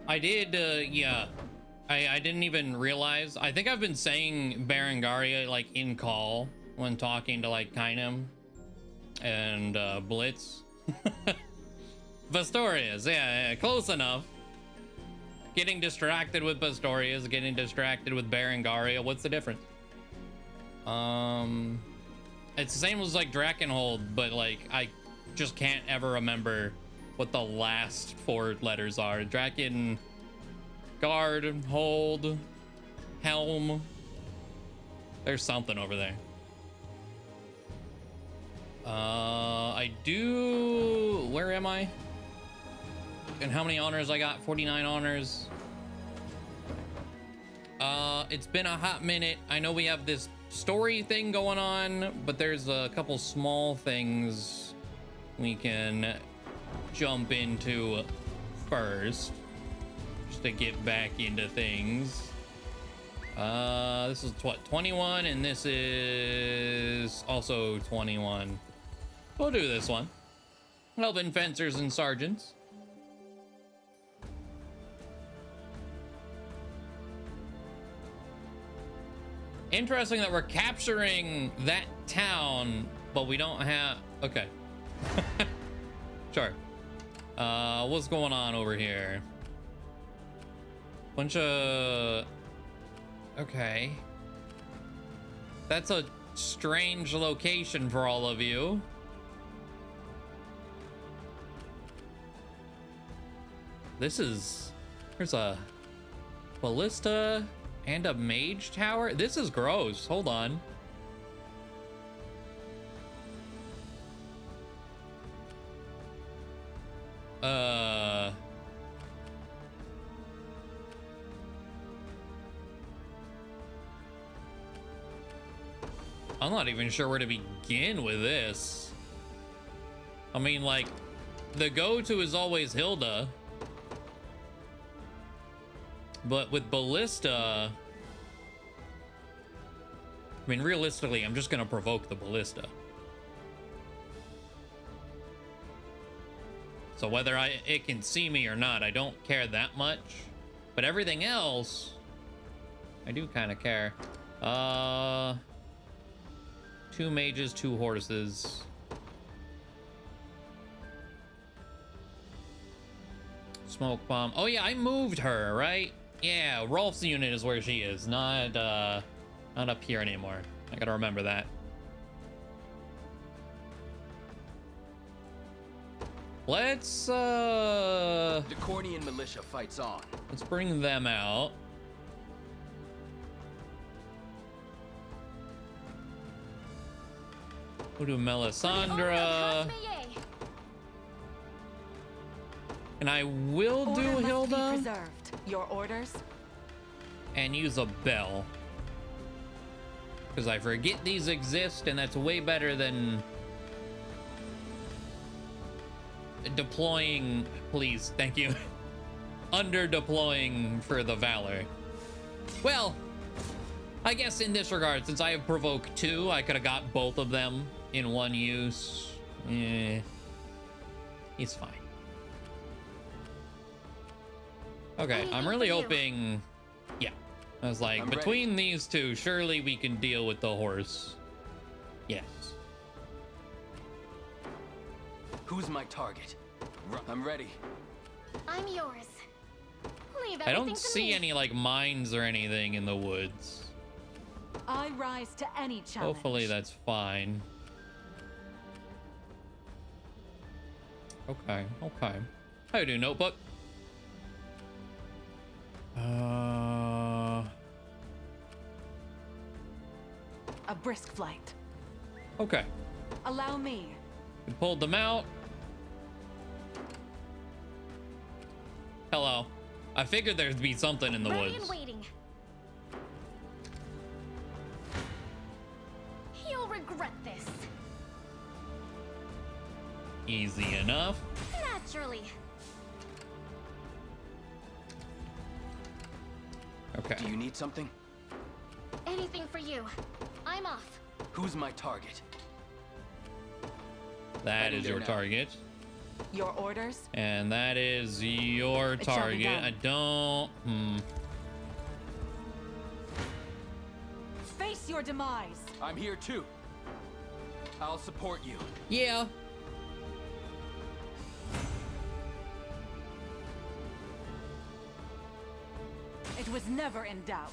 I did, yeah. I didn't even realize. I think I've been saying Berengaria, like, in call when talking to, like, Kainem and, Blitz. Pastorius, yeah, close enough. Getting distracted with Pastorius, getting distracted with Berengaria. What's the difference? It's the same as, like, Drakenhold, but, like, I just can't ever remember what the last 4 letters are. Draken... Guard, hold, helm. There's something over there. I do... Where am I? And how many honors I got? 49 honors. It's been a hot minute. I know we have this story thing going on, but there's a couple small things we can jump into first. To get back into things. This is what, 21, and this is also 21. We'll do this one. Elven fencers and sergeants. Interesting that we're capturing that town, but we don't have... Okay. Sure. What's going on over here? Bunch of... Okay. That's a strange location for all of you. This is... There's a ballista and a mage tower. This is gross. Hold on. I'm not even sure where to begin with this. I mean, like, the go-to is always Hilda. But with Ballista... I mean, realistically, I'm just gonna provoke the Ballista. So whether it can see me or not, I don't care that much. But everything else, I do kind of care. 2 mages, 2 horses. Smoke bomb. Oh yeah, I moved her, right? Yeah, Rolf's unit is where she is, not up here anymore. I gotta remember that. Let's The Cornian militia fights on. Let's bring them out. We'll do Melisandre. And I will do Hilda. Your orders? And use a bell. Because I forget these exist, and that's way better than deploying, please, thank you. Under deploying for the Valor. Well, I guess in this regard, since I have provoked 2, I could have got both of them in one use. He's fine. Okay, I'm really hoping... Yeah. I was like, between these 2, surely we can deal with the horse. Yes. Who's my target? I'm ready. I'm yours. Leave I don't everything to see me. any, like, mines or anything in the woods. I rise to any challenge. Hopefully that's fine. Okay, okay. How you doing, notebook? A brisk flight. Okay. Allow me. We pulled them out. Hello. I figured there'd be something in the Ready woods. and waiting. You'll regret this. Easy enough. Naturally. Okay. Do you need something? Anything for you. I'm off. Who's my target? That is your now. target. Your orders? And that is your It shall be target. done. I don't... Face your demise. I'm here too. I'll support you. Yeah. It was never in doubt.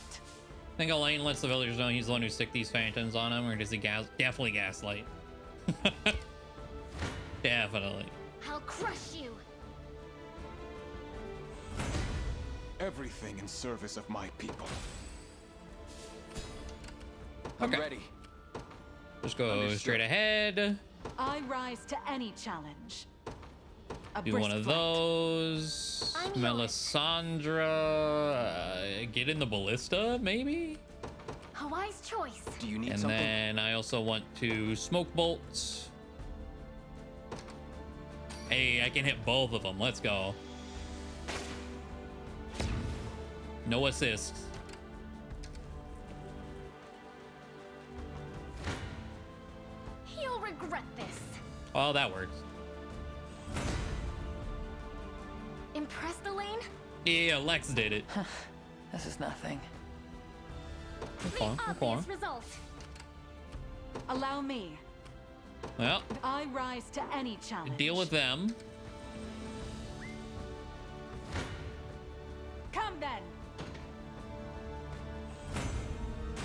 I think Elaine lets the villagers know he's the one who stick these phantoms on him, or does he definitely gaslight? Definitely. I'll crush you. Everything in service of my people. I'm Okay. ready. Just go Understood. straight ahead. I rise to any challenge. A Do brisk one of flight. those. I'm yours. Melisandre. Get in the ballista, maybe? A wise choice. Do you need And something? then I also want to smoke bolts. Hey, I can hit both of them. Let's go. No assists. You'll regret this. Oh, that works. Impressed, Elaine? Yeah, Lex did it. This is nothing. The obvious result. Allow me. Well, I rise to any challenge. deal with them. Come then.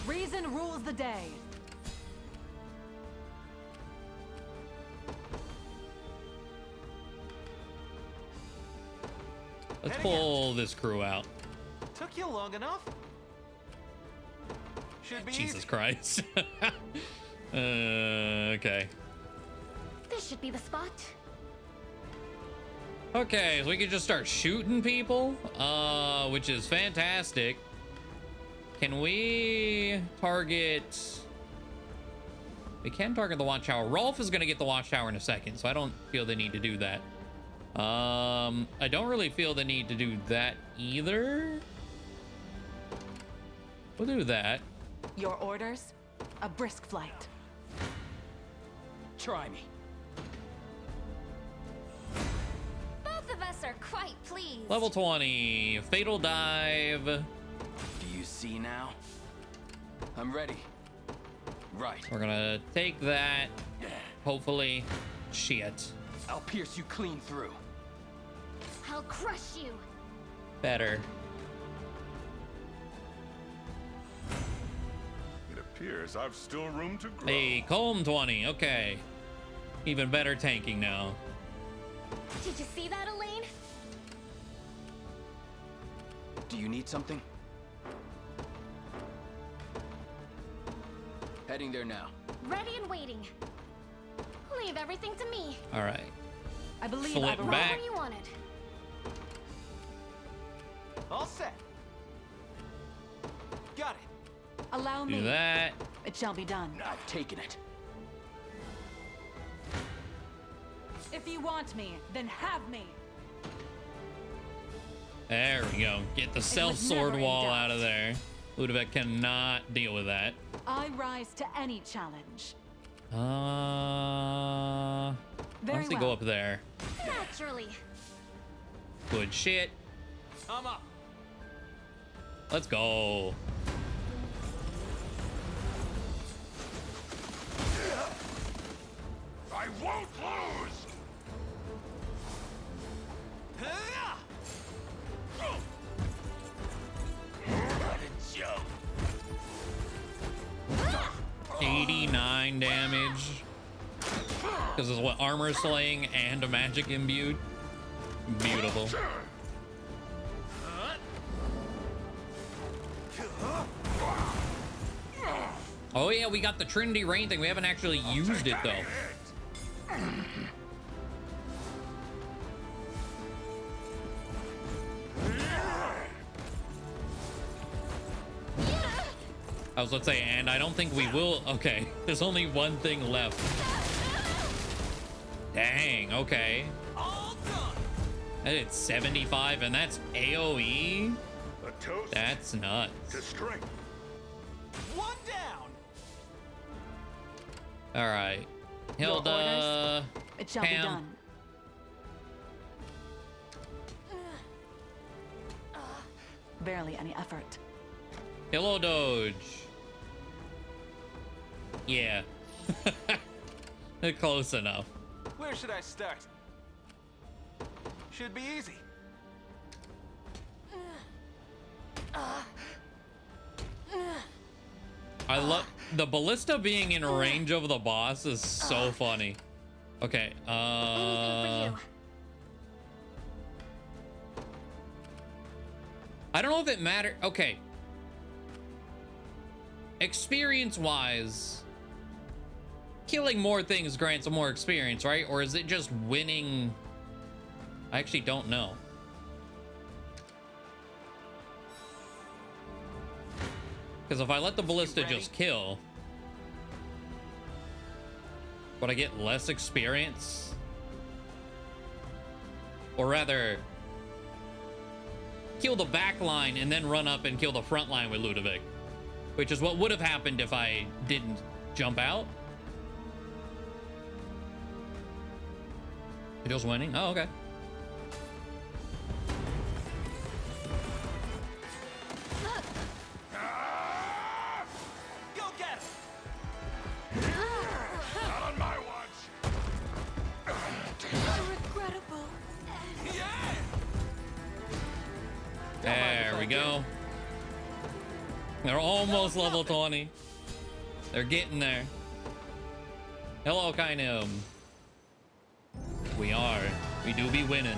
Reason rules the day. Let's pull this crew out. Took you long enough. Should be Jesus easy. Christ. Okay. This should be the spot. Okay, so we can just start shooting people, which is fantastic. Can we target... We can target the watchtower. Rolf is going to get the watchtower in a second, so I don't feel the need to do that. I don't really feel the need to do that either. We'll do that. Your orders? A brisk flight. Try me. Both of us are quite pleased. Level 20, fatal dive. Do you see now? I'm ready. Right. We're gonna take that. Hopefully. Shit. I'll pierce you clean through. I'll crush you. Better. It appears I've still room to grow. Hey, calm 20. Okay. Even better tanking now. Did you see that, Elaine? Do you need something? Heading there now. Ready and waiting. Leave everything to me. All right. I believe Flip I've arrived. back. Whatever you wanted. All set. Got it. Allow Do me. that. It shall be done. I've taken it. If you want me, then have me. There we go. Get the self was sword never in wall doubt. out of there. Ludovic cannot deal with that. I rise to any challenge. Why don't we go up there? Naturally. Good shit. I'm up. Let's go. I won't lose! What a joke. 89 damage. Because it's what, armor slaying and a magic imbued. Beautiful. Oh yeah, we got the Trinity Rain thing. We haven't actually used it though. I was about to say, and I don't think we will. Okay, there's only one thing left. Dang, okay. All done. It's 75 and that's AoE? A toast That's nuts. to strength. One down. All right. Your Hilda. orders? It shall be Pam. done. barely any effort. Hello, Doge. Yeah. Close enough. Where should I start? Should be easy. I love the ballista being in range of the boss is so funny. Okay, Anything for you. I don't know if it matters. Okay. Experience-wise, killing more things grants more experience, right? Or is it just winning? I actually don't know. Because if I let the ballista just kill, would I get less experience? Or rather, kill the back line and then run up and kill the front line with Ludovic, which is what would have happened if I didn't jump out. You're just winning? Oh, okay. Go get him! Not on my watch. Regrettable. Yeah! There we go. They're almost level 20. They're getting there. Hello, Kainum. We are. We do be winning.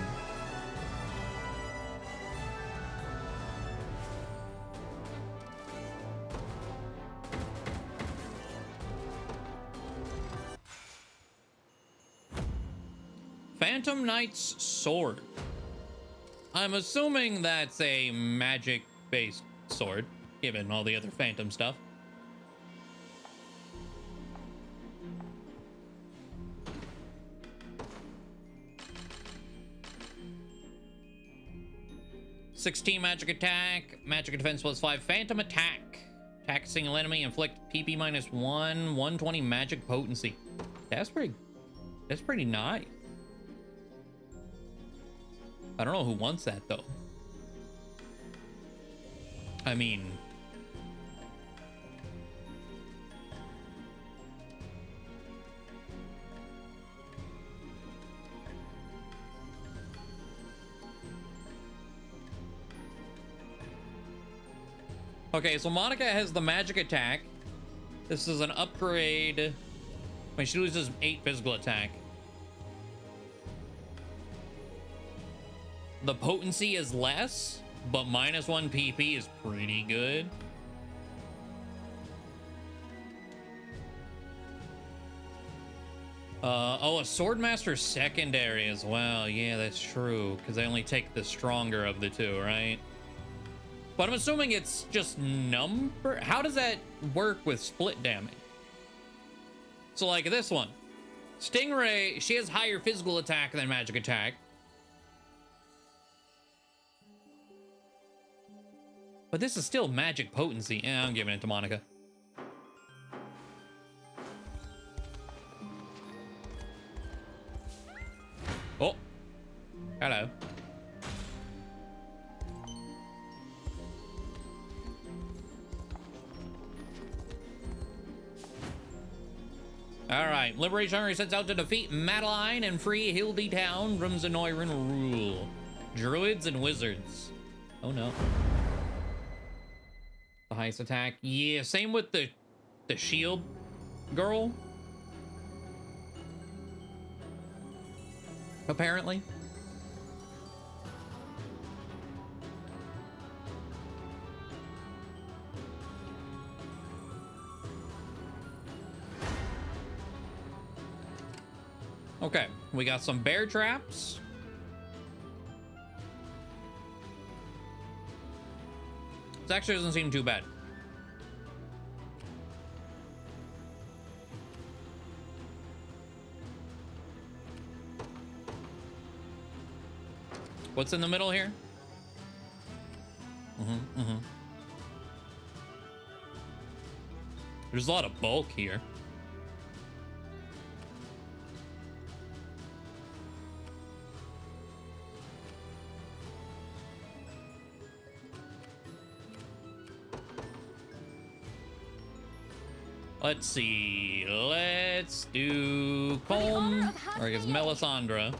Phantom Knight's sword. I'm assuming that's a magic-based sword, given all the other Phantom stuff. (16) magic attack, magic defense +5, phantom attack. Attack a single enemy, inflict PP -1, 120 magic potency. That's pretty nice. I don't know who wants that though. I mean, okay, so Monica has the magic attack. This is an upgrade when she loses 8 physical attack. The potency is less, but -1 PP is pretty good. Oh, a Swordmaster secondary as well. Yeah, that's true, because they only take the stronger of the two, right? But I'm assuming it's just number. How does that work with split damage? So like this one, Stingray, she has higher physical attack than magic attack. But this is still magic potency. Yeah, I'm giving it to Monica. Oh. Hello. All right. Liberation Army sets out to defeat Madeline and free Hildy Town from Zenoiran rule. Druids and wizards. Oh, no. The highest attack. Yeah, same with the shield girl. Apparently. Okay, we got some bear traps. This actually doesn't seem too bad. What's in the middle here? There's a lot of bulk here. Let's see. Let's do For the honor Colm, of or I guess Hasmiyeh. Melisandre.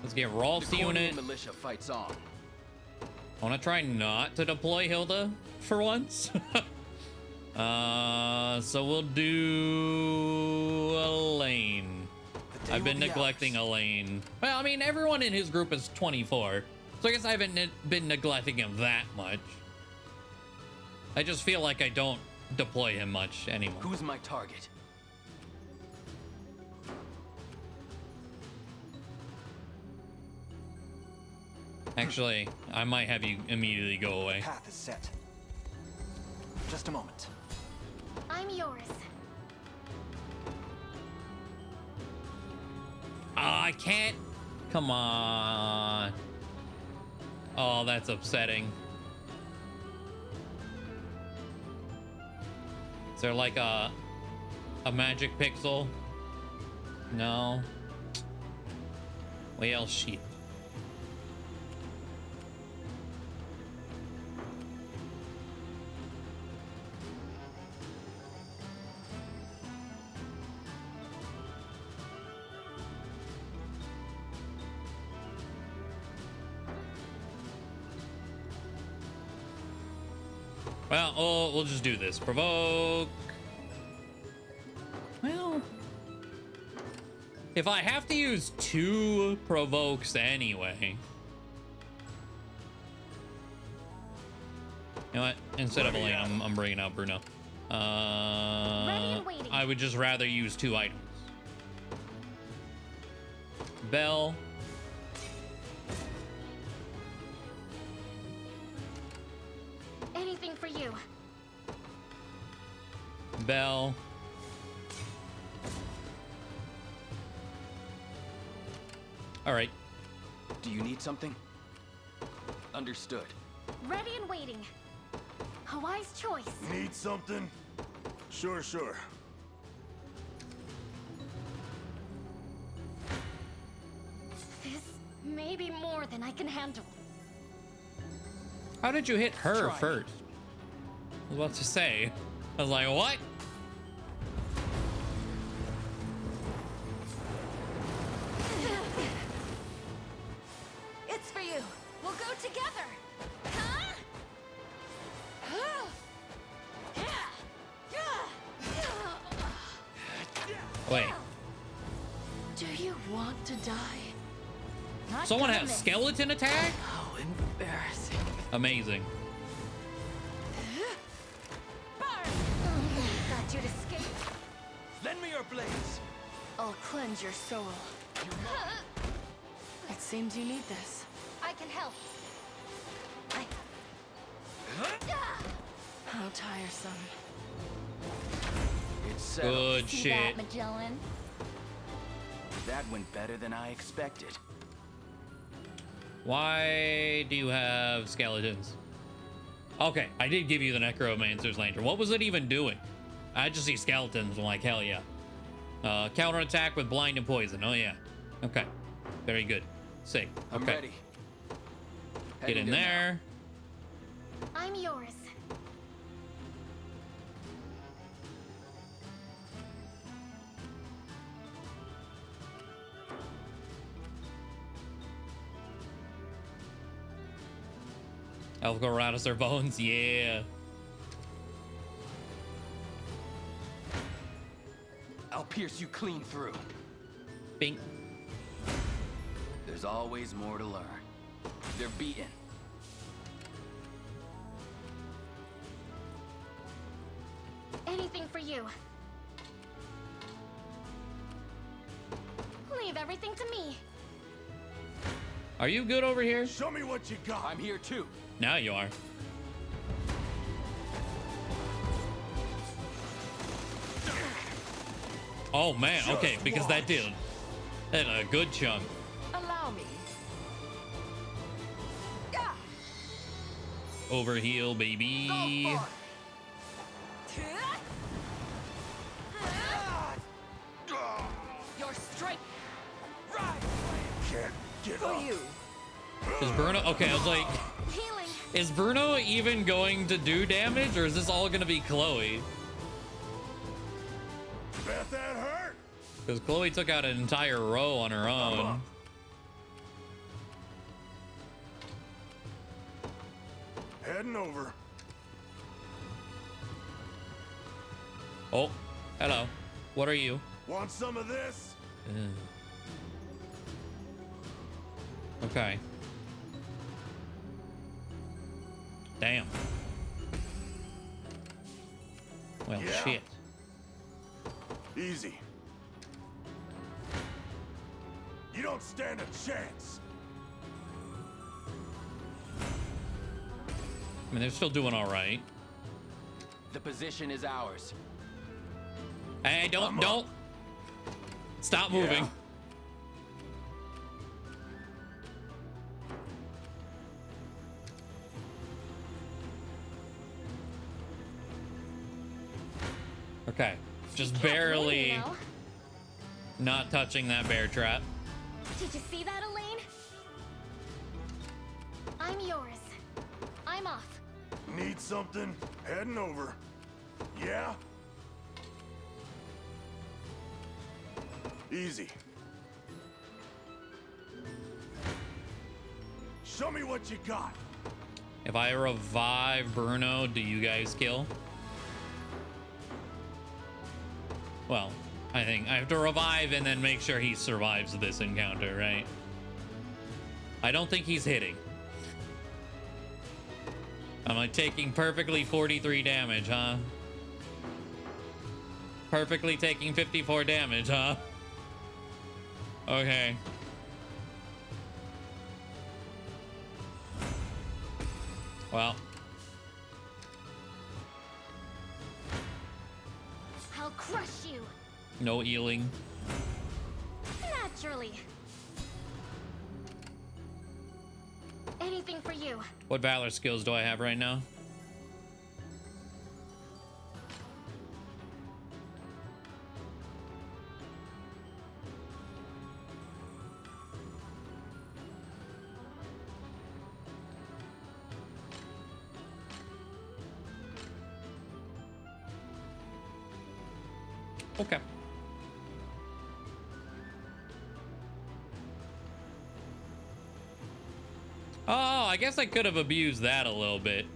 Let's get Rolf's The unit. militia fights on. I want to try not to deploy Hilda for once. So we'll do Elaine. The day I've been will be neglecting ours. Elaine. Well, I mean, everyone in his group is 24. So I guess I haven't been neglecting him that much. I just feel like I don't deploy him much anymore. Who's my target? Actually, I might have you immediately go away. Path is set. Just a moment. I'm yours. I can't. Come on. Oh, that's upsetting. Is there like a magic pixel? No. Well, shit. Well, oh, we'll just do this. Provoke. Well, if I have to use 2 provokes anyway. You know what? Instead of Elaine, I'm bringing out Bruno. Ready and waiting. I would just rather use 2 items. Bell. Anything for you. Bell. All right. Do you need something? Understood. Ready and waiting. A wise choice. Need something? Sure. This may be more than I can handle. How did you hit her Try. first? I was about to say. I was like, what? It's for you. We'll go together. Huh? Wait. Do you want to die? Not Someone gonna has miss. skeleton attack? How embarrassing. Amazing. Burn! Thought you'd escape. Lend me your blades. I'll cleanse your soul. It seems you need this. I can help. How tiresome. It's settled. Good See shit. that, Magellan? That went better than I expected. Why do you have skeletons? Okay, I did give you the Necromancer's Lantern. What was it even doing? I just see skeletons. I'm like, hell yeah. Counterattack with blind and poison. Oh yeah. Okay. Very good. Sick. I'm Okay. ready. Get Heading in now. there. I'm yours. Elf go around us their bones. Yeah. I'll pierce you clean through. Bink. There's always more to learn. They're beaten. Anything for you. Leave everything to me. Are you good over here? Show me what you got. I'm here too. Now you are. Oh man, okay, because that did a good chunk. Allow me. Overheal, baby. Your strength Can't get for up. you. Is Bruno okay? I was like, Healing. is Bruno even going to do damage, or is this all gonna be Chloe? Bet that hurt. Because Chloe took out an entire row on her I'm own. up. Heading over. Oh, hello. What are you? Want some of this? Okay. Damn. Well, Yeah. shit. Easy. You don't stand a chance. I mean, they're still doing all right. The position is ours. Hey, don't. Stop moving. Yeah. Okay. Just Can't win, barely you know. not touching that bear trap. Did you see that, Elaine? I'm yours. I'm off. Need something? Heading over. Yeah? Easy. Show me what you got. If I revive Bruno, do you guys kill? Well, I think I have to revive and then make sure he survives this encounter, right? I don't think he's hitting. Am I taking perfectly 43 damage, huh? Perfectly taking 54 damage, huh? Okay. Well, I'll crush you. no healing. Naturally. Anything for you. What valor skills do I have right now? Okay. Oh, I guess I could have abused that a little bit.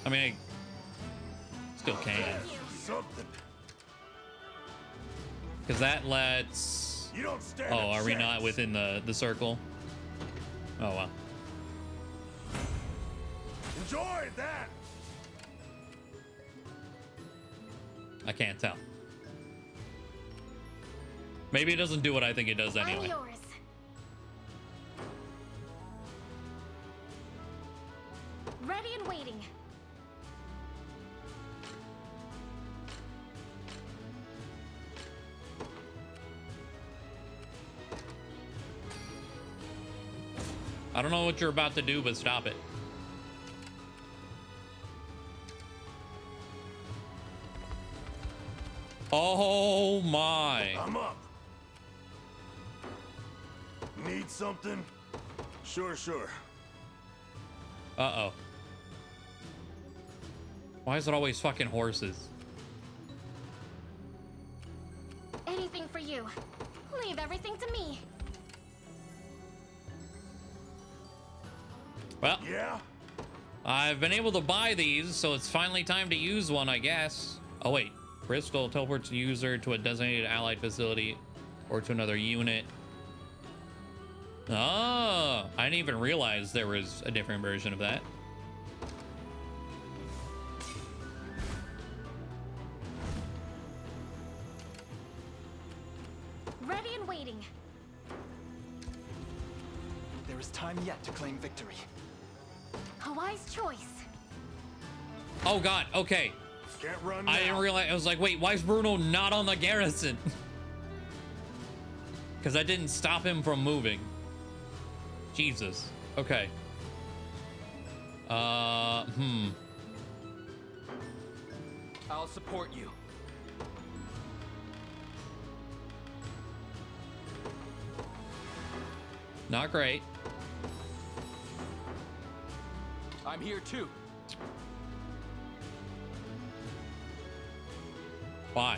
I mean, I still can. Something. Because that lets... You don't stand Oh, a are we chance. not within the circle? Oh, wow. Enjoy that. I can't tell. Maybe it doesn't do what I think it does I'm anyway. yours. Ready and waiting. I don't know what you're about to do, but stop it. Oh my. I'm up. Need something? Sure. Uh-oh. Why is it always fucking horses? Anything for you. Leave everything to me. Well, Yeah? I've been able to buy these, so it's finally time to use one, I guess. Oh, wait. Crystal teleports the user to a designated allied facility or to another unit. Oh, I didn't even realize there was a different version of that. Ready and waiting. There is time yet to claim victory. A wise choice. Oh, God. Okay. Can't run now. I didn't realize. I was like, wait, why is Bruno not on the garrison? Because I didn't stop him from moving. Jesus. Okay. I'll support you. Not great. I'm here too. Why?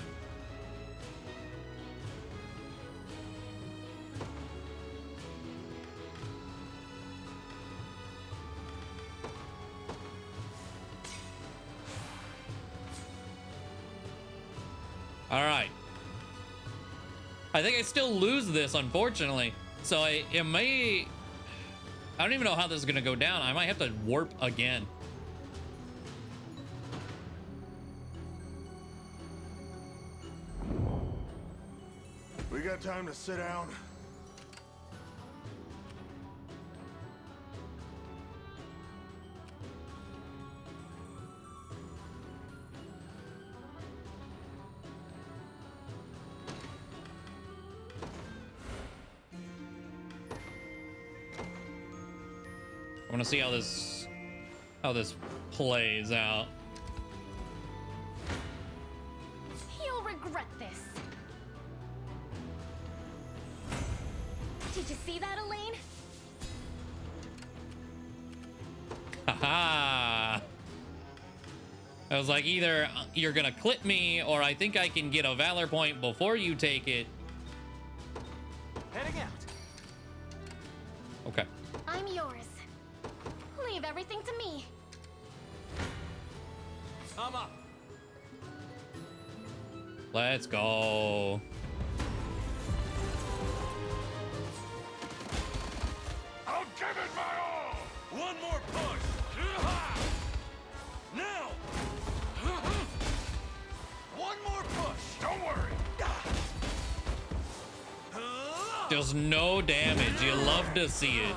All right. I think I still lose this, unfortunately. So it may... I don't even know how this is going to go down. I might have to warp again. We got time to sit down? I want to see how this plays out. You'll regret this. Did you see that, Elaine? Haha. I was like, either you're gonna clip me, or I think I can get a valor point before you take it. Heading out. Okay. I'm yours. Leave everything to me. I'm up. Let's go. I'll give it my all! One more push. Now. One more push. Don't worry. Just no damage. You love to see it.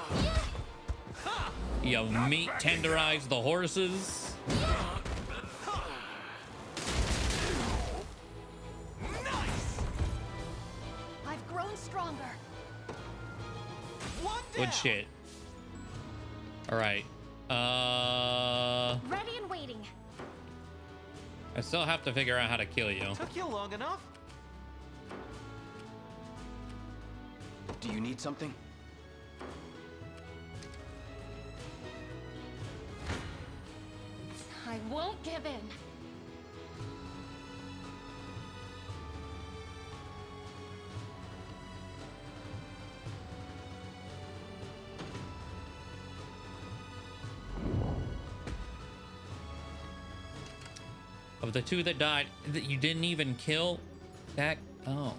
You meat tenderize the horses. Nice. I've grown stronger. One down. Good shit. All right. Ready and waiting. I still have to figure out how to kill you. Took you long enough. Do you need something? I won't give in. Of the two that died, that you didn't even kill, that... Oh,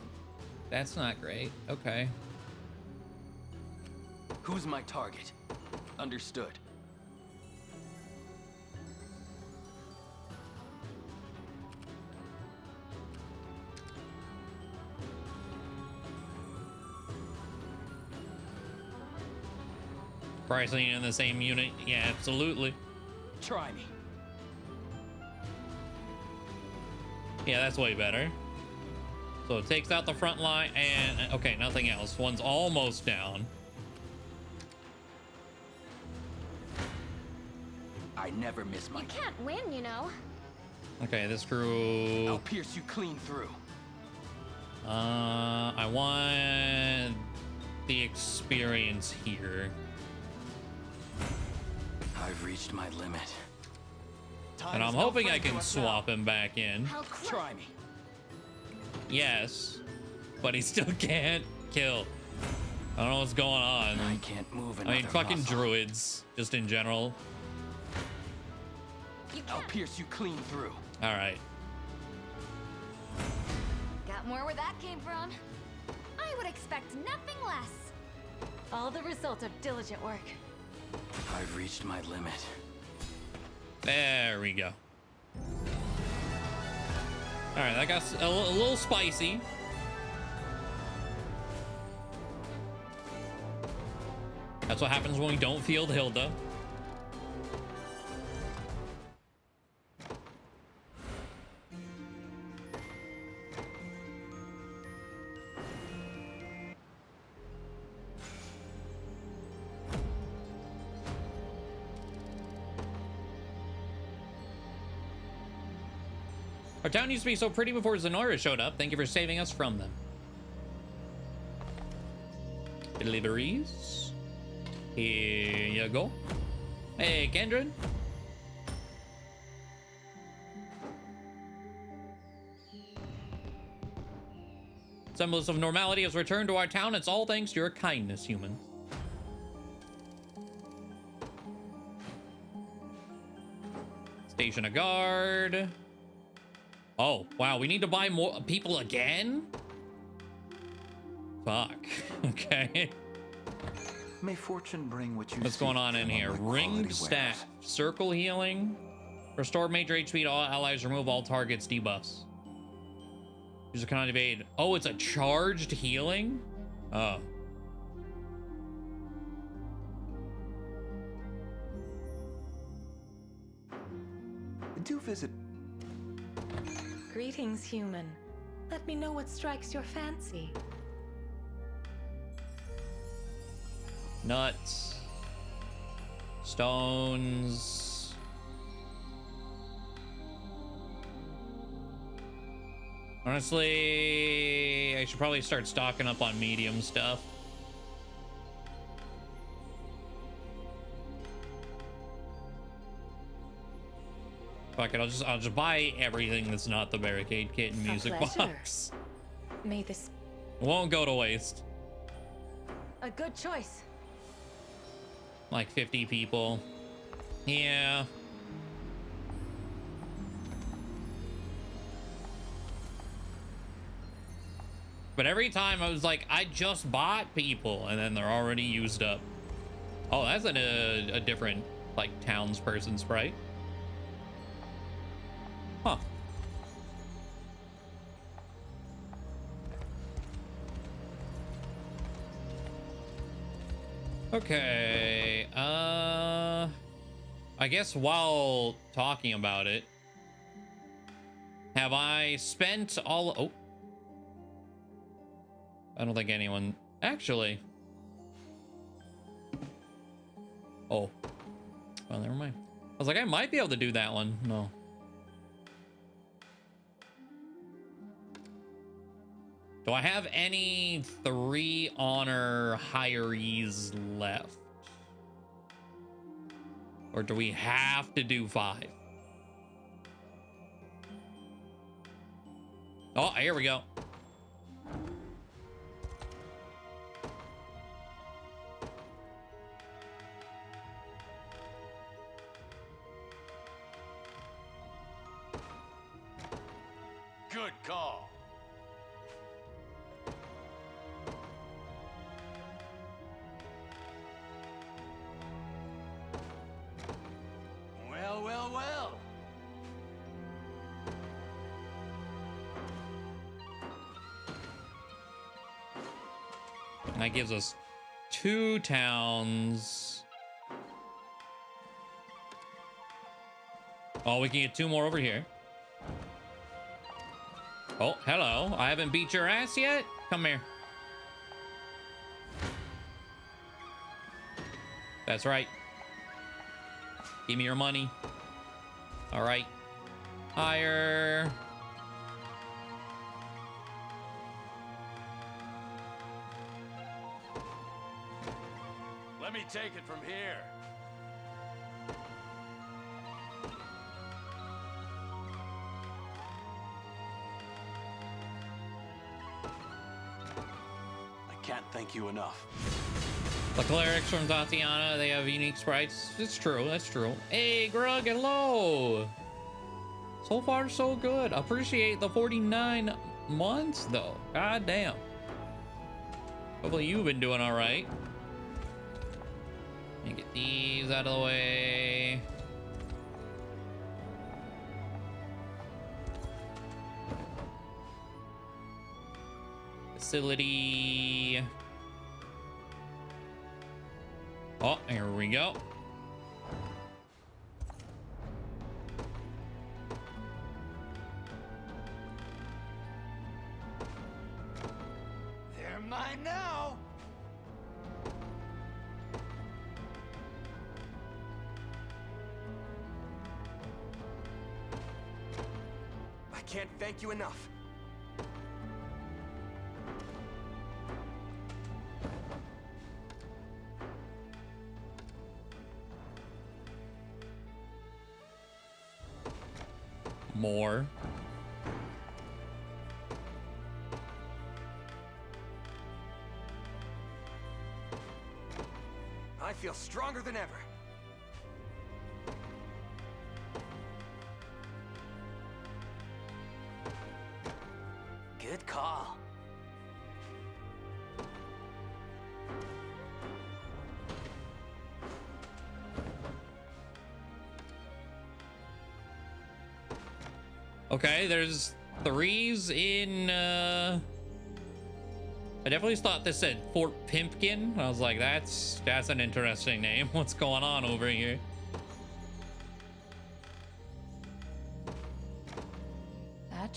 that's not great. Okay. Who's my target? Understood. Pricing in the same unit? Yeah, absolutely. Try me. Yeah, that's way better. So it takes out the front line and... Okay, nothing else. One's almost down. I never miss my... You can't win, you know. Okay, this crew... I'll pierce you clean through. I want the experience here. I've reached my limit. And I'm hoping I can swap him back in. I'll crush. Try me. Yes, but he still can't kill. I don't know what's going on. I can't move another I mean, fucking muscle. druids, just in general. You I'll can't. pierce you clean through. All right. Got more where that came from. I would expect nothing less. All the result of diligent work. I've reached my limit. There we go. All right, that got a little spicy. That's what happens when we don't field Hilda. Our town used to be so pretty before Zenora showed up. Thank you for saving us from them. Deliveries. Here you go. Hey, Kendra. Semblance of normality has returned to our town. It's all thanks to your kindness, human. Station a guard. Oh, wow. We need to buy more people again? Fuck. Okay. May fortune bring what you What's going on in here? Ringed staff. Circle healing. Restore major HP to all allies. Remove all targets. Debuffs. User cannot evade. Oh, it's a charged healing? Oh. Do visit. Greetings, human. Let me know what strikes your fancy. Nuts. Stones. Honestly, I should probably start stocking up on medium stuff. Fuck it, I'll just buy everything that's not the barricade kit and music box. May this Won't go to waste. a good choice. Like 50 people. Yeah. But every time I was like, I just bought people, and then they're already used up. Oh, that's a different, like, townsperson sprite. Huh. Okay, I guess while talking about it, have I spent all... Oh. I don't think anyone... Actually. Oh. Well, never mind. I was like, I might be able to do that one. No. Do I have any 3 honor hirees left? Or do we have to do 5? Oh, here we go. Good call. Well, well, well. And that gives us 2 towns. Oh, we can get 2 more over here. Oh, hello. I haven't beat your ass yet? Come here. That's right. Give me your money. All right. Higher. Let me take it from here. I can't thank you enough. The clerics from Tatiana, they have unique sprites. It's true, that's true. Hey, Grug, hello. So far, so good. Appreciate the 49 months, though. God damn. Hopefully you've been doing all right. Let me get these out of the way. Facility. Oh, here we go. They're mine now. I can't thank you enough. more. I feel stronger than ever. Good call. Okay, there's 3s in, I definitely thought this said Fort Pimpkin. I was like, that's an interesting name. What's going on over here?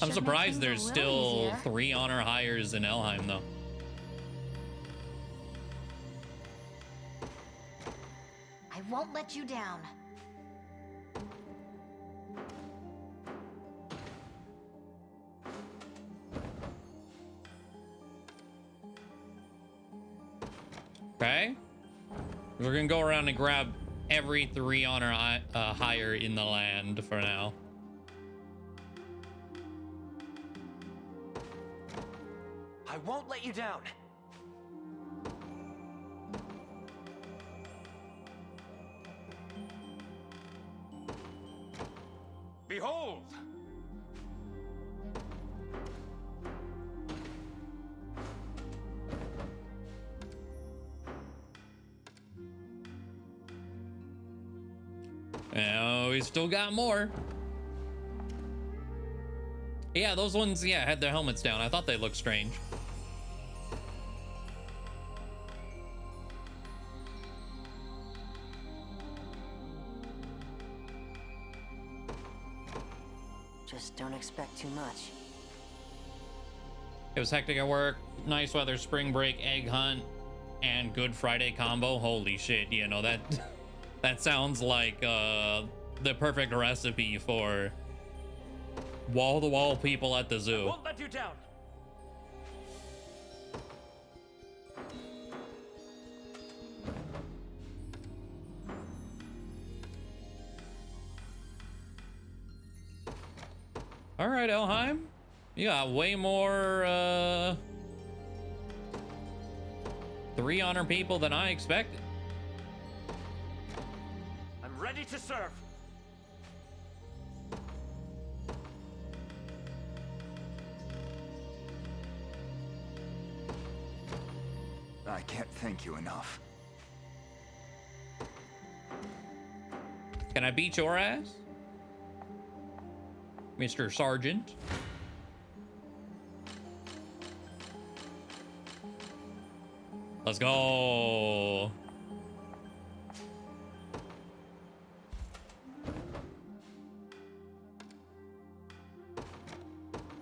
I'm surprised there's still 3 honor hires in Elheim, though. I won't let you down. Okay. We're gonna go around and grab every 3 honor hire in the land for now. I won't let you down. Behold! Oh, we still got more. Yeah, those ones, yeah, had their helmets down. I thought they looked strange. Just don't expect too much. It was hectic at work. Nice weather, spring break, egg hunt, and Good Friday combo. Holy shit, you know, that that sounds like the perfect recipe for wall-to-wall people at the zoo. Won't let you down. All right, Elheim, you got way more 3 honor people than I expected. I'm ready to serve. I can't thank you enough. Can I beat your ass, Mr. Sergeant? Let's go.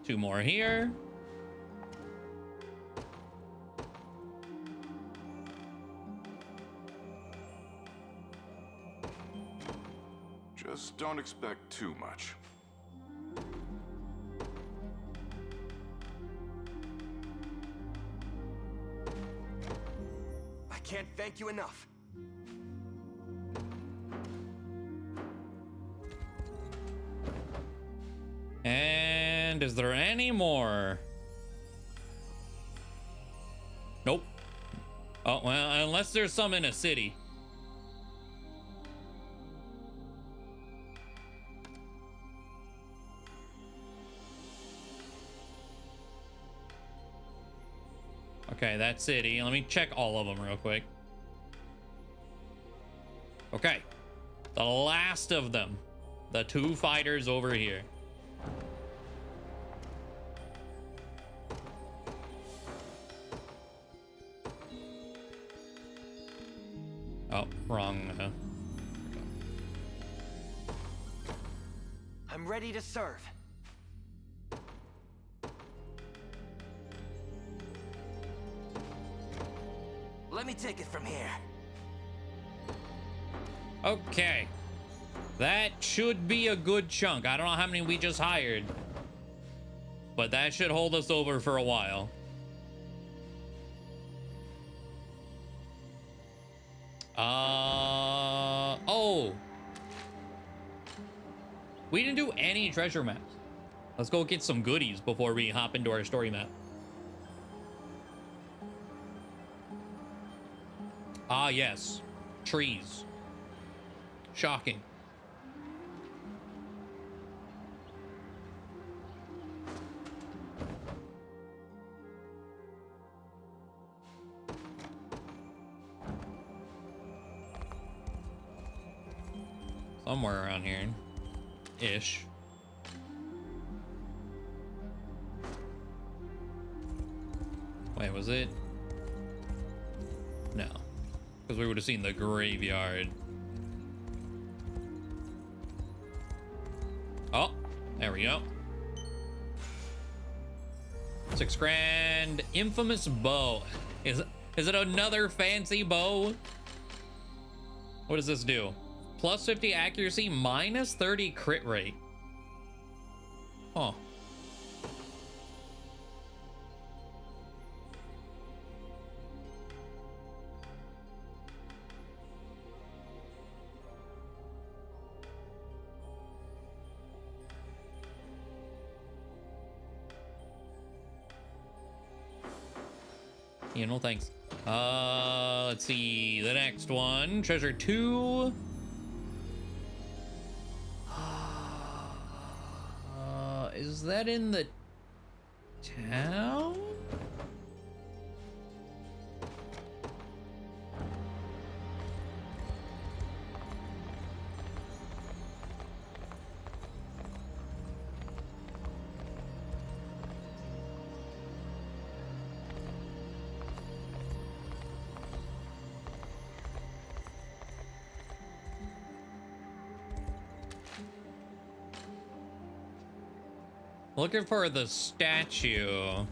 Two more here. Just don't expect too much. I can't thank you enough. And is there any more? Nope. Oh, well, unless there's some in a city. Okay, that city. Let me check all of them real quick. Okay. The last of them. The 2 fighters over here. Oh, wrong. I'm ready to serve. Let me take it from here. Okay. That should be a good chunk. I don't know how many we just hired, but that should hold us over for a while. Oh. We didn't do any treasure maps. Let's go get some goodies before we hop into our story map. Ah, yes. Trees. Shocking. Somewhere around here. Ish. Wait, was it? No. Because we would have seen the graveyard. Oh, there we go. 6 grand. Infamous bow. Is it another fancy bow? What does this do? Plus 50 accuracy, minus 30 crit rate. Huh. Yeah, no thanks. Let's see the next one. Treasure 2. Is that in the town? Looking for the statue.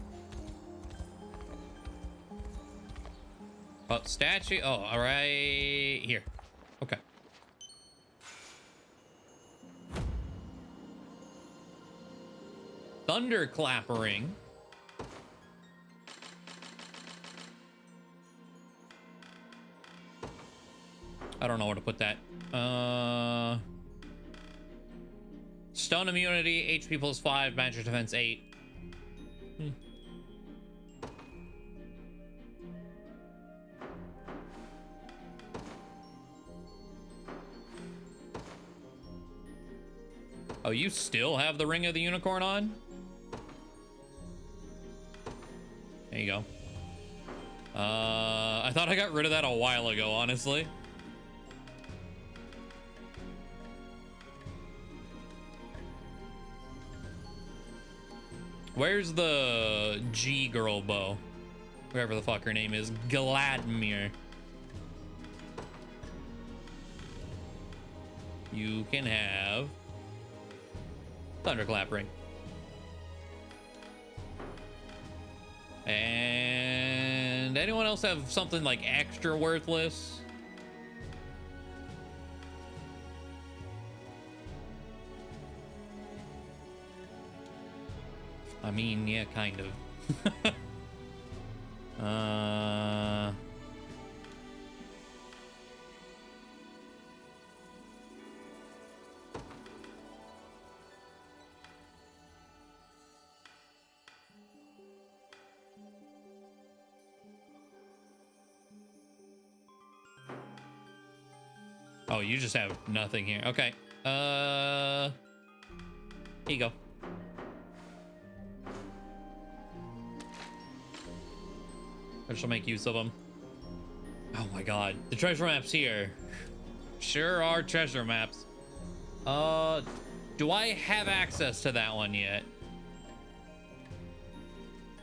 Oh, statue. Oh, all right. Here. Okay. Thunderclappering. I don't know where to put that. Stun immunity, HP plus 5, magic defense 8. Oh, you still have the Ring of the Unicorn on? There you go. I thought I got rid of that a while ago, honestly. Where's the G girl bow? Whoever the fuck her name is. Gladmir. You can have Thunderclap ring. And anyone else have something like extra worthless? I mean, yeah, kind of. Oh, you just have nothing here. Okay. Here you go. I shall make use of them. Oh my god. The treasure map's here. Sure are treasure maps. Do I have access to that one yet?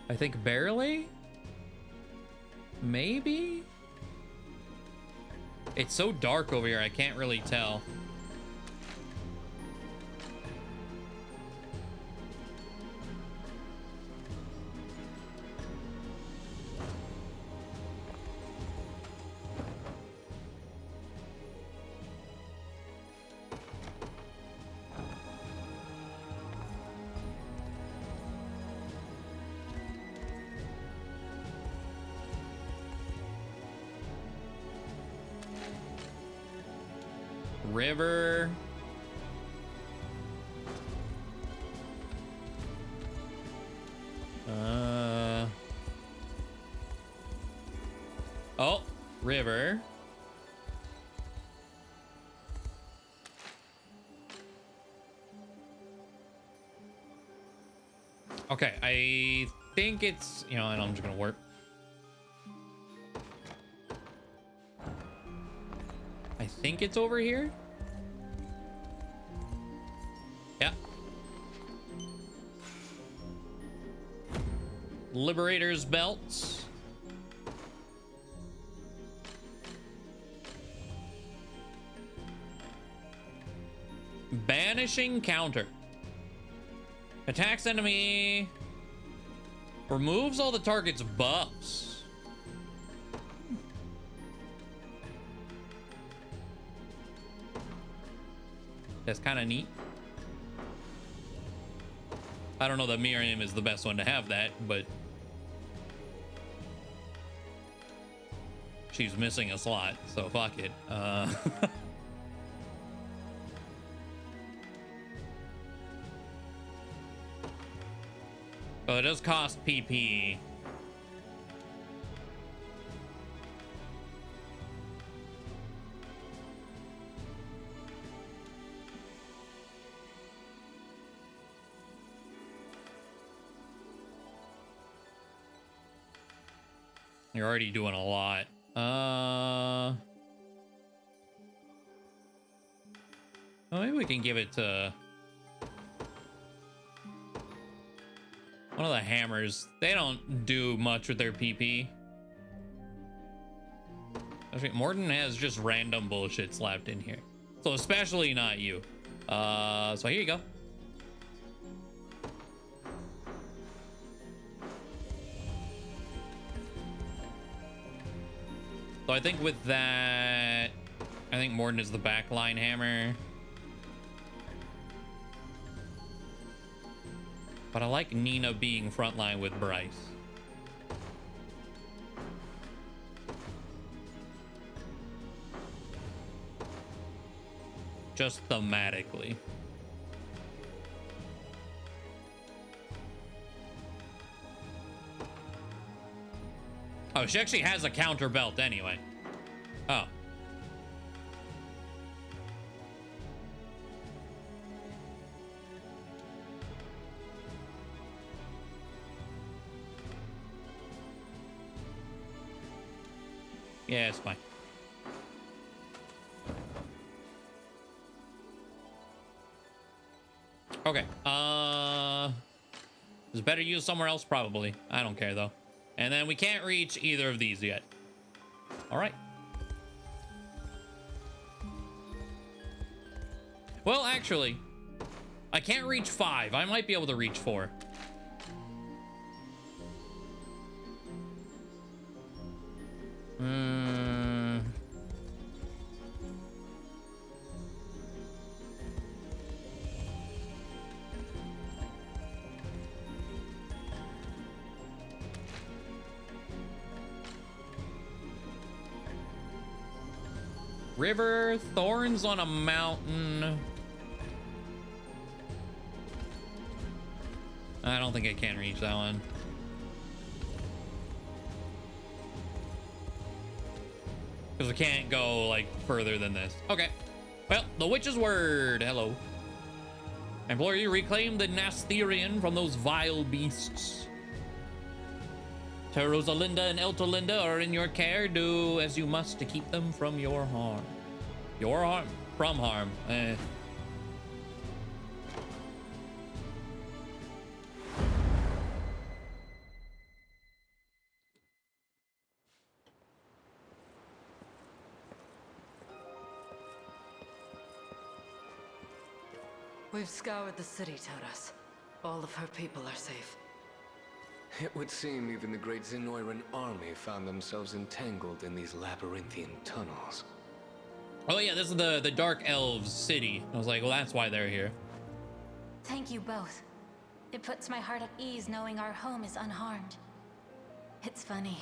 I think barely? Maybe? It's so dark over here, I can't really tell. River. river. Okay, I think it's, you know, and I'm just gonna warp. I think it's over here. Yeah. Liberator's belts. Banishing counter. Attacks enemy. Removes all the target's buffs. That's kind of neat. I don't know that Miriam is the best one to have that, but she's missing a slot, so fuck it. Oh, it does cost PP. You're already doing a lot. Well, maybe we can give it to one of the hammers. They don't do much with their PP. I think Morden has just random bullshit slapped in here. So especially not you. So here you go. So I think with that, I think Morden is the backline hammer. But I like Nina being frontline with Bryce. Just thematically. Oh, she actually has a counter belt anyway. Oh. Yeah, it's fine. Okay. It's better used somewhere else, probably. I don't care, though. And then we can't reach either of these yet. All right. Well, actually, I can't reach 5. I might be able to reach 4. River, thorns on a mountain. I don't think I can reach that one. Because we can't go like further than this. Okay. Well, the witch's word. Hello. I implore you, reclaim the Nastherian from those vile beasts. Ter Rosalinda and Eltolinda are in your care. Do as you must to keep them from your harm. Your harm? From harm. We've scoured the city, Taras. All of her people are safe. It would seem even the great Zenoiran army found themselves entangled in these labyrinthian tunnels. Oh yeah, this is the Dark Elves city. I was like, well, that's why they're here. Thank you both. It puts my heart at ease knowing our home is unharmed. It's funny.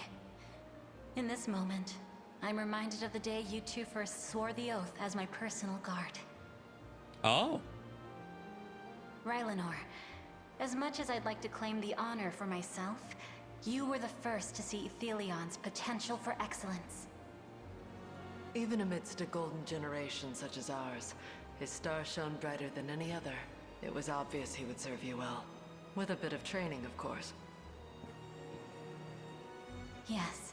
In this moment, I'm reminded of the day you two first swore the oath as my personal guard. Oh. Rylanor, as much as I'd like to claim the honor for myself, you were the first to see Ethelion's potential for excellence. Even amidst a golden generation such as ours, his star shone brighter than any other. It was obvious he would serve you well. With a bit of training, of course. Yes.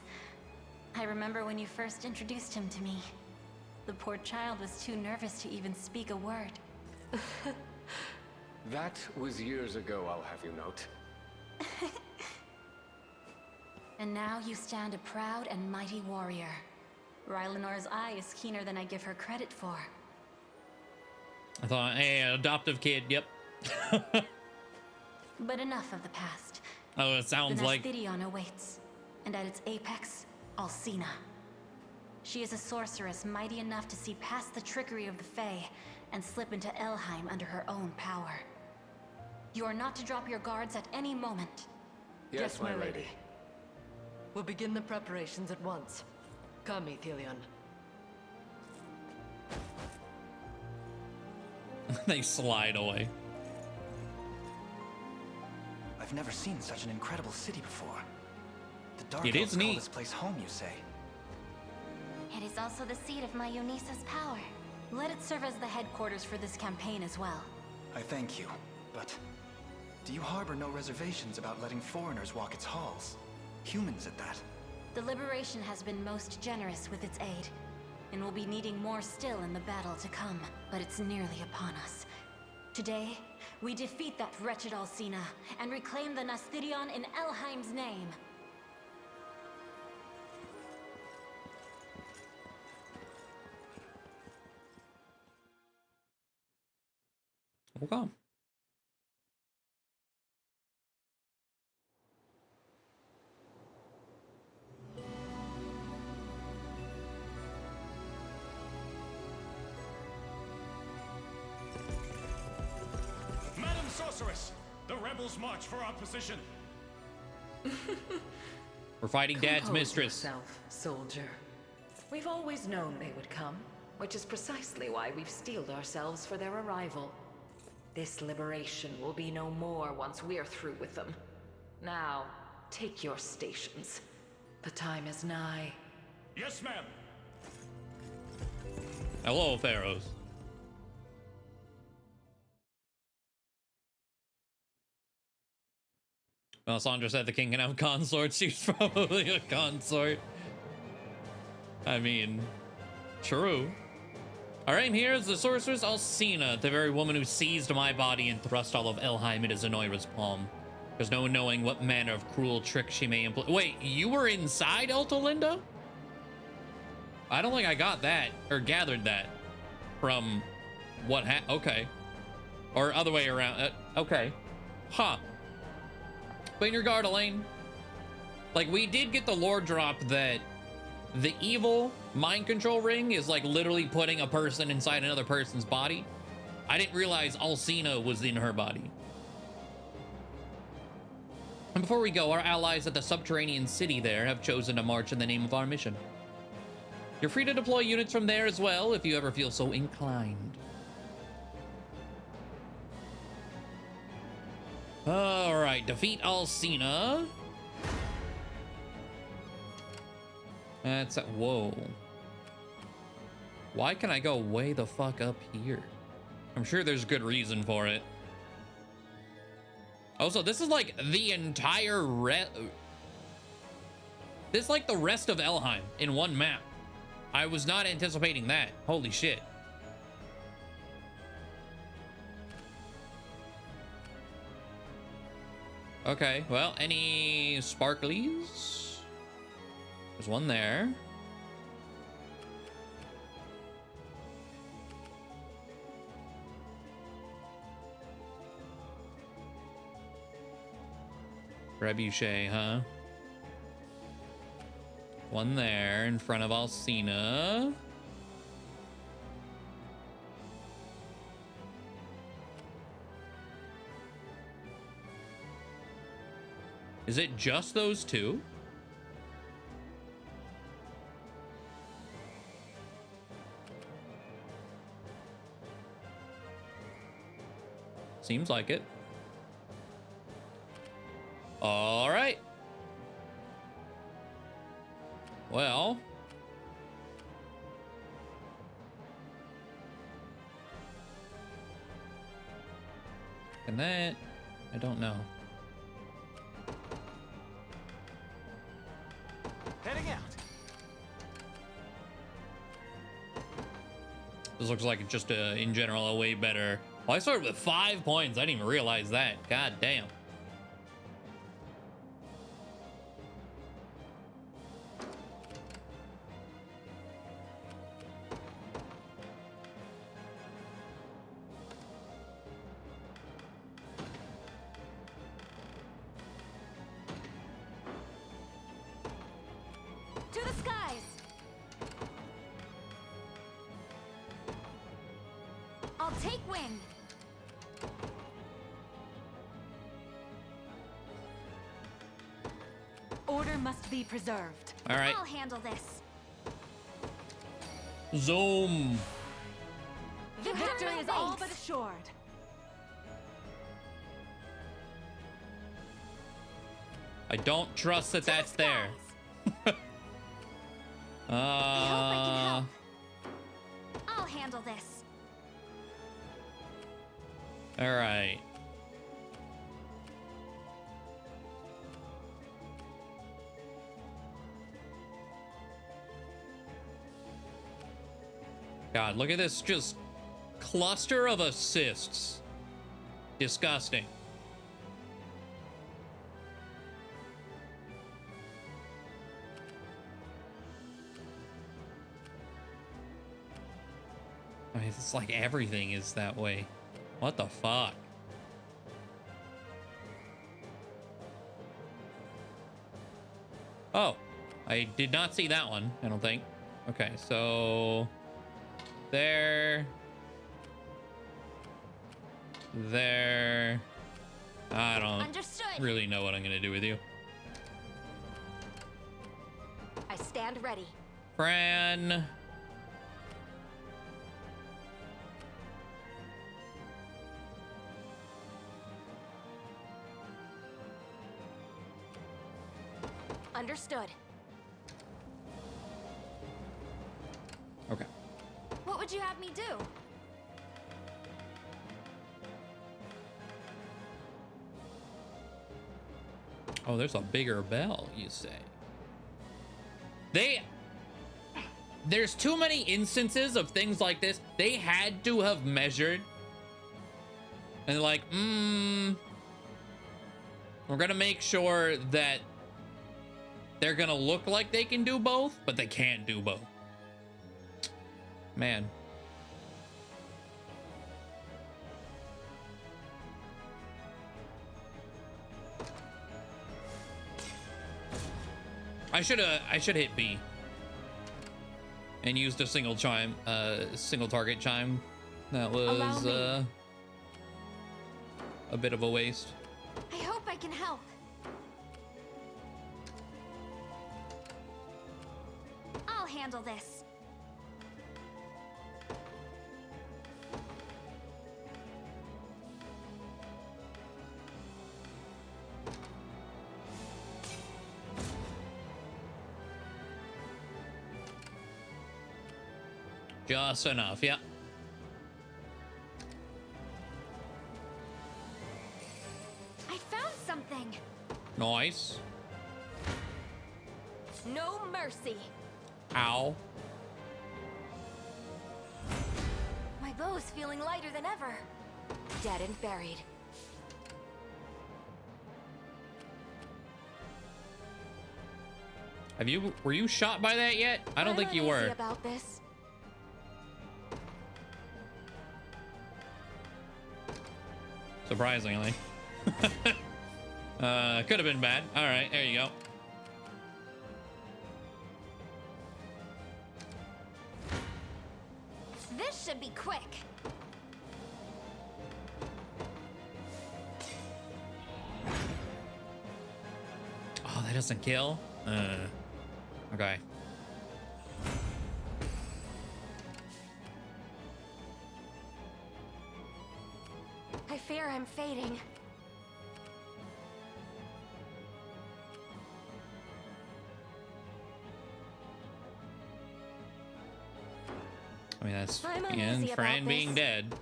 I remember when you first introduced him to me. The poor child was too nervous to even speak a word. That was years ago, I'll have you note. And now you stand a proud and mighty warrior. Rylenor's eye is keener than I give her credit for. I thought, hey, adoptive kid, yep. But enough of the past. Oh, it sounds like... The Nasthidion awaits, and at its apex, Alcina. She is a sorceress mighty enough to see past the trickery of the Fae and slip into Elheim under her own power. You are not to drop your guards at any moment. Yes, my lady. We'll begin the preparations at once. Come, Ethelion. They slide away. I've never seen such an incredible city before. The Dark It Elves is call neat. this place home, you say? It is also the seat of my Eunice's power. Let it serve as the headquarters for this campaign as well. I thank you, but do you harbor no reservations about letting foreigners walk its halls? Humans at that. The Liberation has been most generous with its aid, and will be needing more still in the battle to come, but it's nearly upon us. Today, we defeat that wretched Alcina, and reclaim the Nasthidion in Elheim's name. Okay. Madam Sorceress, the rebels march for our position. We're fighting Dad's Compose mistress. yourself, soldier. We've always known they would come, which is precisely why we've steeled ourselves for their arrival. This liberation will be no more once we're through with them. Now, take your stations. The time is nigh. Yes, ma'am. Hello, Pharaohs. Well, Sandra said the king can have consorts. She's probably a consort. I mean, true. Our aim here is the sorceress Alcina, the very woman who seized my body and thrust all of Elheim into Zenoira's palm. There's no knowing what manner of cruel trick she may employ. Wait, you were inside Eltolinda? I don't think I got that or gathered that from what okay. Or other way around. Okay. Huh. But in your guard, Elaine. Like, we did get the lore drop that the evil mind control ring is like literally putting a person inside another person's body. I didn't realize Alcina was in her body. And before we go, our allies at the subterranean city there have chosen to march in the name of our mission. You're free to deploy units from there as well if you ever feel so inclined. All right, defeat Alcina. That's whoa. Why can I go way the fuck up here? I'm sure there's good reason for it. Also, this is like the entire this is like the rest of Elheim in one map. I was not anticipating that. Holy shit. Okay, well, any sparklies? There's one there. Trebuchet, huh? One there in front of Alcina. Is it just those two? Seems like it. All right. And that, I don't know. Heading out. This looks like just in general a way better. Well, I started with 5 points. I didn't even realize that. God damn. To the skies! I'll take wing. Order must be preserved. All right. I'll handle this. Zoom. Victory is all but assured. I don't trust that that's there. I hope I can help. I'll handle this. All right. God, look at this just cluster of assists. Disgusting. I mean, it's like everything is that way. What the fuck? Oh, I did not see that one, I don't think. Okay, so there. I don't really know what I'm gonna do with you. I stand ready. Fran. Understood. Okay. What would you have me do? Oh, there's a bigger bell, you say. There's too many instances of things like this. They had to have measured. And they're like, we're gonna make sure that they're gonna look like they can do both, but they can't do both. Man. I should hit B and used a single target chime. That was a bit of a waste. I hope I can help. I'll handle this. Just enough, yeah. I found something. Nice. No mercy. Ow. My bow's feeling lighter than ever. Dead and buried. Were you shot by that yet? I don't think you were. About this. Surprisingly. Could have been bad. All right, there you go. This should be quick. Oh, that doesn't kill? Okay. I fear I'm fading. I mean, that's I'm again uneasy Fran about being this. dead.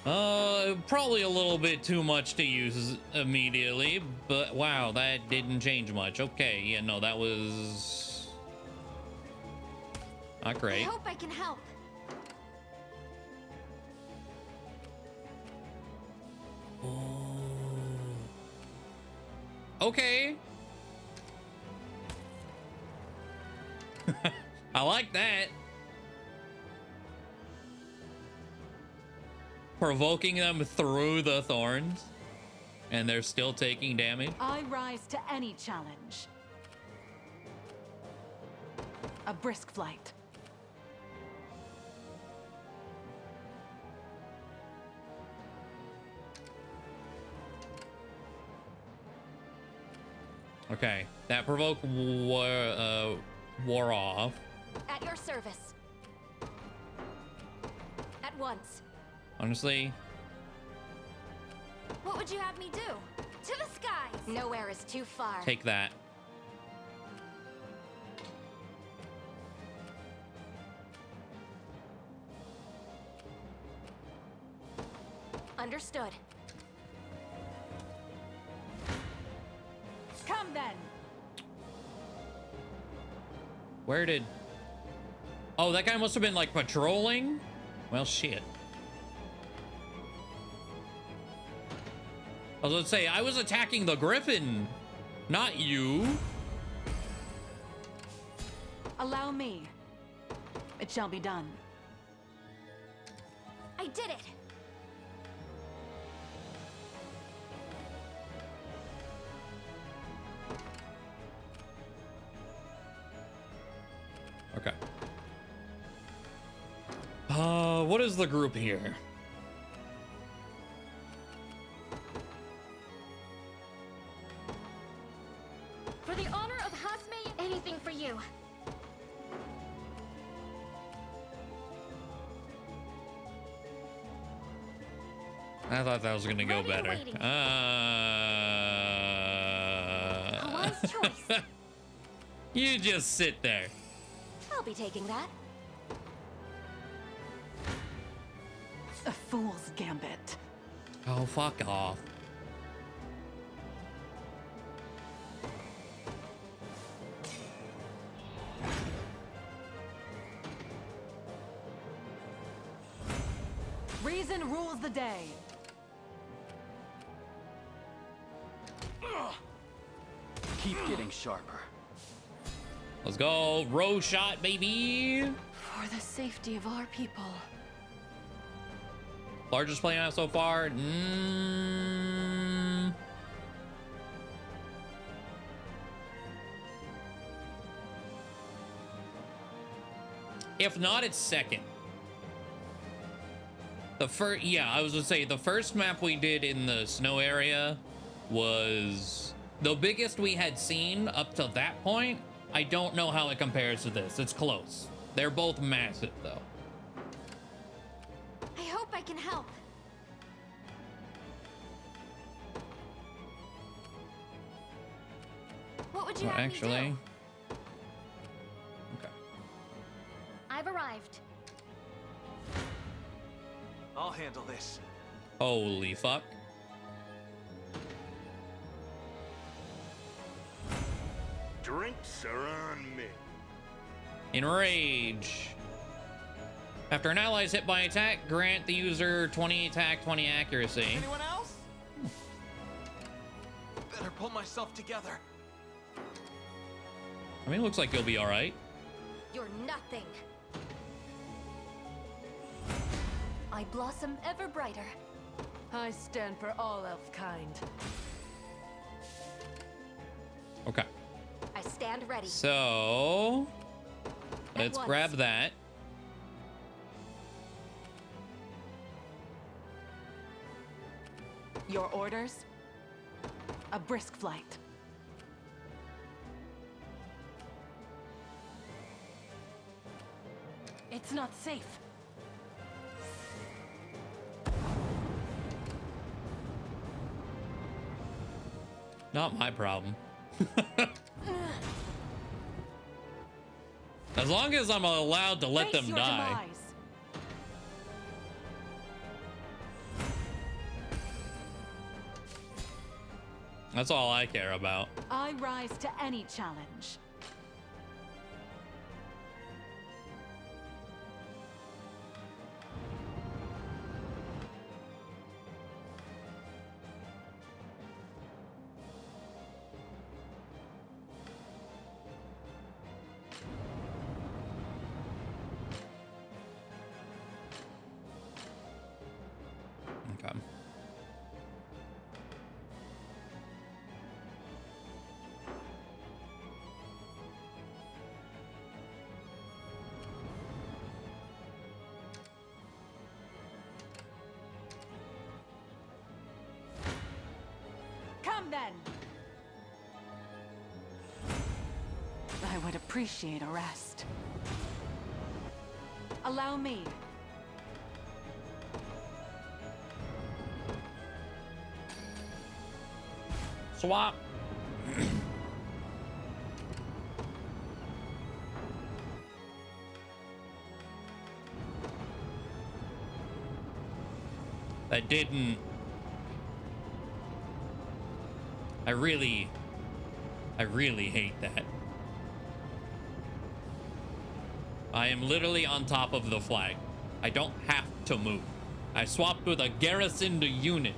Probably a little bit too much to use immediately, but wow, that didn't change much. Okay, yeah, no, that was not great. I hope I can help. Okay. I like that. Provoking them through the thorns, and they're still taking damage. I rise to any challenge. A brisk flight. Okay, that provoke wore off. At your service. At once. Honestly, What would you have me do? To the skies! Nowhere is too far. take that. Understood. Come then. Where did... Oh, that guy must have been like patrolling? Well, shit. I was gonna say, I was attacking the griffin, not you. Allow me. It shall be done. I did it! Okay. What is the group here? For the honor of Hasme, anything for you. I thought that was gonna go better. A wise choice. You just sit there. I'll be taking that. A fool's gambit. Oh, fuck off. Reason rules the day. Keep getting sharper. Let's go. Row shot, baby. For the safety of our people. Largest play out so far. If not, it's second. The first, yeah, I was gonna say the first map we did in the snow area was the biggest we had seen up to that point. I don't know how it compares to this. It's close. They're both massive though. I hope I can help. What would you have me Actually, do? okay. I've arrived. I'll handle this. Holy fuck. Drinks are on me. Enrage. After an ally is hit by attack, grant the user 20 attack, 20 accuracy. Anyone else? Better pull myself together. I mean, it looks like you'll be all right. You're nothing. I blossom ever brighter. I stand for all elf-kind. Okay. I stand ready. So, let's once. grab that. Your orders? A brisk flight. It's not safe. Not my problem. As long as I'm allowed to let Face them your die. demise. That's all I care about. I rise to any challenge. Okay. Come then. I would appreciate a rest. Allow me. Swap. That didn't. I really hate that. I am literally on top of the flag. I don't have to move. I swapped with a garrisoned unit.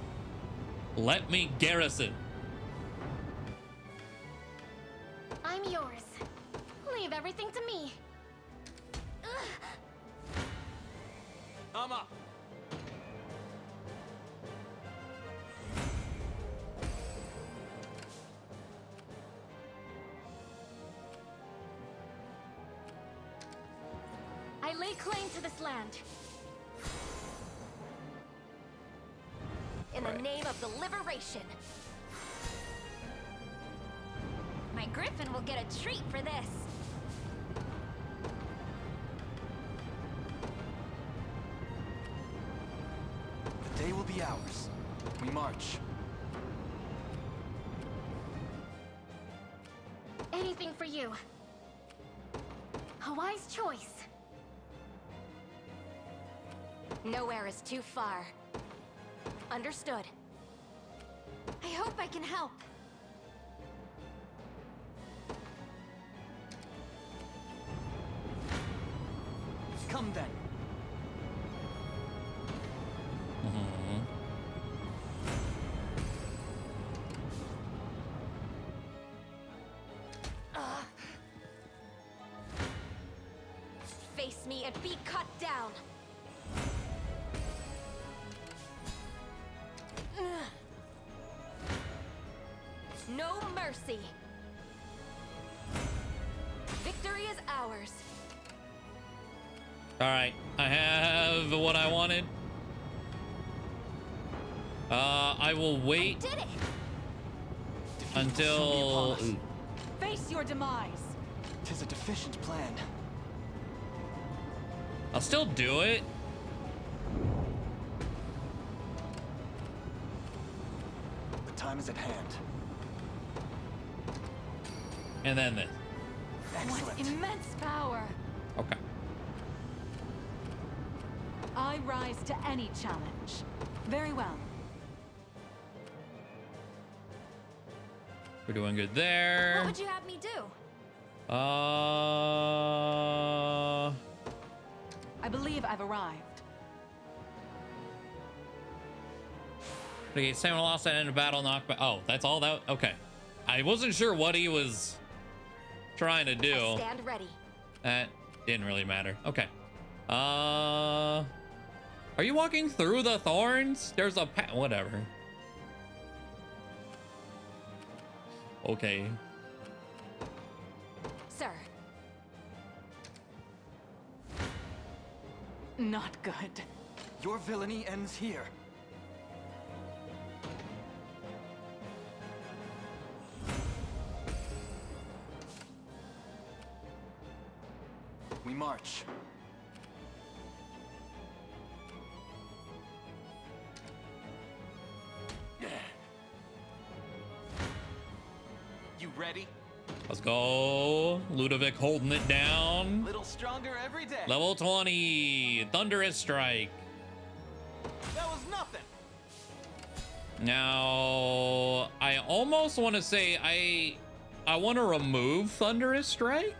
Let me garrison. I'm yours. Leave everything to me. I'm up. I lay claim to this land. In the name of the liberation. My griffin will get a treat for this. The day will be ours. We march. Anything for you. A wise choice. Nowhere is too far. Understood. I hope I can help. Come then. Face me and be cut down. No mercy. Victory is ours. All right, I have what I wanted. I will wait until. Face your demise. 'Tis a deficient plan. I'll still do it. The time is at hand. And then this. Excellent. What immense power. Okay. I rise to any challenge. Very well. We're doing good there. What would you have me do? I believe I've arrived. Okay, Samuel lost at end of battle, knockback. Oh, that's all that. Okay. I wasn't sure what he was trying to do. I stand ready. That didn't really matter. Okay. Are you walking through the thorns? There's a whatever. Okay. Sir. Not good. Your villainy ends here. We march. You ready? Let's go. Ludovic holding it down. Little stronger every day. Level 20. Thunderous Strike. That was nothing. Now, I almost want to say I want to remove Thunderous Strike.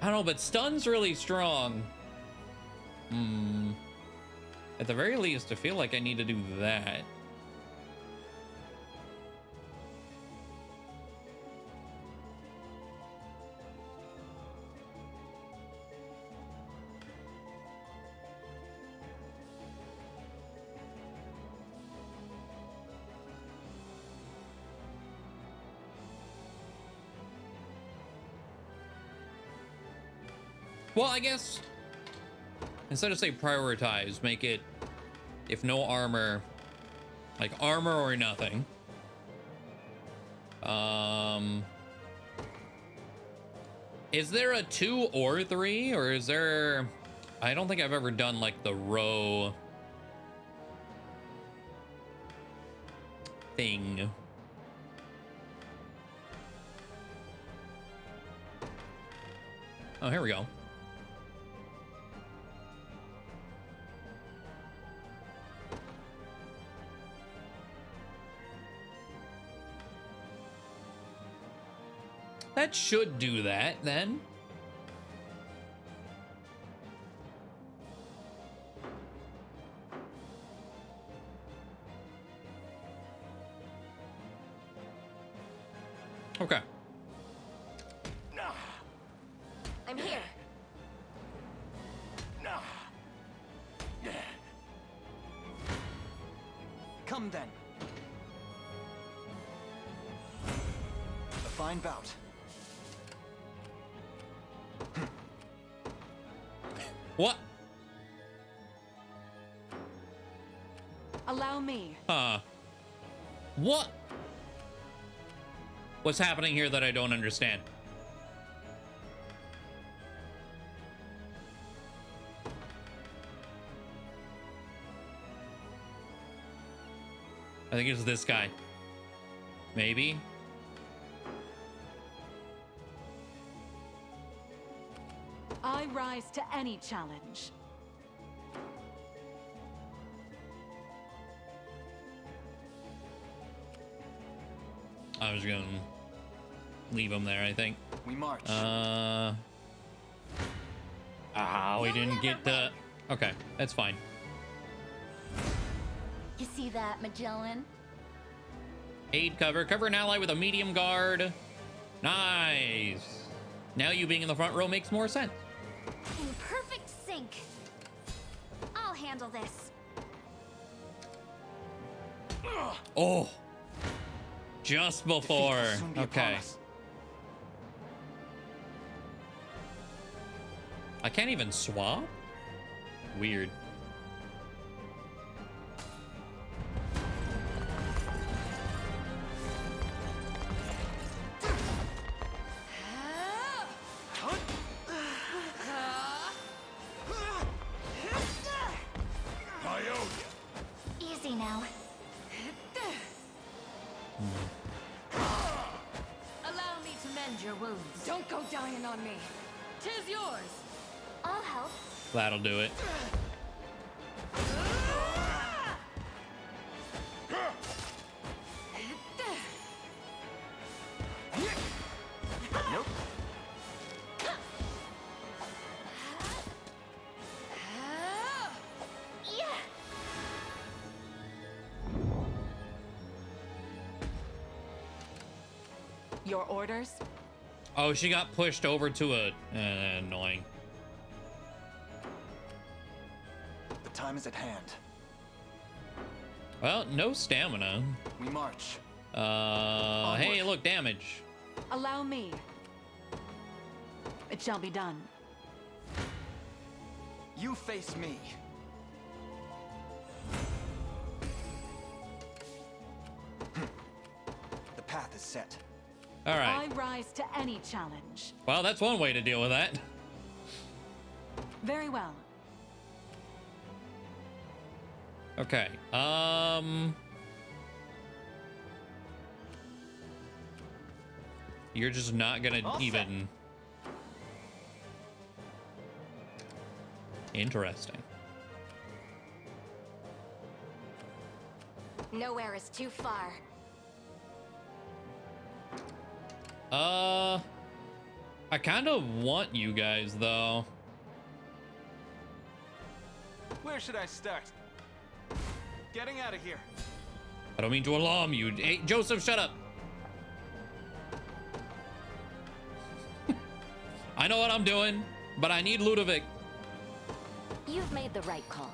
I don't know, but Stun's really strong. At the very least, I feel like I need to do that. Well, I guess instead of say prioritize, make it if no armor, like armor or nothing. Is there a 2 or 3, or is there? I don't think I've ever done like the row thing. Oh, here we go. That should do that, then. Okay. I'm here. Come then. A fine bout. What? Allow me. What? What's happening here that I don't understand? I think it's this guy. Maybe. I rise to any challenge. I was gonna leave him there, I think. We march. We didn't get the... Okay, that's fine. You see that, Magellan? Aid cover. Cover an ally with a medium guard. Nice. Now you being in the front row makes more sense. In perfect sync. I'll handle this. Oh. Just before. Okay. I can't even swap? Weird. Easy now. Allow me to mend your wounds. Don't go dying on me. 'Tis yours. I'll help. That'll do it. Nope. Your orders? Oh, she got pushed over to a... annoying. The time is at hand. Well, no stamina. We march. Hey, look, damage. Allow me. It shall be done. You face me. The path is set. All right. I rise to any challenge. Well, that's one way to deal with that. Very well. Okay. You're just not gonna even... Interesting. Nowhere is too far. I kind of want you guys though. Where should I start? Getting out of here. I don't mean to alarm you. Hey, Joseph, shut up. I know what I'm doing, but I need Ludovic. You've made the right call.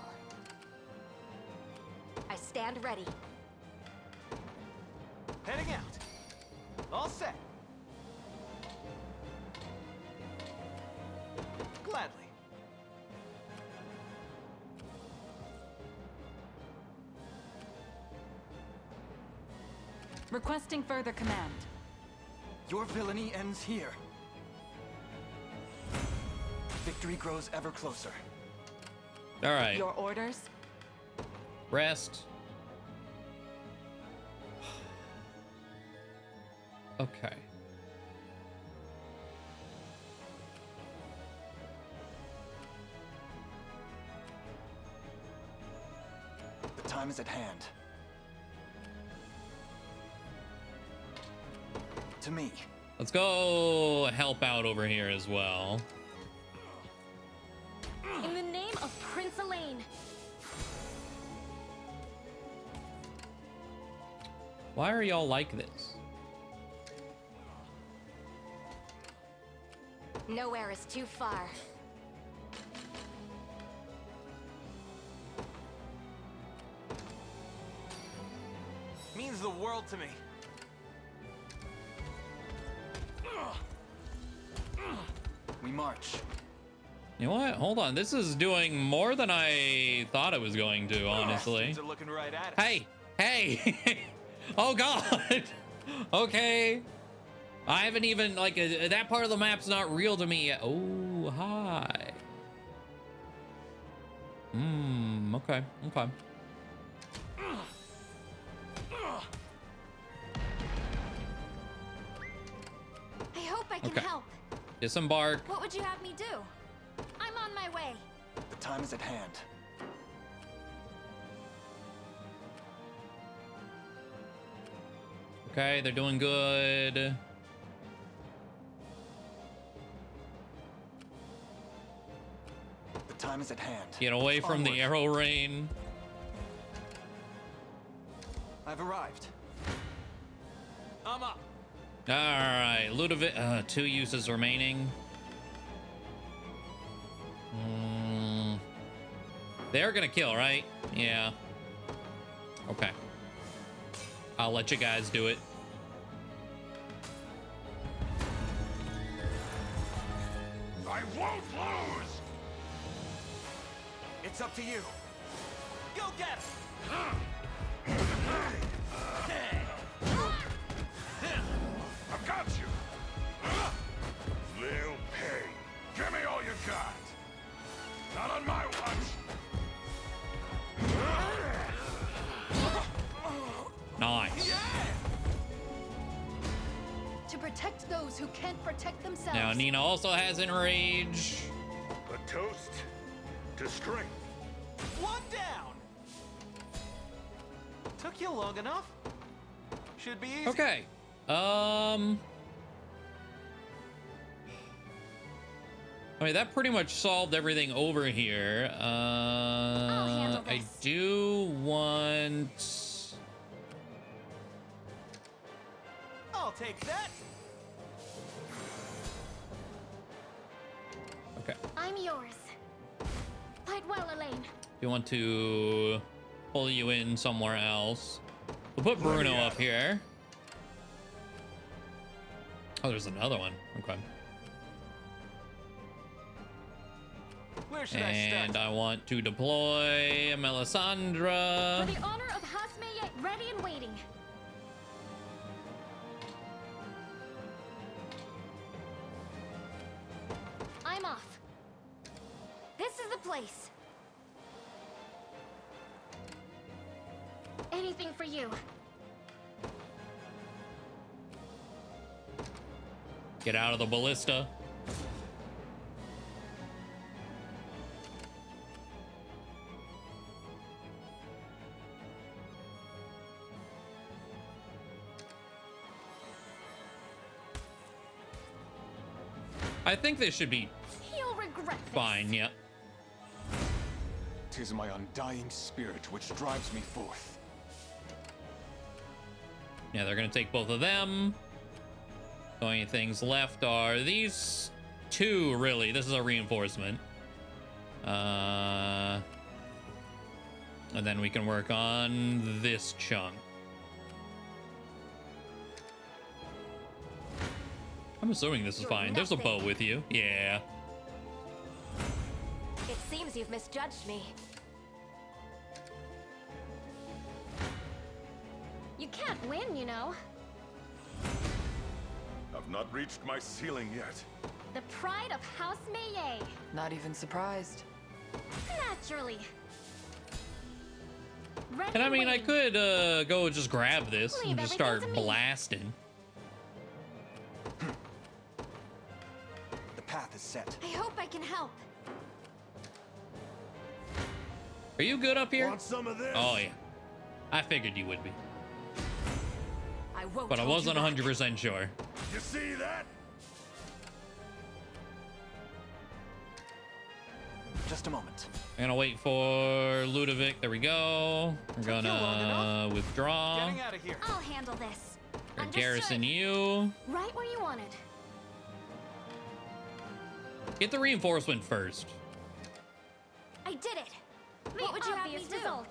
I stand ready. Heading out. All set. Gladly. Requesting further command. Your villainy ends here. Victory grows ever closer. All right. Your orders? Rest. Okay. The time is at hand. To me. Let's go help out over here as well. In the name of Prince Elaine. Why are y'all like this? Nowhere is too far. Means the world to me. We march. You know what? Hold on. This is doing more than I thought it was going to, honestly. Things are looking right at us. Hey! Hey! Oh, God! Okay. I haven't even, like, that part of the map's not real to me yet. Oh, hi. Okay. Okay. I hope I can Okay. help. Disembark. What would you have me do? I'm on my way. The time is at hand. Okay, they're doing good. The time is at hand. Get away from the Onward. arrow rain. I've arrived. I'm up. All right, Ludovic. 2 uses remaining. They're gonna kill, right? Yeah. Okay. I'll let you guys do it. I won't lose! It's up to you. Go get him! I've got you! Lil Pay, give me all you got! Not on my watch! Nice. To protect those who can't protect themselves. Now Nina also has enrage. A toast to strength. One down. Took you long enough. Should be easy. Okay. I mean, that pretty much solved everything over here. I do want... I'll take that. Okay. I'm yours. Fight well, Elaine. You want to pull you in somewhere else. We'll put Bruno up here. Oh, there's another one. Okay. Where should I And start? I want to deploy Melisandre. For the honor of Hasmeyet, ready and waiting. I'm off. This is the place. Anything for you. Get out of the ballista. I think this should be You'll regret this. fine, yeah. 'Tis my undying spirit which drives me forth. Yeah, they're gonna take both of them. The only things left are these two, really. This is a reinforcement. And then we can work on this chunk. I'm assuming this is fine. There's a bow with you. Yeah. It seems you've misjudged me. You can't win, you know. I've not reached my ceiling yet. The pride of House Maye. Not even surprised. Naturally. Ready And I mean, I waiting. could go just grab this Leave and just everything start to me. blasting. The path is set. I hope I can help. Are you good up here? Want some of this? Oh, yeah. I figured you would be. I won't. But I hold wasn't you back. 100% sure. You see that? Just a moment. I'm gonna wait for Ludovic. There we go. We're gonna withdraw. Getting out of here. I'll handle this. Or Understood. garrison you. Right where you wanted. Get the reinforcement first. I did it. What would you have me do? Result.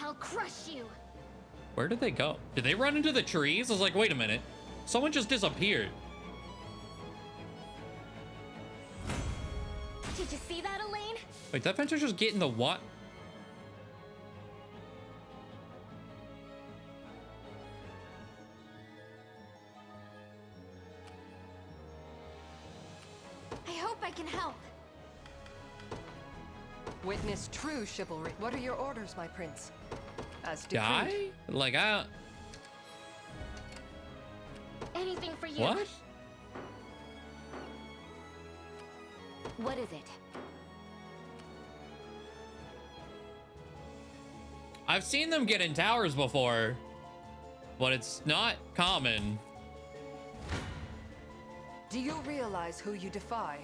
I'll crush you. Where did they go? Did they run into the trees? I was like, wait a minute. Someone just disappeared. Did you see that, Elaine? Wait, that fencer just get in the what? I hope I can help. Witness true chivalry. What are your orders, my prince? As decreed. Die? Like, Anything for you. what? What is it? I've seen them get in towers before, but it's not common. Do you realize who you defy?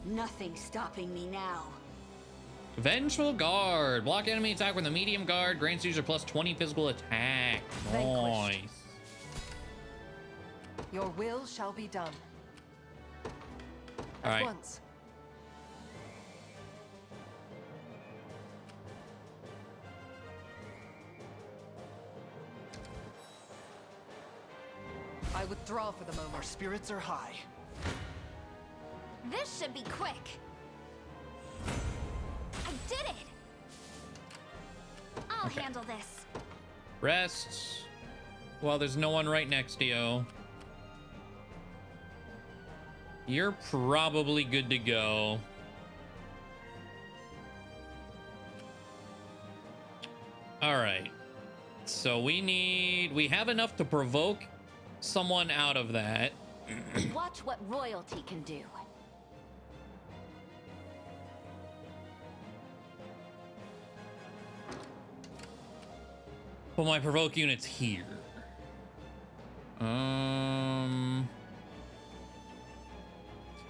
Nothing stopping me now. Vengeful Guard. Block enemy attack with a medium guard. Grants user plus 20 physical attack. Vanquished. Nice. Your will shall be done. All At right. once. I withdraw for the moment. Our spirits are high. This should be quick. I did it. I'll Okay. handle this. Rest. Well, there's no one right next to you. You're probably good to go. All right. So we have enough to provoke someone out of that. Watch what royalty can do. Well, my provoke unit's here.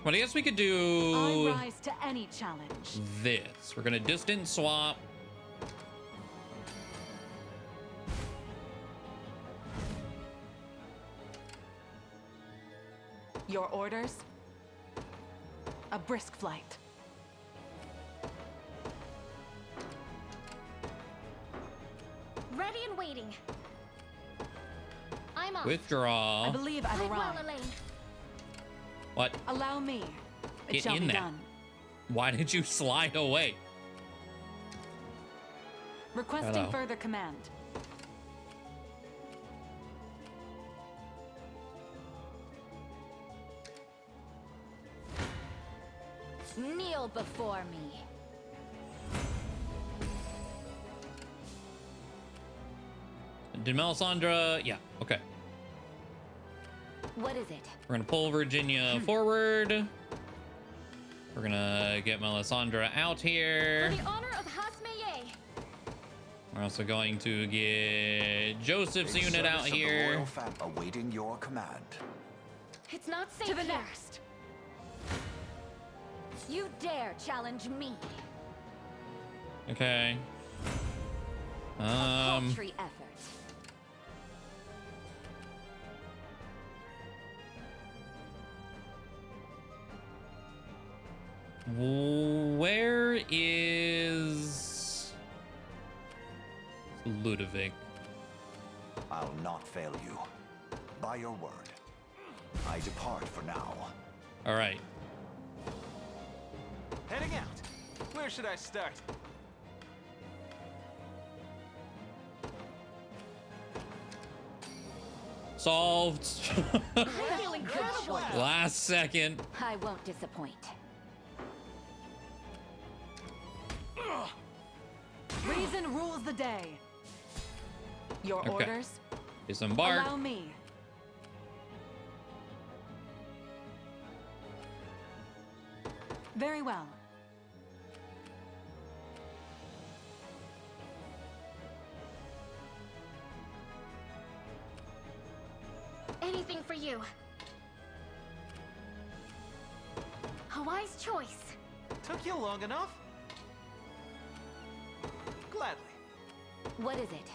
But I guess we could do I rise to any challenge. this. We're gonna distance swap. Your orders? A brisk flight. Ready and waiting. I'm off. Withdraw. I believe I've Quite well, arrived. Elaine. What? Allow me. It Get shall in be there. done. Why did you slide away? Requesting Hello. further command. Kneel before me. Did Melisandre? Yeah, okay. What is it? We're gonna pull Virginia forward. We're gonna get Melisandre out here. For the honor of Hasmeye. We're also going to get Joseph's unit out here. Awaiting your command. It's not safe To the here. next. You dare challenge me. Okay. Paltry effort. Where is Ludovic? I'll not fail you. By your word. I depart for now. All right. Heading out. Where should I start? Solved. Feeling good choice. Last second. I won't disappoint. Reason rules the day. Your Okay. orders? Disembark. Allow me. Very well. Anything for you. A wise choice. Took you long enough? Gladly. What is it?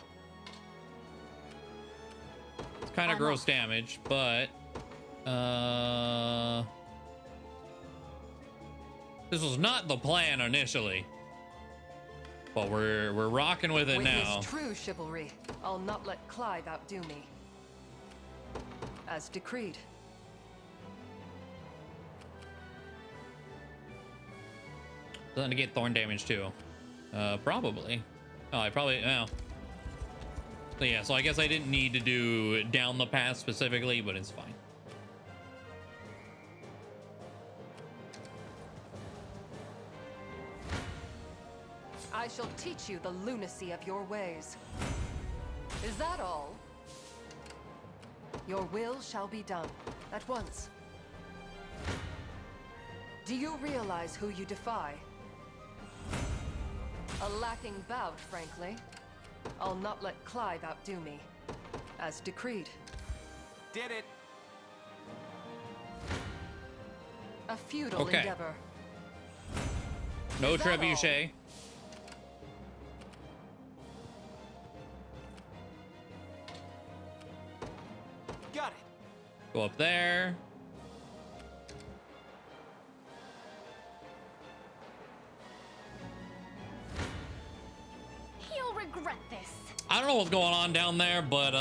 It's kind of gross damage, but this was not the plan initially. But we're rocking with it now. With his true chivalry, I'll not let Clive outdo me. As decreed. Doesn't it get thorn damage too? Probably. Oh, I probably, well. So yeah, so I guess I didn't need to do down the path specifically, but it's fine. I shall teach you the lunacy of your ways. Is that all? Your will shall be done, at once. Do you realize who you defy? A lacking bout, frankly. I'll not let Clive outdo me. As decreed. Did it. A futile Okay. endeavor. No Is that trebuchet. Got it. Go up there. You'll regret this. I don't know what's going on down there, but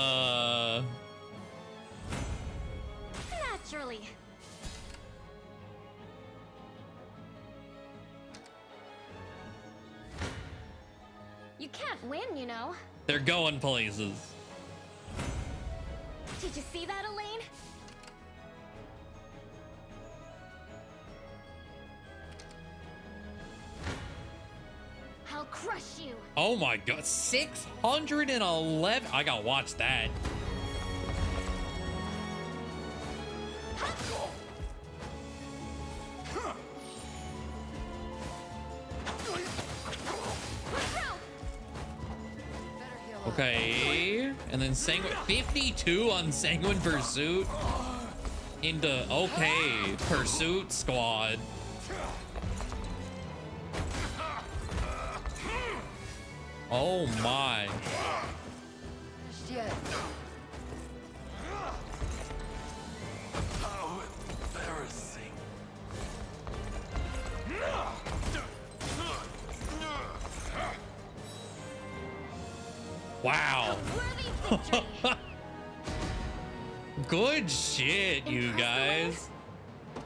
Naturally. You can't win, you know. they're going places. Did you see that, Elaine? I'll crush you. Oh my god, 611. I gotta watch that. Okay, and then Sanguine 52 on Sanguine Pursuit into okay Pursuit Squad. Oh my. Shit. How embarrassing. Wow. Good shit, you guys.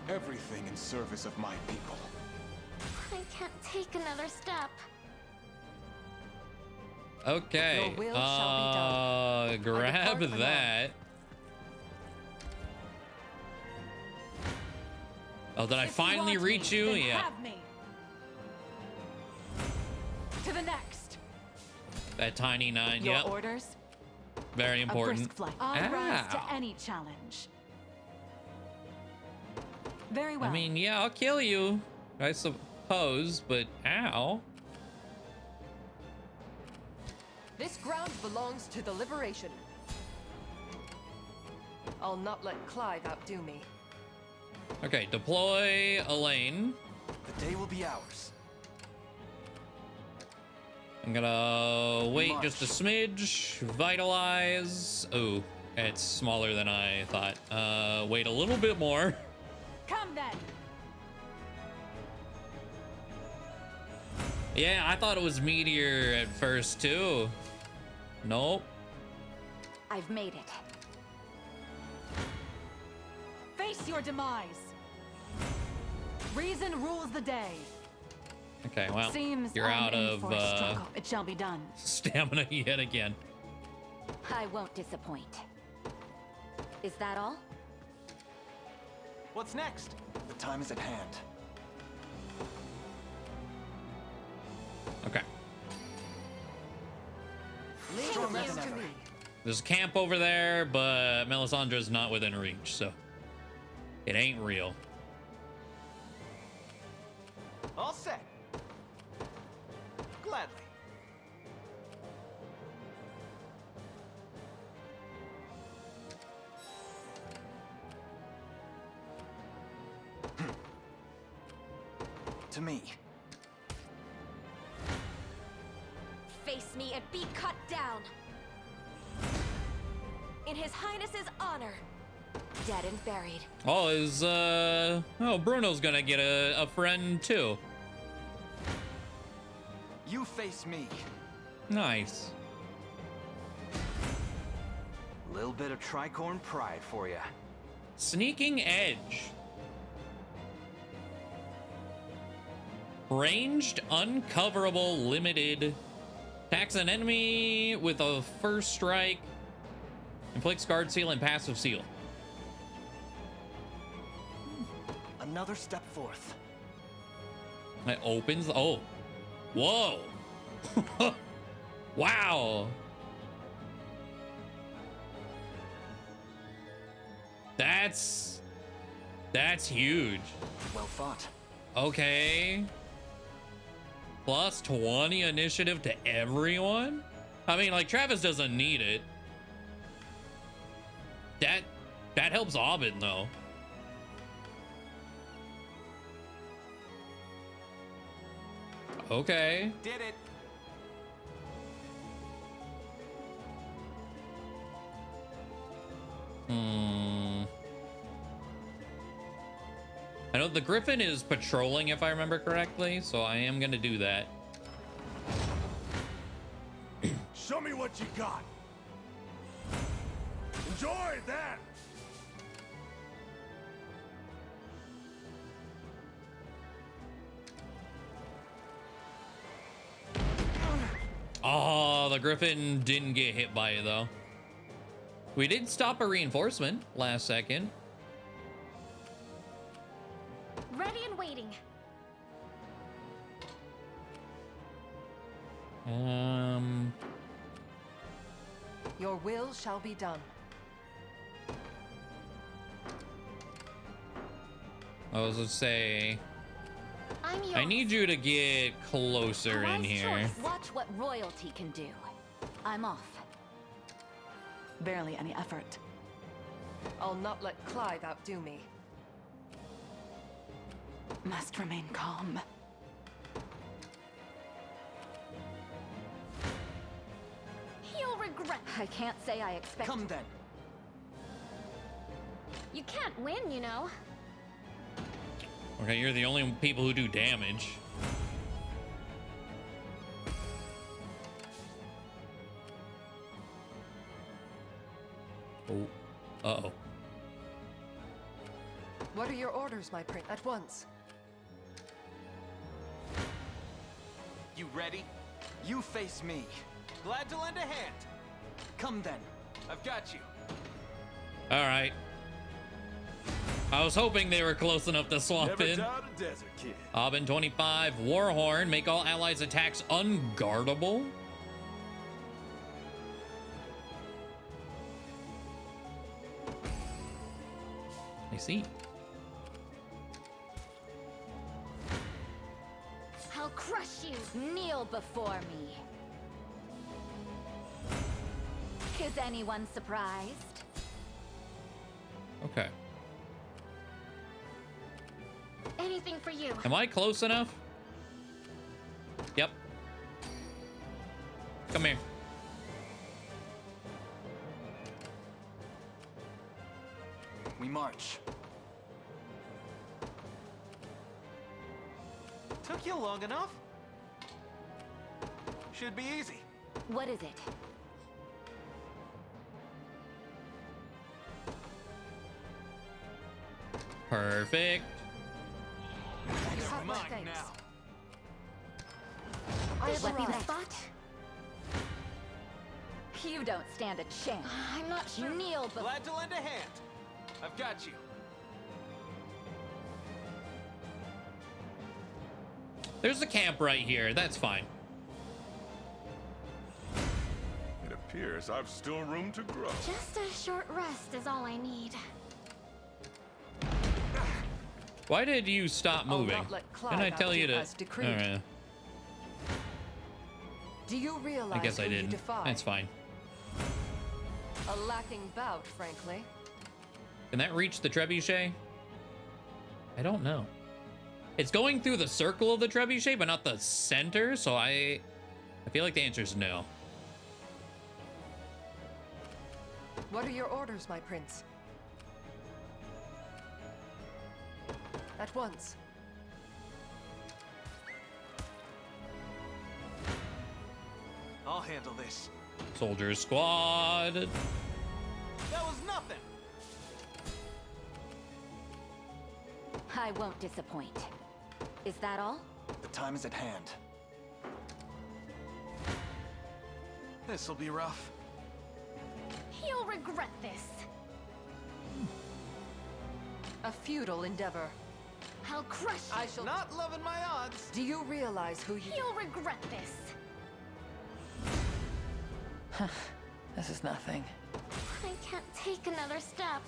Everything in service of my people. I can't take another step. Okay. Your will shall be done. Grab depart for that. Oh, did I finally want reach me, you? then Yeah. have me. To the next. That tiny 9. Your Yep. orders? Very A important. brisk flight. I'll rise Ow. to any challenge. Very well. I mean, yeah, I'll kill you. I suppose, but ow. This ground belongs to the Liberation. I'll not let Clive outdo me. Okay, deploy Elaine. The day will be ours. I'm gonna wait just a smidge. Vitalize. Oh, it's smaller than I thought. Wait a little bit more. Come then. Yeah, I thought it was Meteor at first too. Nope. I've made it. Face your demise. Reason rules the day. Okay, well, Seems you're I'm out in of for a struggle. It shall be done. stamina yet again. I won't disappoint. Is that all? What's next? The time is at hand. Okay. Stronger than ever. There's a camp over there, but Melisandre's not within reach, so it ain't real. All set. Gladly. To me. Face me and be cut down. In His Highness's honor. Dead and buried. Oh, Bruno's gonna get a friend too. You face me. Nice. Little bit of tricorn pride for you. Sneaking Edge. Ranged, uncoverable, limited. Attacks an enemy with a first strike. Inflicts guard seal and passive seal. Another step forth. It opens. Oh. Whoa. Wow. That's huge. Well fought. Okay. Plus 20 initiative to everyone? I mean, like, Travis doesn't need it. That helps Aubin, though. Okay. Did it. I know the Griffin is patrolling, if I remember correctly, so I am gonna do that. Show me what you got. Enjoy that. Oh, the Griffin didn't get hit by it, though. We did stop a reinforcement last second. Ready and waiting. Your will shall be done. I was gonna say, I'm yours. I need you to get closer in here. Choice. Watch what royalty can do. I'm off. Barely any effort. I'll not let Clive outdo me. Must remain calm. You'll regret. I can't say I expect. Come then. You can't win, you know. Okay, you're the only people who do damage. Oh. Uh-oh. What are your orders, my prince? At once. You ready? You face me. Glad to lend a hand. Come then. I've got you. All right. I was hoping they were close enough to swap in. Aubin 25, Warhorn, make all allies' attacks unguardable. I see. Kneel before me. Is anyone surprised? Okay. Anything for you. Am I close enough? Yep. Come here. We march. Took you long enough? Should be easy. What is it? Perfect. You're mine now. This would be the spot. You don't stand a chance. I'm not sure. Kneel before. Glad to lend a hand. I've got you. There's a camp right here. That's fine. It appears I've still room to grow. Just a short rest is all I need. Why did you stop moving? not let Clyde Didn't I tell you outdo to? as decreed. Alright. Do you realize I guess I who you didn't. defy? That's fine. A lacking bout, frankly. Can that reach the trebuchet? I don't know. It's going through the circle of the trebuchet, but not the center, so I feel like the answer is no. What are your orders, my prince? At once. I'll handle this. Soldier squad. That was nothing. I won't disappoint. Is that all? The time is at hand. This'll be rough. You'll regret this. A futile endeavor. I'll crush you. I shall Not loving my odds. Do you realize who you... You'll regret this. This is nothing. I can't take another step.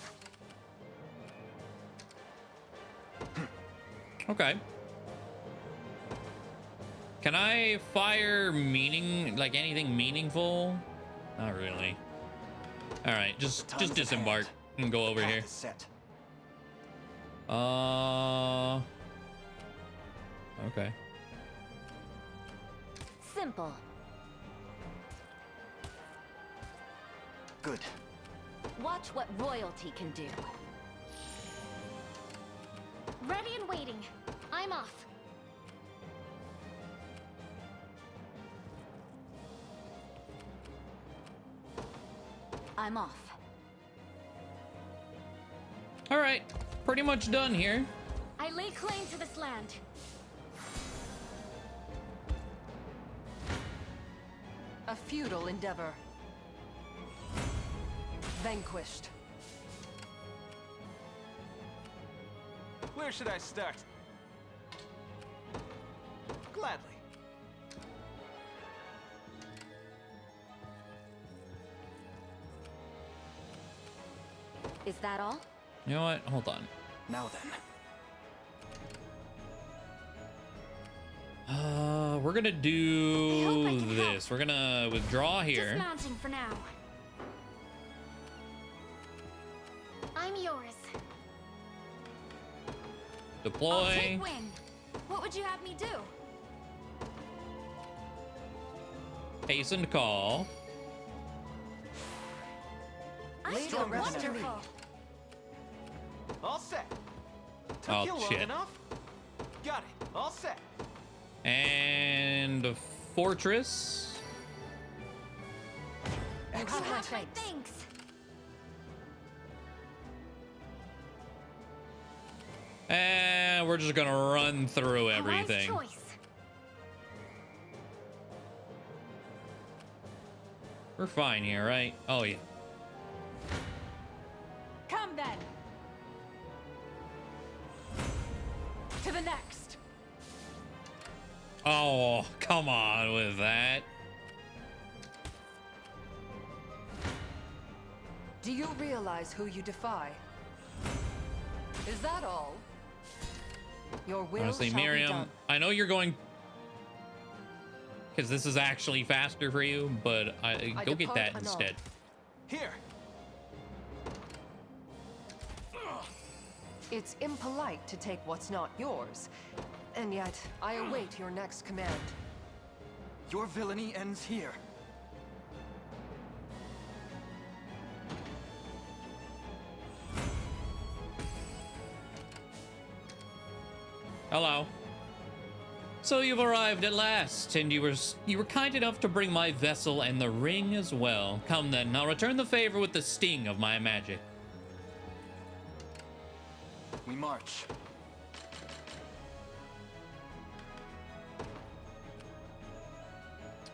Okay. Can I fire like anything meaningful? Not really. All right, just disembark and go over here. Set. Okay. Simple. Good. Watch what royalty can do. Ready and waiting. I'm off. I'm off. All right, pretty much done here. I lay claim to this land. A futile endeavor. Vanquished. Where should I start? Gladly. Is that all? You know what? Hold on. Now then. We're gonna do this. We're gonna withdraw here. Dismounting for now. I'm yours. Deploy. I'll take wing. What would you have me do? Hasten to call. I feel wonderful. All set. Took Oh, you long shit. enough? Got it. All set. And fortress. Excellent. Thanks. And we're just gonna run through everything. Wise choice. We're fine here, right? Oh yeah. Come then. To the next. Oh, come on with that. Do you realize who you defy? Is that all? Your will Honestly, shall be Miriam, done. I know you're going. because this is actually faster for you, but go get that instead. Here. It's impolite to take what's not yours, and yet I await your next command. Your villainy ends here. Hello. So you've arrived at last, and you were kind enough to bring my vessel and the ring as well. Come then, I'll return the favor with the sting of my magic. We march.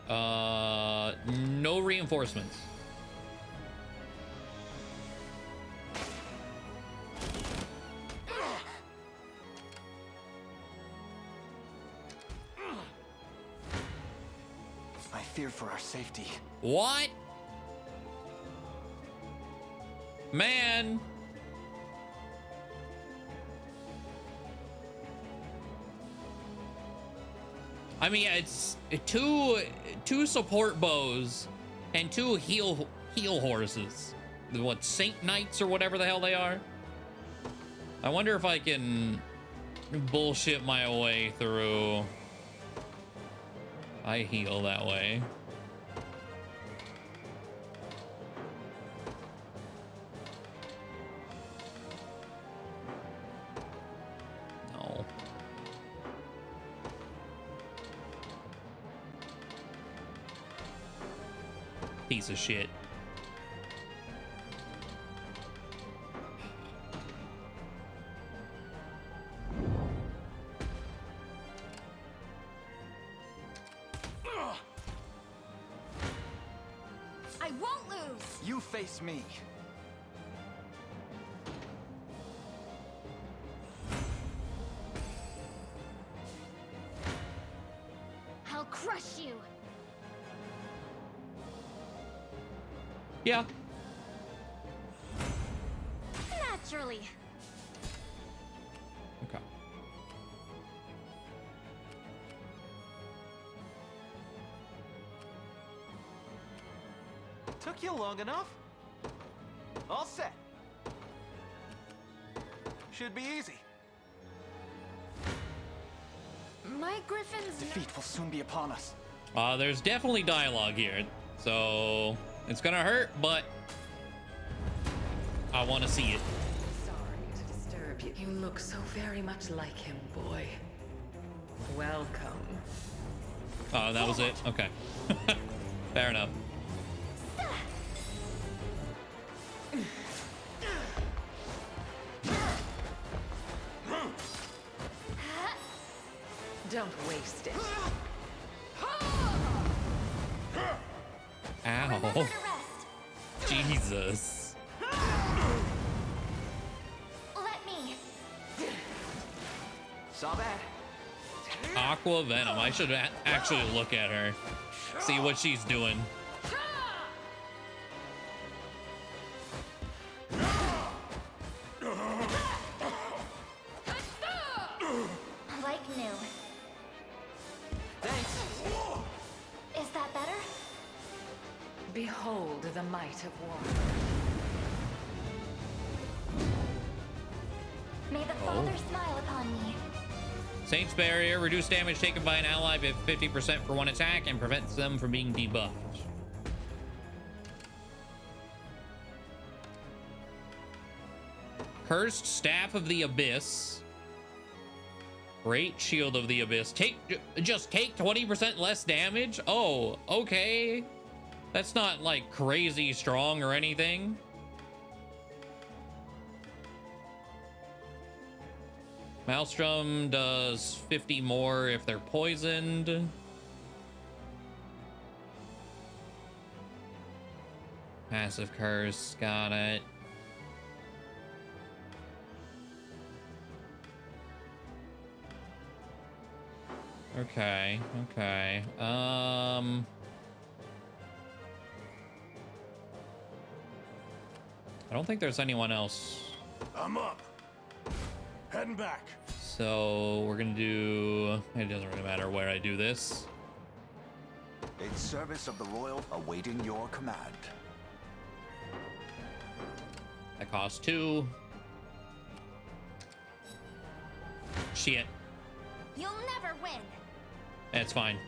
No reinforcements. I fear for our safety. What? Man. I mean, it's two support bows and two heal horses. What, Saint Knights or whatever the hell they are? I wonder if I can bullshit my way through. I heal that way. No. Piece of shit. I won't lose. You face me. I'll crush you. Yeah. Naturally. Okay. Took you long enough. All set. Should be easy. My griffin's Defeat will soon be upon us. There's definitely dialogue here, so it's gonna hurt, but I want to see it. Sorry to disturb you. You look so very much like him, boy. Welcome. Oh, that was it? Okay. Fair enough. Don't waste it. Ow. Jesus. Let me. Saw that. Aqua Venom. I should actually look at her. See what she's doing. Like new. Thanks. Is that better? Behold the might of war. May the Father smile upon me. Saint's Barrier. Reduce damage taken by an ally by 50% for one attack and prevents them from being debuffed. Cursed Staff of the Abyss. Great Shield of the Abyss. Just take 20% less damage? Oh, okay. That's not like crazy strong or anything. Maelstrom does 50 more if they're poisoned. Passive Curse, got it. Okay, okay. I don't think there's anyone else. I'm up. Heading back. So we're gonna do, it doesn't really matter where I do this. In service of the royal, awaiting your command. That costs 2. Shit. You'll never win. That's fine.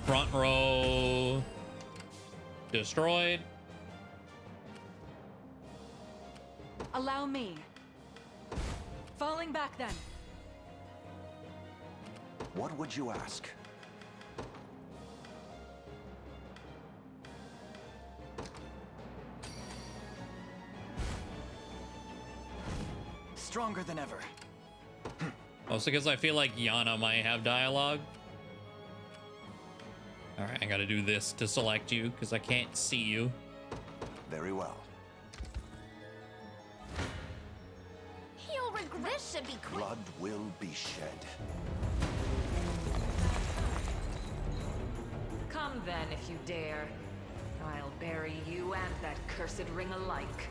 Front row destroyed. Allow me. Falling back then. What would you ask? Stronger than ever. Also, because I feel like Yana might have dialogue. All right, I gotta do this to select you because I can't see you. Very well. You'll regret. This should be quick. Blood will be shed. Come then, if you dare. I'll bury you and that cursed ring alike.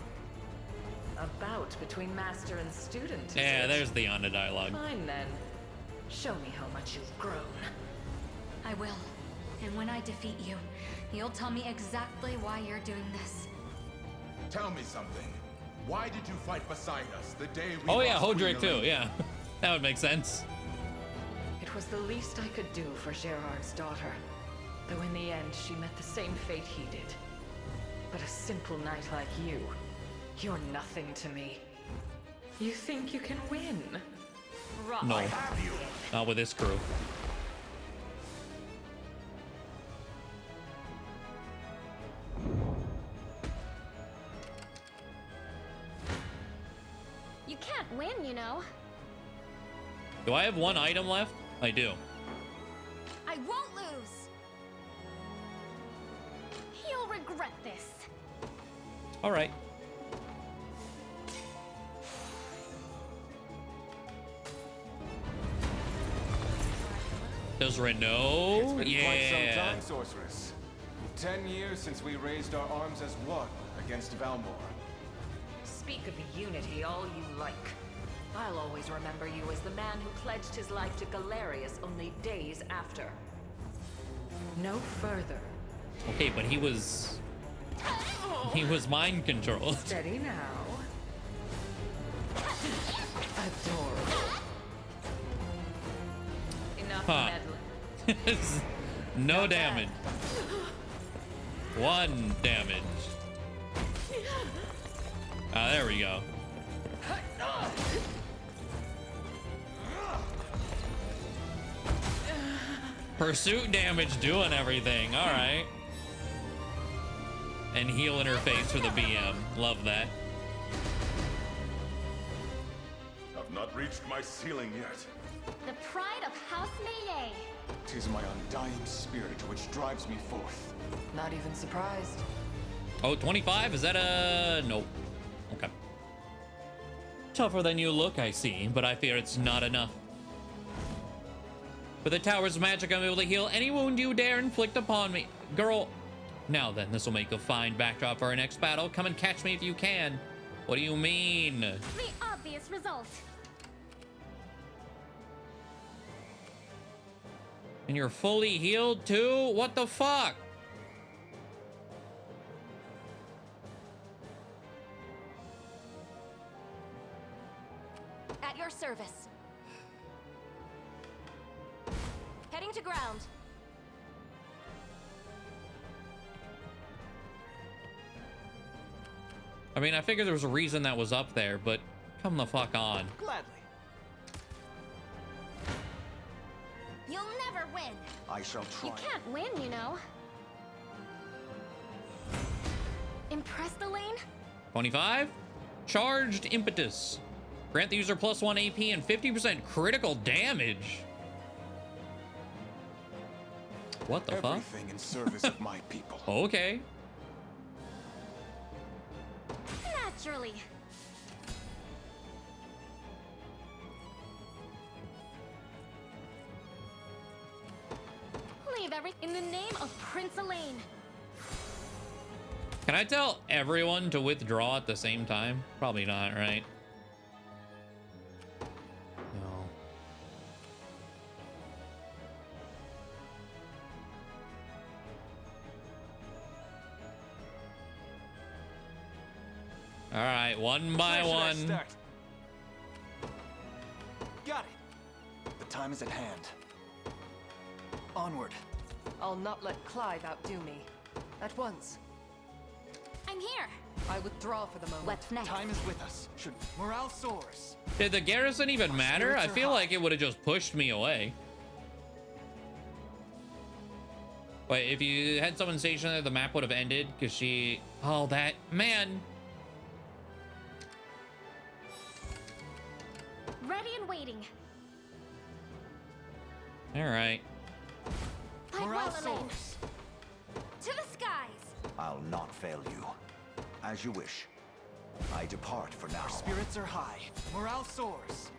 A bout between master and student. Yeah, there's the Yana dialogue. Fine then. Show me how much you've grown. I will. And when I defeat you, you'll tell me exactly why you're doing this. Tell me something. Why did you fight beside us the day we Oh yeah, lost Queen Hodrick too. Elaine? Yeah, that would make sense. It was the least I could do for Gerard's daughter. Though in the end, she met the same fate he did. But a simple knight like you, you're nothing to me. You think you can win? Right. No, not with this crew. You can't win, you know. Do I have 1 item left? I do. I won't lose. You'll regret this. All right. Does Renault? It's been quite some Yeah. time, sorceress. 10 years since we raised our arms as one against Valmor. Speak of unity all you like. I'll always remember you as the man who pledged his life to Galerius only days after. No further. Okay, but he was mind controlled. Steady now. Adorable. Enough meddling. No damage. 1 damage. Ah, there we go. Pursuit damage doing everything. All right. And heal in her face for the BM. Love that. I've not reached my ceiling yet. The pride of House Melee. 'Tis my undying spirit which drives me forth. Not even surprised. Oh, 25? Is that a... Nope. Okay. Tougher than you look, I see, but I fear it's not enough. With the tower's magic, I'm able to heal any wound you dare inflict upon me. Girl. Now then, this will make a fine backdrop for our next battle. Come and catch me if you can. What do you mean? The obvious result. And you're fully healed too? What the fuck? At your service. Heading to ground. I mean, I figured there was a reason that was up there, but come the fuck on. Gladly. You'll never win. I shall try. You can't win, you know. Impressed, Elaine? 25? Charged impetus. Grant the user +1 AP and 50% critical damage. What the fuck? Everything in service of my people. Okay. Naturally. Leave everything in the name of Prince Elaine. Can I tell everyone to withdraw at the same time? Probably not, right? No. All right, one by one. Got it. The time is at hand. Onward. I'll not let Clive outdo me. At once. I'm here. I withdraw for the moment. What's next? Time is with us. Should morale soars. Did the garrison even matter? I feel like it would have just pushed me away. Wait, if you had someone stationed there, the map would have ended because she... Oh, that... Man. Ready and waiting. All right. Morale soars. To the skies. I'll not fail you. As you wish. I depart for now. Our spirits are high. Morale soars.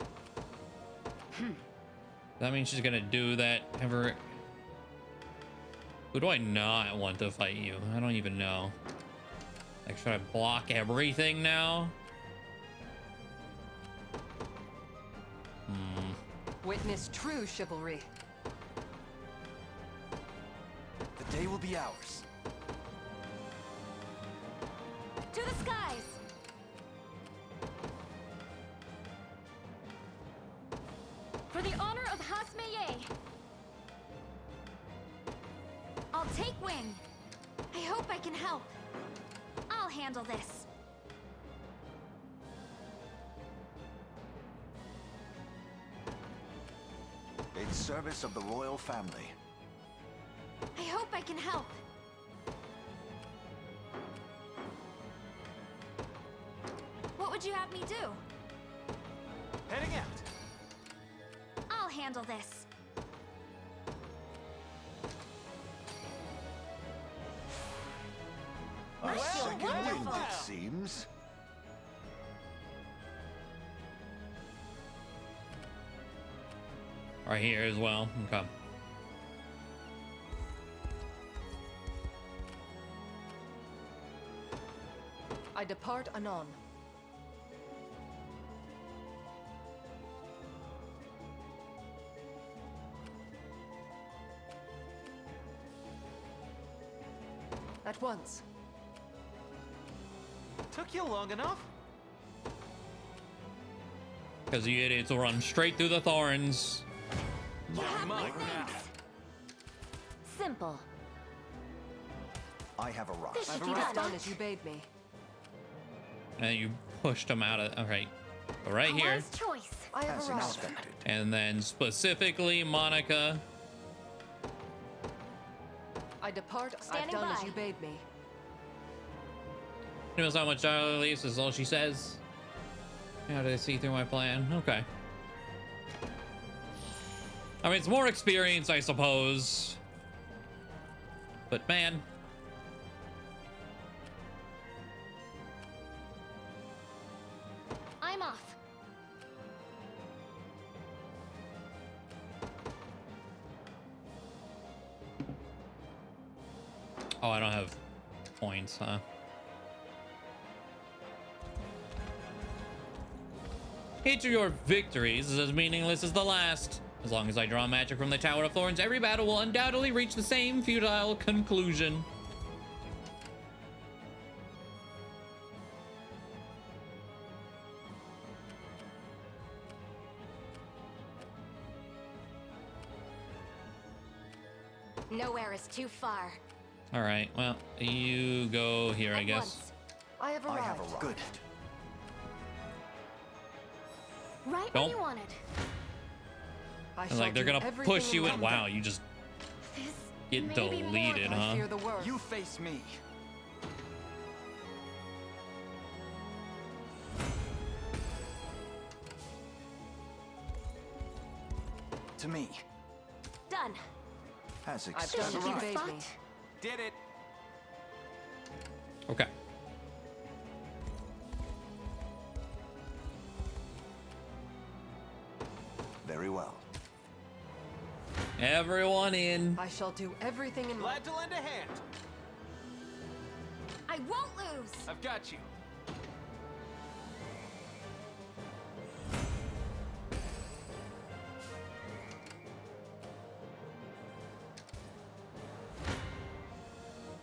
That means she's gonna do that ever. Who do I not want to fight you? I don't even know. Like, should I block everything now? Witness true chivalry. The day will be ours. To the skies. For the honor of Hasmeye. I'll take wing. I hope I can help. I'll handle this. In service of the royal family. I hope I can help. What would you have me do? Heading out. I'll handle this. A feel second wind, wonderful. it seems. Right here as well. Okay. I depart anon. At once. Took you long enough? Because you idiots will run straight through the thorns. You have my thanks. Simple. I have arrived. This should I've be arrived done. on as you bade me. And you pushed them out of... Okay. Right A here. wise choice. I have As arrived. expected. And then specifically Monica. I depart. Standing I've done as by. you bade me. She knows how much dialogue leaves is all she says. How do they see through my plan? Okay. I mean, it's more experience, I suppose. But man. I'm off. Oh, I don't have points, huh? Each of your victories is as meaningless as the last. As long as I draw magic from the Tower of Thorns, every battle will undoubtedly reach the same futile conclusion. Nowhere is too far. All right, well, you go here, I At guess. once. I have I arrived. have arrived. Good. Right Don't- when you wanted. I And shall like they're do gonna everything push you in. my Wow, you just This get may be more deleted, than I huh? fear the worst. You face me. To me. Done. As I've expected. done as you This bade spot. me. Did it. Okay. Very well. Everyone in. I shall do everything in my... Glad to lend a hand. I won't lose. I've got you.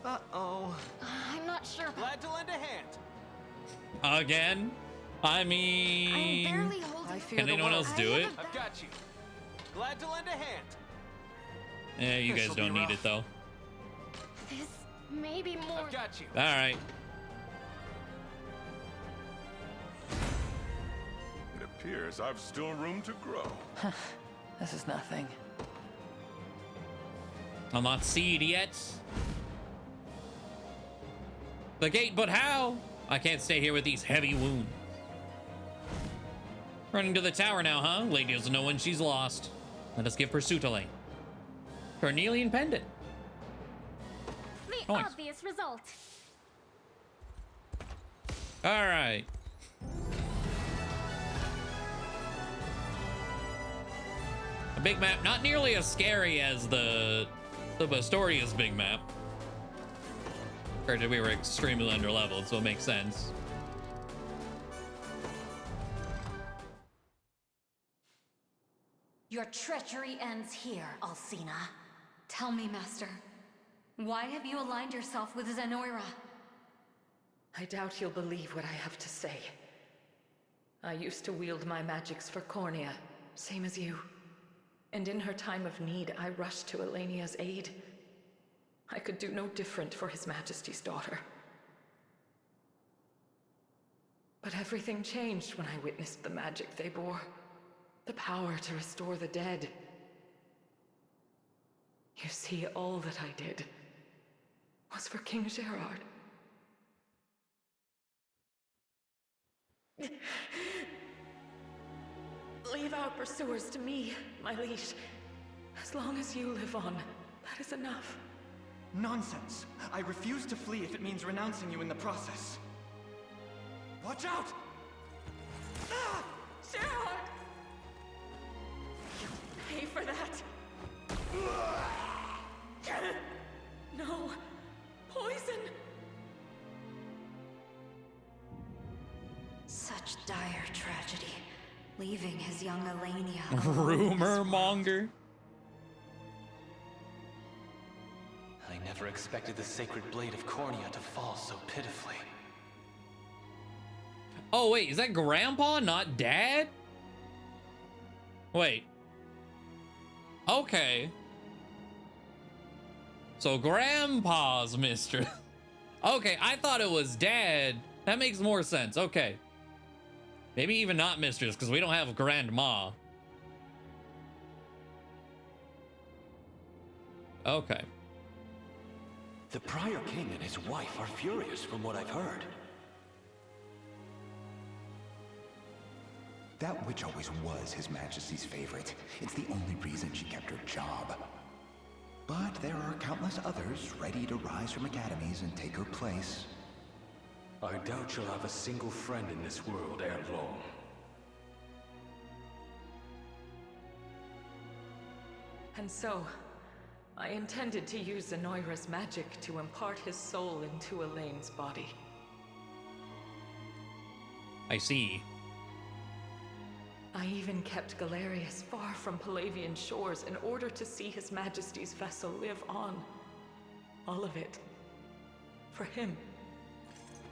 Uh-oh. I'm not sure. Glad to lend a hand. Again? I mean, can anyone else do it? I've got you. Glad to lend a hand. Yeah, you guys don't need it though. This may be more. I've got you. All right. It appears I've still room to grow. This is nothing. I'm not seed yet. The gate, but how? I can't stay here with these heavy wounds. Running to the tower now, huh? Lady doesn't know when she's lost. Let us give pursuit a lane. Cornelian pendant. The obvious result. All right. A big map, not nearly as scary as the Bastoria's big map. Granted, we were extremely underleveled, so it makes sense. Your treachery ends here, Alcina. Tell me, Master, why have you aligned yourself with Zenoira? I doubt you'll believe what I have to say. I used to wield my magics for Cornea, same as you. And in her time of need, I rushed to Elenia's aid. I could do no different for His Majesty's daughter. But everything changed when I witnessed the magic they bore. The power to restore the dead. You see, all that I did was for King Gerard. Leave our pursuers to me, my liege. As long as you live on, that is enough. Nonsense. I refuse to flee if it means renouncing you in the process. Watch out! Ah! Gerard! You'll pay for that. No. Poison! Such dire tragedy, leaving his young Elenia. Rumor monger. I never expected the sacred blade of Cornea to fall so pitifully. Oh wait, is that Grandpa, not Dad? Wait. Okay. So Grandpa's mistress. Okay, I thought it was Dad. That makes more sense. Okay. Maybe even not mistress, because we don't have Grandma. Okay. The prior king and his wife are furious from what I've heard. That witch always was His Majesty's favorite. It's the only reason she kept her job. But there are countless others ready to rise from academies and take her place. I doubt you'll have a single friend in this world ere long. And so, I intended to use Zenoira's magic to impart his soul into Elaine's body. I see. I even kept Galerius far from Palavian shores in order to see His Majesty's vessel live on. All of it. For him.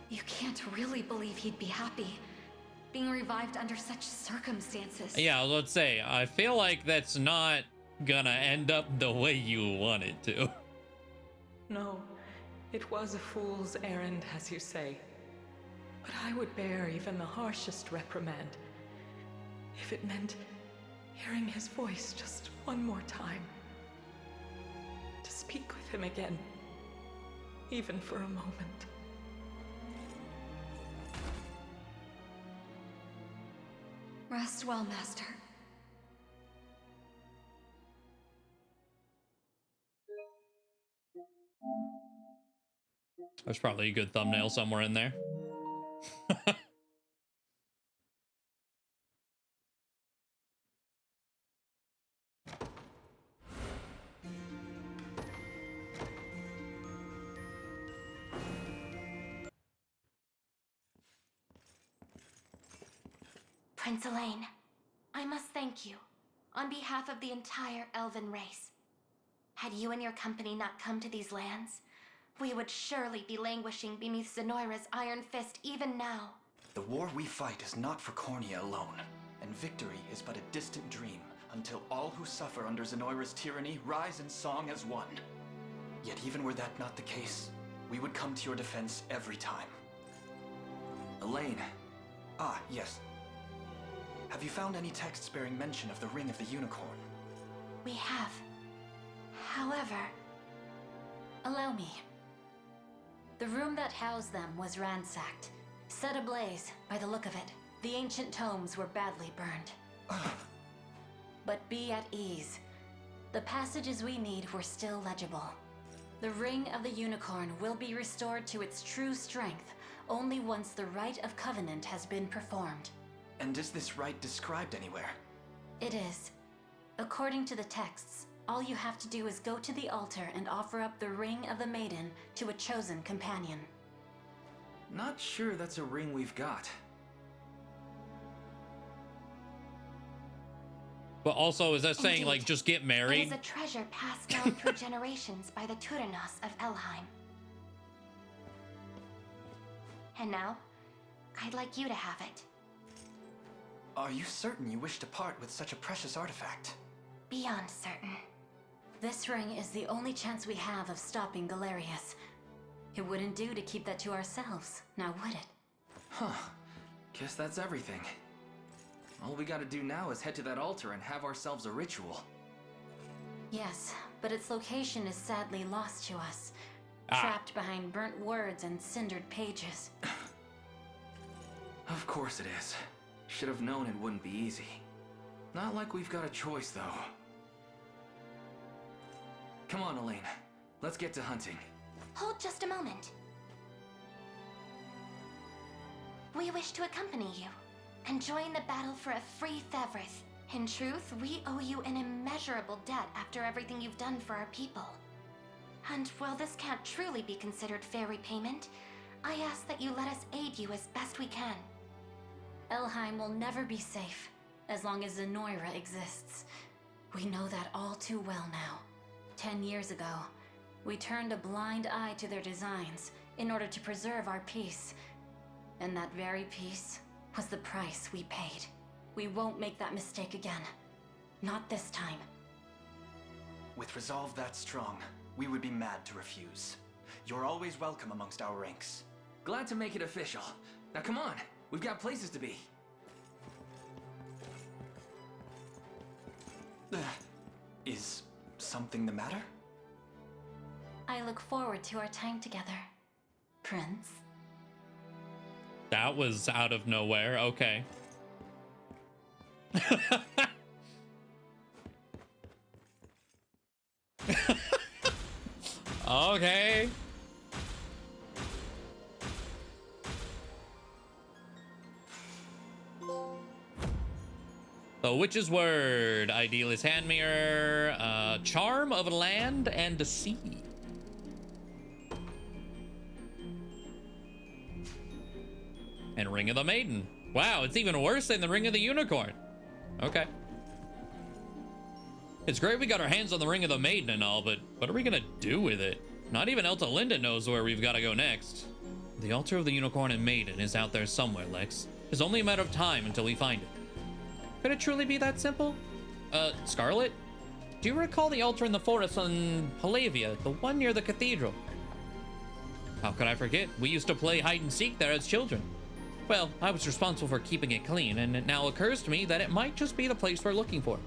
You can't really believe he'd be happy, being revived under such circumstances. Yeah, I was about to say, I feel like that's not gonna end up the way you want it to. No, it was a fool's errand, as you say. But I would bear even the harshest reprimand if it meant hearing his voice just one more time. To speak with him again, even for a moment. Rest well, Master. There's probably a good thumbnail somewhere in there. Prince Elaine, I must thank you, on behalf of the entire Elven race. Had you and your company not come to these lands, we would surely be languishing beneath Zenoira's iron fist even now. The war we fight is not for Cornea alone, and victory is but a distant dream until all who suffer under Zenoira's tyranny rise in song as one. Yet even were that not the case, we would come to your defense every time. Elaine. Ah, yes. Have you found any texts bearing mention of the Ring of the Unicorn? We have. However, allow me. The room that housed them was ransacked, set ablaze by the look of it. The ancient tomes were badly burned. But be at ease. The passages we need were still legible. The Ring of the Unicorn will be restored to its true strength only once the Rite of Covenant has been performed. And is this rite described anywhere? It is. According to the texts, all you have to do is go to the altar and offer up the Ring of the Maiden to a chosen companion. Not sure that's a ring we've got. But also, is that saying, like, just get married? It is a treasure passed down through generations by the Turenos of Elheim. And now, I'd like you to have it. Are you certain you wish to part with such a precious artifact? Beyond certain. This ring is the only chance we have of stopping Galerius. It wouldn't do to keep that to ourselves, now would it? Huh. Guess that's everything. All we gotta do now is head to that altar and have ourselves a ritual. Yes, but its location is sadly lost to us. Ah. Trapped behind burnt words and cindered pages. Of course it is. Should have known it wouldn't be easy. Not like we've got a choice, though. Come on, Elaine. Let's get to hunting. Hold just a moment. We wish to accompany you and join the battle for a free Thevrith. In truth, we owe you an immeasurable debt after everything you've done for our people. And while this can't truly be considered fair repayment, I ask that you let us aid you as best we can. Elheim will never be safe as long as Zenoira exists. We know that all too well now. 10 years ago, we turned a blind eye to their designs in order to preserve our peace. And that very peace was the price we paid. We won't make that mistake again. Not this time. With resolve that strong, we would be mad to refuse. You're always welcome amongst our ranks. Glad to make it official. Now come on, we've got places to be. Is something the matter? I look forward to our time together, Prince. That was out of nowhere. Okay. Okay. The Witch's Word, Idealist Hand Mirror, Charm of a Land and a Sea. And Ring of the Maiden. Wow, it's even worse than the Ring of the Unicorn. Okay. It's great we got our hands on the Ring of the Maiden and all, but what are we gonna do with it? Not even Elta Linda knows where we've got to go next. The altar of the Unicorn and Maiden is out there somewhere, Lex. It's only a matter of time until we find it. Could it truly be that simple? Scarlet? Do you recall the altar in the forest on Palavia, the one near the cathedral? How could I forget? We used to play hide and seek there as children. Well, I was responsible for keeping it clean, and it now occurs to me that it might just be the place we're looking for.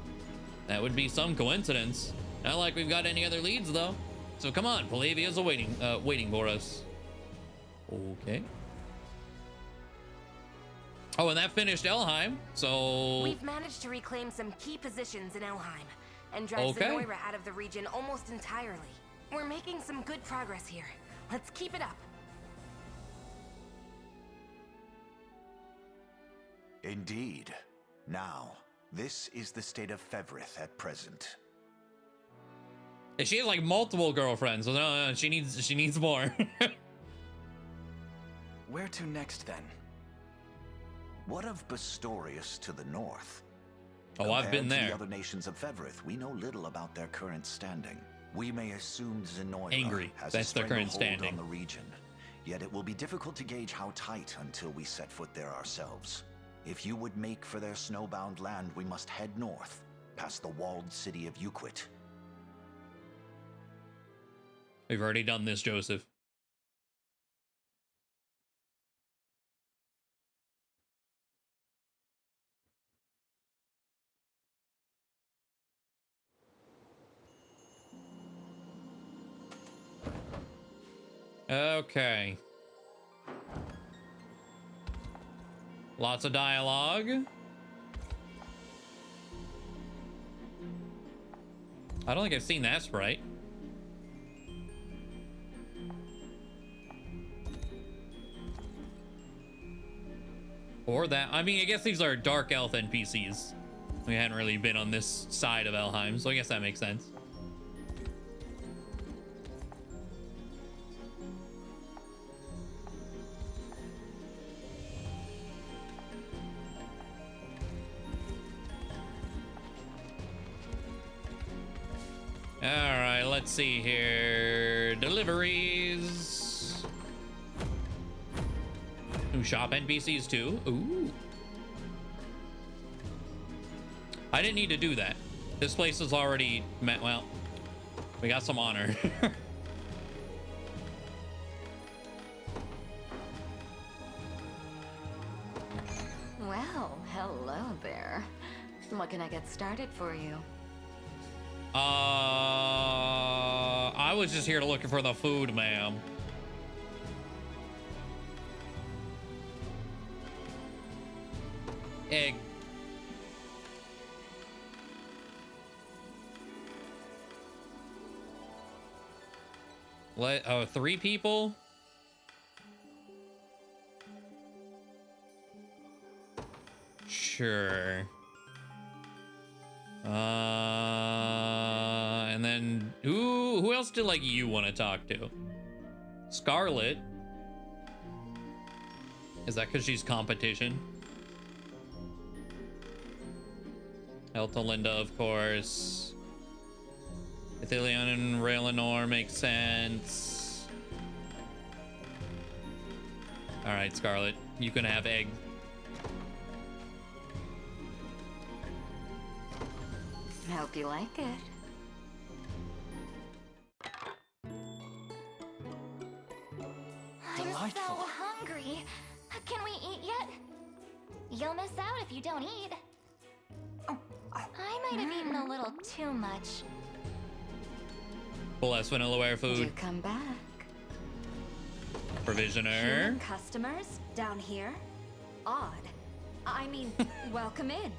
That would be some coincidence. Not like we've got any other leads, though. So come on, Palavia's waiting for us. Okay. Oh, and that finished Elheim, so... We've managed to reclaim some key positions in Elheim and drive Zenoira out of the region almost entirely. We're making some good progress here. Let's keep it up. Indeed. Now, this is the state of Fevrith at present. And she has like multiple girlfriends, so no, she needs more. Where to next then? What of Bastorius to the north? Oh, I've been there. To the other nations of Fevrith, we know little about their current standing. We may assume Zenoira has That's their current standing on the region. Yet it will be difficult to gauge how tight until we set foot there ourselves. If you would make for their snowbound land, we must head north, past the walled city of Euquit. We've already done this, Joseph. Okay. Lots of dialogue. I don't think I've seen that sprite. Or that. I mean, I guess these are dark elf NPCs. We hadn't really been on this side of Elheim, so I guess that makes sense. All right, let's see here. Deliveries. New shop NPCs too. Ooh. I didn't need to do that. This place is already met. Well, we got some honor. Well, hello there. What can I get started for you? I was just here looking for the food, ma'am. Egg. Oh, 3 people? Sure. And then who else did like you want to talk to? Scarlet. Is that because she's competition? Eltolinda, of course. Ithilion and Raylanor makes sense. All right, Scarlet, you can have egg. I hope you like it. I'm so hungry. Can we eat yet? You'll miss out if you don't eat. I might have eaten a little too much. Full S vanillaware food. You come back. Provisioner. Human customers down here? Odd. I mean, welcome in.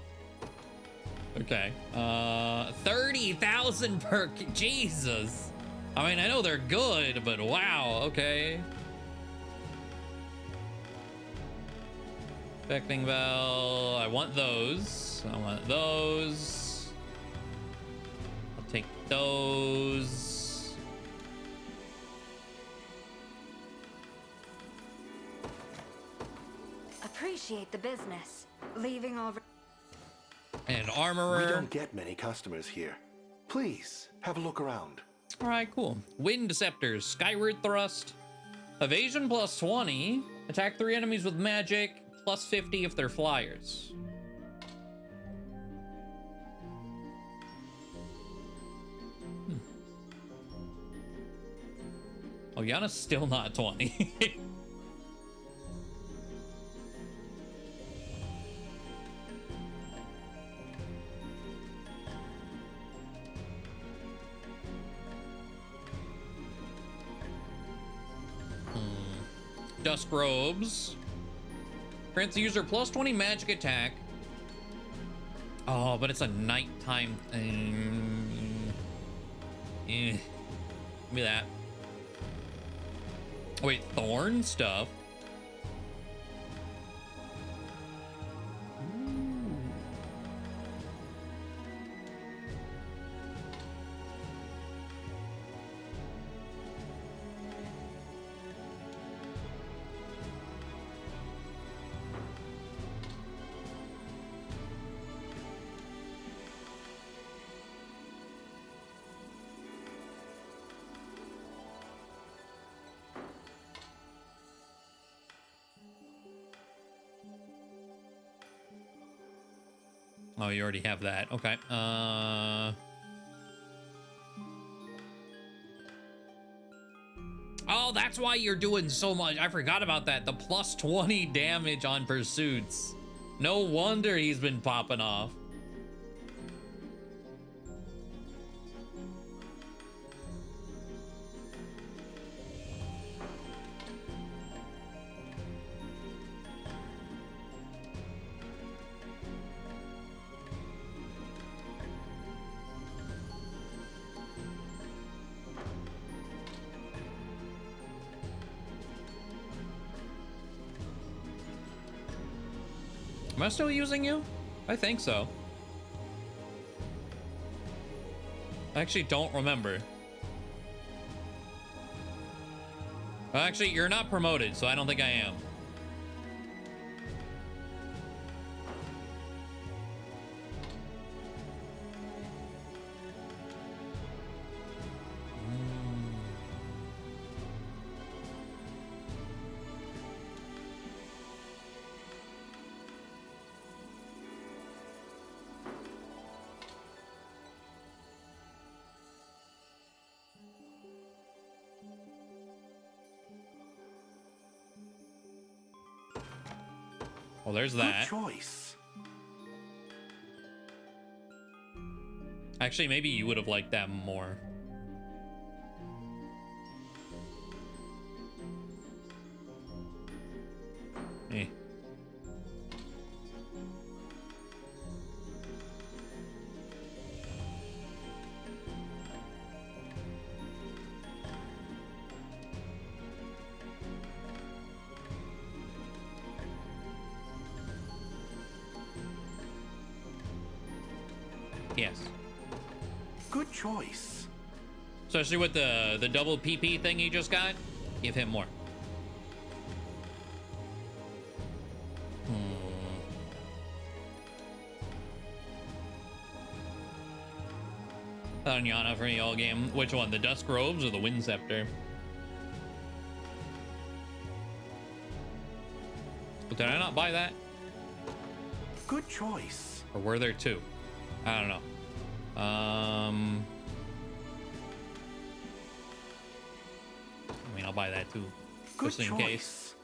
Okay. 30,000 per. Jesus. I mean, I know they're good, but wow. Okay. Affecting Bell. I want those. I want those. I'll take those. Appreciate the business. Leaving over. And armorer. We don't get many customers here. Please have a look around. All right, cool. Wind Deceptors, Skyward Thrust, Evasion plus 20, attack 3 enemies with magic, plus 50 if they're flyers. Oh, Yana's still not 20. Dusk Robes. Grants the user plus 20 magic attack. Oh, but it's a nighttime thing. Give me that. Wait, thorn stuff? Oh, you already have that. Okay. Oh, that's why you're doing so much. I forgot about that. The plus 20 damage on pursuits. No wonder he's been popping off. Am I still using you? I think so. I actually don't remember. Well, actually, you're not promoted, so I don't think I am. Well, there's that. Good choice. Actually, maybe you would have liked that more. Eh. Yes. Good choice. Especially with the double PP thing he just got. Give him more. Tanyana for me all game. Which one? The Dusk Robes or the Wind Scepter? Did I not buy that? Good choice. Or were there two? I don't know. I mean, I'll buy that too. Good just in choice. Case.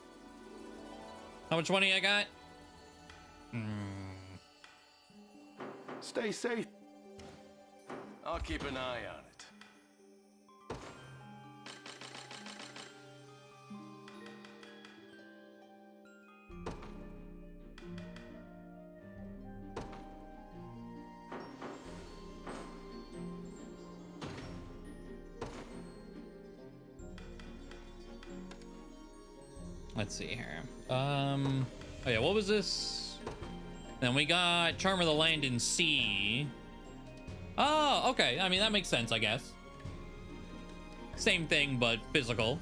How much money I got? Stay safe. I'll keep an eye on it. Let's see here. Oh yeah, what was this? Then we got Charm of the Land and Sea. Oh, okay. I mean, that makes sense, I guess. Same thing, but physical.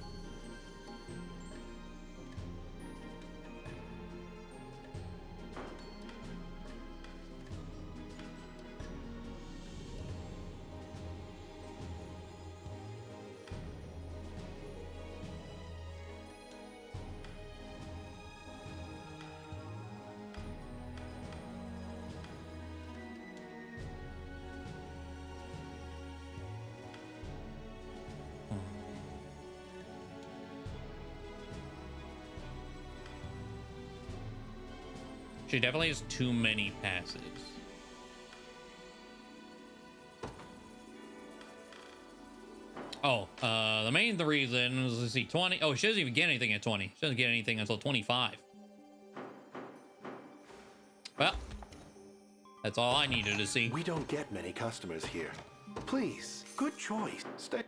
She definitely has too many passes. Oh, the main reason is, let's see, 20. Oh, she doesn't even get anything at 20. She doesn't get anything until 25. Well, that's all I needed to see. We don't get many customers here. Please, good choice. Stay.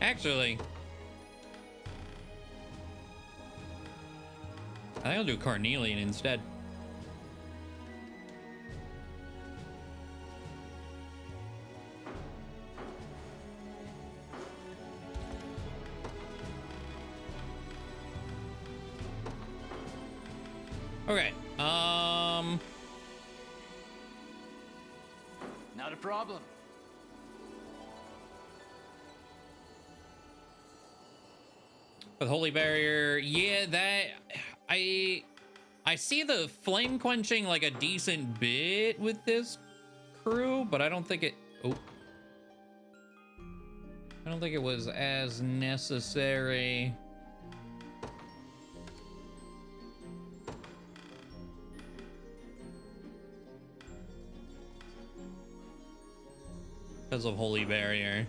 Actually, I think I'll do Carnelian instead. Okay. Not a problem. With Holy Barrier, yeah, that I see the flame quenching like a decent bit with this crew, but I don't think it I don't think it was as necessary. Because of Holy Barrier.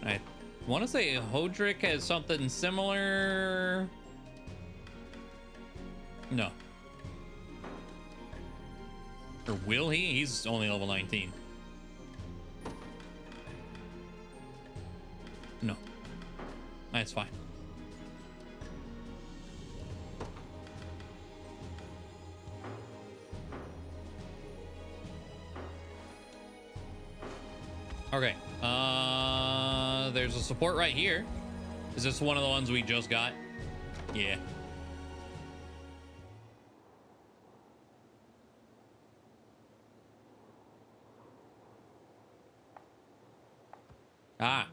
I want to say Hodrick has something similar. No. Or will he? He's only level 19. No. That's fine. Okay. There's a support right here. Is this one of the ones we just got? Yeah. Ah.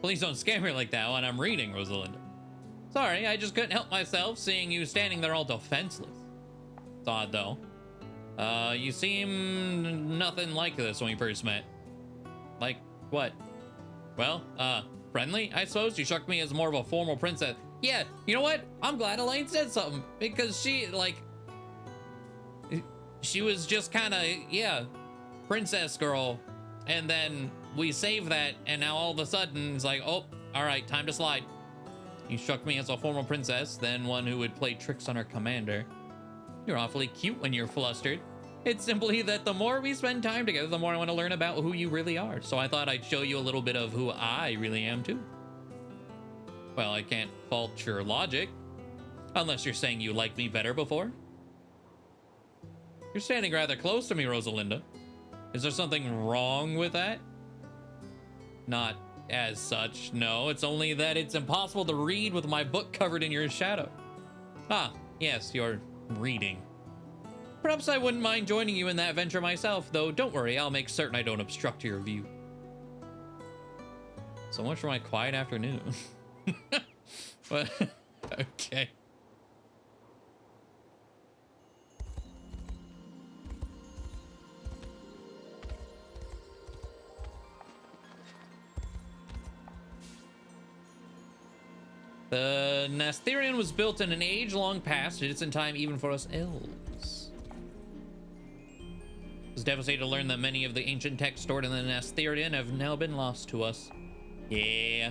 Please don't scare me like that when I'm reading, Rosalinda. Sorry, I just couldn't help myself seeing you standing there all defenseless. It's odd, though. You seem nothing like this when we first met. Like, what? Well, friendly, I suppose. You struck me as more of a formal princess. Yeah, you know what? I'm glad Elaine said something, because she, like, she was just kind of, yeah, princess girl. And then we saved that, and now all of a sudden, it's like, oh, all right, time to slide. You struck me as a formal princess, then one who would play tricks on her commander. You're awfully cute when you're flustered. It's simply that the more we spend time together, the more I want to learn about who you really are. So I thought I'd show you a little bit of who I really am, too. Well, I can't fault your logic. Unless you're saying you liked me better before. You're standing rather close to me, Rosalinda. Is there something wrong with that? Not as such, no. It's only that it's impossible to read with my book covered in your shadow. Ah, yes, you're reading. Perhaps I wouldn't mind joining you in that venture myself, though don't worry, I'll make certain I don't obstruct your view. So much for my quiet afternoon. But, okay. The Nastherian was built in an age-long past. It's in time even for us elves. I was devastated to learn that many of the ancient texts stored in the Nastherian have now been lost to us. Yeah.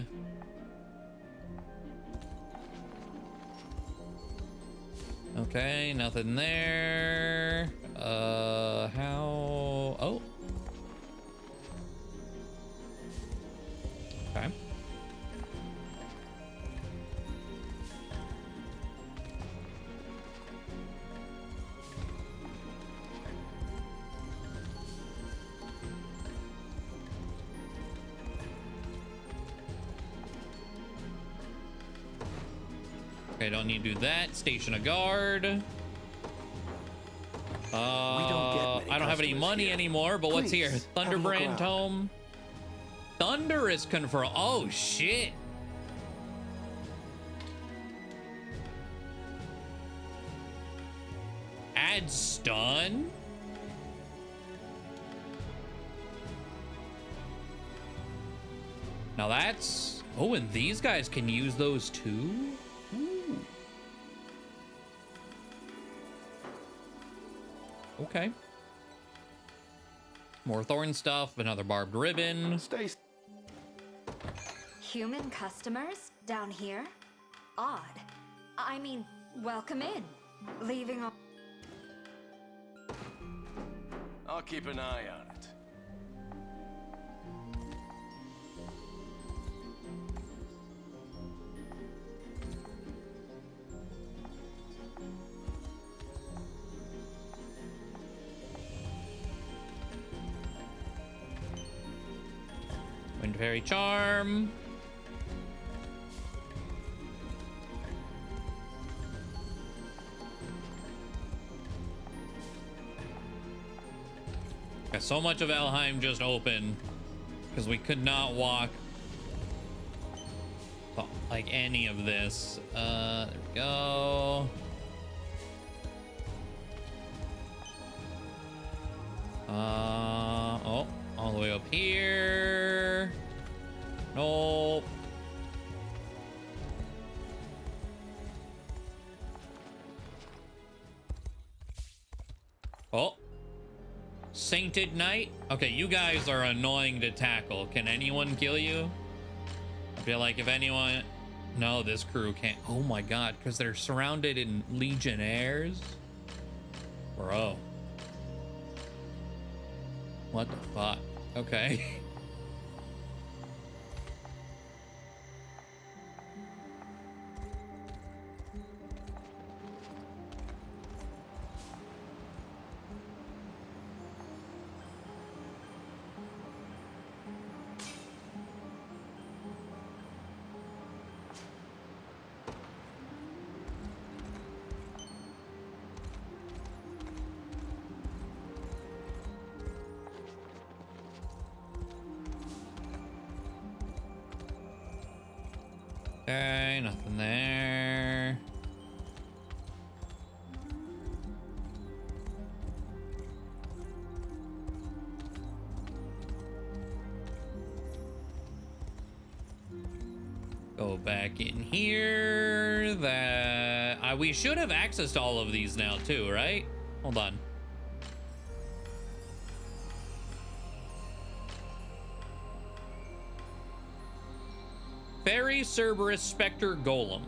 Okay, nothing there. How? Oh. Okay. Okay, don't need to do that. Station a guard. I don't have any money anymore, but what's here? Thunderbrand Tome. Thunder is confirmed. Oh, shit. Add stun? Now that's... Oh, and these guys can use those too? Ooh. Okay. More thorn stuff, another barbed ribbon. Human customers down here? Odd. I mean, welcome in. Leaving on... I'll keep an eye on it. Fairy charm. Got so much of Elheim just open because we could not walk like any of this. There we go. Oh, all the way up here. Nope. Oh. Sainted Knight. Okay, you guys are annoying to tackle. Can anyone kill you? I feel like if anyone... No, this crew can't. Oh my god, because they're surrounded in legionnaires? Bro. What the fuck? Okay. Okay, nothing there. Go back in here. We should have accessed all of these now too, right? Hold on. Fairy Cerberus Spectre Golem.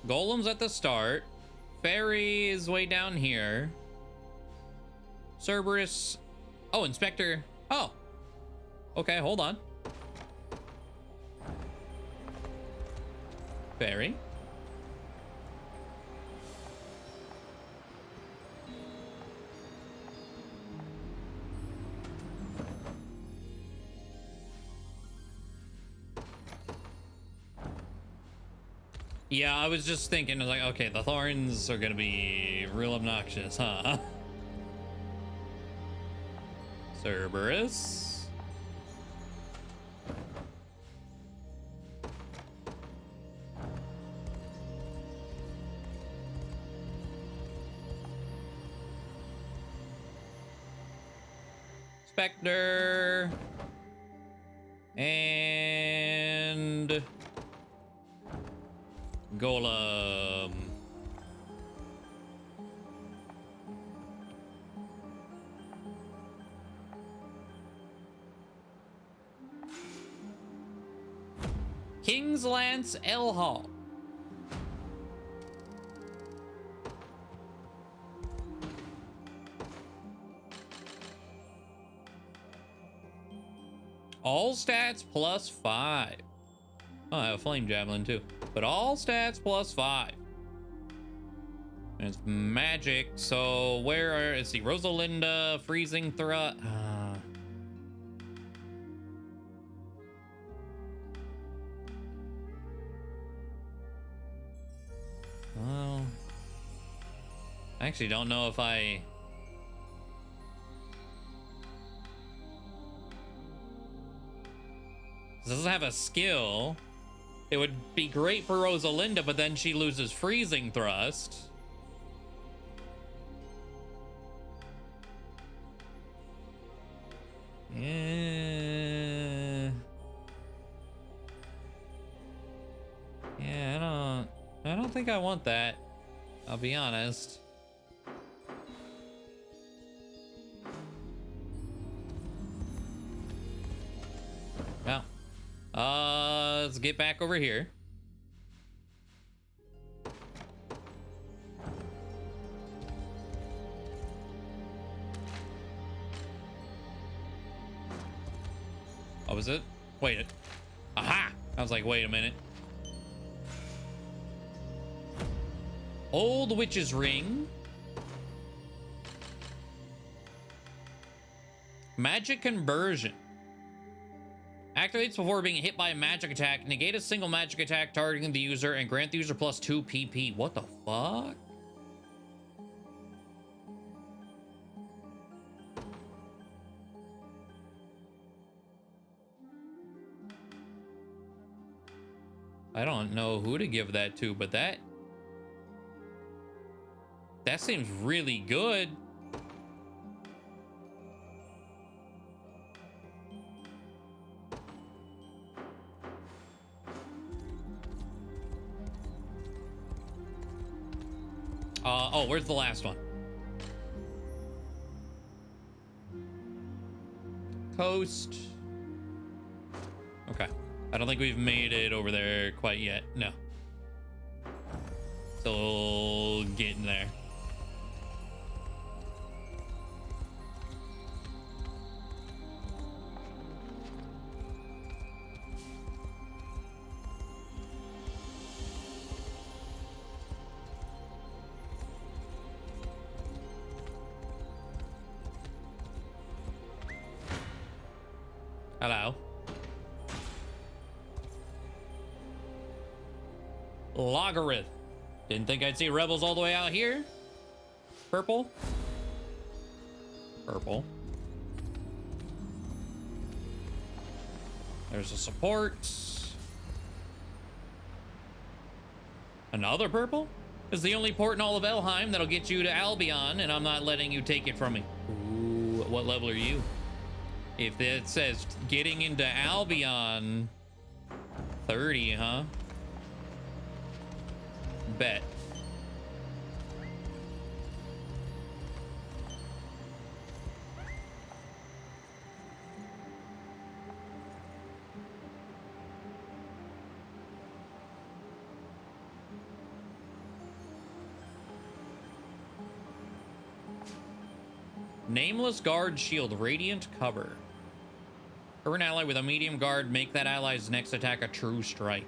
Golem's at the start. Fairy is way down here. Cerberus. Oh, Inspector. Oh. Okay, hold on. Fairy. Yeah, I was just thinking, like, okay, the thorns are gonna be real obnoxious, huh? Cerberus. Spectre. And Golem. King's Lance L Hall. All stats +5. Oh, I have a flame javelin too. But all stats +5. And it's magic. So where are, let's see, Rosalinda, freezing thrust. Well, I actually don't know if I... This doesn't have a skill. It would be great for Rosalinda, but then she loses freezing thrust. Yeah. Yeah, I don't think I want that. I'll be honest. Well, let's get back over here. Oh, was it? Wait. Aha! I was like, wait a minute. Old Witch's Ring. Magic conversion. Activates before being hit by a magic attack. Negate a single magic attack targeting the user and grant the user plus 2 PP. What the fuck? I don't know who to give that to, but that seems really good. Oh, where's the last one? Coast. Okay. I don't think we've made it over there quite yet. No. Still getting there. Hello. Logarithm. Didn't think I'd see rebels all the way out here. Purple. Purple. There's a support. Another purple? Is the only port in all of Elheim that'll get you to Albion, and I'm not letting you take it from me. Ooh, what level are you? If it says getting into Albion, 30, huh? Bet. Nameless guard shield, radiant cover. Current ally with a medium guard, make that ally's next attack a true strike.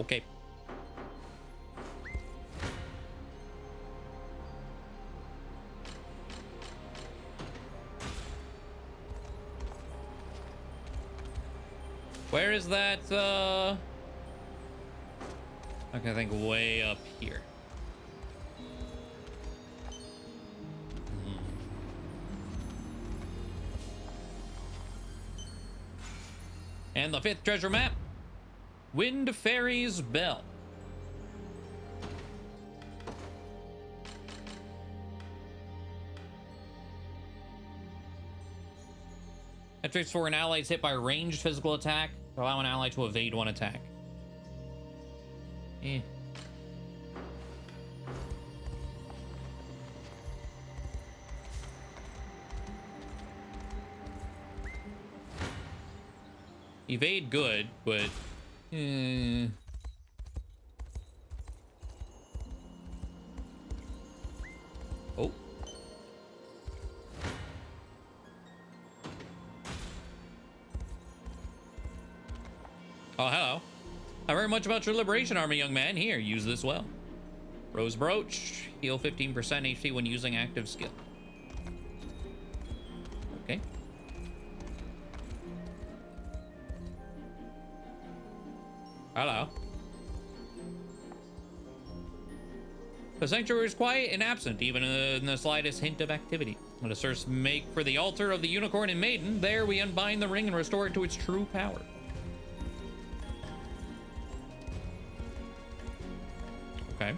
Okay. Where is that? Okay, I think way up here. And the 5th treasure map. Wind Fairy's Bell. Activates for an ally hit by a ranged physical attack. Allow an ally to evade one attack. Evade good, but oh. Oh, hello. I very much about your liberation army, young man. Here, use this well. Rose Brooch. Heal 15% HP when using active skill. Okay. Hello. The sanctuary is quiet and absent, even in the slightest hint of activity. Let us first make for the altar of the Unicorn and Maiden. There we unbind the ring and restore it to its true power. Okay.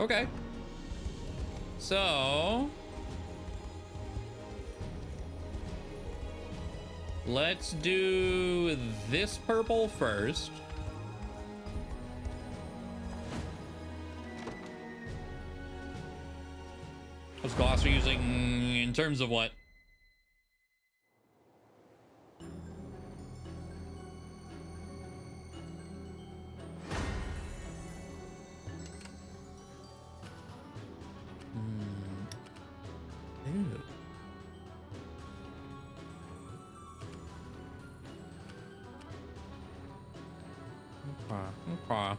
Okay. So let's do this purple first. What's Gloss using in terms of what? Ew. Okay.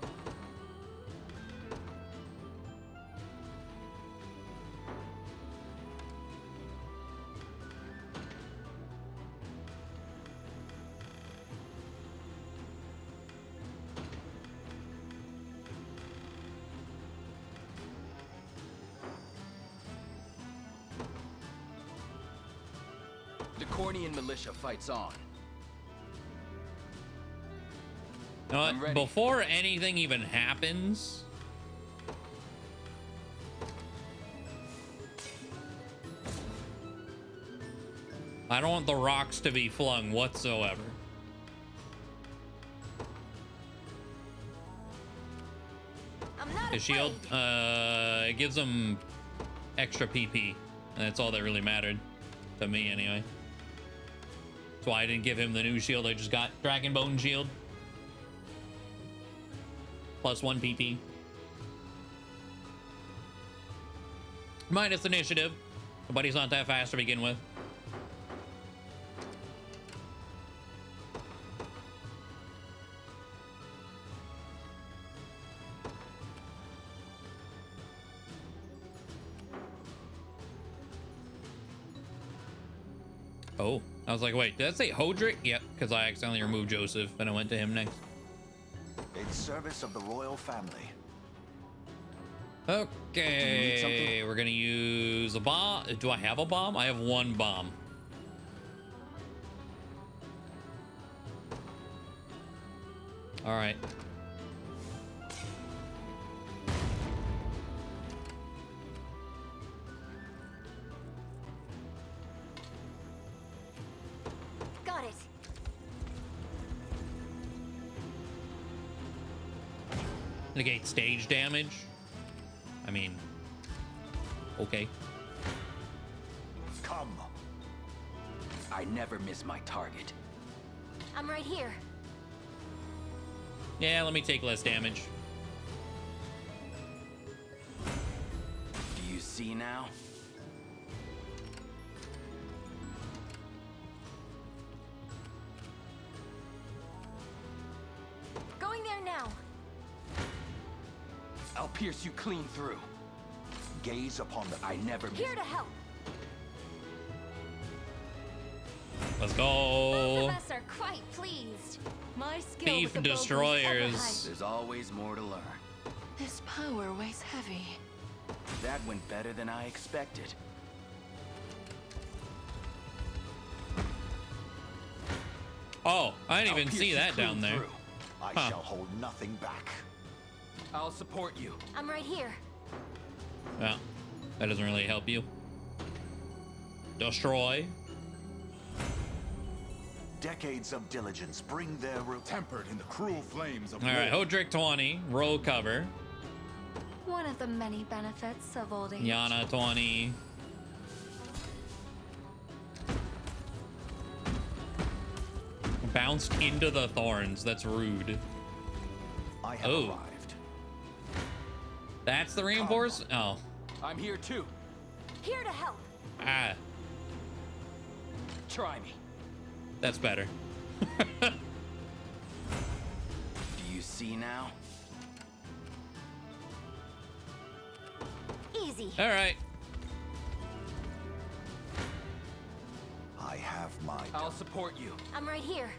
The Cornian militia fights on. You know what? Before anything even happens, I don't want the rocks to be flung whatsoever. The shield, it gives them extra PP. And that's all that really mattered to me anyway. That's why I didn't give him the new shield. I just got Dragon Bone shield. +1 PP. Minus initiative. But he's not that fast to begin with. Oh, I was like, wait, did that say Hodrick? Yep, because I accidentally removed Joseph and I went to him next. In service of the royal family. Okay, we're gonna use a bomb. Do I have a bomb? I have one bomb. All right. Got it. Negate stage damage. I mean, okay. Come. I never miss my target. I'm right here. Yeah, let me take less damage. Do you see now? Going there now. I'll pierce you clean through. Gaze upon the... I never miss... Here to help. Let's go. Both of us are quite pleased. My skill Thief with the bow goes destroyers. There's always more to learn. This power weighs heavy. That went better than I expected. Oh, I didn't even see that down there. I Huh. shall hold nothing back. I'll support you. I'm right here. Well, that doesn't really help you. Destroy. Decades of diligence bring their tempered in the cruel flames of All right, Hodrick 20, roll cover. One of the many benefits of old age. Yana 20. Bounced into the thorns. That's rude. I have arrived. That's the reinforce? Oh. I'm here too. Here to help. Ah, Try me. that's better. Do you see now? Easy. All right. I have my... I'll support you. I'm right here.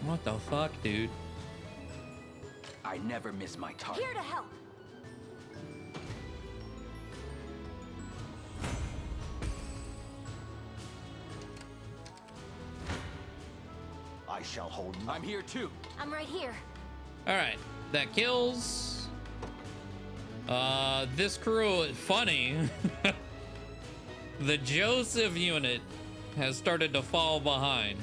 What the fuck, dude? I never miss my target. Here to help. I shall hold I'm here too. I'm right here. All right, that kills. This crew, funny. The Joseph unit has started to fall behind.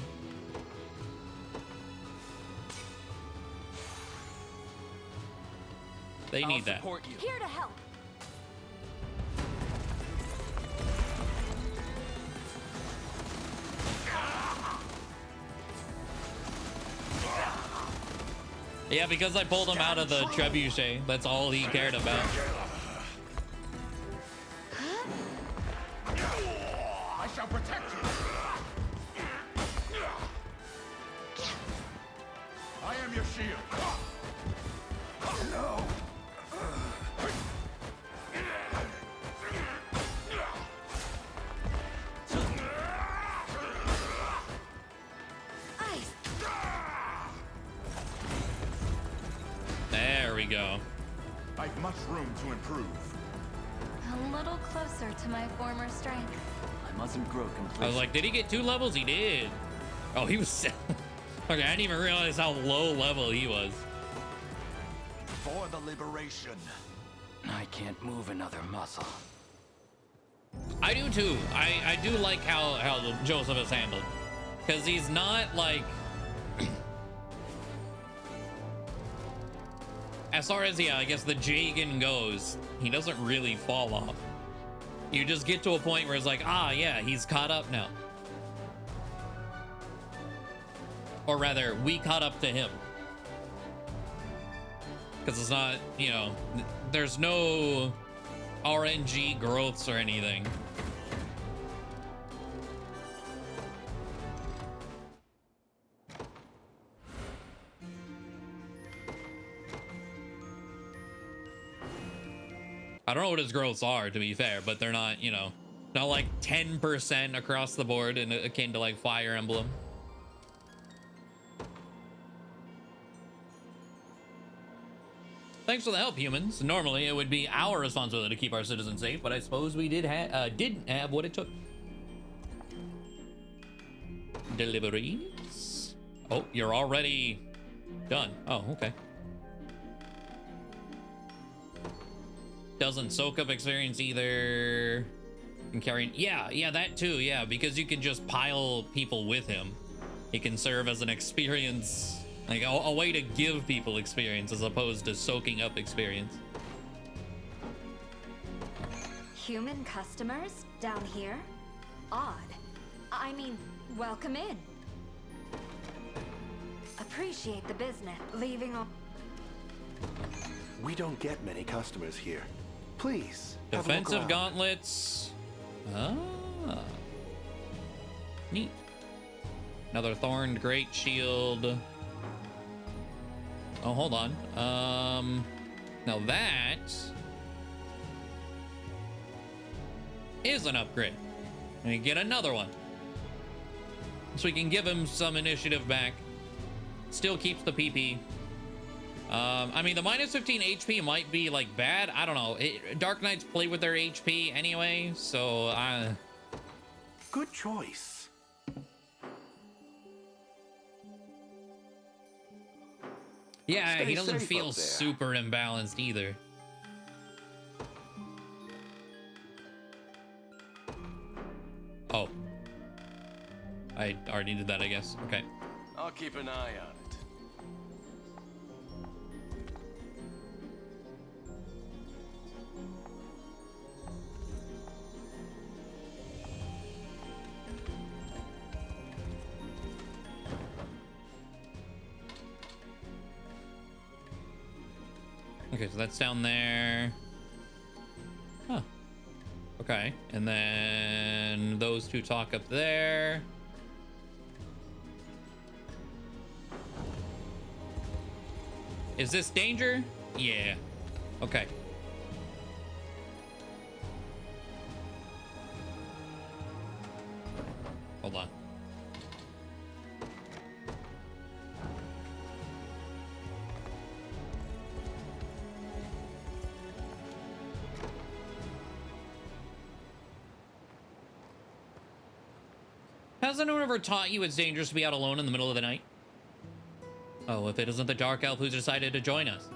They need that. Here to help. Yeah, because I pulled him out of the trebuchet. That's all he cared about. I shall protect you. I am your shield. No. There we go. I've much room to improve. A little closer to my former strength. I mustn't grow complacent. I was like, did he get 2 levels? He did. Oh, he was... Okay, I didn't even realize how low level he was. For the liberation. I can't move another muscle. I do too. I do like how Joseph is handled. Because he's not like... As far as, yeah, I guess the Jagan goes, he doesn't really fall off. You just get to a point where it's like, ah, yeah, he's caught up now. Or rather, we caught up to him. Because it's not, you know, there's no RNG growths or anything. I don't know what his growths are, to be fair, but they're not, you know, not like 10% across the board and akin to like Fire Emblem. Thanks for the help, humans. Normally, it would be our responsibility to keep our citizens safe, but I suppose we didn't have what it took. Deliveries. Oh, you're already done. Oh, okay. Doesn't soak up experience either. And carrying, yeah, that too, yeah, because you can just pile people with him. He can serve as an experience, like a way to give people experience as opposed to soaking up experience. Human customers down here? Odd. I mean, welcome in. Appreciate the business. Leaving on. We don't get many customers here. Please. Have a look Defensive around. gauntlets. Ah. Neat. Another thorned great shield. Oh, hold on. Now that is an upgrade. And you get another one. So we can give him some initiative back. Still keeps the PP. I mean, the minus 15 HP might be like bad. I don't know. Dark Knights play with their HP anyway, so Good choice. yeah, Stay he doesn't safe feel up there. super imbalanced either. Oh. I already did that, I guess. Okay. I'll keep an eye on it. Okay, so that's down there. Huh. Okay, and then those two talk up there. Is this danger? Yeah. Okay. Hold on. Has anyone ever taught you it's dangerous to be out alone in the middle of the night? Oh, if it isn't the Dark Elf who's decided to join us.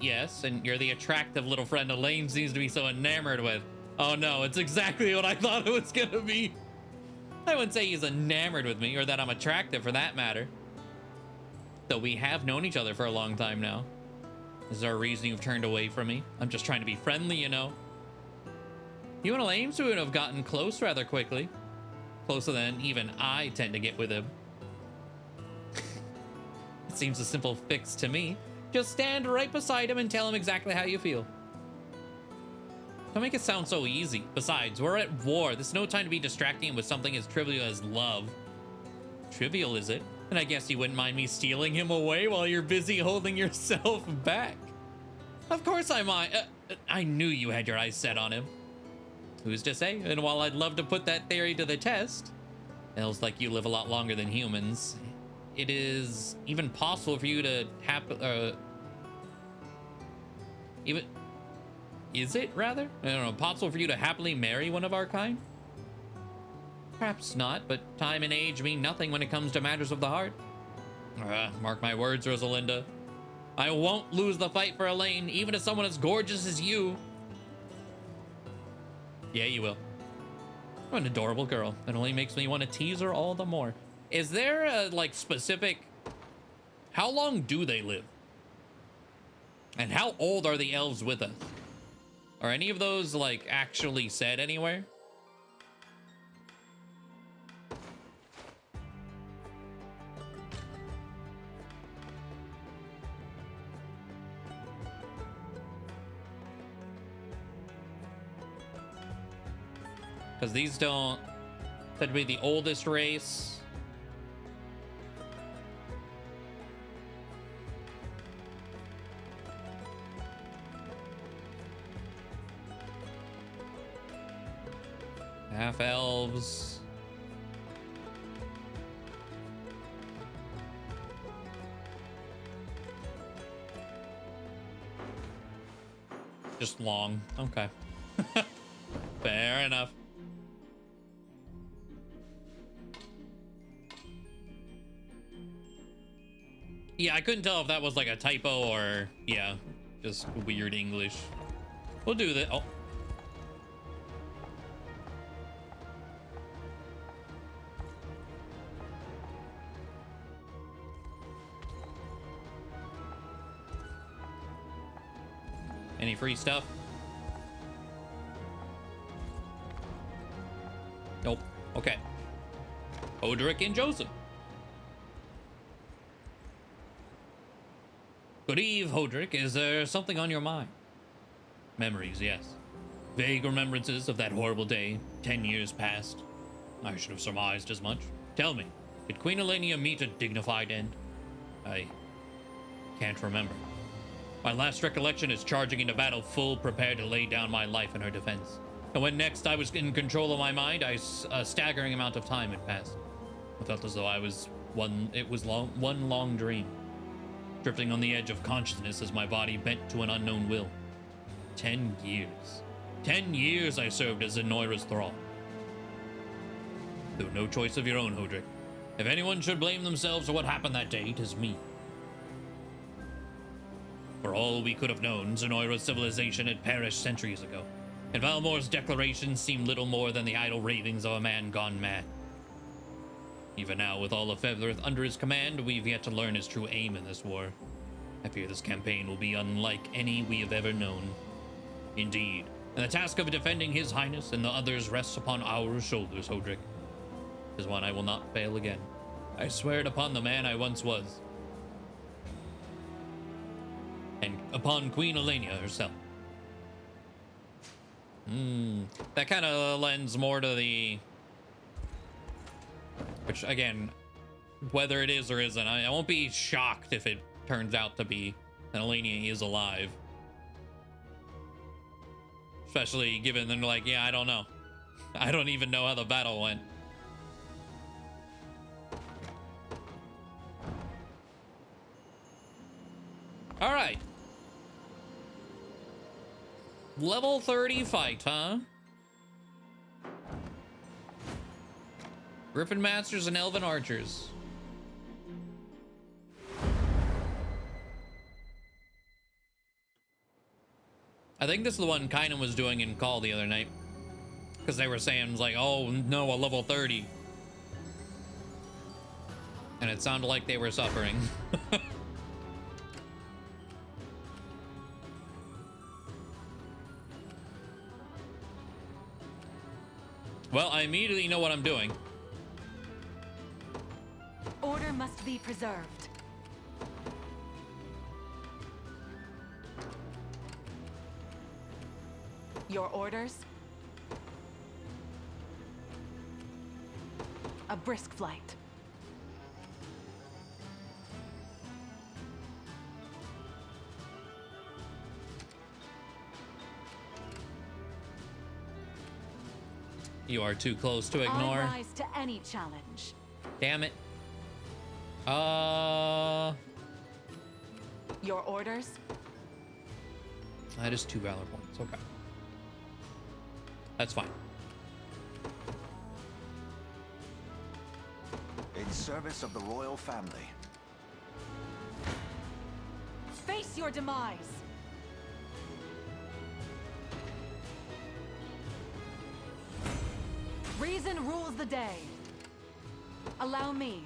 yes, and you're the attractive little friend Elaine seems to be so enamored with. Oh no, it's exactly what I thought it was gonna be. I wouldn't say he's enamored with me, or that I'm attractive for that matter. Though we have known each other for a long time now. Is there a reason you've turned away from me? I'm just trying to be friendly, you know. You and Elaine would have gotten close rather quickly. Closer than even I tend to get with him. It seems a simple fix to me. Just stand right beside him and tell him exactly how you feel. Don't make it sound so easy. Besides, we're at war. There's no time to be distracting him with something as trivial as love. Trivial, is it? And I guess you wouldn't mind me stealing him away while you're busy holding yourself back. Of course I might. I knew you had your eyes set on him. Who's to say? And while I'd love to put that theory to the test, elves like you live a lot longer than humans. It is even possible for you to is it rather? I don't know, possible for you to happily marry one of our kind? Perhaps not, but time and age mean nothing when it comes to matters of the heart. Mark my words, Rosalinda. I won't lose the fight for Elaine, even if someone as gorgeous as you. Yeah, you will. You're an adorable girl. It only makes me want to tease her all the more. Is there a, like, specific... How long do they live? And how old are the elves with us? Are any of those, like, actually said anywhere? Because these don't... Said to be the oldest race. Half elves. Just long. Okay. Fair enough. Yeah, I couldn't tell if that was like a typo or, yeah, just weird English. We'll do that. Oh. Any free stuff? Nope. Okay. Odric and Joseph. Good eve, Hodrick. Is there something on your mind? Memories, yes. Vague remembrances of that horrible day, 10 years past. I should have surmised as much. Tell me, did Queen Elenia meet a dignified end? I can't remember. My last recollection is charging into battle full prepared to lay down my life in her defense. And when next I was in control of my mind, a staggering amount of time had passed. I felt as though one long dream. Drifting on the edge of consciousness as my body bent to an unknown will. 10 years. 10 years I served as Zenoira's thrall. Through no choice of your own, Hodrick. If anyone should blame themselves for what happened that day, it is me. For all we could have known, Zenoira's civilization had perished centuries ago, and Valmor's declarations seemed little more than the idle ravings of a man gone mad. Even now, with all of Featherith under his command, we've yet to learn his true aim in this war. I fear this campaign will be unlike any we have ever known. Indeed, and the task of defending His Highness and the others rests upon our shoulders, Hodrick. Is one I will not fail again. I swear it upon the man I once was. And upon Queen Elenia herself. That kind of lends more to the... Which, again, whether it is or isn't, I won't be shocked if it turns out to be that Elenia is alive. Especially given they're like, yeah, I don't know. I don't even know how the battle went. All right. Level 30 fight, huh? Griffin Masters and Elven Archers. I think this is the one Kainen was doing in call the other night. Because they were saying, like, oh, no, a level 30. And it sounded like they were suffering. Well, I immediately know what I'm doing. Order must be preserved. Your orders? A brisk flight. You are too close to ignore. I rise to any challenge. Damn it. Your orders? That is 2 valor points. Okay. That's fine. In service of the royal family. Face your demise. Reason rules the day. Allow me.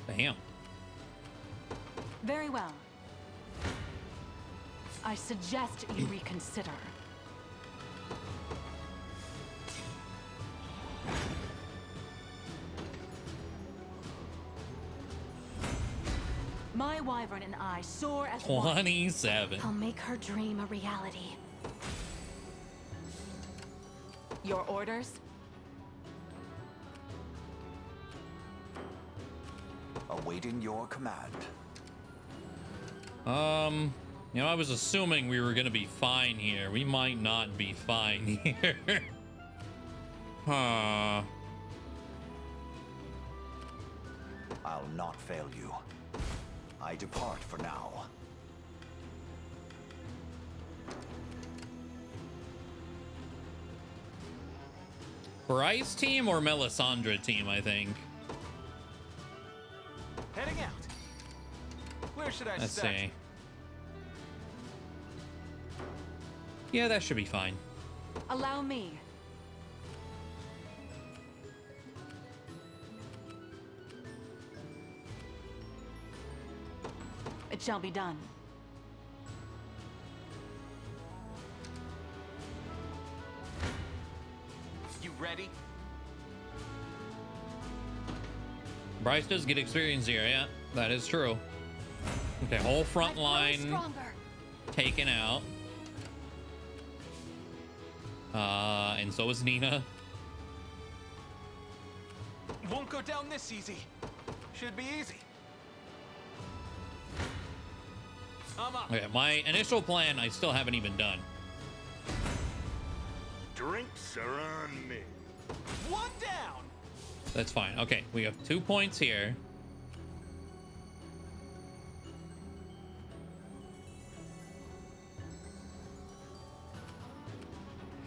Damn. Very well. I suggest you reconsider. My wyvern and I soar as one. 27. I'll make her dream a reality. Your orders? Awaiting your command. You know, I was assuming we were gonna be fine here. We might not be fine here. Huh. I'll not fail you. I depart for now. Bryce team or Melisandre team, I think. Heading out. Where should I Let's start? see. Yeah, that should be fine. Allow me. It shall be done. You ready? Bryce does get experience here, yeah, that is true. Okay, whole front line taken out. And so is Nina. Won't go down this easy. Should be easy. I'm up. Okay, my initial plan I still haven't even done. Drinks are on me. One down. That's fine. Okay, we have 2 points here.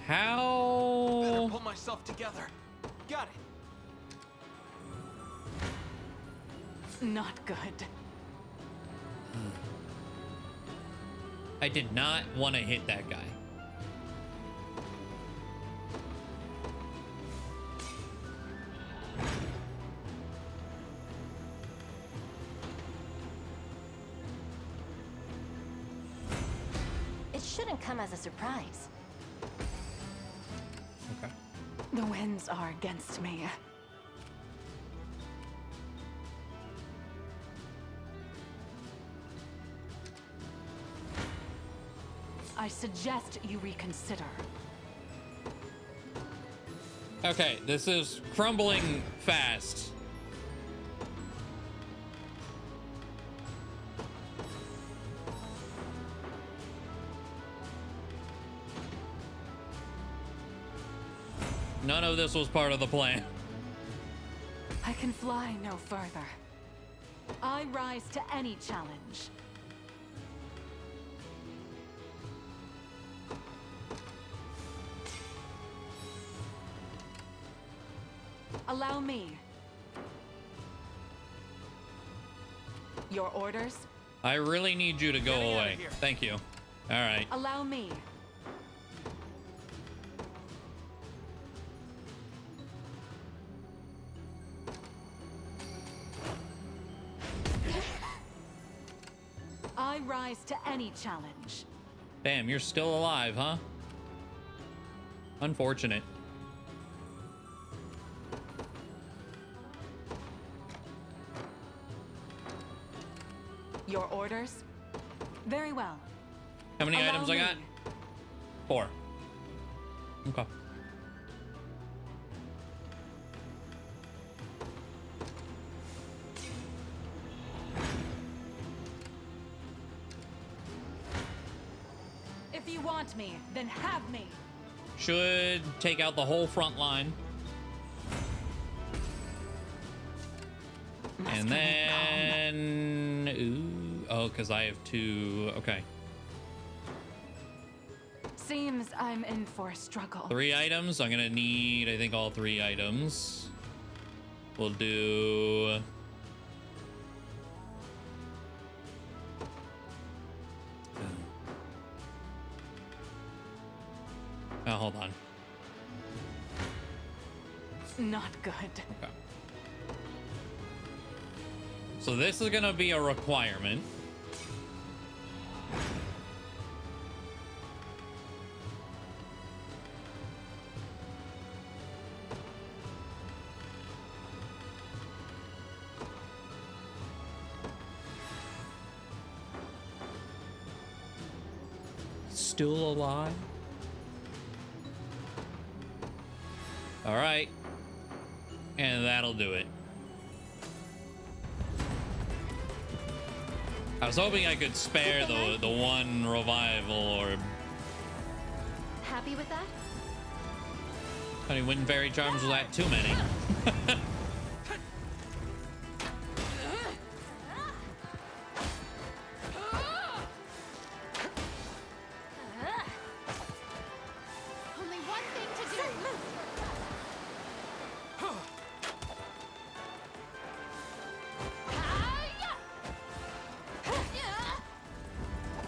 How? Better pull myself together. Got it. Not good. I did not want to hit that guy. It shouldn't come as a surprise. Okay. The winds are against me. I suggest you reconsider. Okay, this is crumbling fast. None of this was part of the plan. I can fly no further. I rise to any challenge. Allow me. Your orders? I really need you to go away. Thank you. All right. Allow me. I rise to any challenge. Damn, you're still alive, huh? Unfortunate. Your orders? Very well. How many Allow items me. I got? 4. Okay. If you want me, then have me. Should take out the whole front line. And then... Ooh, oh, because I have 2. Okay. Seems I'm in for a struggle. 3 items. I'm gonna need, I think, all 3 items. We'll do... Oh, hold on. Not good. Okay. So this is gonna be a requirement. Still alive? All right. And that'll do it. I was hoping I could spare the one revival orb. Happy with that? Honey, Wind Fairy Charms was that too many. Only one thing to do.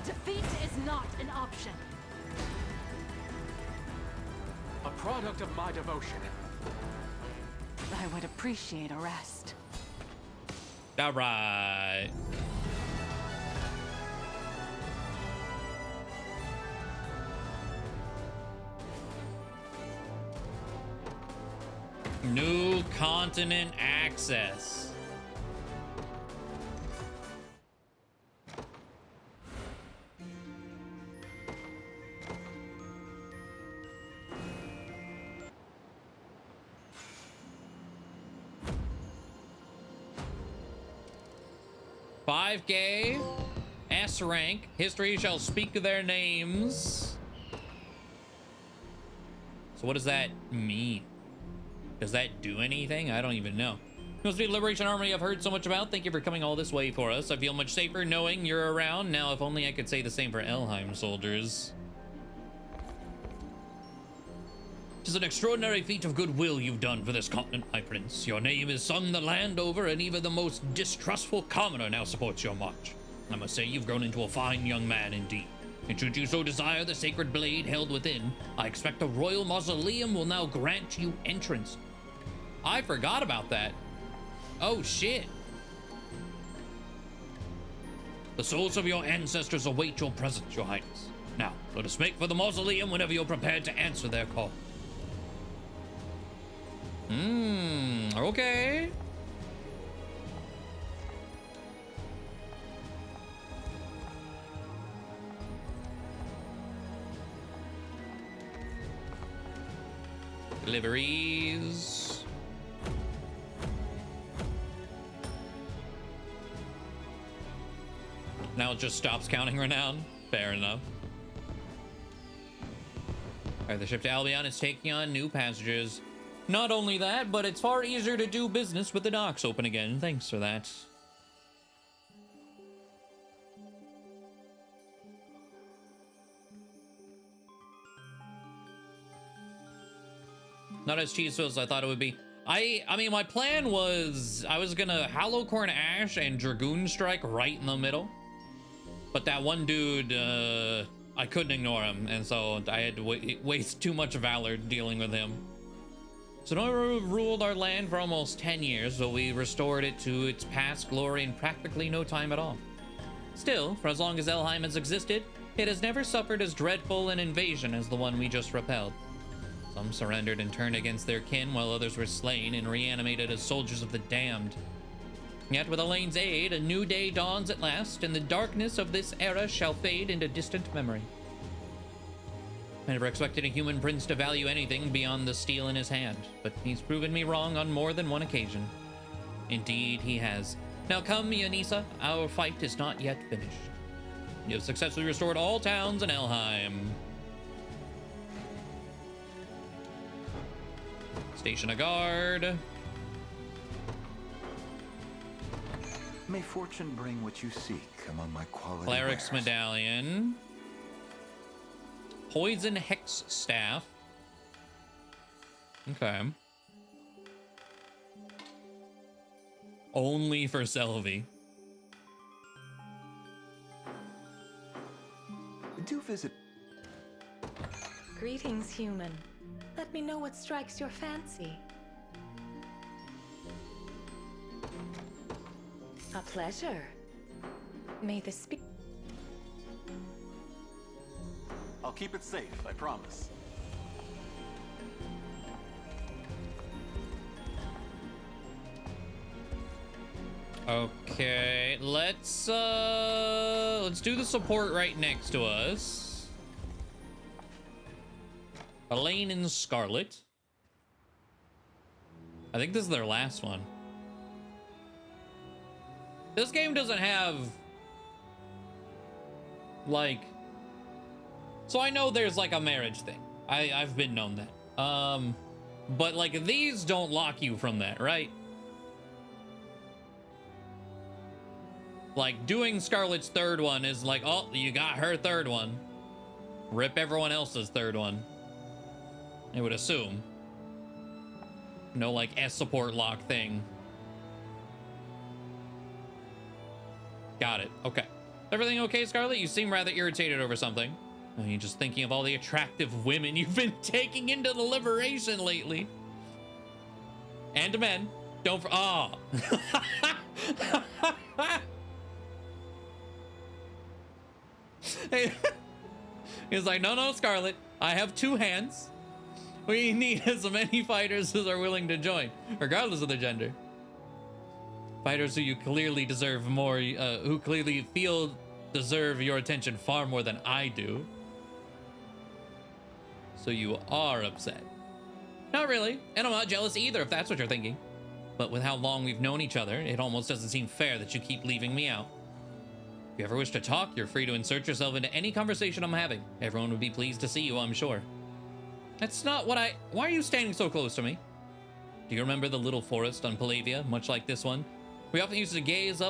Defeat is not an option. A product of my devotion. I would appreciate a rest. All right. New continent access. $5K, S rank, history shall speak their names. So what does that mean? Does that do anything? I don't even know. Must be the Liberation Army I've heard so much about. Thank you for coming all this way for us. I feel much safer knowing you're around. Now, if only I could say the same for Elheim soldiers. Tis an extraordinary feat of goodwill you've done for this continent, my prince. Your name is sung the land over, and even the most distrustful commoner now supports your march. I must say you've grown into a fine young man indeed. And should you so desire the sacred blade held within, I expect the royal mausoleum will now grant you entrance. I forgot about that. Oh, shit. The souls of your ancestors await your presence, your highness. Now, let us make for the mausoleum whenever you're prepared to answer their call. Okay. Deliveries. Now it just stops counting renown. Fair enough. Alright, the ship to Albion is taking on new passengers. Not only that, but it's far easier to do business with the docks open again. Thanks for that. Not as cheeseful as I thought it would be. I mean, my plan was I was gonna Hallowcorn Ash and Dragoon Strike right in the middle. But that one dude, I couldn't ignore him, and so I had to waste too much valor dealing with him. Sonora ruled our land for almost 10 years, but we restored it to its past glory in practically no time at all. Still, for as long as Elheim has existed, it has never suffered as dreadful an invasion as the one we just repelled. Some surrendered and turned against their kin, while others were slain and reanimated as soldiers of the damned. Yet with Elaine's aid, a new day dawns at last, and the darkness of this era shall fade into distant memory. I never expected a human prince to value anything beyond the steel in his hand, but he's proven me wrong on more than one occasion. Indeed, he has. Now come, Yanisa, our fight is not yet finished. You have successfully restored all towns in Elheim. Station a guard. May fortune bring what you seek among my quality Cleric's wares. medallion. Poison hex staff. Okay. Only for Selvi. Do visit. Greetings, human. Let me know what strikes your fancy. A pleasure. May this be. I'll keep it safe, I promise. Okay, let's do the support right next to us. Elaine and Scarlet. I think this is their last one. This game doesn't have like, so I know there's like a marriage thing. I've been known that. But like these don't lock you from that, right? Like doing Scarlet's third one is like, oh, you got her third one. Rip everyone else's third one. I would assume. No like S support lock thing. Got it. Okay. Everything okay, Scarlet? You seem rather irritated over something. Are you just thinking of all the attractive women you've been taking into the liberation lately? And men. Don't oh. He's like, no, Scarlet. I have 2 hands. We need as many fighters as are willing to join, regardless of their gender. Fighters who you clearly deserve more, who clearly feel deserve your attention far more than I do. So you are upset. Not really, and I'm not jealous either, if that's what you're thinking. But with how long we've known each other, it almost doesn't seem fair that you keep leaving me out. If you ever wish to talk, you're free to insert yourself into any conversation I'm having. Everyone would be pleased to see you, I'm sure. That's not what why are you standing so close to me? Do you remember the little forest on Palavia, much like this one? We often used to gaze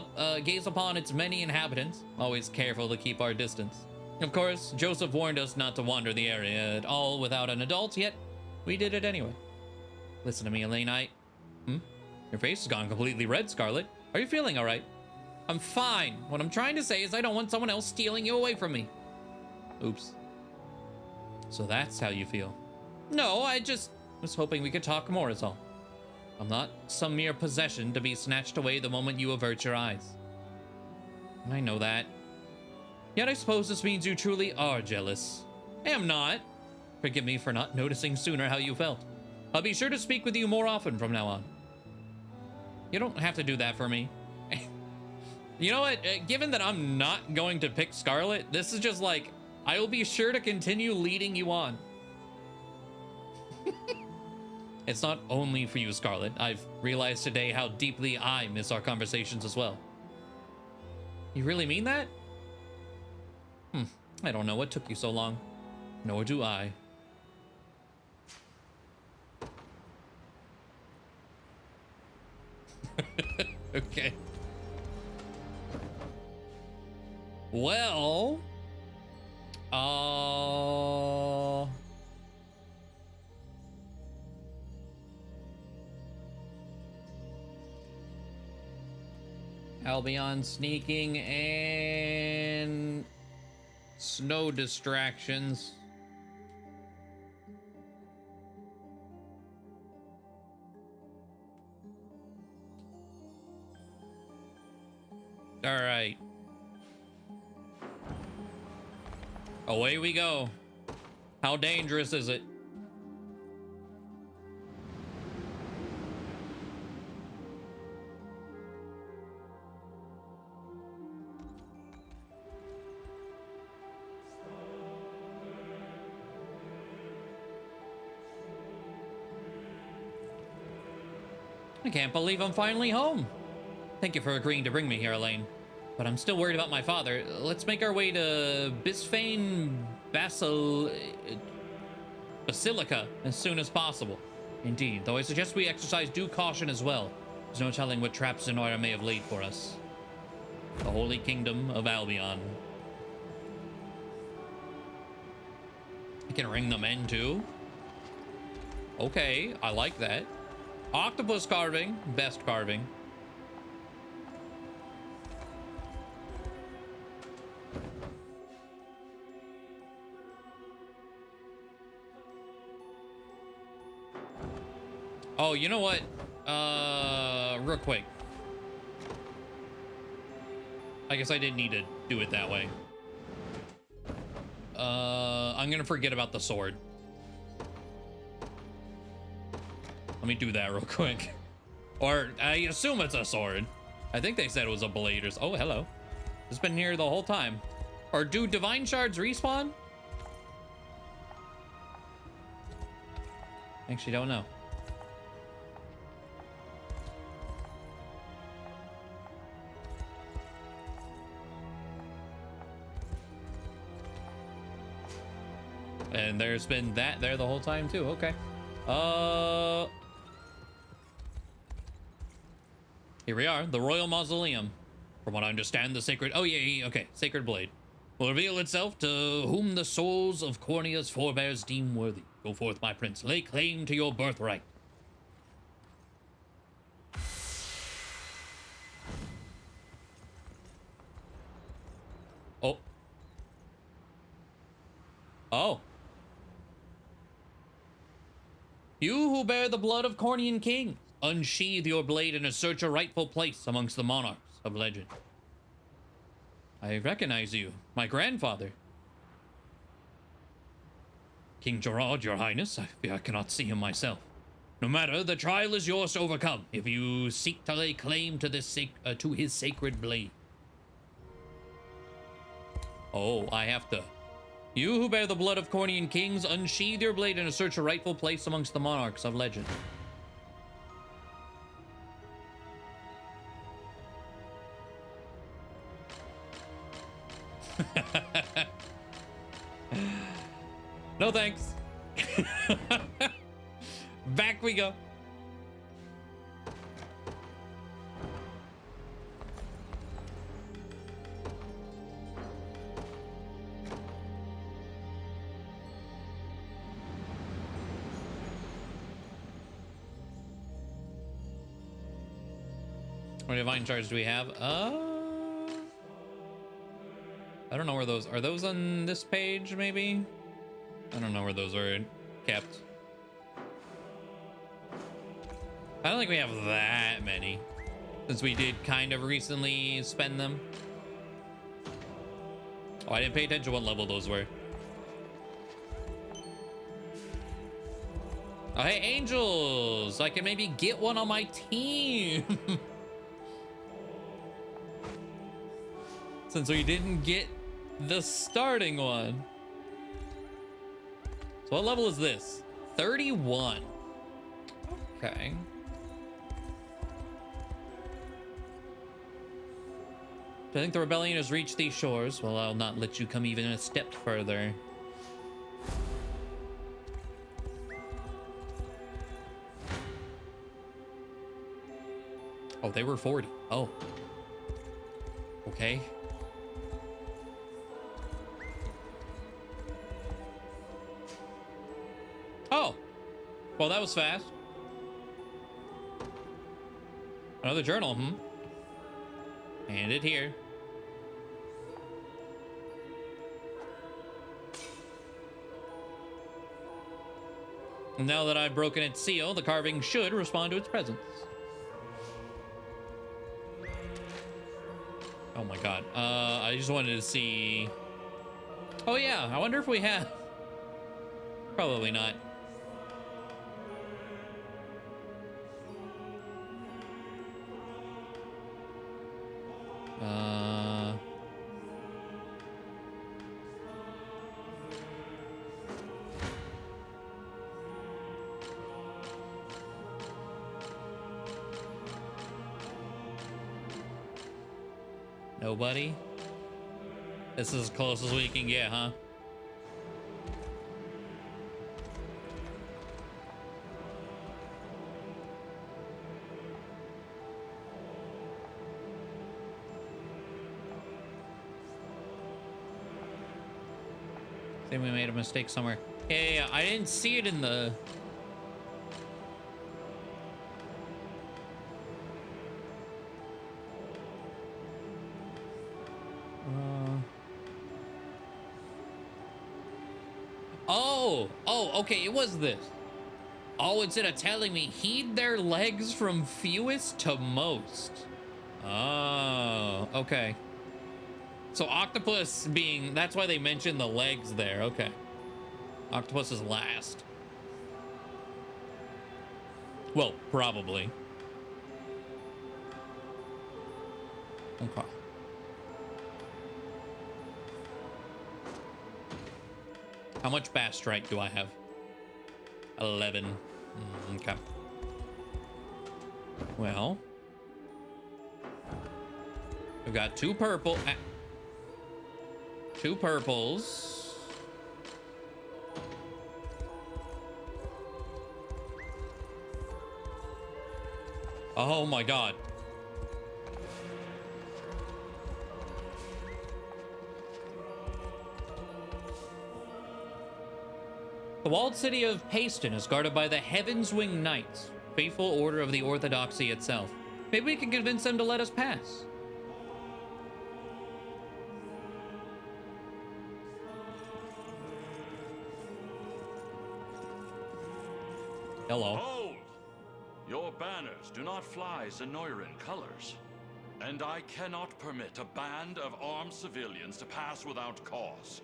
upon its many inhabitants, always careful to keep our distance. Of course, Joseph warned us not to wander the area at all without an adult, yet we did it anyway. Listen to me, Elaine, Your face has gone completely red, Scarlet. Are you feeling all right? I'm fine. What I'm trying to say is I don't want someone else stealing you away from me. Oops. So that's how you feel. No, I just was hoping we could talk more is all. I'm not some mere possession to be snatched away the moment you avert your eyes. I know that. Yet I suppose this means you truly are jealous. I am not. Forgive me for not noticing sooner how you felt. I'll be sure to speak with you more often from now on. You don't have to do that for me. You know what? Given that I'm not going to pick Scarlet, this is just like, I will be sure to continue leading you on. It's not only for you, Scarlet. I've realized today how deeply I miss our conversations as well. You really mean that? I don't know what took you so long. Nor do I. Okay. Well, how Albion, sneaking, and snow distractions. All right. Away we go. How dangerous is it? I can't believe I'm finally home. Thank you for agreeing to bring me here, Elaine. But I'm still worried about my father. Let's make our way to Bisphane Basilica as soon as possible. Indeed, though I suggest we exercise due caution as well. There's no telling what traps Zenoira may have laid for us. The Holy Kingdom of Albion. I can ring them in too. Okay, I like that. Octopus carving, best carving. Oh, you know what? Real quick. I guess I didn't need to do it that way. I'm gonna forget about the sword. Let me do that real quick. Or I assume it's a sword. I think they said it was a blade or so. Oh, hello. It's been here the whole time. Or do divine shards respawn? Actually, don't know. And there's been that there the whole time too. Okay. Here we are, the Royal Mausoleum. From what I understand, the sacred... Oh, yeah, okay. Sacred blade will reveal itself to whom the souls of Cornea's forebears deem worthy. Go forth, my prince. Lay claim to your birthright. Oh. Oh. You who bear the blood of Cornean kings, unsheathe your blade and assert your rightful place amongst the monarchs of legend. I recognize you, my grandfather. King Gerard, your highness, I fear I cannot see him myself. No matter, the trial is yours to overcome if you seek to lay claim to this to his sacred blade. Oh, I have to. You who bear the blood of Cornean kings, unsheathe your blade and assert your rightful place amongst the monarchs of legend. No thanks. Back we go. What divine shards do we have? I don't know where those are. Those on this page, maybe? I don't know where those are kept. I don't think we have that many, since we did kind of recently spend them. Oh, I didn't pay attention to what level those were. Oh, hey, angels! I can maybe get one on my team. Since we didn't get the starting one. So what level is this? 31. Okay. Do I think the rebellion has reached these shores? Well, I'll not let you come even a step further. Oh, they were 40. Oh. Okay. Oh, well, that was fast. Another journal, Hand it here. Now that I've broken its seal, the carving should respond to its presence. Oh my god. I just wanted to see... Oh yeah, I wonder if we have... Probably not. Nobody? This is as close as we can get, huh? I think we made a mistake somewhere. Yeah, I didn't see it in the... Oh, okay, it was this. Oh, instead of telling me, heed their legs from fewest to most. Oh, okay. So octopus being, that's why they mentioned the legs there. Okay. Octopus is last. Well, probably. Okay. How much bass strike do I have? 11. Okay. Well, we've got two purple, two purples. Oh my god. The walled city of Paston is guarded by the Heaven's Wing Knights, faithful order of the Orthodoxy itself. Maybe we can convince them to let us pass. Hello. Hold! Your banners do not fly Zenoiran colors. And I cannot permit a band of armed civilians to pass without cause.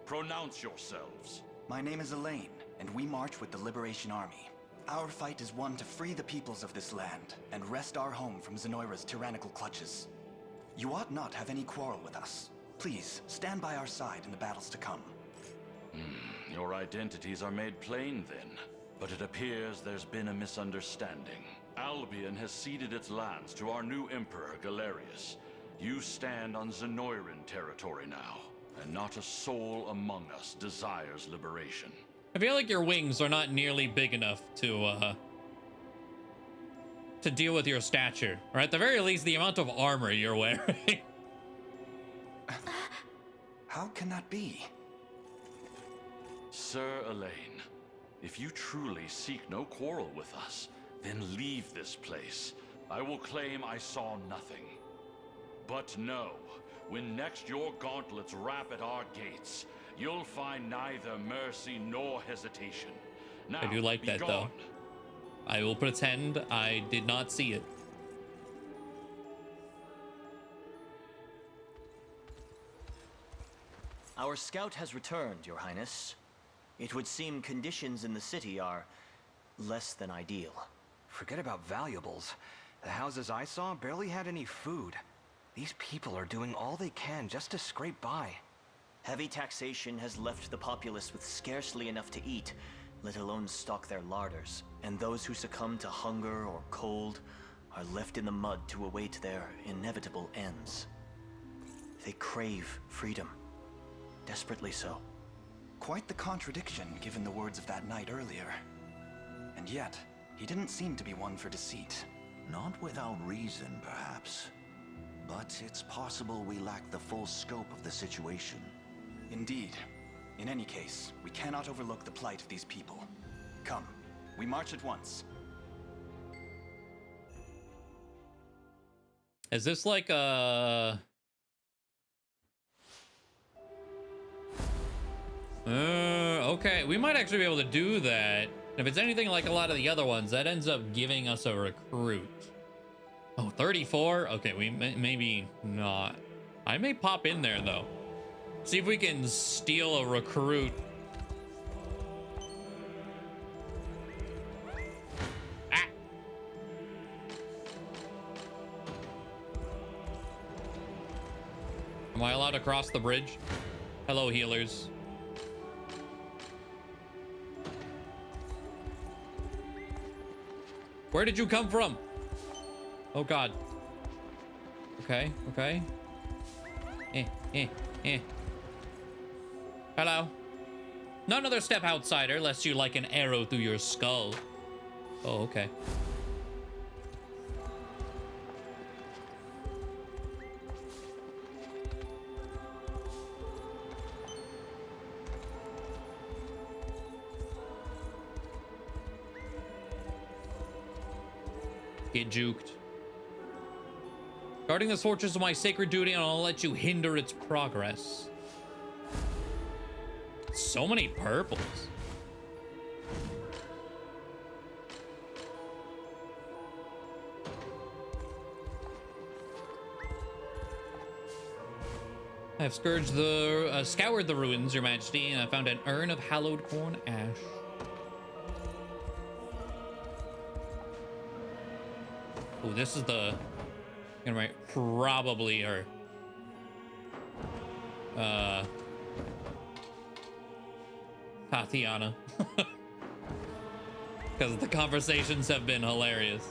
Pronounce yourselves. My name is Elaine, and we march with the Liberation Army. Our fight is one to free the peoples of this land and wrest our home from Zenoira's tyrannical clutches. You ought not have any quarrel with us. Please, stand by our side in the battles to come. Your identities are made plain then. But it appears there's been a misunderstanding. Albion has ceded its lands to our new emperor, Galerius. You stand on Zenoiran territory now, and not a soul among us desires liberation. I feel like your wings are not nearly big enough to deal with your stature, or at the very least, the amount of armor you're wearing. How can that be? Sir Elaine, if you truly seek no quarrel with us, then leave this place. I will claim I saw nothing. But know, when next your gauntlets rap at our gates, you'll find neither mercy nor hesitation. Now, I do like that, though. I will pretend I did not see it. Our scout has returned, Your Highness. It would seem conditions in the city are less than ideal. Forget about valuables. The houses I saw barely had any food. These people are doing all they can just to scrape by. Heavy taxation has left the populace with scarcely enough to eat, let alone stock their larders. And those who succumb to hunger or cold are left in the mud to await their inevitable ends. They crave freedom. Desperately so. Quite the contradiction, given the words of that knight earlier. And yet, he didn't seem to be one for deceit. Not without reason, perhaps. But it's possible we lack the full scope of the situation. Indeed. In any case, we cannot overlook the plight of these people. Come, we march at once. Is this like a... okay, we might actually be able to do that. If it's anything like a lot of the other ones, that ends up giving us a recruit. Oh, 34? Okay, we maybe not. I may pop in there, though. See if we can steal a recruit. Ah! Am I allowed to cross the bridge? Hello, healers. Where did you come from? Oh, God. Okay, okay. Hello. Not another step, outsider, lest you like an arrow through your skull. Oh, okay. Get juked. Guarding this fortress is my sacred duty, and I'll let you hinder its progress. So many purples. I have scoured the ruins, Your Majesty, and I found an urn of hallowed corn ash. Oh, this is the... Right, probably her. Tatiana. Because the conversations have been hilarious.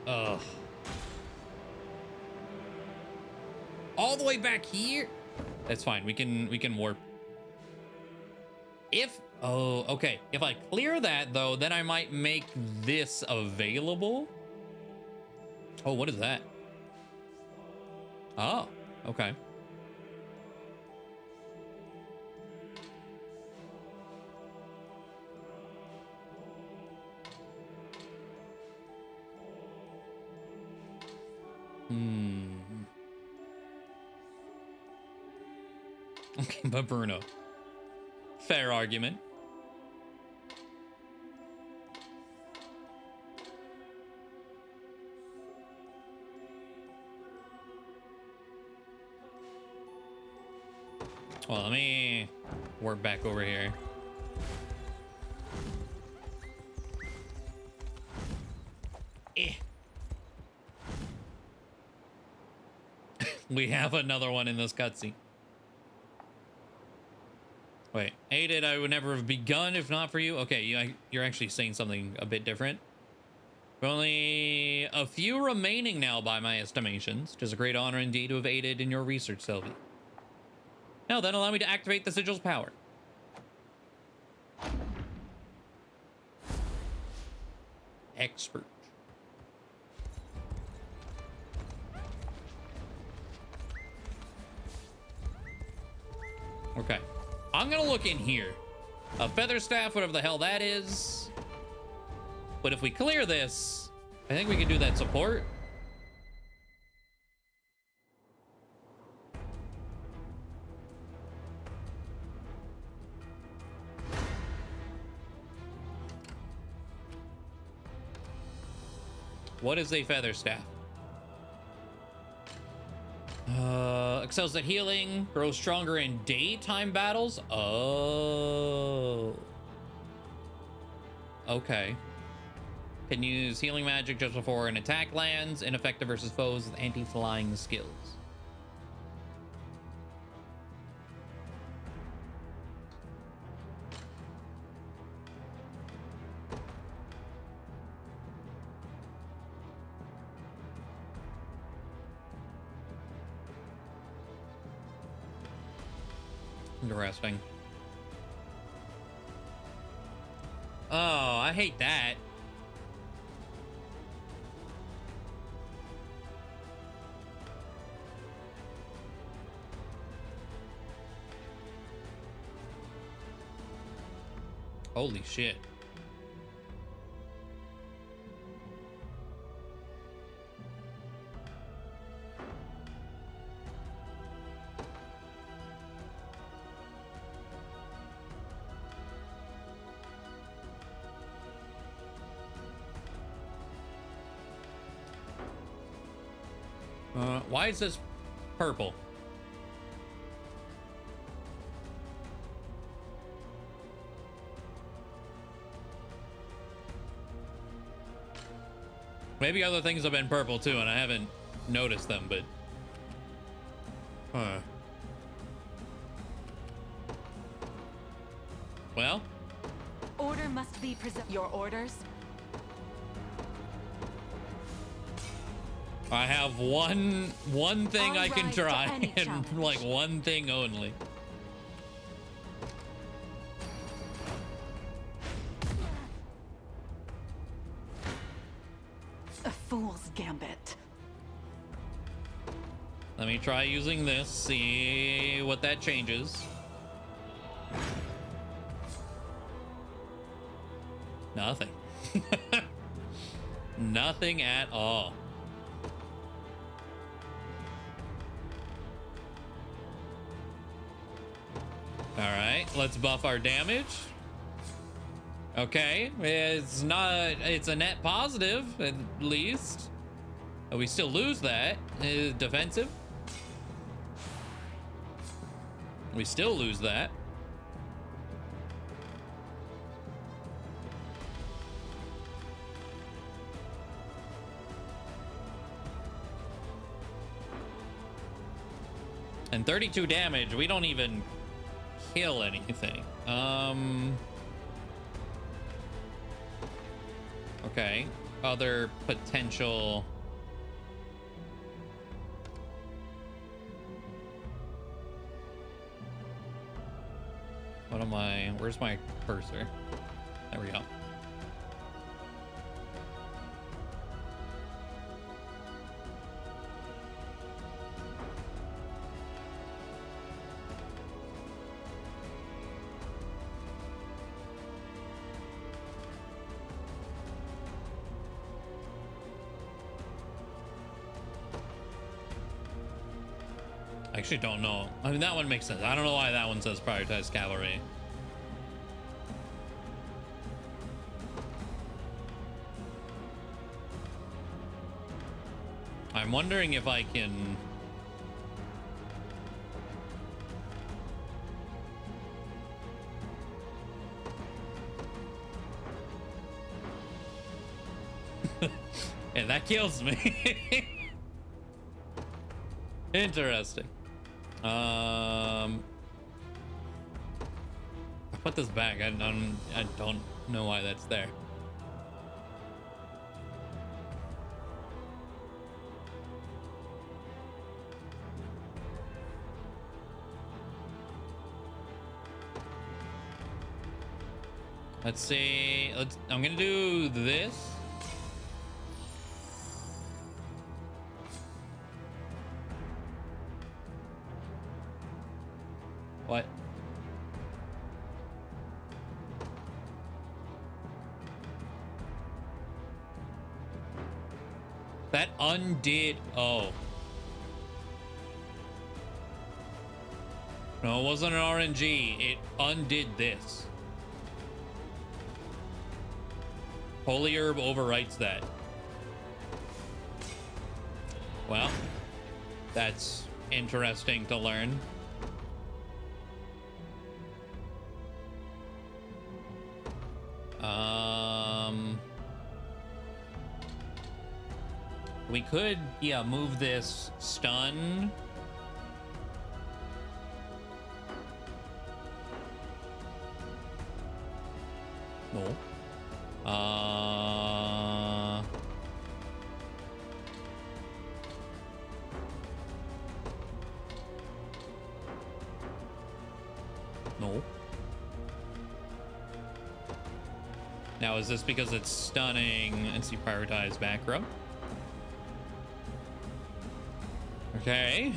Ugh. All the way back here? That's fine. We can warp. If... Oh, okay. If I clear that, though, then I might make this available. Oh, what is that? Oh, okay. Okay, but Bruno. Fair argument. Well, let me work back over here. We have another one in this cutscene. Wait, aided I would never have begun if not for you. Okay, you're actually saying something a bit different. Only a few remaining now by my estimations. It is a great honor indeed to have aided in your research, Sylvie. Now then, allow me to activate the sigil's power. Expert. Okay. I'm gonna look in here. A feather staff, whatever the hell that is. But if we clear this, I think we can do that support. What is a feather staff? Excels at healing, grows stronger in daytime battles. Oh. Okay. Can use healing magic just before an attack lands. Ineffective versus foes with anti-flying skills. Interesting. Oh, I hate that. Holy shit. Why is this purple? Maybe other things have been purple too, and I haven't noticed them, but... Huh. Well? Order must be preserved. Your orders? I have one thing I can try, and like one thing only. A fool's gambit. Let me try using this, see what that changes. Nothing. Nothing at all. All right, let's buff our damage. Okay, it's a net positive at least. But we still lose that. Defensive. We still lose that. And 32 damage, we don't even kill anything. Okay, other potential. What am I? Where's my cursor? There we go. I actually don't know. I mean, that one makes sense. I don't know why that one says prioritize cavalry. I'm wondering if I can... And that kills me. Interesting. I put this back. I don't know why that's there. Let's see. I'm gonna do this. What? That undid. Oh. No, it wasn't an RNG. It undid this. Holy Herb overwrites that. Well, that's interesting to learn. We could, yeah, move this stun. No. No. Now, is this because it's stunning and see prioritize back row? Okay.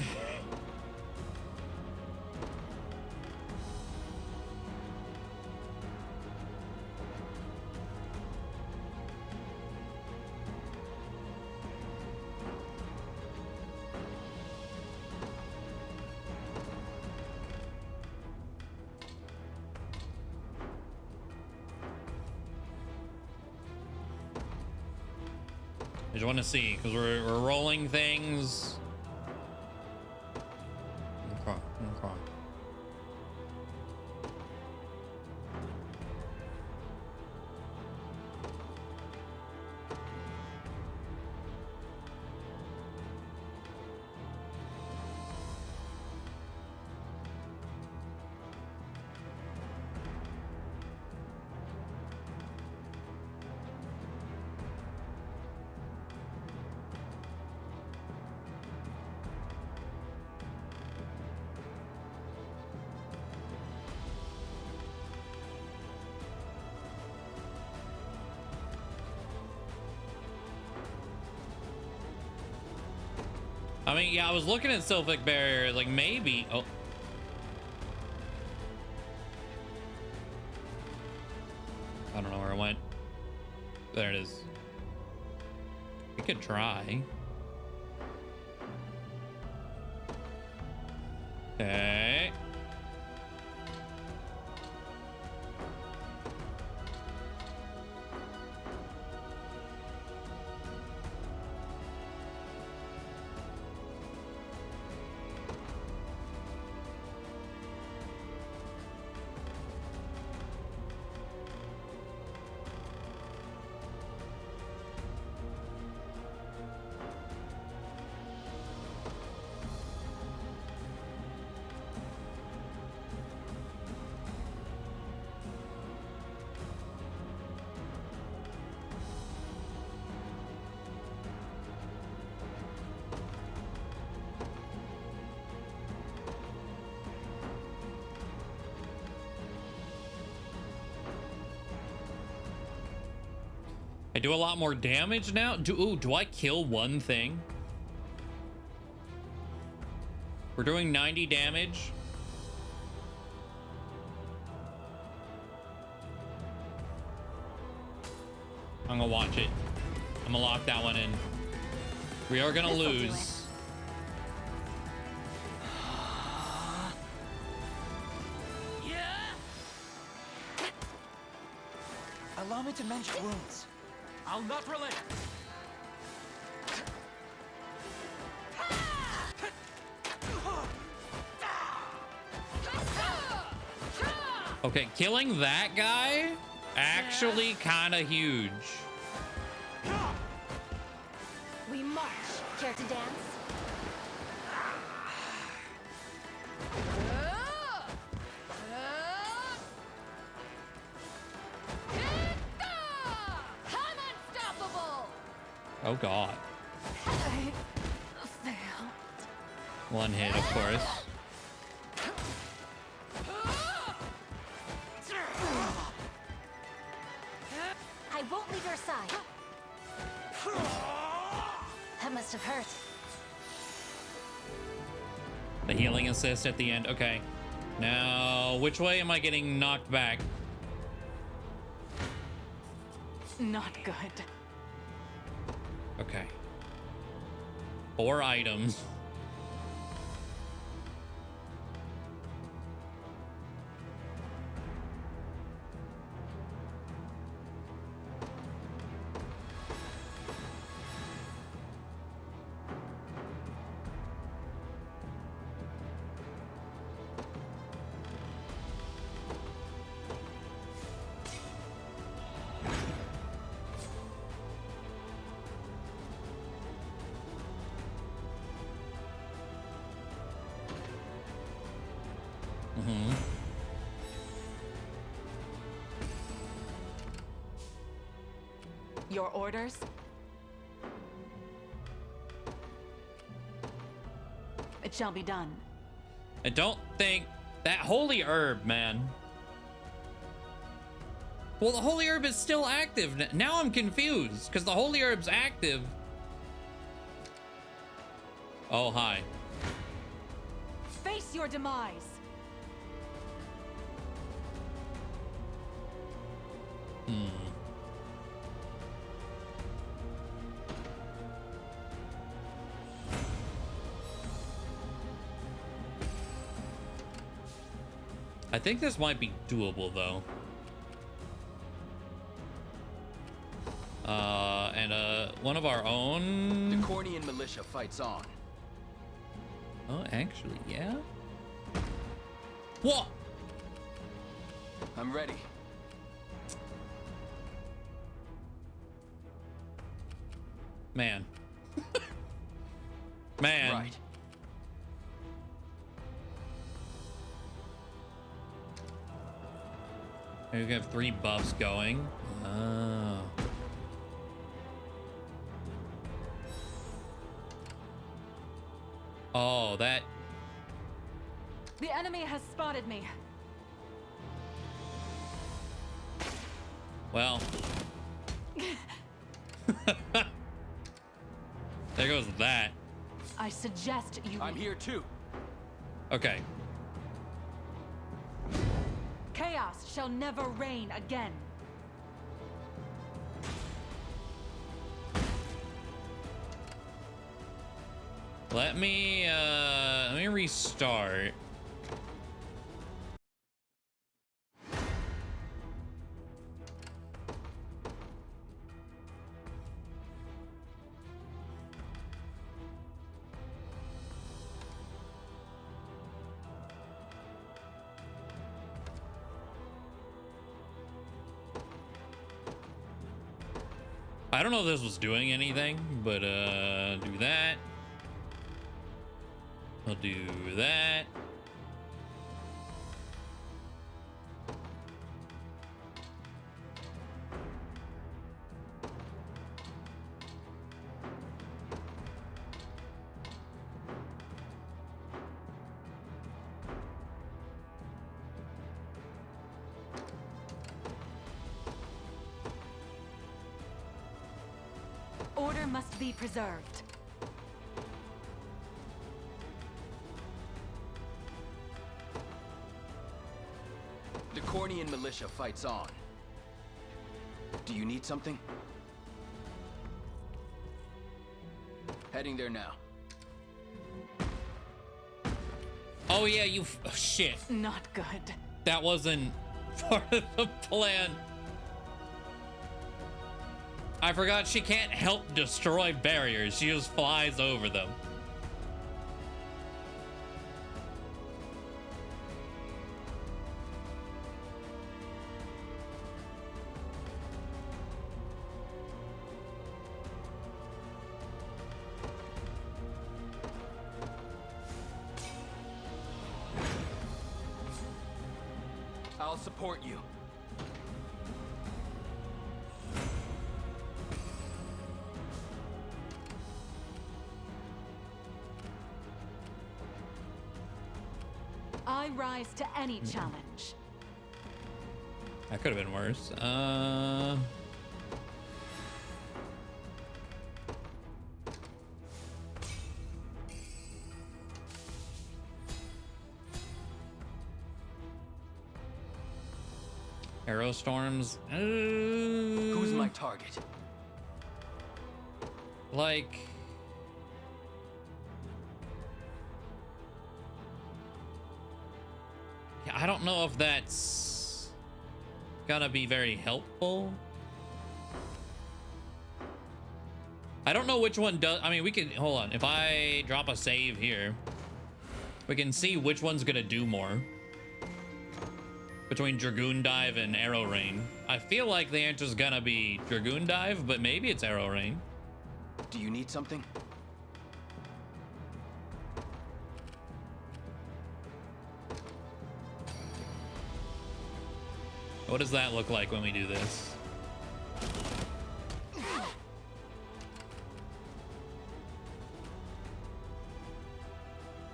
I just want to see, because we're rolling things. Okay, okay. I mean, yeah, I was looking at Sylphic Barrier, like maybe. Oh. I don't know where it went. There it is. We could try. Okay. I do a lot more damage now. Do I kill one thing? We're doing 90 damage. I'm gonna watch it. I'm gonna lock that one in. We are gonna lose. Allow me to mend your wounds. I'll not relent. Okay, killing that guy actually kind of huge. We march. Care to dance? I'm unstoppable. Oh god. I failed. One hit, of course. I won't leave your side. That must have hurt. The healing assist at the end. Okay. Now, which way am I getting knocked back? Not good. Okay. 4 items. Your orders? It shall be done. I don't think that holy herb, man. Well, the holy herb is still active. Now I'm confused because the holy herb's active. Oh, hi. Face your demise. I think this might be doable, though. and one of our own. The Cornian militia fights on. Oh, actually, yeah. What? I'm ready. Man. Man. Right. We have 3 buffs going. Oh. Oh, that. The enemy has spotted me. Well. There goes that. I suggest you. I'm here too. Okay. Chaos shall never reign again. Let me restart. I don't know if this was doing anything, but do that. I'll do that. Order must be preserved. The Cornian militia fights on. Do you need something? Heading there now. Oh yeah, you shit. Not good. That wasn't part of the plan. I forgot she can't help destroy barriers. She just flies over them. I'll support you. I rise to any challenge. That could have been worse. Arrow storms. Who's my target? Like. Yeah, I don't know if that's gonna be very helpful. I don't know which one does. I mean, we can hold on. If I drop a save here, we can see which one's gonna do more between Dragoon Dive and Arrow Rain. I feel like the answer's gonna be Dragoon Dive, but maybe it's Arrow Rain. Do you need something? What does that look like when we do this?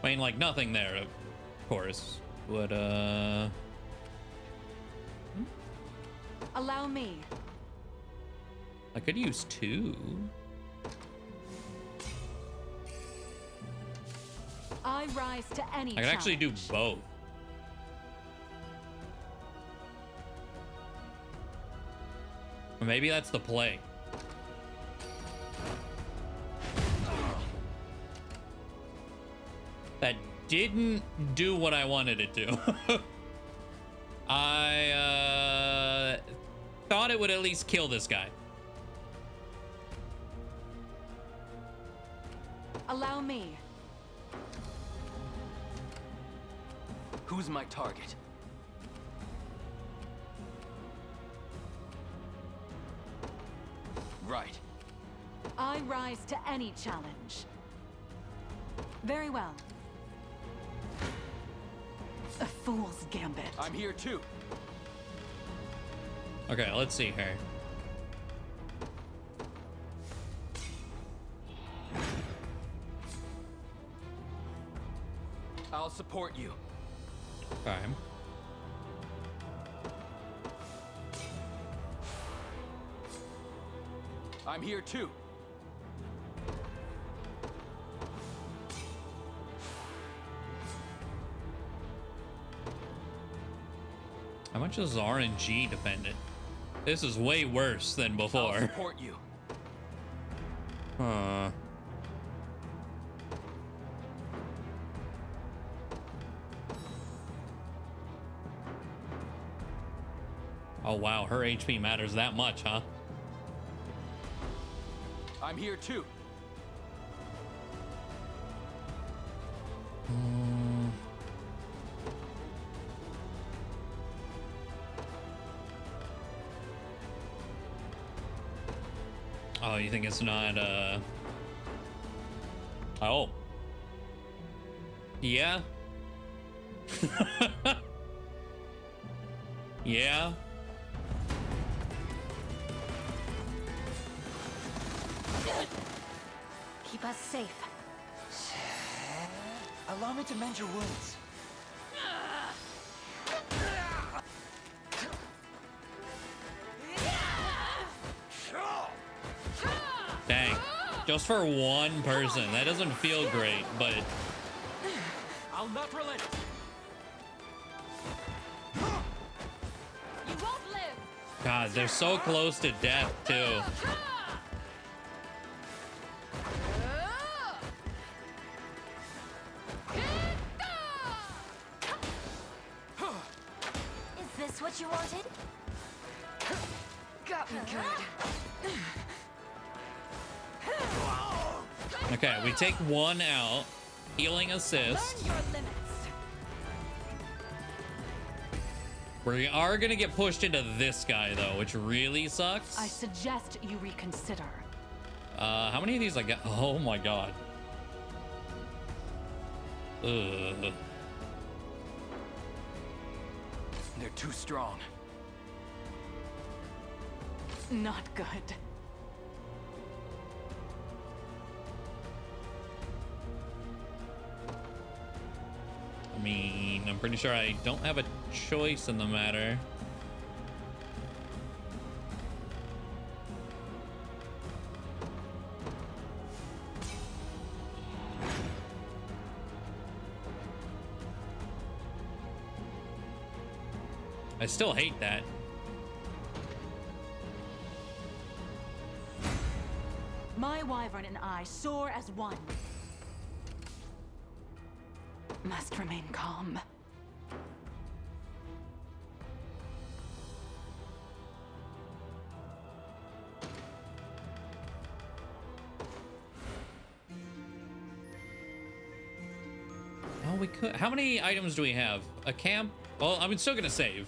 I mean, like nothing there, of course. But Allow me. I could use 2. I rise to any I could actually do both. Or maybe that's the play. That didn't do what I wanted it to. I thought it would at least kill this guy. Allow me. Who's my target? Right. I rise to any challenge. Very well. A fool's gambit. I'm here too. Okay, let's see here. I'll support you. Okay. I'm here too. How much is RNG dependent? This is way worse than before. I'll support you. Huh. Oh wow, her HP matters that much, huh? I'm here too. Oh, you think it's not, Oh. Yeah. Yeah. Keep us safe. Allow me to mend your wounds. Dang. Just for one person. That doesn't feel great, but... I'll not relent. You won't live. God, they're so close to death, too. Is this what you wanted? Got me good. Okay, we take one out. Healing assist. Learn your limits. We are gonna get pushed into this guy, though, which really sucks. I suggest you reconsider. How many of these I got? Oh my god. Ugh. They're too strong. Not good. I mean, I'm pretty sure I don't have a choice in the matter. I still hate that. My wyvern and I soar as one. Must remain calm. Oh, we could. How many items do we have? A camp? Well, I'm still gonna save.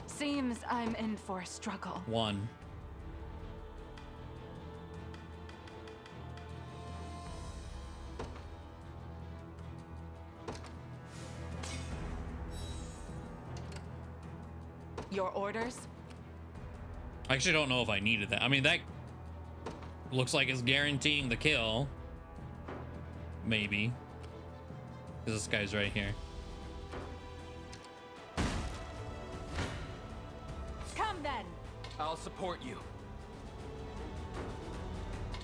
Seems I'm in for a struggle. One. Your orders? I actually don't know if I needed that. I mean, that looks like it's guaranteeing the kill. Maybe. Because this guy's right here. Come then. I'll support you.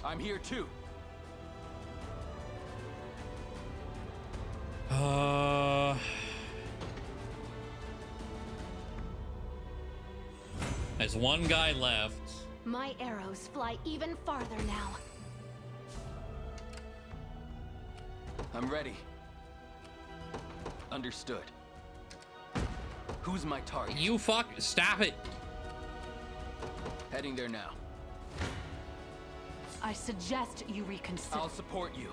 I'm here too. There's one guy left. My arrows fly even farther now. I'm ready. Understood. Who's my target? You fuck. Stop it. Heading there now. I suggest you reconsider. I'll support you.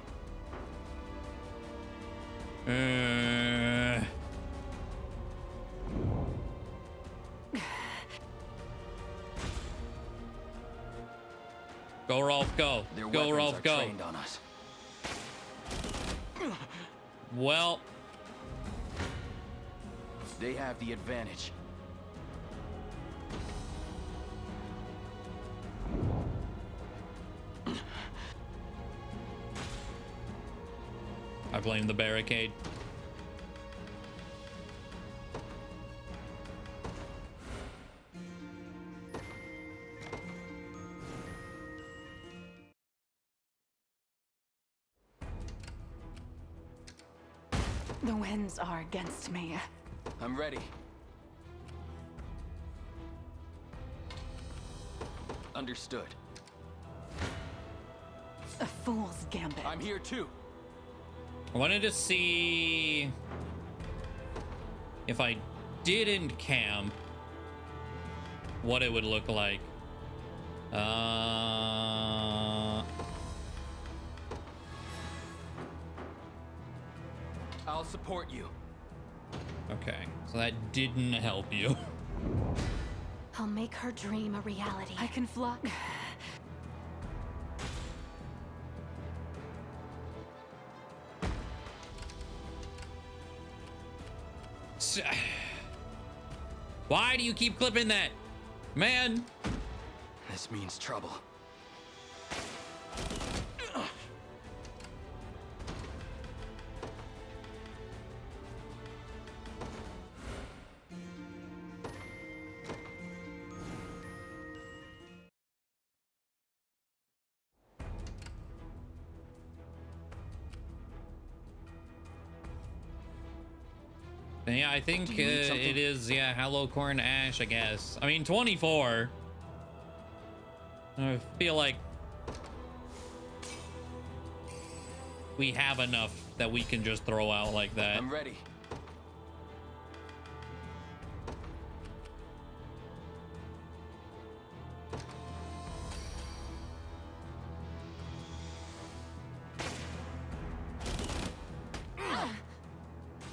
Go, Rolf, go. Their Go, weapons Rolf, are go. trained on us. Well, they have the advantage. I blame the barricade. The winds are against me. I'm ready. Understood. A fool's gambit. I'm here too. I wanted to see if I didn't camp, what it would look like. I'll support you. Okay, so that didn't help you. I'll make her dream a reality. I can fly. Why do you keep clipping that? Man. This means trouble. Yeah, I think it is, yeah, Hello Corn Ash, I guess. I mean, 24. I feel like we have enough that we can just throw out like that. I'm ready.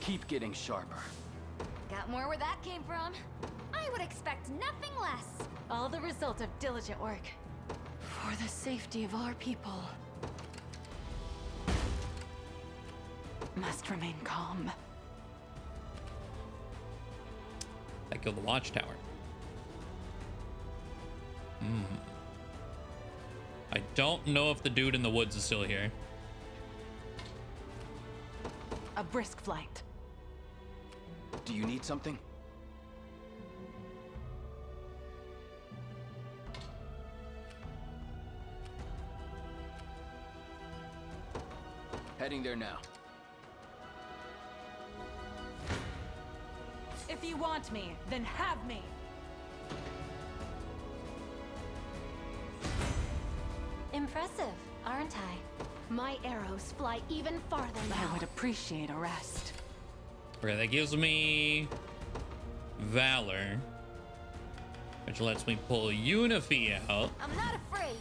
Keep getting sharper. Got more where that came from? I would expect nothing less. All the result of diligent work. For the safety of our people. Must remain calm. I killed the watchtower. I don't know if the dude in the woods is still here. A brisk flight. Do you need something? Heading there now. If you want me, then have me. Impressive, aren't I? My arrows fly even farther now. I would appreciate a rest. Okay, that gives me Valor, which lets me pull Unify out. I'm not afraid.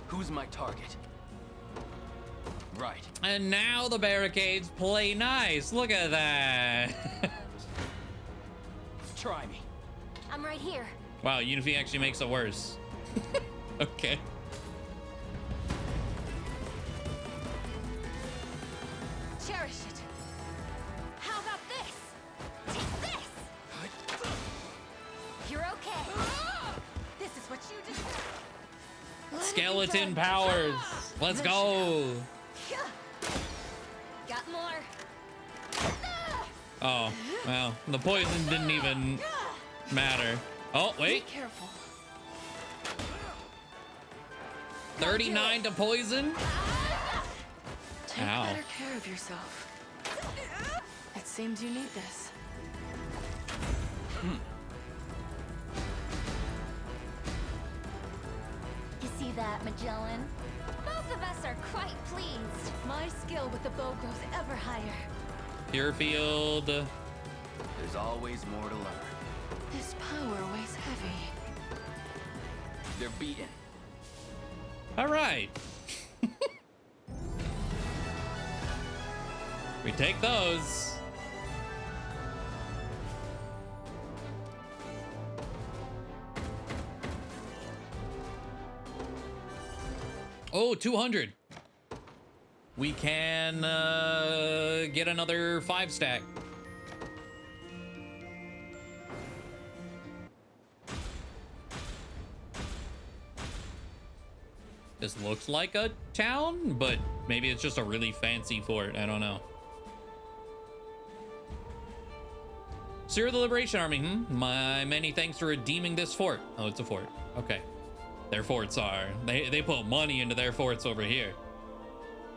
Who's my target? Right. And now the barricades play nice. Look at that. Try me. I'm right here. Wow, Unify actually makes it worse. Okay. Cherish it. How about this? Take this. You're okay. This is what you deserve. Skeleton powers. Let's go. Got more. Oh, well, the poison didn't even matter. Oh, wait. Be careful. 39 to poison? Take Ow. better care of yourself. It seems you need this. You see that, Magellan? Both of us are quite pleased. My skill with the bow grows ever higher. Pure field. There's always more to learn. This power weighs heavy. They're beaten. All right. We take those. Oh, 200. We can get another 5-stack. This looks like a town, but maybe it's just a really fancy fort. I don't know. Sir of the Liberation Army, My many thanks for redeeming this fort. Oh, it's a fort. Okay. Their forts are. They put money into their forts over here.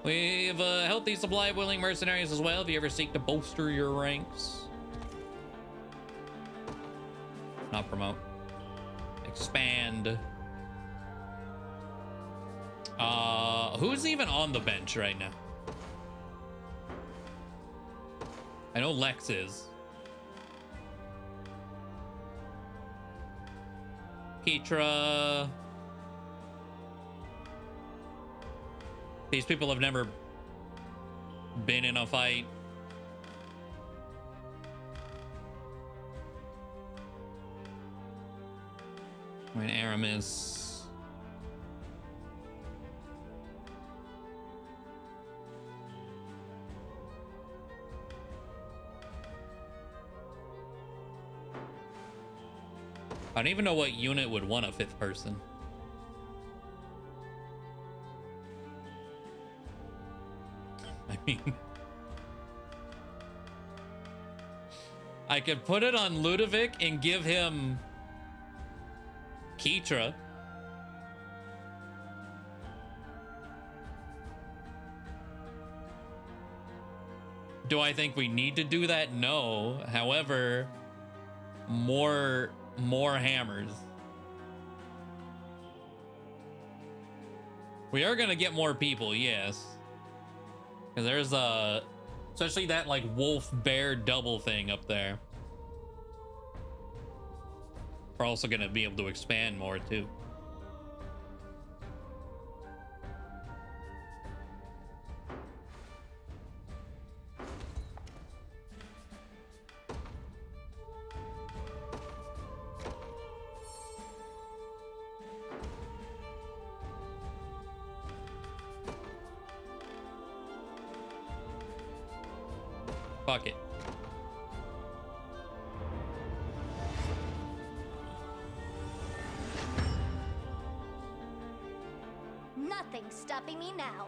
We've a healthy supply of willing mercenaries as well if you ever seek to bolster your ranks. Not promote. Expand. Who's even on the bench right now? I know Lex is. Keitra. These people have never been in a fight. I mean, Aramis. I don't even know what unit would want a 5th person. I mean, I could put it on Ludovic and give him Keitra. Do I think we need to do that? No. However, more hammers. We are gonna get more people, yes. Because there's especially that like wolf bear double thing up there. We're also gonna be able to expand more too. Fuck it. Nothing's stopping me now.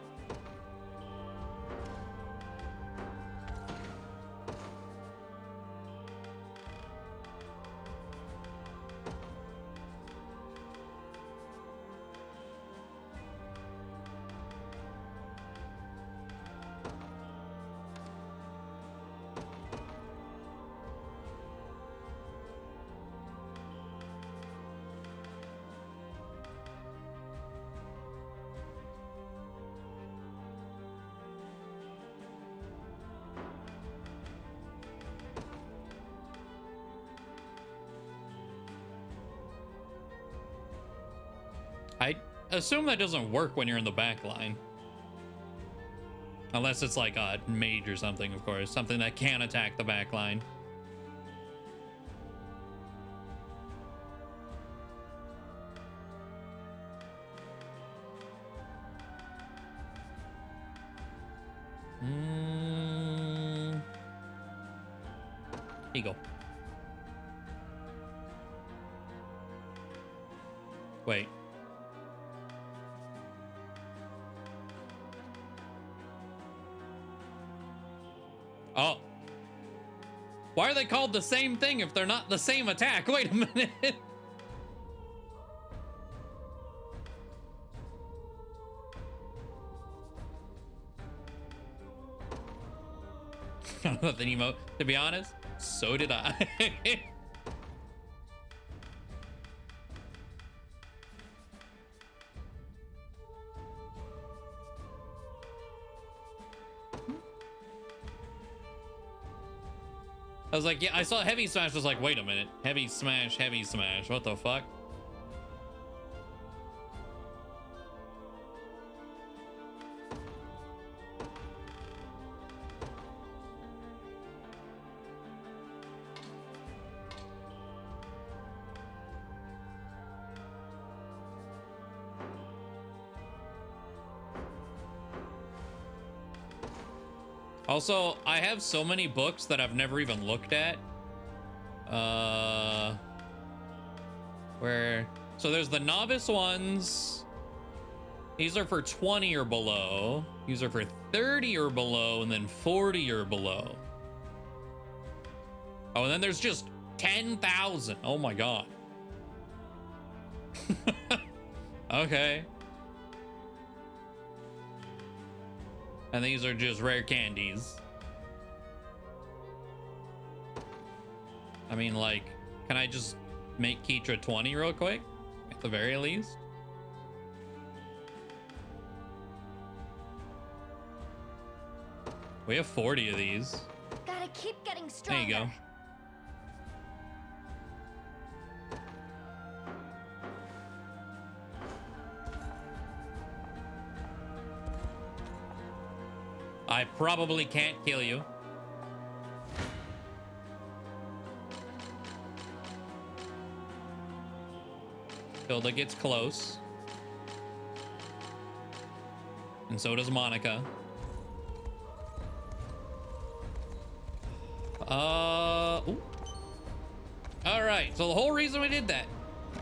I assume that doesn't work when you're in the back line. Unless it's like a mage or something, of course. Something that can attack the back line. Here you go. Wait. Oh. Why are they called the same thing if they're not the same attack? Wait a minute. I don't know the emote. To be honest, so did I. I was like, yeah, I saw heavy smash. I was like, wait a minute. Heavy smash, heavy smash. What the fuck? Also, I have so many books that I've never even looked at. So there's the novice ones. These are for 20 or below. These are for 30 or below, and then 40 or below. Oh, and then there's just 10,000. Oh my God. Okay. And these are just rare candies. I mean, like, can I just make Keitra 20 real quick? At the very least? We have 40 of these. Gotta keep getting stronger. There you go. I probably can't kill you. Hilda gets close. And so does Monica. Ooh. All right, so the whole reason we did that,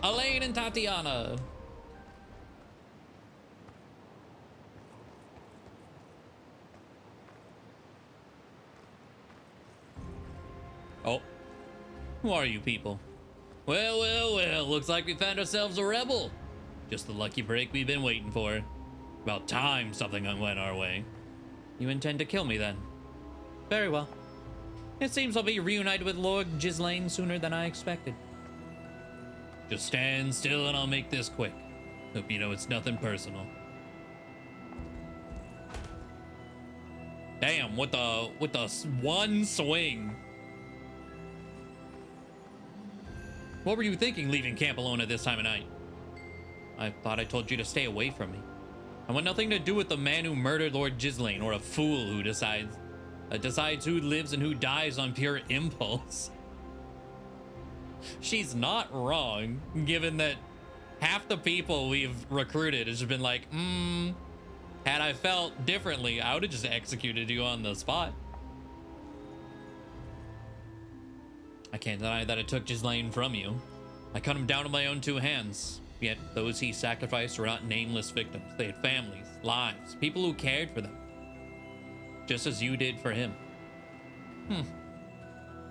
Elaine and Tatiana. Oh, who are you people? Well, well, well, looks like we found ourselves a rebel. Just the lucky break we've been waiting for. About time something went our way. You intend to kill me then? Very well. It seems I'll be reunited with Lord Ghislaine sooner than I expected. Just stand still and I'll make this quick. Hope you know it's nothing personal. Damn, with the one swing. What were you thinking leaving camp alone at this time of night? I thought I told you to stay away from me. I want nothing to do with the man who murdered Lord Ghislaine or a fool who decides who lives and who dies on pure impulse. She's not wrong, given that half the people we've recruited has been like, had I felt differently, I would have just executed you on the spot. I can't deny that I took Ghislaine from you. I cut him down with my own two hands. Yet those he sacrificed were not nameless victims. They had families, lives, people who cared for them. Just as you did for him.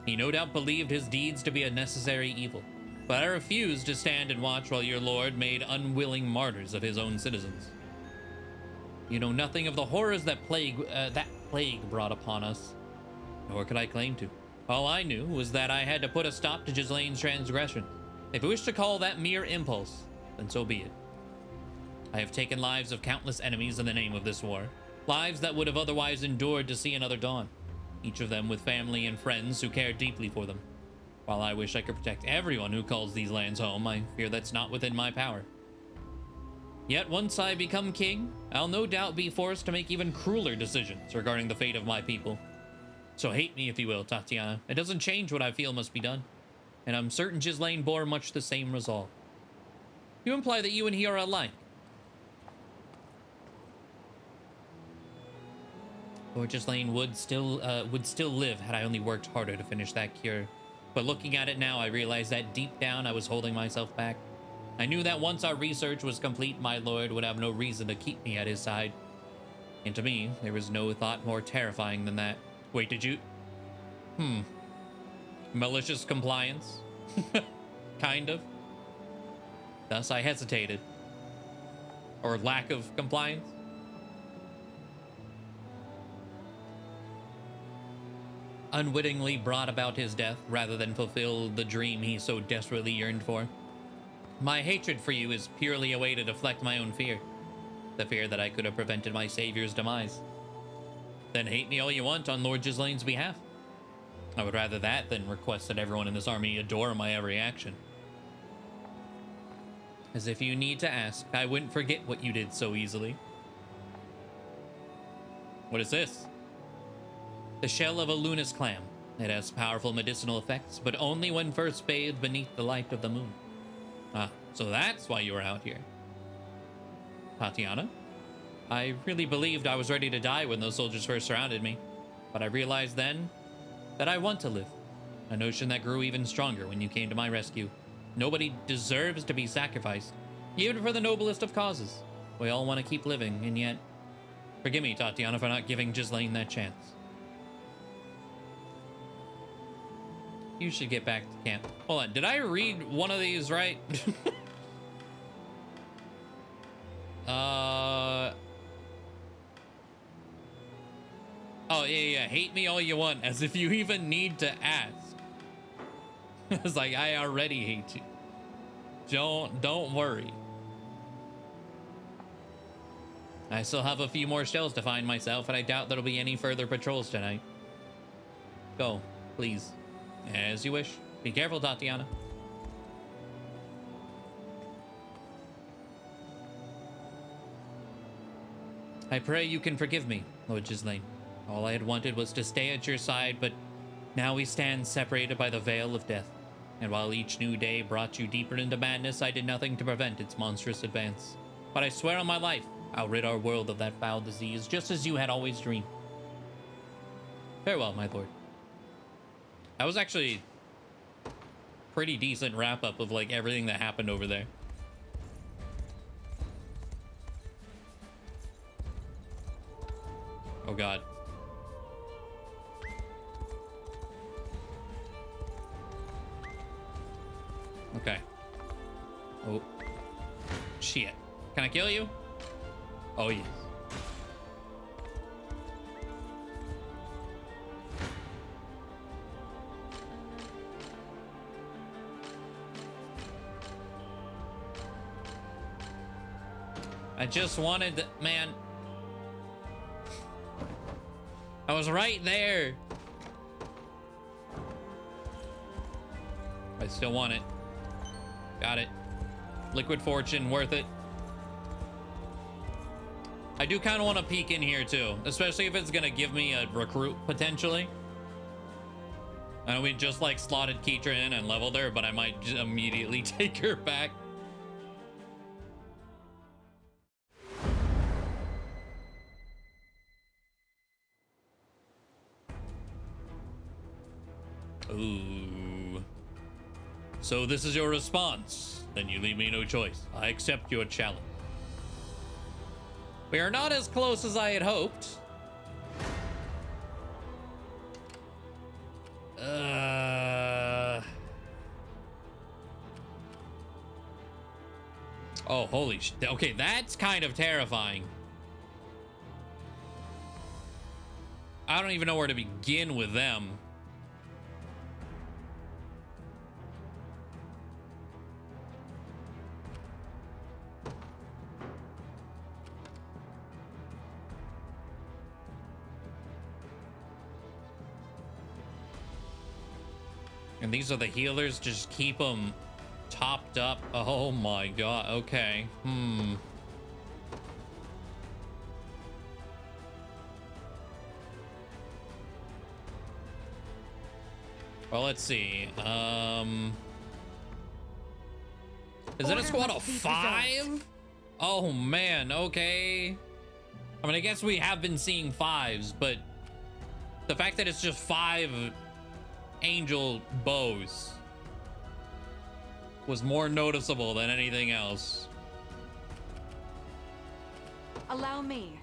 He no doubt believed his deeds to be a necessary evil. But I refused to stand and watch while your lord made unwilling martyrs of his own citizens. You know nothing of the horrors that plague brought upon us. Nor could I claim to. All I knew was that I had to put a stop to Ghislaine's transgression. If you wish to call that mere impulse, then so be it. I have taken lives of countless enemies in the name of this war. Lives that would have otherwise endured to see another dawn. Each of them with family and friends who care deeply for them. While I wish I could protect everyone who calls these lands home, I fear that's not within my power. Yet once I become king, I'll no doubt be forced to make even crueler decisions regarding the fate of my people. So hate me if you will, Tatiana. It doesn't change what I feel must be done. And I'm certain Ghislaine bore much the same resolve. You imply that you and he are alike. Lord Ghislaine would still live had I only worked harder to finish that cure. But looking at it now, I realized that deep down I was holding myself back. I knew that once our research was complete, my lord would have no reason to keep me at his side. And to me, there was no thought more terrifying than that. Wait, did you? Malicious compliance? Kind of. Thus I hesitated. Or lack of compliance. Unwittingly brought about his death rather than fulfill the dream he so desperately yearned for. My hatred for you is purely a way to deflect my own fear. The fear that I could have prevented my savior's demise. Then hate me all you want on Lord Ghislaine's behalf. I would rather that than request that everyone in this army adore my every action. As if you need to ask, I wouldn't forget what you did so easily. What is this? The shell of a Lunas clam. It has powerful medicinal effects, but only when first bathed beneath the light of the moon. Ah, so that's why you were out here. Tatiana? I really believed I was ready to die when those soldiers first surrounded me, but I realized then that I want to live. A notion that grew even stronger when you came to my rescue. Nobody deserves to be sacrificed, even for the noblest of causes. We all want to keep living, and yet... Forgive me, Tatiana, for not giving Ghislaine that chance. You should get back to camp. Hold on, did I read one of these right? Oh, yeah. Hate me all you want, as if you even need to ask. It's like, I already hate you. Don't worry. I still have a few more shells to find myself, and I doubt there'll be any further patrols tonight. Go, please. As you wish. Be careful, Tatiana. I pray you can forgive me, Lord Ghislaine. All I had wanted was to stay at your side, but now we stand separated by the veil of death. And while each new day brought you deeper into madness, I did nothing to prevent its monstrous advance. But I swear on my life, I'll rid our world of that foul disease, just as you had always dreamed. Farewell, my lord. That was actually pretty decent wrap-up of, like, everything that happened over there. Oh, God. Okay. Oh. Shit. Can I kill you? Oh, yes. I just wanted to, man. I was right there. I still want it. Got it. Liquid Fortune, worth it. I do kind of want to peek in here too, especially if it's gonna give me a recruit potentially. I know we just like slotted Keitra in and leveled her, but I might just immediately take her back. Ooh. So this is your response? Then you leave me no choice. I accept your challenge. We are not as close as I had hoped. Oh, holy shit. Okay, that's kind of terrifying. I don't even know where to begin with them. And these are the healers, just keep them topped up. Oh my god, okay. Well, let's see. Is it a squad of 5? Oh man, okay. I mean, I guess we have been seeing 5s, but the fact that it's just 5 angel bows was more noticeable than anything else. Allow me.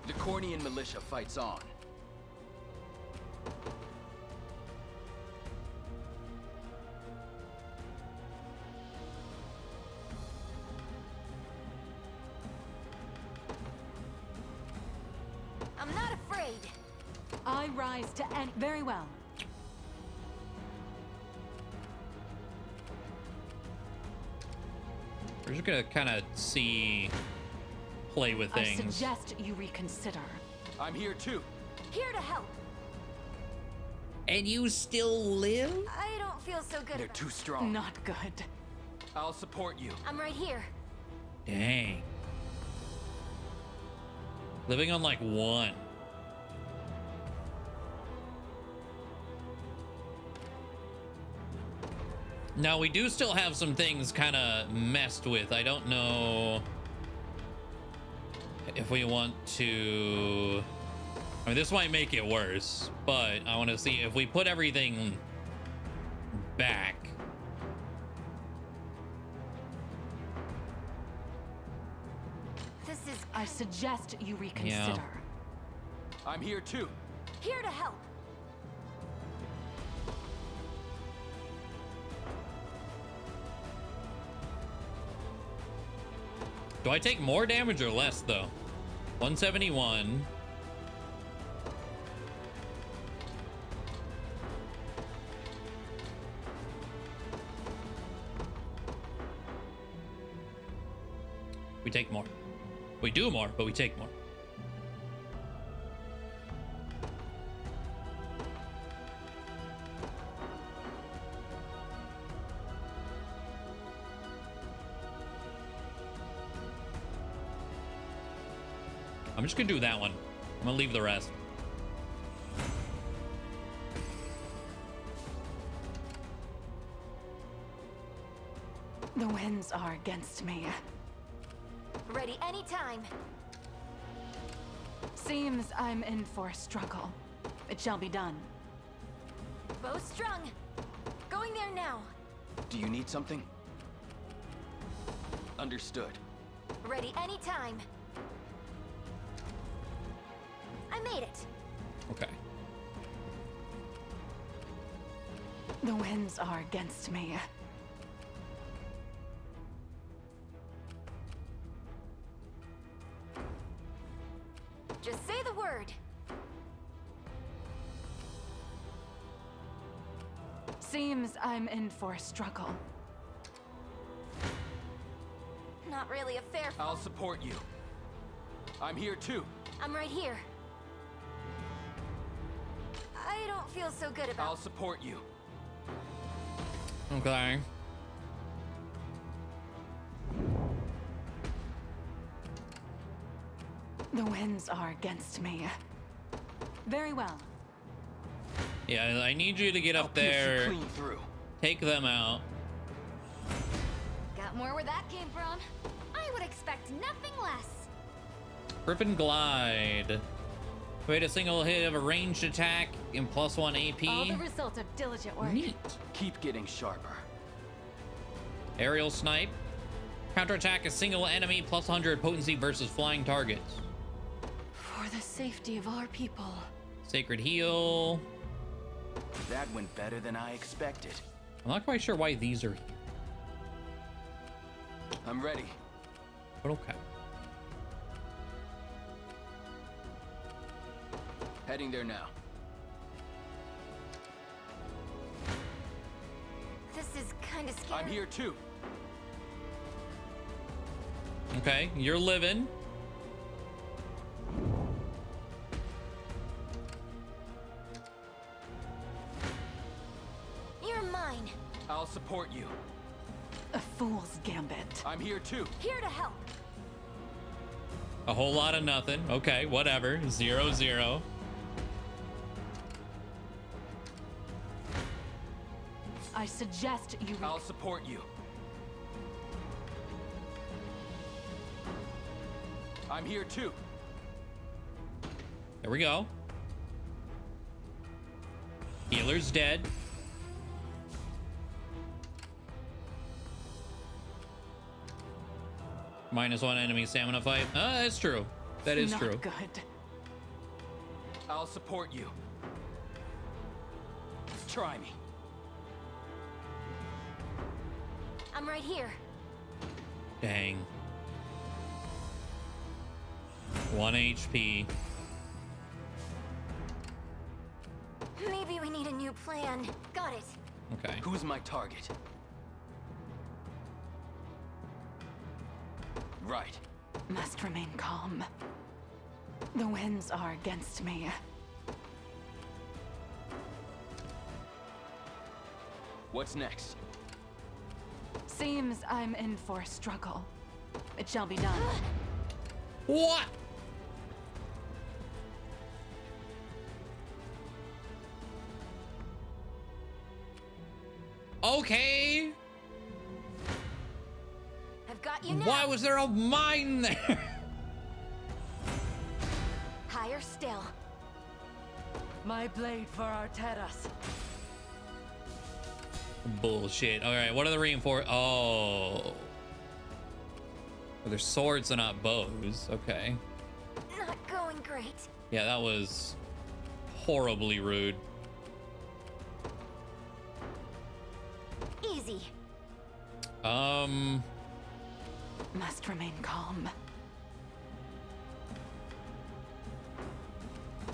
The Cornian militia fights on. I'm not afraid. I rise to any. Very well. We're just gonna kind of see play with I things. suggest you reconsider. I'm here too. Here to help. And you still live? I don't feel so good. They're too strong. Not good. I'll support you. I'm right here. Dang. Living on like 1. Now we do still have some things kind of messed with. I don't know if we want to... I mean, this might make it worse, but I want to see if we put everything back. This is... I suggest you reconsider. Yeah. I'm here too. Here to help. Do I take more damage or less, though? 171. We take more. We do more, but we take more. I'm just gonna do that one. I'm gonna leave the rest. The winds are against me. Ready anytime. Seems I'm in for a struggle. It shall be done. Bow strung. Going there now. Do you need something? Understood. Ready anytime. I made it. Okay. The winds are against me. Just say the word. Seems I'm in for a struggle. Not really a fair... I'll support you. I'm here too. I'm right here. I don't feel so good about... I'll support you. Okay. The winds are against me. Very well. Yeah, I need you to get I'll up pierce you there, clean through. take them out. Got more where that came from. I would expect nothing less. Griffin Glide. Create a single hit of a ranged attack in +1 AP. All the result of diligent work. Neat. Keep getting sharper. Aerial Snipe. Counterattack a single enemy +100 potency versus flying targets. For the safety of our people. Sacred Heal. That went better than I expected. I'm not quite sure why these are here, I'm ready. but okay. Heading there now. This is kind of scary. I'm here too. Okay, you're living. You're mine. I'll support you. A fool's gambit. I'm here too. Here to help. A whole lot of nothing. Okay, whatever. 0-0. I suggest you... I'll support you. I'm here too. There we go. Healer's dead. -1 enemy stamina fight. That's true. That is Not true. good. I'll support you. Try me. I'm right here. Dang. 1 HP. Maybe we need a new plan. Got it. Okay. Who's my target? Right. Must remain calm. The winds are against me. What's next? Seems I'm in for a struggle. It shall be done. What? Okay. I've got you now. Why was there a mine there? Higher still. My blade for Arteras. Bullshit. All right, what are the reinforcements? Oh. Well, they're swords and not bows. Okay. Not going great. Yeah, that was horribly rude. Easy. Must remain calm.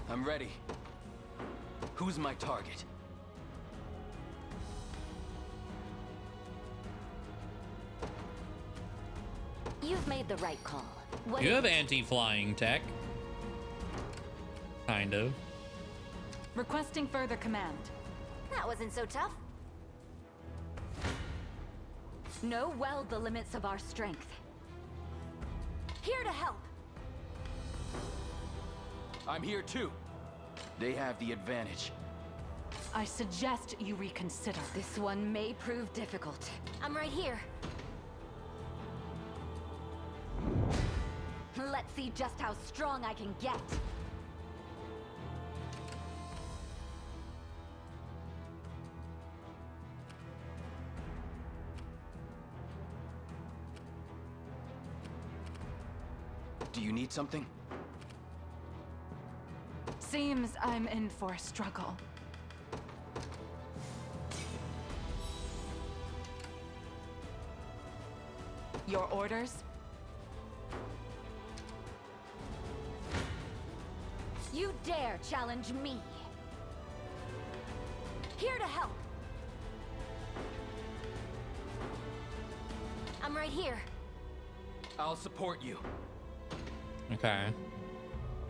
I'm ready. Who's my target? You've made the right call. What You have anti-flying tech. Kind of. Requesting further command. That wasn't so tough. Know well the limits of our strength. Here to help. I'm here too. They have the advantage. I suggest you reconsider. This one may prove difficult. I'm right here. Let's see just how strong I can get. Do you need something? Seems I'm in for a struggle. Your orders? You dare challenge me. Here to help. I'm right here. I'll support you. Okay.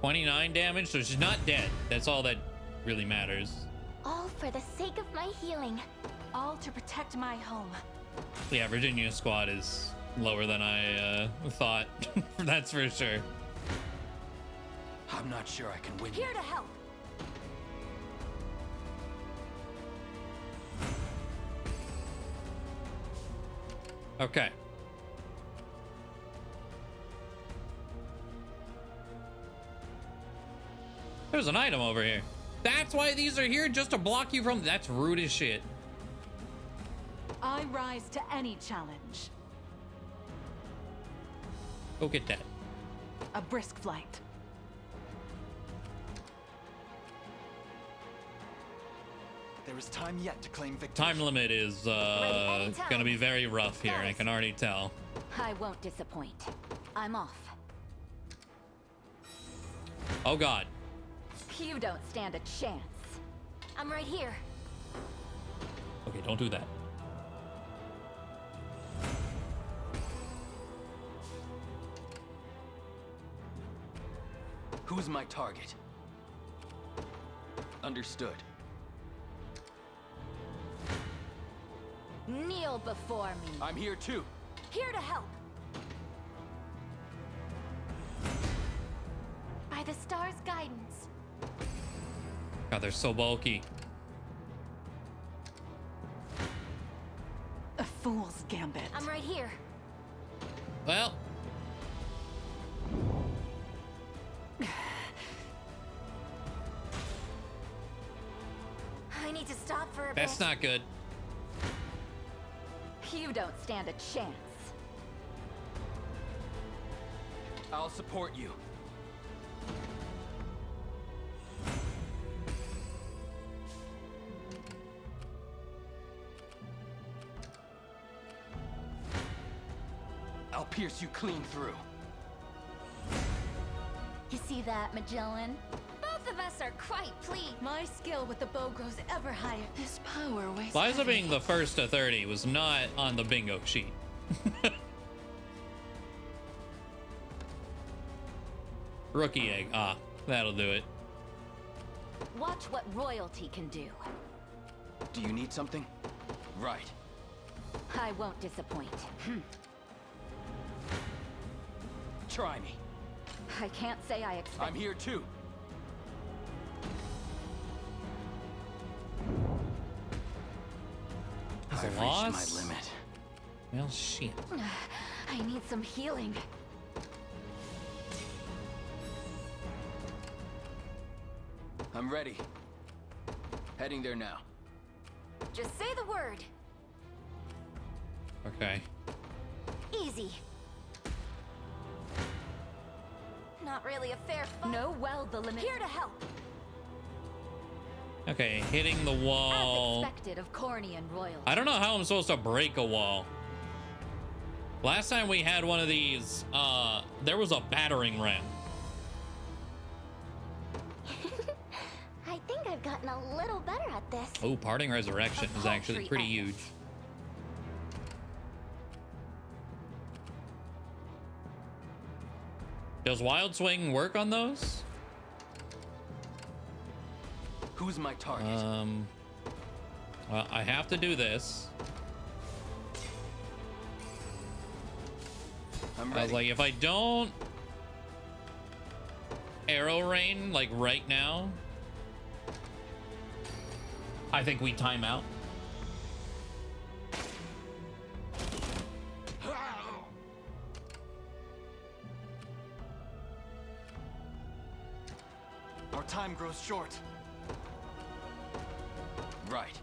29 damage, so she's not dead. That's all that really matters. All for the sake of my healing. All to protect my home. Yeah, Virginia squad is lower than I thought. That's for sure. I'm not sure I can win. Here to help. Okay. There's an item over here. That's why these are here, just to block you from... That's rude as shit. I rise to any challenge. Go get that. A brisk flight. There is time yet to claim victory. Time limit is gonna be very rough here. I can already tell. I won't disappoint. I'm off. Oh god. You don't stand a chance. I'm right here. Okay, don't do that. Who's my target? Understood. Kneel before me. I'm here too. Here to help. By the star's guidance. God, they're so bulky. A fool's gambit. I'm right here. Well. I need to stop for a That's bit. not good. You don't stand a chance. I'll support you. I'll pierce you clean through. You see that, Magellan? Both of us are quite pleased. My skill with the bow grows ever higher. This power weighs Liza heavy. being the first to 30 was not on the bingo sheet. Rookie egg. Ah, that'll do it. Watch what royalty can do. Do you need something? Right. I won't disappoint. Try me. I can't say I expect. I'm here too. That's a I've loss? reached my limit. Well, shit. I need some healing. I'm ready. Heading there now. Just say the word. Okay. Easy. Not really a fair fight. Know well the limit. Here to help. Okay, hitting the wall. As expected of Cornian royalty. I don't know how I'm supposed to break a wall. Last time we had one of these, there was a battering ram. I think I've gotten a little better at this. Oh, parting resurrection is actually pretty huge. Does wild swing work on those? Who's my target? Well, I have to do this. I'm ready. I was like, if I don't arrow rain like right now, I think we time out. Our time grows short. Right.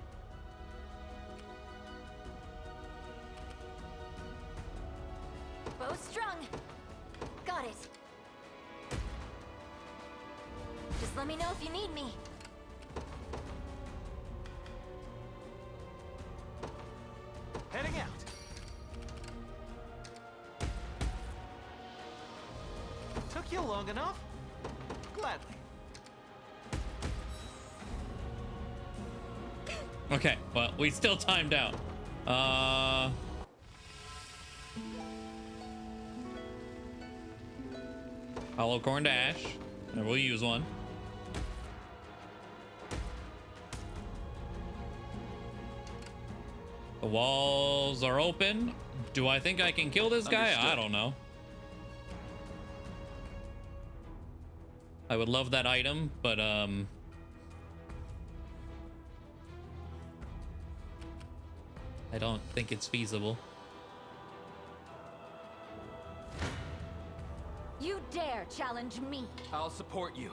Bow strung. Got it. Just let me know if you need me. Heading out. Took you long enough? Gladly. Okay, well, we still timed out. Hollow corn dash, and we'll use one. The walls are open. Do I think I can kill this guy? Understood. I don't know. I would love that item, but I don't think it's feasible. You dare challenge me? I'll support you.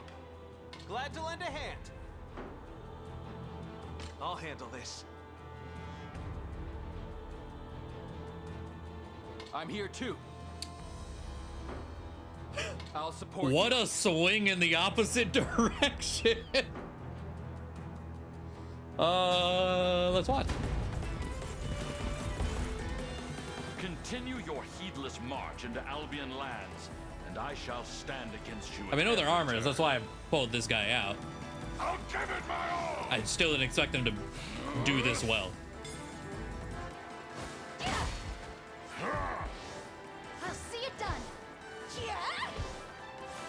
Glad to lend a hand. I'll handle this. I'm here too. I'll support What you. a swing in the opposite direction. Let's watch. Continue your heedless march into Albion lands, and I shall stand against you. I mean, I know they're armors. That's why I pulled this guy out. I'll give it my all. I still didn't expect him to do this well. I'll see it done.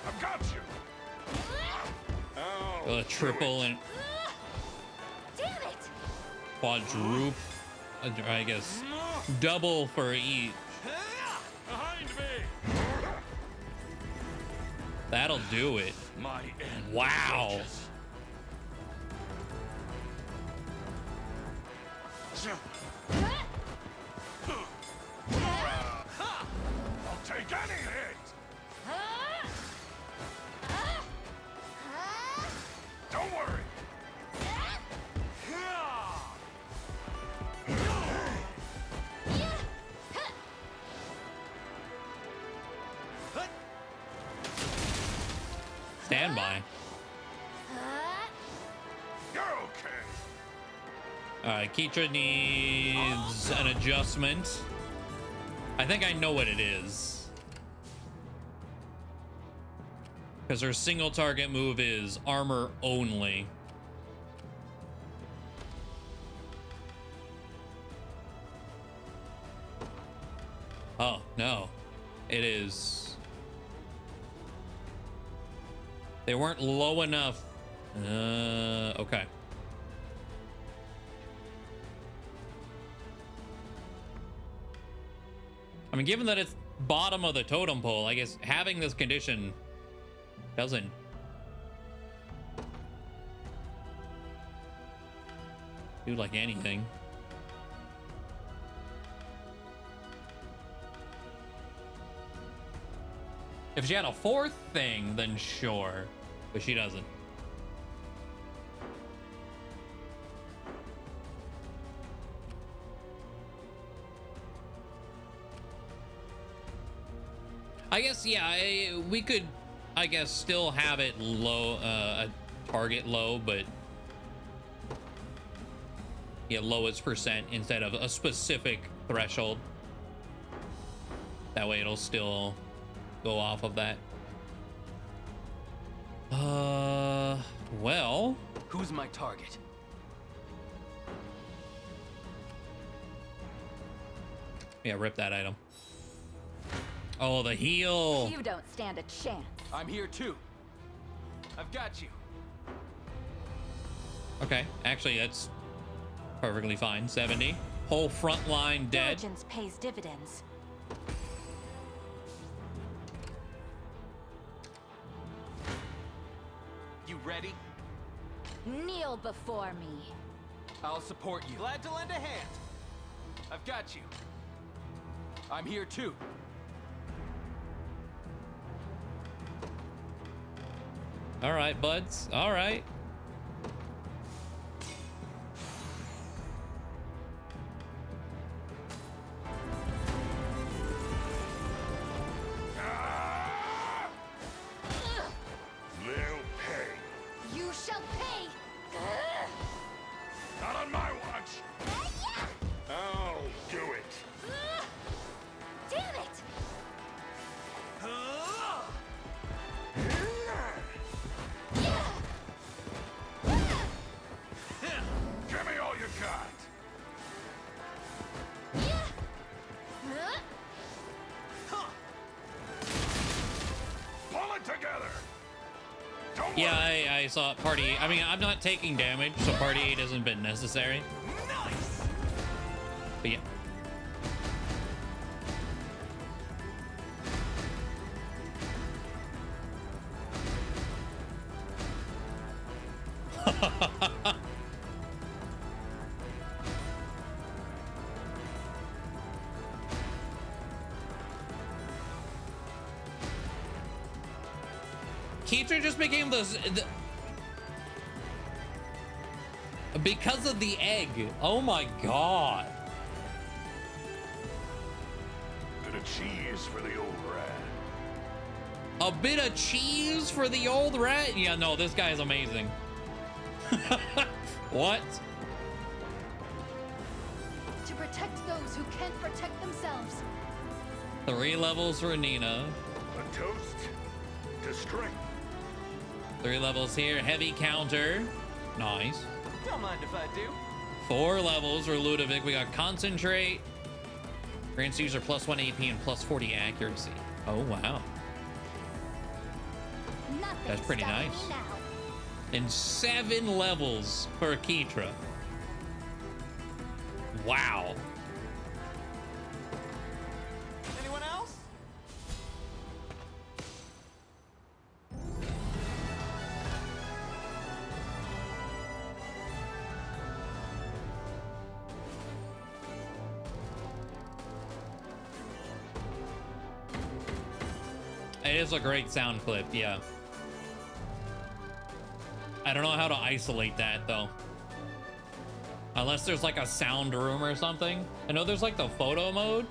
I've got you. A triple and Damn it! quadruple. I guess double for each. Behind me. That'll do it. My end. Wow. approaches. I'll take any hit. Don't worry. Stand by. You're okay. Alright, Keitra needs an adjustment. I think I know what it is. Because her single target move is armor only. Oh, no. It is They weren't low enough. Okay. I mean, given that it's bottom of the totem pole, I guess having this condition doesn't do like anything. If she had a fourth thing, then sure, but she doesn't. I guess, yeah, we could, I guess, still have it low, a target low, but yeah, lowest percent instead of a specific threshold. That way it'll still go off of that. Well. Who's my target? Yeah, rip that item. Oh, the heal. You don't stand a chance. I'm here too. I've got you. Okay, actually, that's perfectly fine. 70. Whole front line dead. Diligence pays dividends. You ready? Kneel before me. I'll support you. Glad to lend a hand. I've got you. I'm here too. All right, buds. All right. They'll pay. You shall pay. Not on my watch. I'll do it. Damn it! Give me all you got. Pull it together. Don't Yeah, I saw party. I mean, I'm not taking damage, so party 8 hasn't been necessary. Nice. But yeah. Keitra just became the because of the egg. Oh my god. Bit of cheese for the old rat. A bit of cheese for the old rat? Yeah, no, this guy's amazing. What? To protect those who can't protect themselves. 3 levels for Nina. A toast to strength. 3 levels here. Heavy counter. Nice. Don't mind if I do. 4 levels for Ludovic. We got concentrate. Grants user +1 AP and +40 accuracy. Oh, wow. That's pretty nice. And 7 levels for Keitra. Wow. Anyone else? It is a great sound clip, yeah. I don't know how to isolate that, though. Unless there's like a sound room or something. I know there's like the photo mode.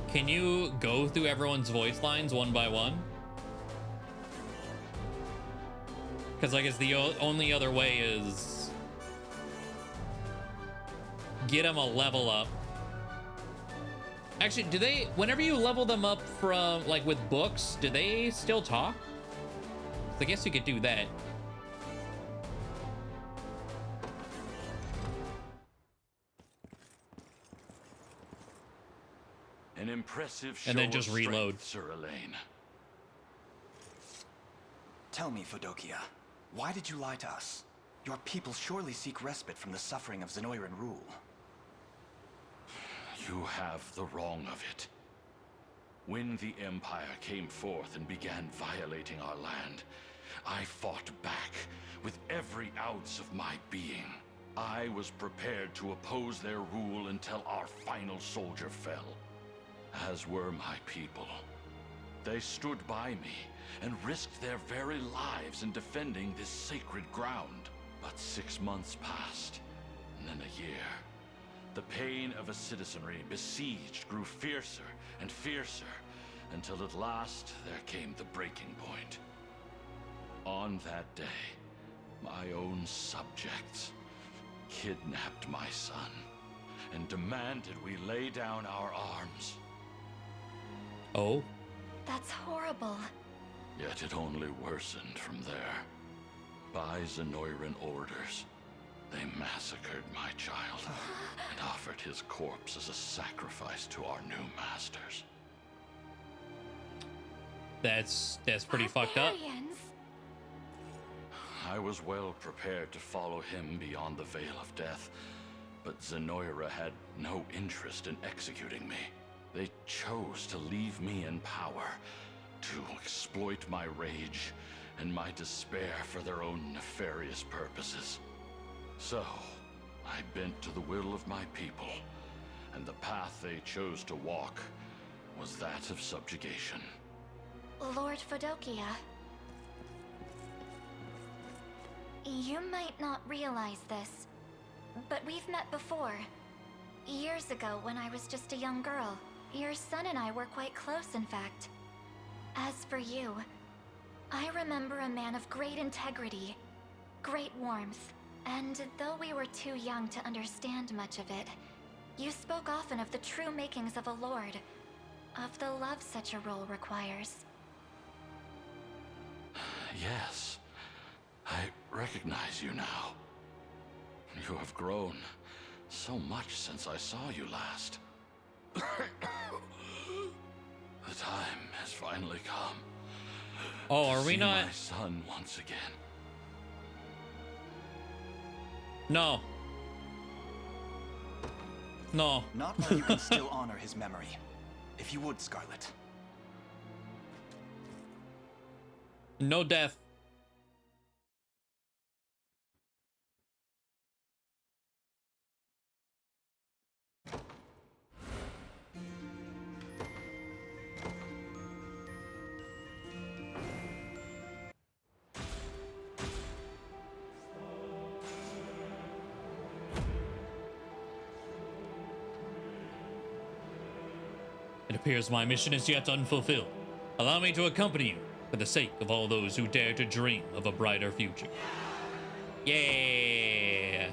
Can you go through everyone's voice lines one by one? Because I guess the only other way is get them a level up. Actually, do they, whenever you level them up from, like with books, do they still talk? I guess you could do that. An impressive show And then just of reload. strength, Sir Elaine. Tell me, Fodokia, why did you lie to us? Your people surely seek respite from the suffering of Zenoiran rule. You have the wrong of it. When the Empire came forth and began violating our land, I fought back with every ounce of my being. I was prepared to oppose their rule until our final soldier fell, as were my people. They stood by me and risked their very lives in defending this sacred ground. But 6 months passed, and then a year. The pain of a citizenry besieged grew fiercer and fiercer, until at last there came the breaking point. On that day, my own subjects kidnapped my son and demanded we lay down our arms. Oh? That's horrible. Yet it only worsened from there. By Zenoiran orders, they massacred my child and offered his corpse as a sacrifice to our new masters. That's pretty fucked up. I was well prepared to follow him beyond the veil of death, but Zenoira had no interest in executing me. They chose to leave me in power, to exploit my rage and my despair for their own nefarious purposes. So, I bent to the will of my people, and the path they chose to walk was that of subjugation. Lord Fodokia, you might not realize this, but we've met before. Years ago, when I was just a young girl. Your son and I were quite close, in fact. As for you, I remember a man of great integrity, great warmth, and though we were too young to understand much of it, you spoke often of the true makings of a lord, of the love such a role requires. Yes, I recognize you now. You have grown so much since I saw you last. The time has finally come. Oh, are we not? My son once again. No. No. Not while you can still honor his memory. If you would, Scarlet. No death. It appears my mission is yet unfulfilled. Allow me to accompany you for the sake of all those who dare to dream of a brighter future. Yeah!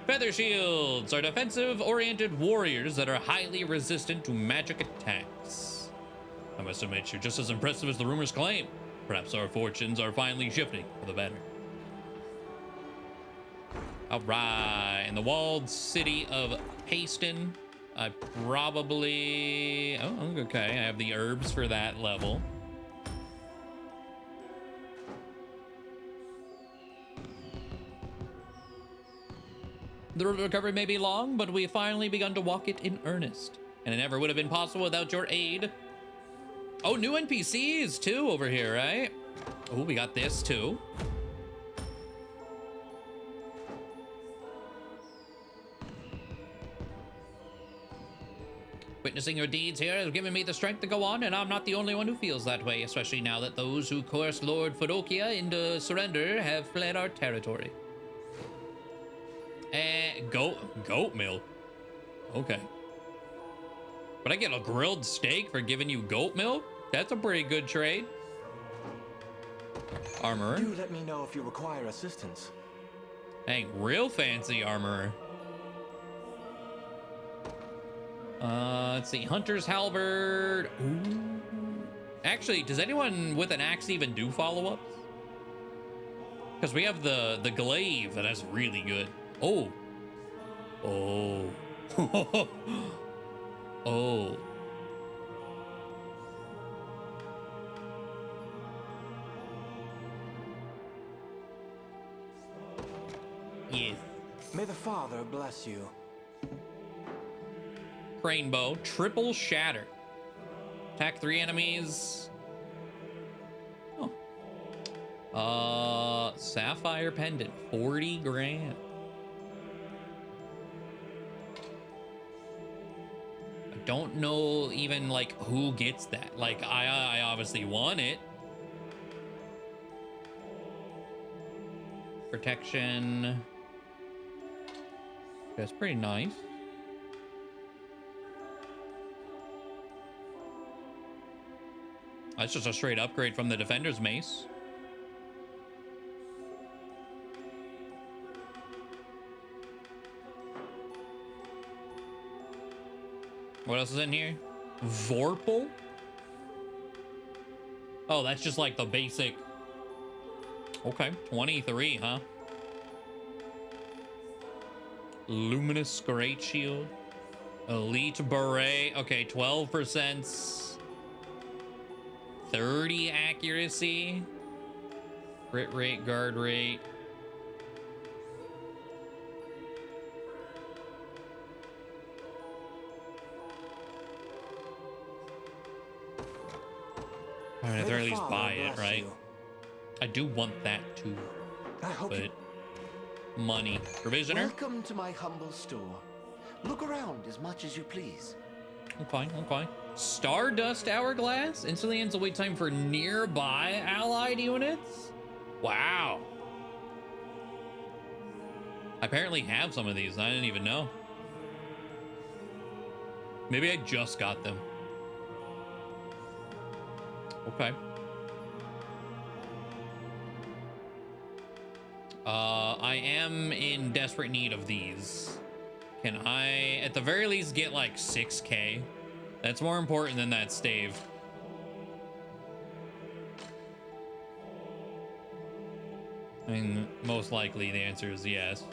Feather shields are defensive-oriented warriors that are highly resistant to magic attacks. I must admit, you're just as impressive as the rumors claim. Perhaps our fortunes are finally shifting for the better. All right, in the walled city of Hasten, I probably... Oh, okay, I have the herbs for that level. The road to recovery may be long, but we've finally begun to walk it in earnest. And it never would have been possible without your aid. Oh, new NPCs too over here, right? Oh, we got this too. Witnessing your deeds here has given me the strength to go on, and I'm not the only one who feels that way, especially now that those who coerced Lord Fodokia into surrender have fled our territory. Goat milk. Okay. But I get a grilled steak for giving you goat milk? That's a pretty good trade. Armorer. Do let me know if you require assistance. Dang, real fancy armorer. Let's see, Hunter's Halberd. Ooh. Actually, does anyone with an axe even do follow-ups? Because we have the glaive, and that's really good. Oh. Oh. Oh. Yes. May the Father bless you. Crane bow, triple shatter. Attack 3 enemies. Oh. Sapphire pendant, 40 grand. I don't know even like who gets that. Like I obviously want it. Protection. That's pretty nice. That's just a straight upgrade from the Defender's Mace. What else is in here? Vorpal? Oh, that's just like the basic. Okay, 23, huh? Luminous Great Shield. Elite Beret. Okay, 12%. 30 accuracy. Crit rate, guard rate. I mean, at the very least buy it, right? I do want that too. I hope but money. Provisioner? Welcome to my humble store. Look around as much as you please. Okay, okay. Stardust Hourglass? Instantly ends the wait time for nearby allied units? Wow. I apparently have some of these. I didn't even know. Maybe I just got them. Okay. I am in desperate need of these. Can I, at the very least, get like 6K? That's more important than that stave. I mean, most likely the answer is yes.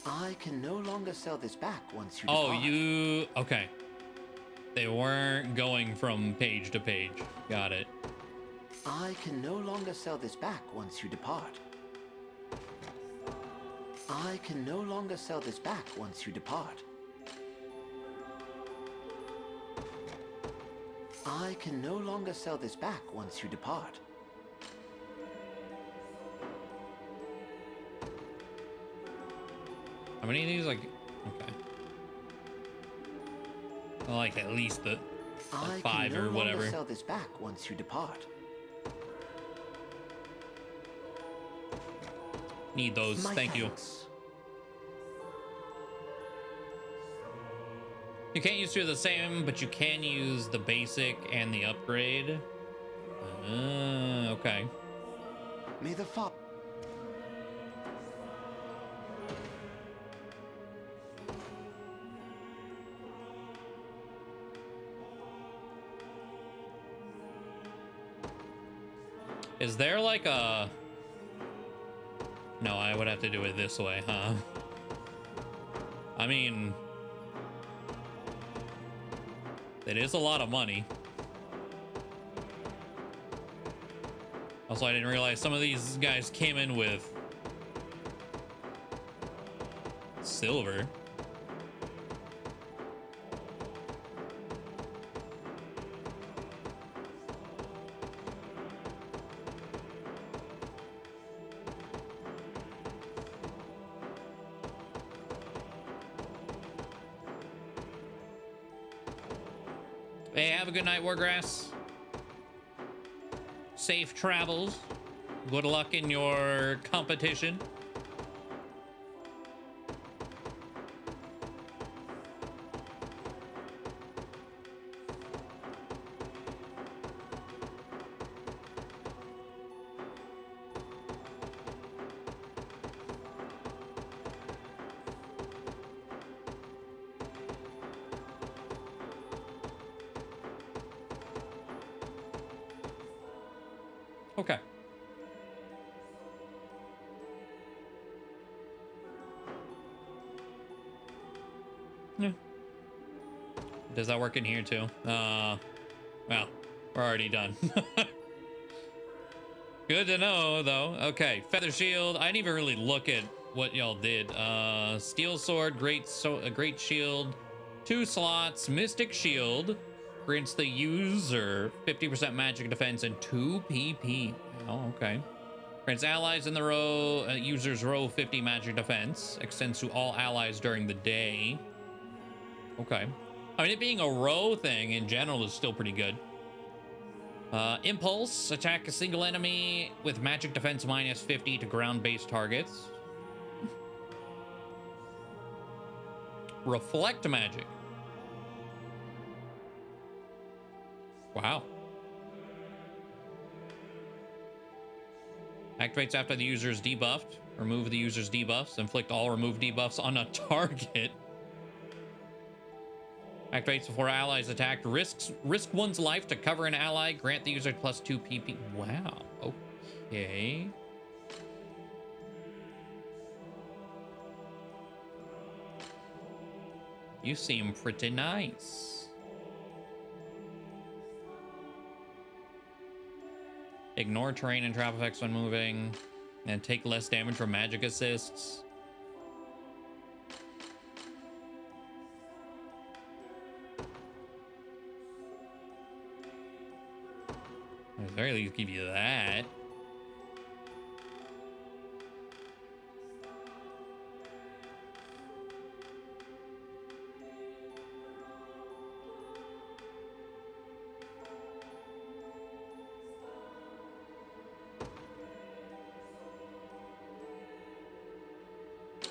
I can no longer sell this back once you Oh, depart. you... Okay. They weren't going from page to page. Got it. I can no longer sell this back once you depart. I can no longer sell this back once you depart. I can no longer sell this back once you depart. How many of these? Like, okay. Well, like at least the like 5 or whatever. I can no longer sell this back once you depart. Need those. Thank you. You can't use two of the same, but you can use the basic and the upgrade. Okay. May the Father. Is there like a... No, I would have to do it this way, huh? I mean... It is a lot of money. Also, I didn't realize some of these guys came in with... silver. Hey, have a good night, Wargrass. Safe travels. Good luck in your competition. Okay. Yeah. Does that work in here too? Well, we're already done. Good to know, though. Okay, feather shield. I didn't even really look at what y'all did. Steel sword, great shield, 2 slots, mystic shield, grants the user 50% magic defense and 2 PP. Oh, okay. Grants allies in the row, user's row 50 magic defense. Extends to all allies during the day. Okay. I mean, it being a row thing in general is still pretty good. Impulse, attack a single enemy with magic defense minus 50 to ground-based targets. Reflect magic. Wow. Activates after the user is debuffed. Remove the user's debuffs. Inflict all removed debuffs on a target. Activates before allies attacked. Risk one's life to cover an ally. Grant the user plus 2 PP. Wow. Okay. You seem pretty nice. Ignore terrain and trap effects when moving. And take less damage from magic assists. At the very least, give you that.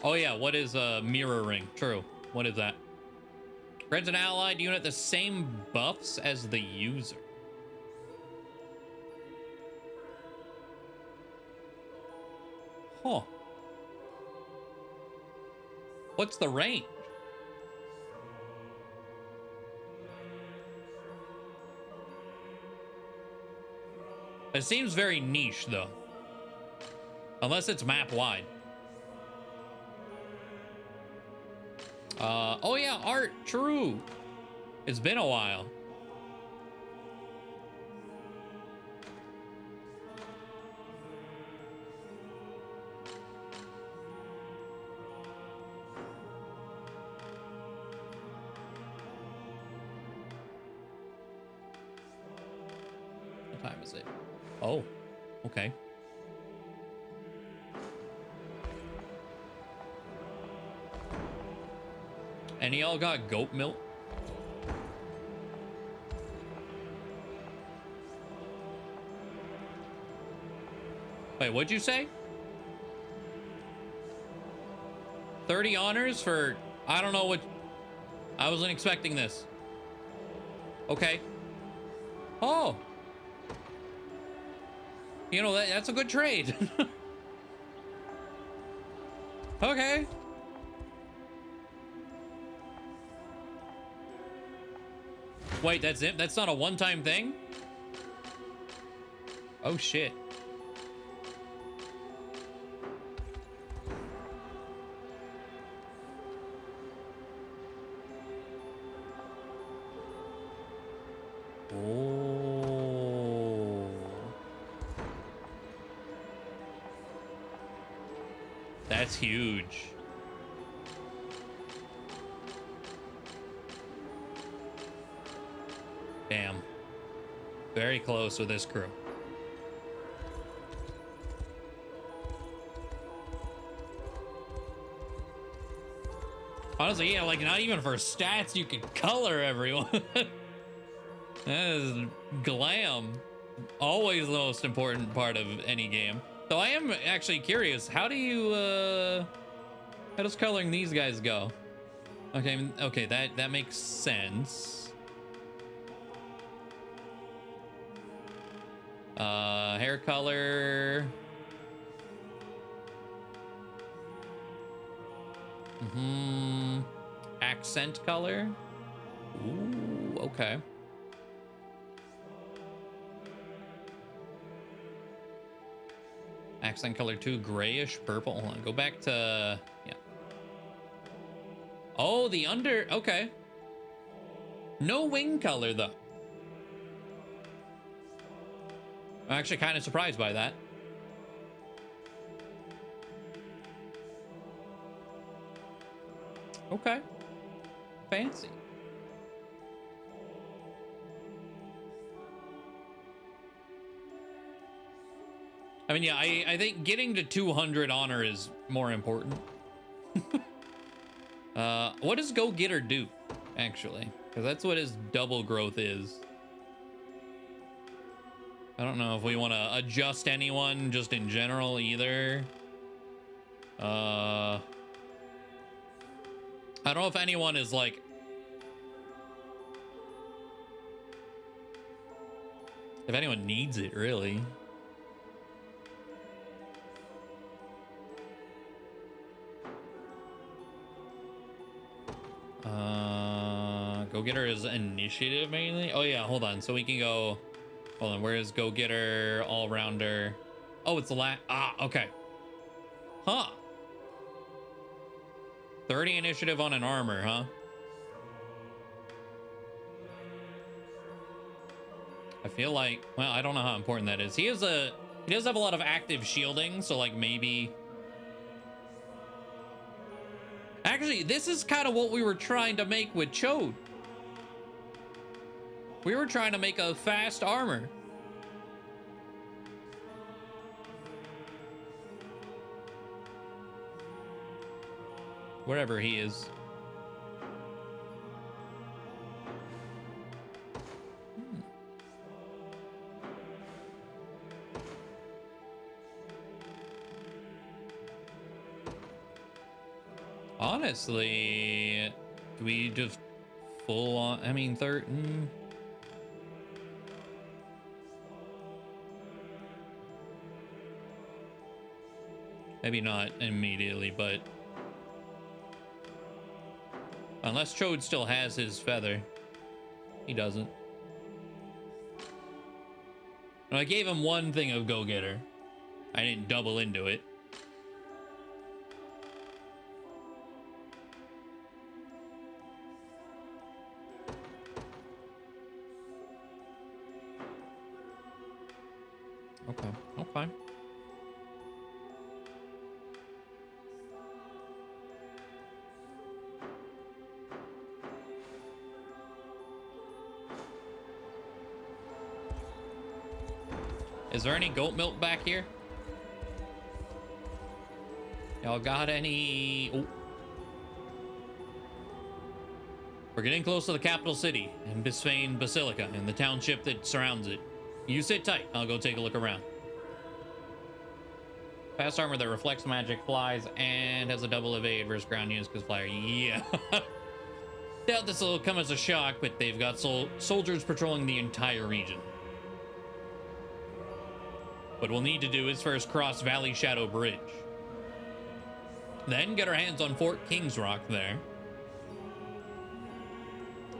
Oh yeah, what is mirroring? True. What is that? Grants an allied unit the same buffs as the user. Huh. What's the range? It seems very niche, though. Unless it's map wide. Oh yeah, art, true. It's been a while. What time is it? Oh, okay. And y'all got goat milk? Wait, what'd you say? 30 honors for... I don't know what... I wasn't expecting this. Okay. Oh. You know, that's a good trade. Okay. Wait, that's it? That's not a one-time thing? Oh, shit. Oh. That's huge. Damn. Very close with this crew. Honestly, yeah, like not even for stats you can color everyone. That is glam. Always the most important part of any game. So I am actually curious, how do you how does coloring these guys go? Okay, that makes sense. Hair color. Accent color. Ooh, okay. Accent color 2, grayish purple. Hold on, go back to, yeah. Oh, the under, okay. No wing color though. I'm actually kind of surprised by that. Okay. Fancy. I mean, yeah, I think getting to 200 honor is more important. What does Go Getter do, actually? Because that's what his double growth is. I don't know if we want to adjust anyone just in general either. I don't know if anyone is like... if anyone needs it, really. Go Getter is initiative mainly. Oh yeah, hold on. So we can go. Hold on. Where is Go Getter, all rounder? Oh, it's the last. Ah, okay. Huh. 30 initiative on an armor, huh? I feel like, well, I don't know how important that is. He does have a lot of active shielding, so like maybe. Actually, this is kind of what we were trying to make with Chode. We were trying to make a fast armor. Wherever he is. Honestly, do we just full on? I mean, 13. Maybe not immediately, but unless Chode still has his feather, he doesn't. And I gave him one thing of Go Getter. I didn't double into it. Okay, okay. Is there any goat milk back here? Y'all got any? Oh. We're getting close to the capital city and Bisphane Basilica and the township that surrounds it. You sit tight. I'll go take a look around. Fast armor that reflects magic, flies, and has a double evade versus ground use because flyer. Yeah. Doubt this will come as a shock, but they've got soldiers patrolling the entire region. What we'll need to do is first cross Valley Shadow Bridge. Then get our hands on Fort Kings Rock there.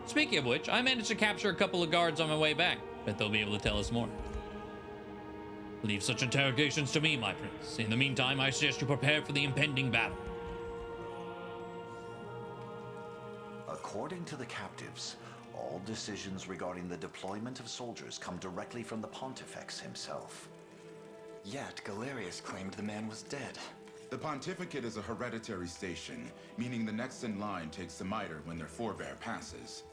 Speaking of which, I managed to capture a couple of guards on my way back. Bet they'll be able to tell us more. Leave such interrogations to me, my prince. In the meantime, I suggest you prepare for the impending battle. According to the captives, all decisions regarding the deployment of soldiers come directly from the Pontifex himself. Yet, Galerius claimed the man was dead. The Pontificate is a hereditary station, meaning the next in line takes the mitre when their forebear passes.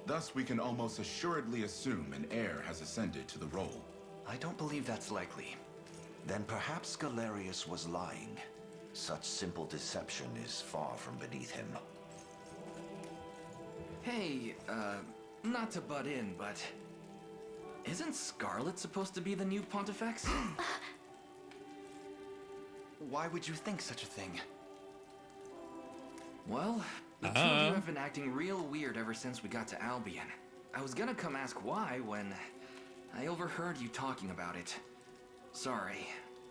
Thus, we can almost assuredly assume an heir has ascended to the role. I don't believe that's likely. Then perhaps Galerius was lying. Such simple deception is far from beneath him. Hey, not to butt in, but isn't Scarlet supposed to be the new Pontifex? Why would you think such a thing? Well, the two of you have been acting real weird ever since we got to Albion. I was gonna come ask why when I overheard you talking about it. Sorry,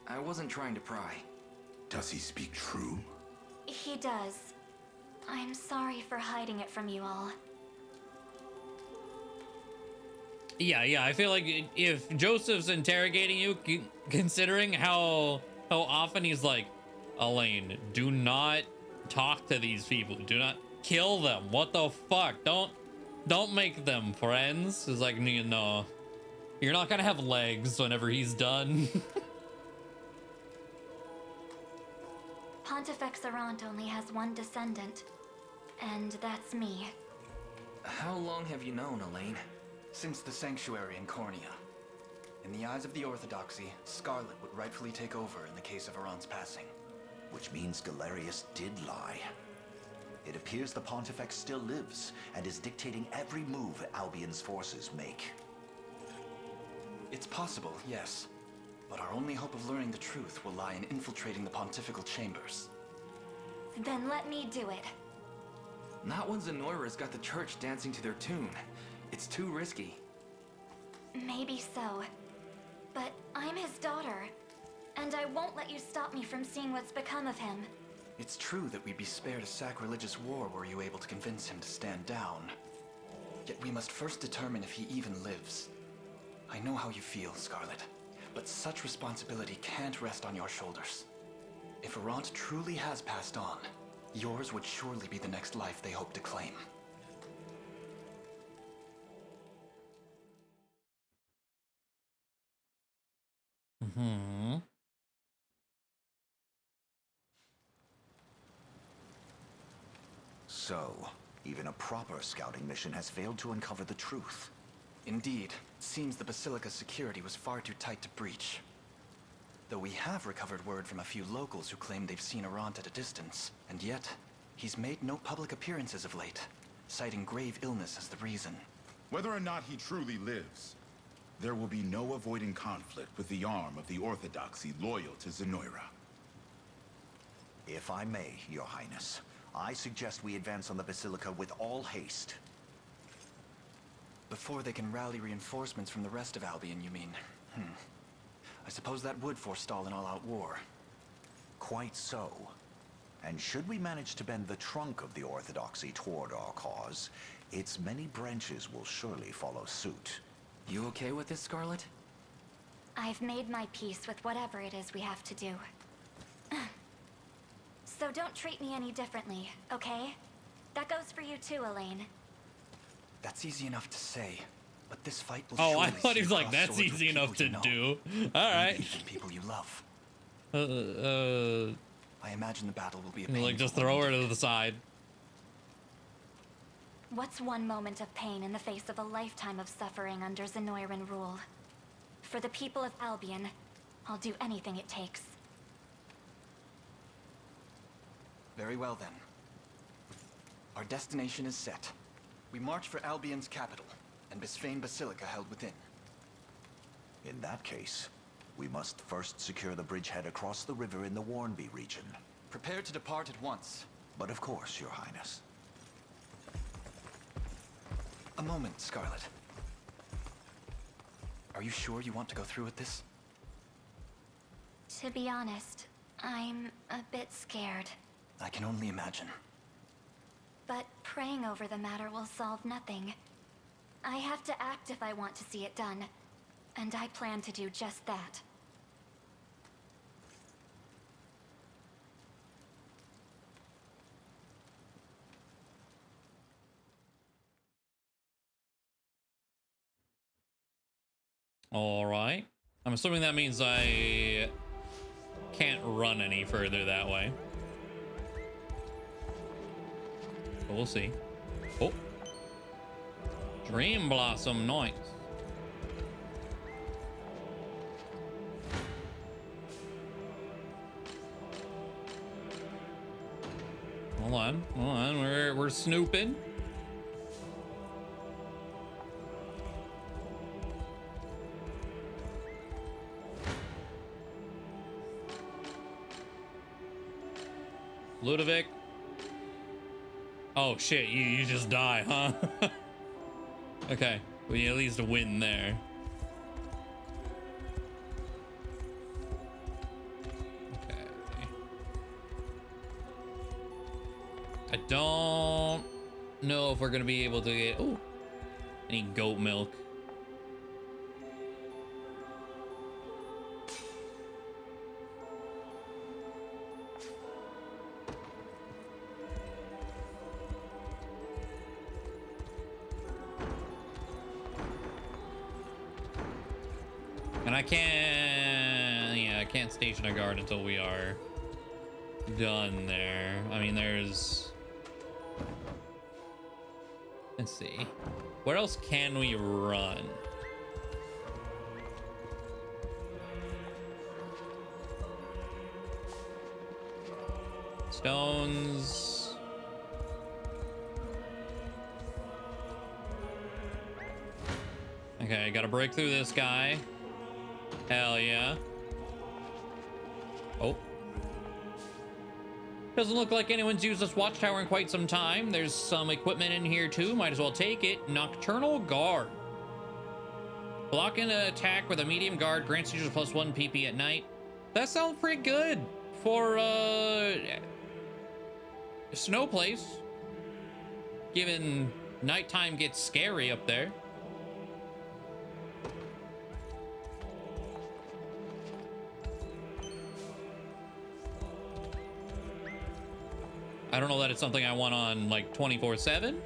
I wasn't trying to pry. Does he speak true? He does. I'm sorry for hiding it from you all. Yeah, I feel like if Joseph's interrogating you, considering how how often he's like, Elaine, do not talk to these people. Do not kill them. What the fuck? Don't make them friends. It's like, no, you're not gonna have legs whenever he's done. Pontifex Errant only has one descendant, and that's me. How long have you known, Elaine? Since the sanctuary in Cornea. In the eyes of the Orthodoxy, Scarlet would rightfully take over in the case of Errant's passing. Which means Galerius did lie. It appears the Pontifex still lives and is dictating every move Albion's forces make. It's possible, yes. But our only hope of learning the truth will lie in infiltrating the pontifical chambers. Then let me do it. Not when Zenoira's got the church dancing to their tune. It's too risky. Maybe so. But I'm his daughter, and I won't let you stop me from seeing what's become of him. It's true that we'd be spared a sacrilegious war were you able to convince him to stand down. Yet we must first determine if he even lives. I know how you feel, Scarlet, but such responsibility can't rest on your shoulders. If Errant truly has passed on, yours would surely be the next life they hope to claim. Mm-hmm. So, even a proper scouting mission has failed to uncover the truth. Indeed, it seems the Basilica's security was far too tight to breach. Though we have recovered word from a few locals who claim they've seen Errant at a distance, and yet, he's made no public appearances of late, citing grave illness as the reason. Whether or not he truly lives, there will be no avoiding conflict with the arm of the Orthodoxy loyal to Zenoira. If I may, Your Highness, I suggest we advance on the Basilica with all haste. Before they can rally reinforcements from the rest of Albion, you mean? I suppose that would forestall an all-out war. Quite so. And should we manage to bend the trunk of the Orthodoxy toward our cause, its many branches will surely follow suit. You okay with this, Scarlet? I've made my peace with whatever it is we have to do. So don't treat me any differently, okay? That goes for you too, Elaine. That's easy enough to say, but this fight will Oh, I surely thought he see was like, across that's swords with easy enough to people you do. know, All right. and even people you love. I imagine the battle will be a painful like, just throw her to the side. What's one moment of pain in the face of a lifetime of suffering under Zenoiran rule? For the people of Albion, I'll do anything it takes. Very well then. Our destination is set. We march for Albion's capital, and Bisphane Basilica held within. In that case, we must first secure the bridgehead across the river in the Warnby region. Prepare to depart at once. But of course, Your Highness. A moment, Scarlet. Are you sure you want to go through with this? To be honest, I'm a bit scared. I can only imagine. But praying over the matter will solve nothing. I have to act if I want to see it done, and I plan to do just that. All right. I'm assuming that means I can't run any further that way. But we'll see. Oh. Dream Blossom, nice. Hold on, we're snooping. Ludovic. Oh shit, you just die, huh? Okay, we at least win there. Okay. I don't know if we're gonna be able to get... Oh, I need goat milk. And I can't, yeah, I can't station a guard until we are done there. I mean, there's, let's see, where else can we run? Stones. Okay, gotta break through this guy. Hell yeah. Oh. Doesn't look like anyone's used this watchtower in quite some time. There's some equipment in here too. Might as well take it. Nocturnal Guard. Blocking an attack with a medium guard grants users +1 PP at night. That sounds pretty good for snow place. Given nighttime gets scary up there. I don't know that it's something I want on like 24/7.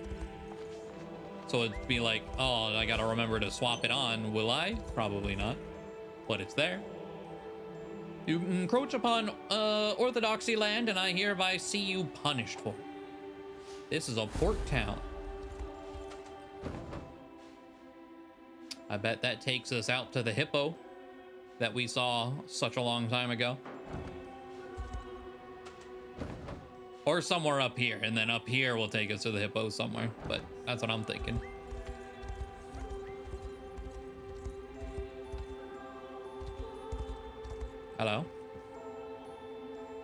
So it'd be like, oh, I gotta remember to swap it on. Will I? Probably not. But it's there. You encroach upon Orthodoxy land, and I hereby see you punished for it. This is a port town. I bet that takes us out to the hippo that we saw such a long time ago. Or somewhere up here, and then up here will take us to the hippo somewhere, but that's what I'm thinking. Hello?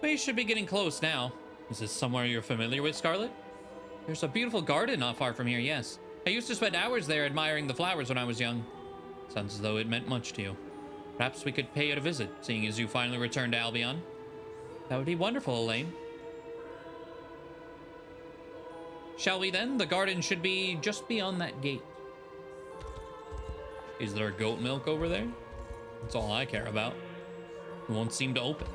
We should be getting close now. Is this somewhere you're familiar with, Scarlet? There's a beautiful garden not far from here, yes. I used to spend hours there admiring the flowers when I was young. Sounds as though it meant much to you. Perhaps we could pay it a visit, seeing as you finally returned to Albion. That would be wonderful, Elaine. Shall we then? The garden should be just beyond that gate. Is there goat milk over there? That's all I care about. It won't seem to open.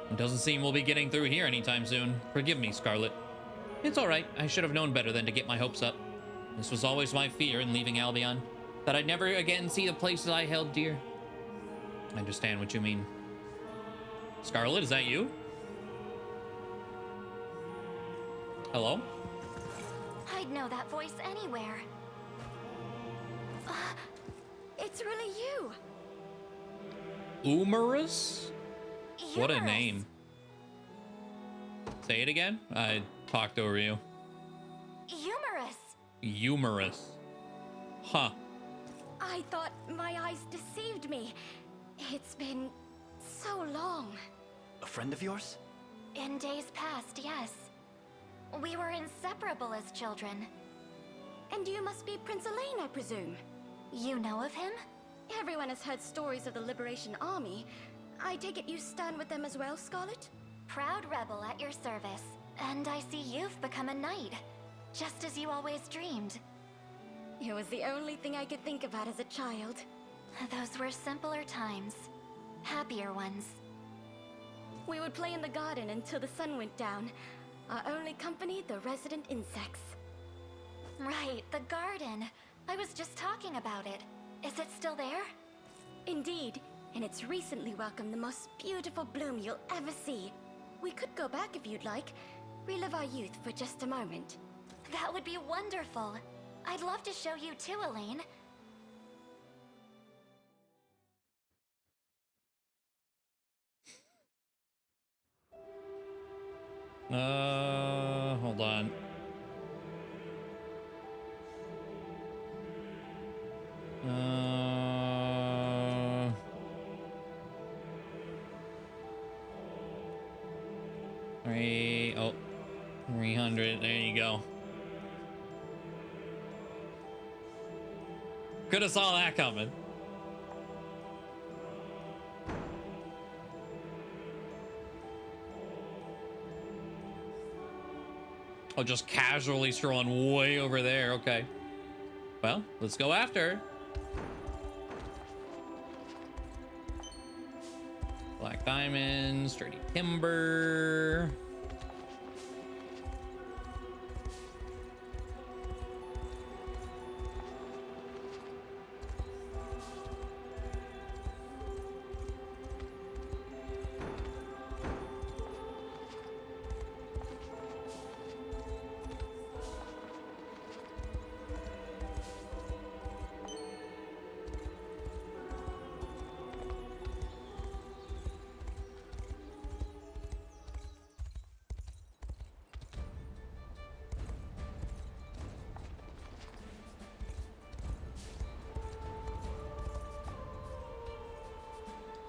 It doesn't seem we'll be getting through here anytime soon. Forgive me, Scarlet. It's all right. I should have known better than to get my hopes up. This was always my fear in leaving Albion, that I'd never again see the places I held dear. I understand what you mean. Scarlet, is that you? Hello? I'd know that voice anywhere. It's really you. Umerus? What a name. Say it again? I talked over you. Humorous. Humorous. Huh. I thought my eyes deceived me. It's been so long. A friend of yours? In days past, yes. We were inseparable as children. And you must be Prince Elaine, I presume. You know of him? Everyone has heard stories of the Liberation Army. I take it you stand with them as well, Scarlet? Proud rebel at your service. And I see you've become a knight. Just as you always dreamed. It was the only thing I could think about as a child. Those were simpler times. Happier ones. We would play in the garden until the sun went down. Our only company, the resident insects. Right, the garden. I was just talking about it. Is it still there? Indeed, and it's recently welcomed the most beautiful bloom you'll ever see. We could go back if you'd like. Relive our youth for just a moment. That would be wonderful. I'd love to show you too, Elaine. Hold on. Oh, 300, there you go. Could have saw that coming. Oh, just casually strolling way over there. Okay. Well, let's go after her. Black diamond, sturdy timber.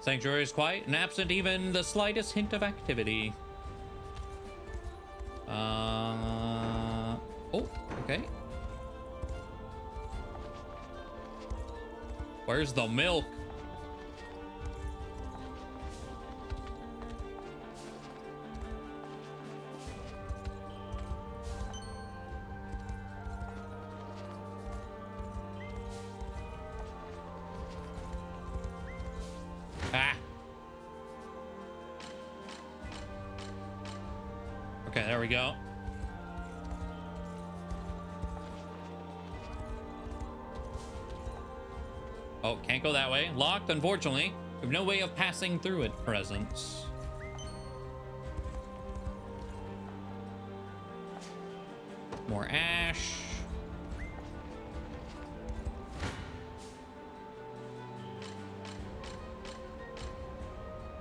Sanctuary is quiet and absent even the slightest hint of activity. Oh, okay. Where's the milk? Ah. Okay, there we go. Oh, can't go that way. Locked, unfortunately. We have no way of passing through at present. More ash.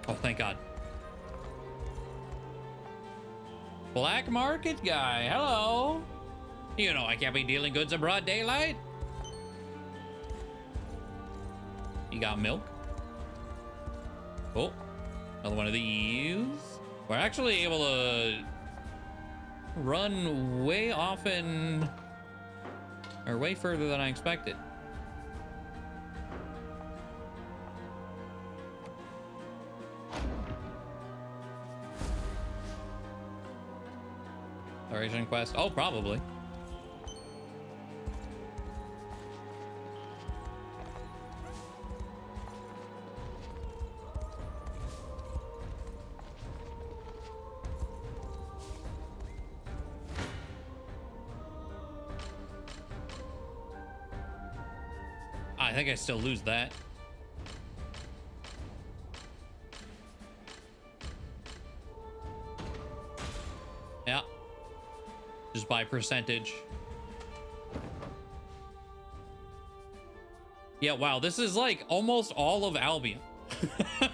Oh, thank God. Black market guy, hello. You know I can't be dealing goods in broad daylight. You got milk. Oh, another one of these. We're actually able to run way often, or way further than I expected. Operation quest. Oh, probably. I think I still lose that. Yeah. Just by percentage. Yeah, wow, this is like almost all of Albion. I mean,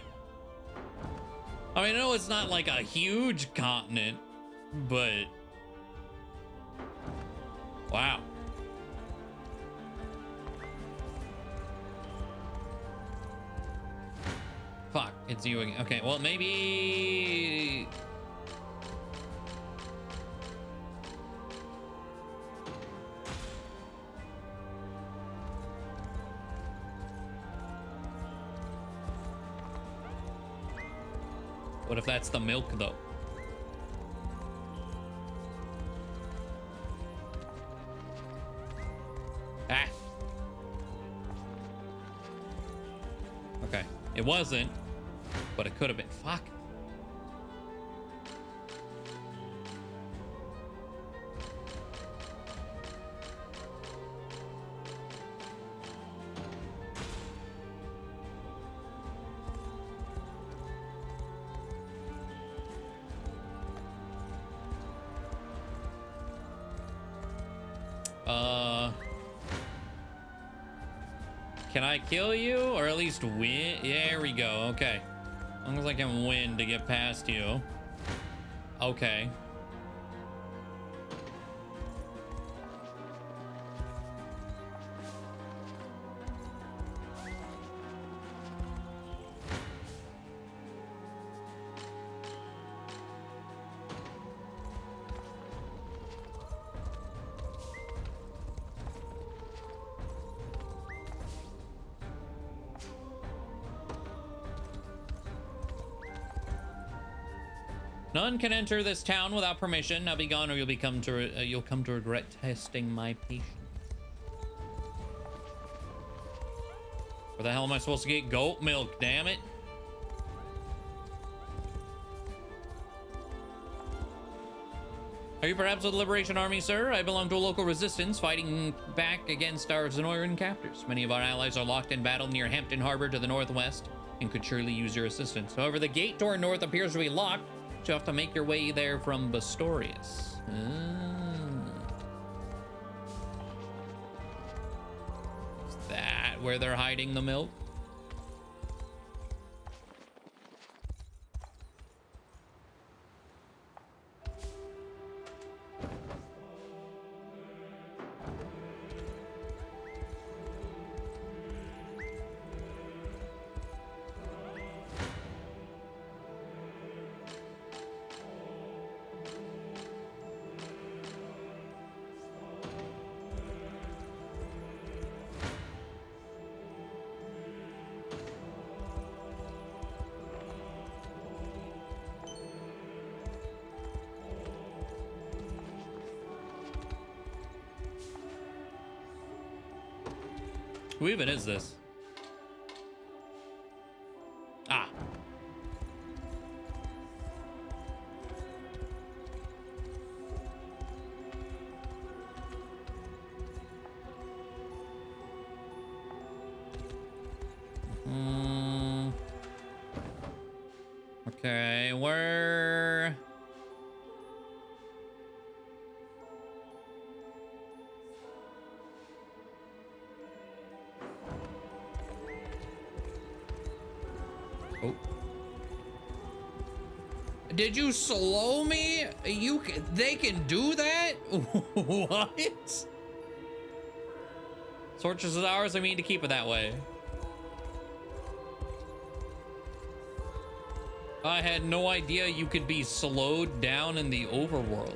I know it's not like a huge continent, but wow. Fuck, it's you again. Okay, well, maybe... What if that's the milk, though? Ah. Okay, it wasn't. But it could have been. Fuck. Can I kill you or at least win? Yeah, there we go. Okay. As long as I can win to get past you. Okay. None can enter this town without permission. Now be gone, or you'll come to regret testing my patience. Where the hell am I supposed to get goat milk? Damn it! Are you perhaps with the Liberation Army, sir? I belong to a local resistance fighting back against our Zenoiran captors. Many of our allies are locked in battle near Hampton Harbor to the northwest and could surely use your assistance. However, the gate to our north appears to be locked. You have to make your way there from Bastorius. Is that where they're hiding the milk? Who even is this? Ah. Okay, where... Oh. Did you slow me? They can do that? What? Sorceress is ours, I mean to keep it that way. I had no idea you could be slowed down in the overworld.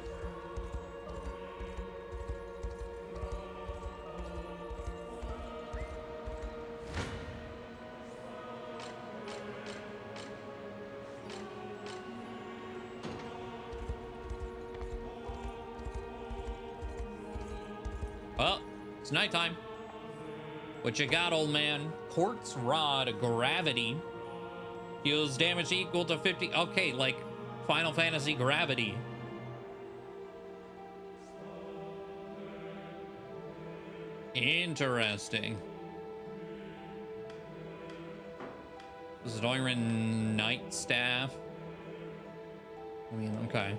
Well, it's nighttime. What you got, old man? Quartz rod gravity. Deals damage equal to 50. Okay, like Final Fantasy gravity. Interesting. Zoiran Night Staff. I mean, okay.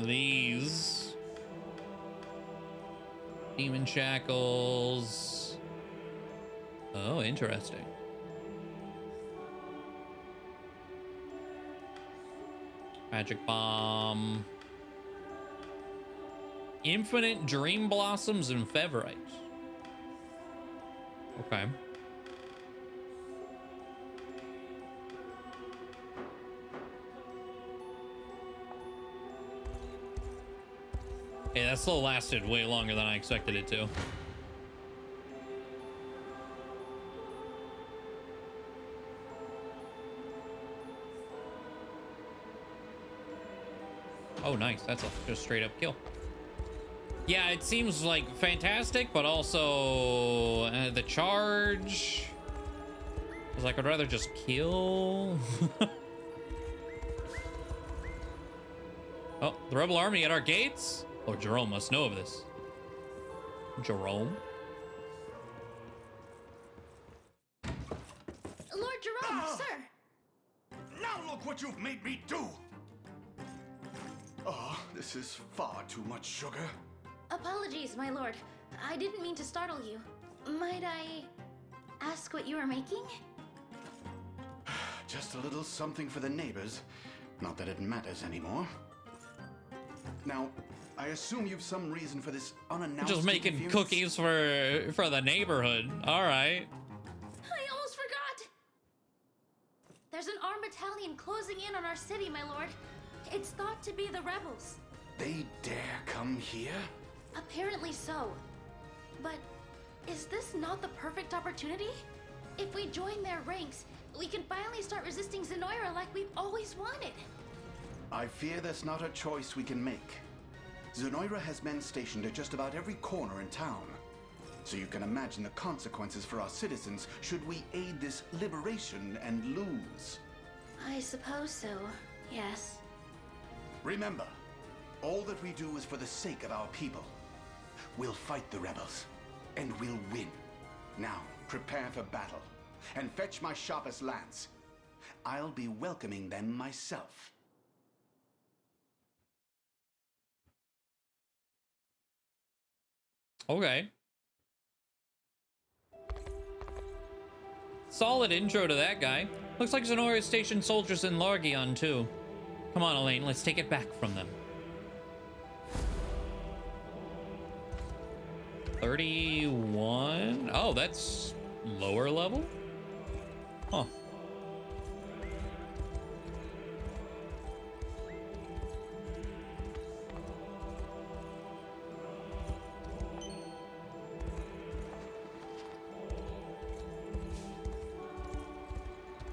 These demon shackles. Oh, interesting. Magic bomb. Infinite dream blossoms and featherite. Okay. Hey, that still lasted way longer than I expected it to. Oh, nice. That's a just straight up kill. Yeah, it seems like fantastic, but also the charge. I was like, I'd rather just kill. Oh, the rebel army at our gates? Lord Jerome must know of this. Jerome? Lord Jerome, sir! Now look what you've made me do! Oh, this is far too much sugar. Apologies, my lord. I didn't mean to startle you. Might I ask what you are making? Just a little something for the neighbors. Not that it matters anymore. Now, I assume you've some reason for this unannounced Just making cookies for the neighborhood. All right. I almost forgot! There's an armed battalion closing in on our city, my lord. It's thought to be the rebels. They dare come here? Apparently so. But is this not the perfect opportunity? If we join their ranks, we can finally start resisting Zenoira like we've always wanted. I fear that's not a choice we can make. Zenoira has men stationed at just about every corner in town. So you can imagine the consequences for our citizens should we aid this liberation and lose. I suppose so, yes. Remember, all that we do is for the sake of our people. We'll fight the rebels, and we'll win. Now, prepare for battle, and fetch my sharpest lance. I'll be welcoming them myself. Okay. Solid intro to that guy. Looks like Zenoira stationed soldiers in Largion too. Come on, Elaine, let's take it back from them. 31? Oh, that's lower level? Huh.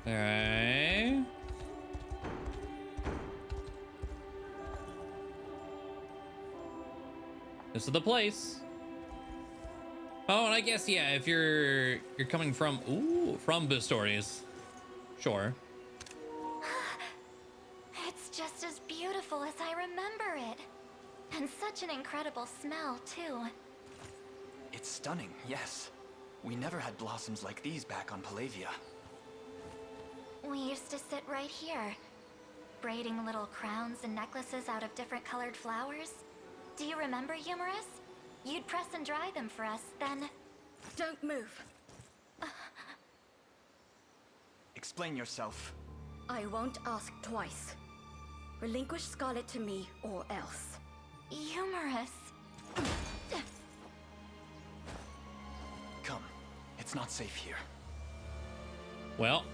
Okay. This is the place. Oh, and I guess, yeah, if you're coming from, from Bistorius. Sure. It's just as beautiful as I remember it. And such an incredible smell, too. It's stunning, yes. We never had blossoms like these back on Palavia. We used to sit right here, braiding little crowns and necklaces out of different colored flowers. Do you remember, Humorous? You'd press and dry them for us, then... Don't move. Explain yourself. I won't ask twice. Relinquish Scarlet to me, or else. Humorous. Come. It's not safe here. Well.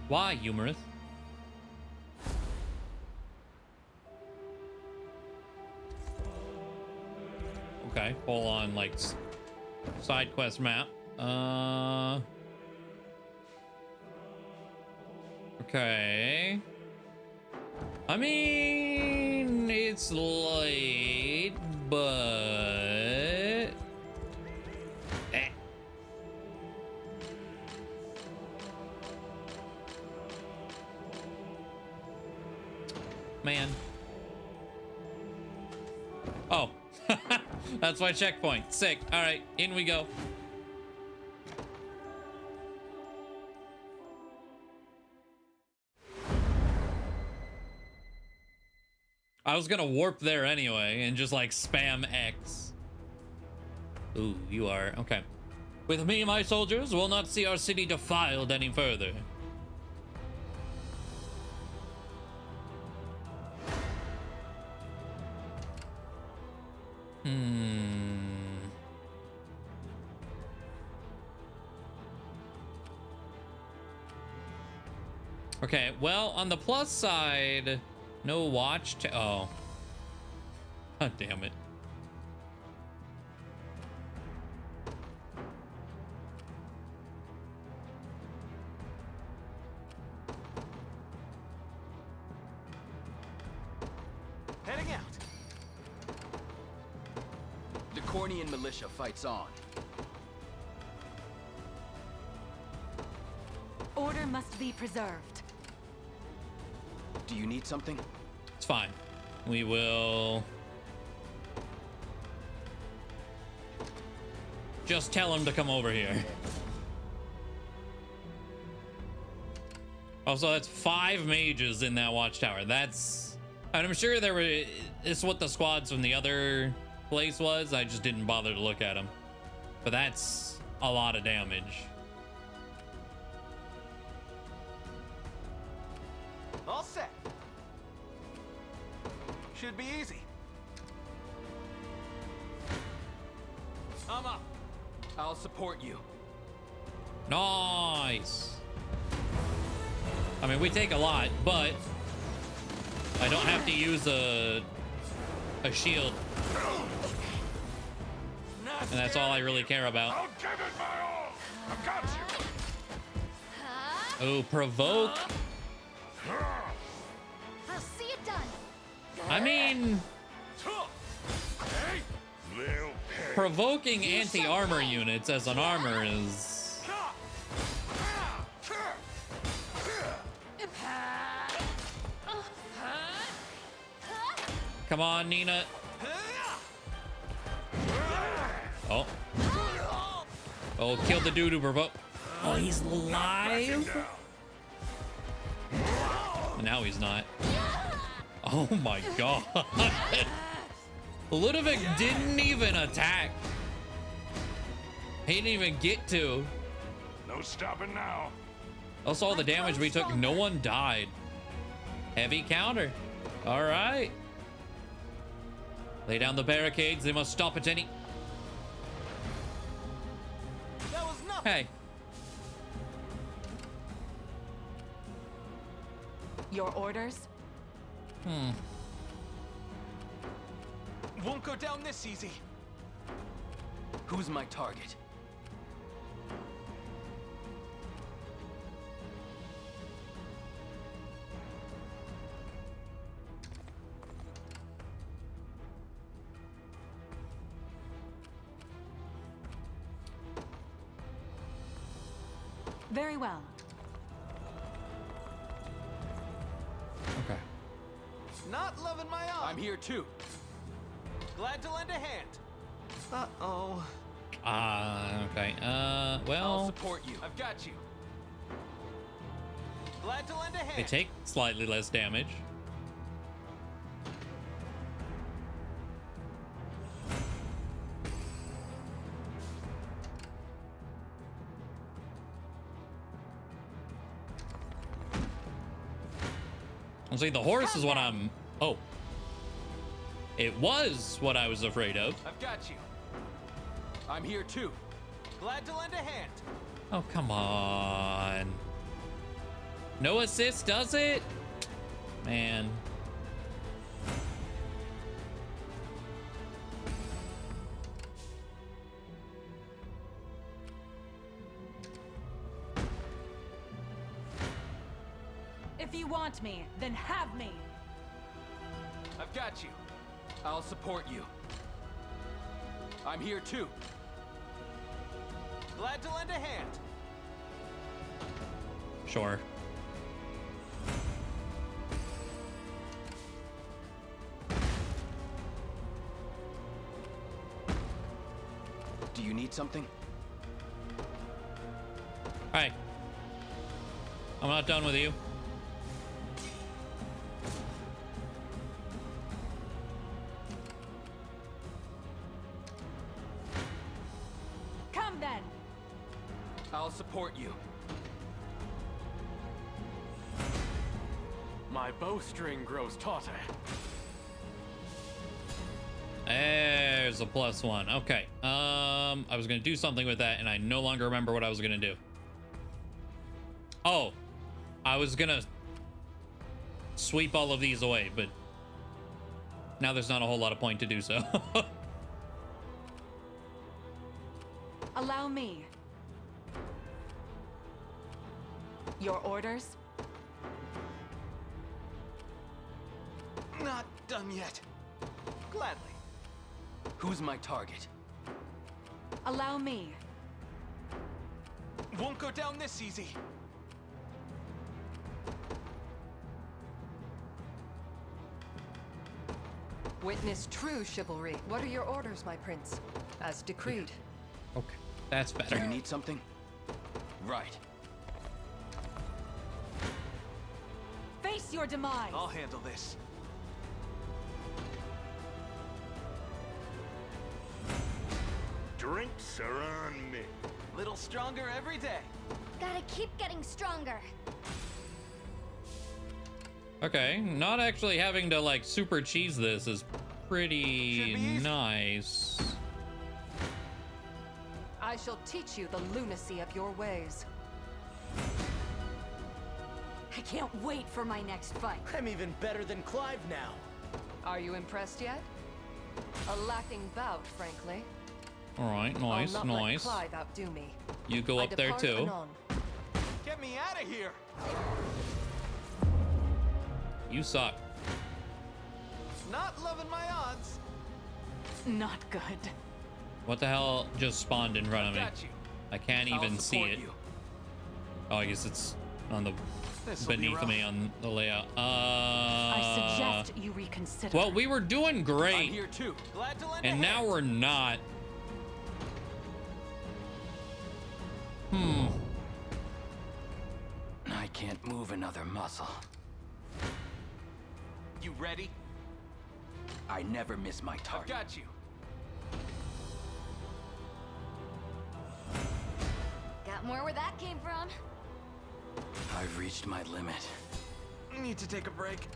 Why, Humorous? Okay, full on, like, side quest map. Okay. I mean, it's late, but... Man. Oh. That's my checkpoint. Sick. All right, in we go. I was gonna warp there anyway and just like spam X. Ooh, you are. Okay. With me, my soldiers will not see our city defiled any further. Okay, well, on the plus side, no watch to... Oh. God damn it. Heading out. The Cornian militia fights on. Order must be preserved. Do you need something? It's fine. We will... just tell him to come over here. Also, that's 5 mages in that watchtower. That's... and I'm sure there were... it's what the squads from the other place was. I just didn't bother to look at them. But that's a lot of damage. All set. Should be easy. I'm up. I'll support you. Nice. I mean, we take a lot, but I don't have to use a shield. And that's all I really care about. I'll give it my all. I've got you. Oh, provoke. I'll see it done. I mean, provoking anti-armor units as an armor is... Come on, Nina. Oh. Oh, kill the dude who provoked. Oh, he's alive? Now he's not. Oh my god. Ludovic didn't even attack. He didn't even get to. No stopping now. Also, all the damage we took, no one died. Heavy counter. All right. Lay down the barricades. They must stop at any... That was nothing. Hey. Your orders? Won't go down this easy. Who's my target? Very well. Okay. Not loving my odds. I'm here too. Glad to lend a hand. Uh-oh. Okay. Well. I'll support you. I've got you. Glad to lend a hand. They take slightly less damage. See, the horse is what I'm... Oh. It was what I was afraid of. I've got you. I'm here too. Glad to lend a hand. Oh, come on. No assist, does it? Man. If you want me, then have me. I've got you. I'll support you. I'm here too. Glad to lend a hand. Sure. Do you need something? Hi. I'm not done with you. Come then. I'll support you. My bowstring grows tauter. There's a +1. Okay. I was gonna do something with that, and I no longer remember what I was gonna do. Oh, I was gonna sweep all of these away, but now there's not a whole lot of point to do so. Allow me. Your orders? Not done yet. Gladly. Who's my target? Allow me. Won't go down this easy. Witness true chivalry. What are your orders, my prince? As decreed. Okay, that's better. Do you need something? Right. Face your demise. I'll handle this. Drinks are on me. Little stronger every day. Gotta keep getting stronger. Okay, not actually having to like super cheese this is pretty nice. I shall teach you the lunacy of your ways. I can't wait for my next fight. I'm even better than Clive now. Are you impressed yet? A lacking bout, frankly. All right, nice, I'll not nice. let Clive outdo me. You go I up there depart too. anon. Get me out of here. You suck. Not loving my odds. Not good. What the hell just spawned in front of me? Got you. I can't I'll even see support it. you. Oh, I guess it's on the This'll be beneath rough. me on the layout. I suggest you reconsider. Well, we were doing I'm great, here too. Glad to lend a and now hand. we're not. I can't move another muscle. You ready? I never miss my I've target. got you. Got more where that came from. I've reached my limit. Need to take a break.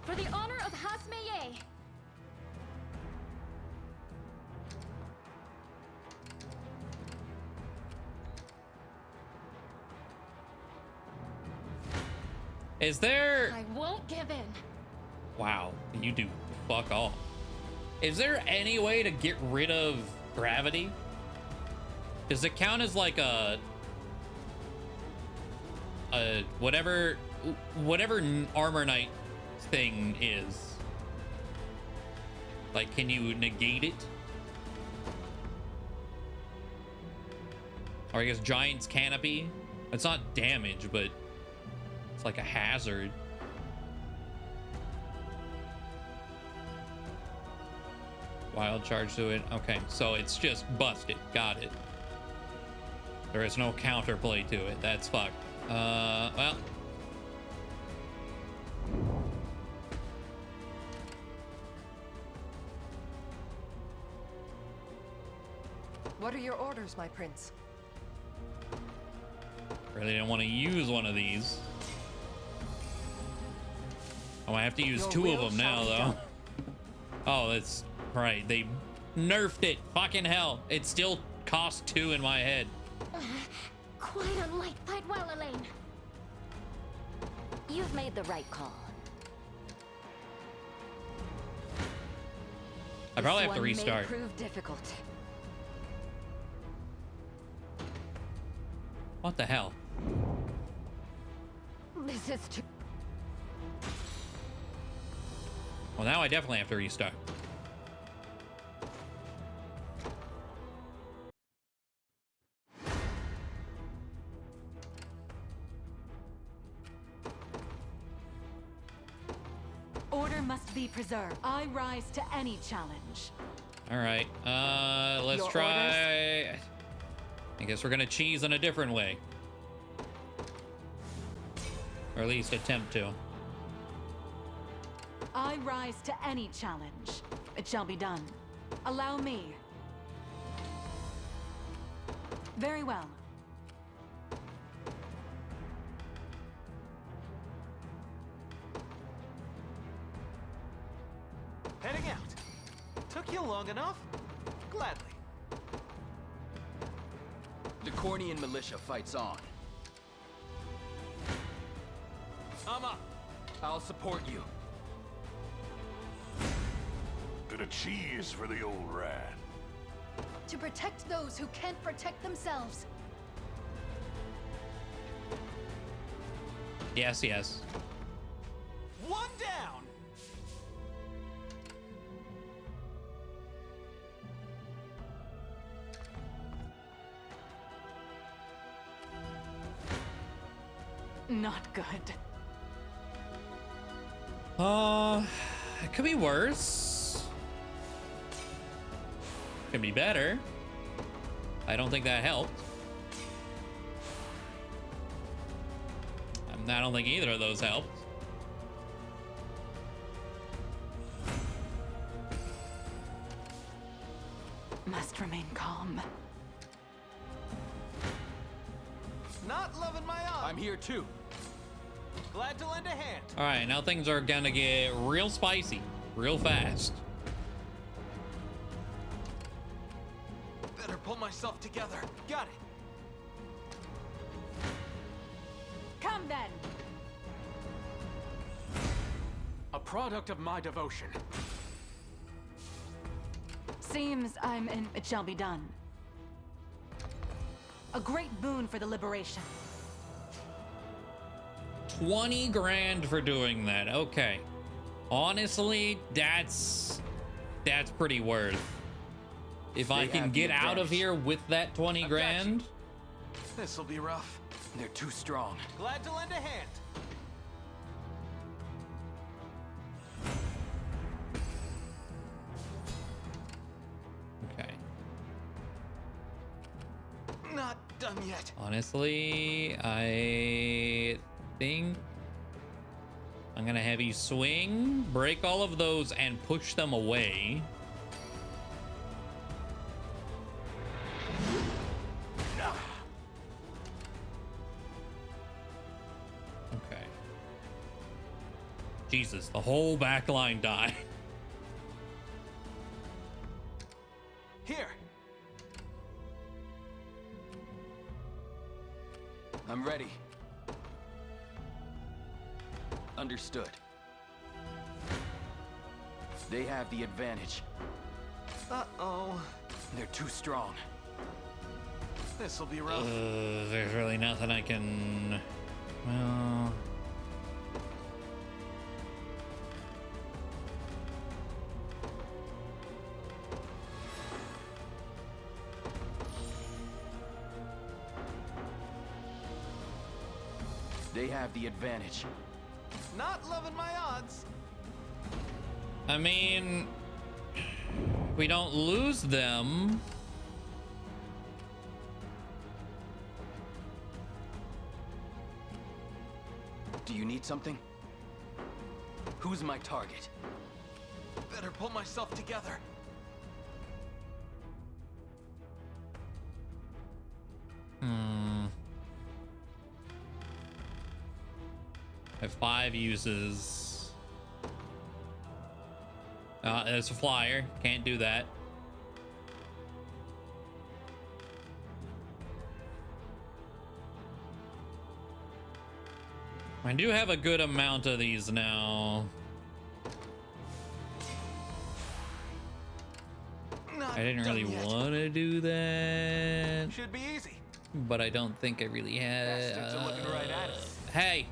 For the honor of Hasmeye. Is there? I won't give in. Wow, you do fuck all. Is there any way to get rid of gravity? Does it count as like a whatever armor knight thing is. Like, can you negate it? Or I guess Giant's Canopy. It's not damage, but it's like a hazard. Wild charge to it. Okay, so it's just busted. Got it. There is no counterplay to it. That's fucked. Well. What are your orders, my prince? Really don't want to use one of these. Oh, I have to use two of them now, though. Oh, that's right. They nerfed it. Fucking hell. It still costs 2 in my head. Quite unlike Tightwell, Elaine. You've made the right call. I probably have to restart. This one may prove difficult. What the hell? This is too. Well, now I definitely have to restart. Order must be preserved. I rise to any challenge. All right. Let's Your try. Orders? I guess we're gonna cheese in a different way. Or at least attempt to. I rise to any challenge. It shall be done. Allow me. Very well. Heading out. Took you long enough? Gladly. The Cornian militia fights on. I'm up. I'll support you. Bit of cheese for the old rat. To protect those who can't protect themselves. Yes, yes. One down. Not good. It could be worse. Could be better. I don't think that helped. I don't think either of those helped. Must remain calm. Not loving my odds. I'm here too. Glad to lend a hand. All right, now things are gonna get real spicy, real fast. Better pull myself together. Got it. Come then. A product of my devotion. Seems I'm in. It shall be done. A great boon for the liberation. 20 grand for doing that. Okay. Honestly, that's pretty worth. If I can get out of here with that 20 grand. This'll be rough. They're too strong. Glad to lend a hand. Okay. Not done yet. Honestly, I think I'm gonna have you swing, break all of those, and push them away. Okay. Jesus, the whole back line died. Here. I'm ready. Understood. They have the advantage. Uh-oh. They're too strong. This'll be rough. There's really nothing I can... Well... They have the advantage. Not loving my odds. I mean, we don't lose them. Do you need something? Who's my target? Better pull myself together. I have 5 uses. There's a flyer. Can't do that. I do have a good amount of these now. I didn't really want to do that. Should be easy. But I don't think I really had. Bastards are looking right at us. Hey!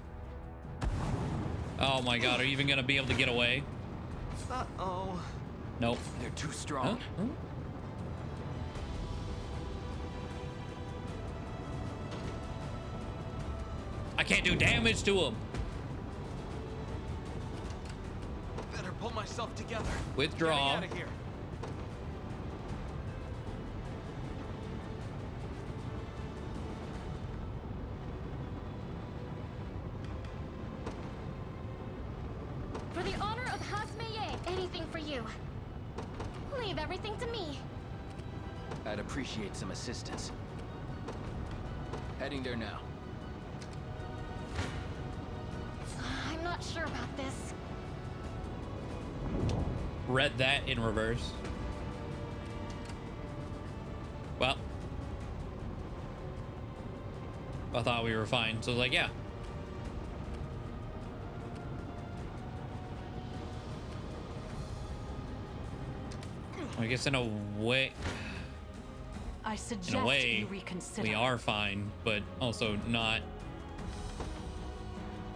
Oh my god, are you even gonna be able to get away? Uh-oh. Nope. They're too strong. Huh? I can't do damage to him. Better pull myself together. Withdraw. Get me out of here. For the honor of Hasmeye, anything for you. Leave everything to me. I'd appreciate some assistance. Heading there now. I'm not sure about this. Read that in reverse. Well, I thought we were fine, so I was like, yeah. I guess in a way, I suggest in a way, you reconsider. we are fine, but also not.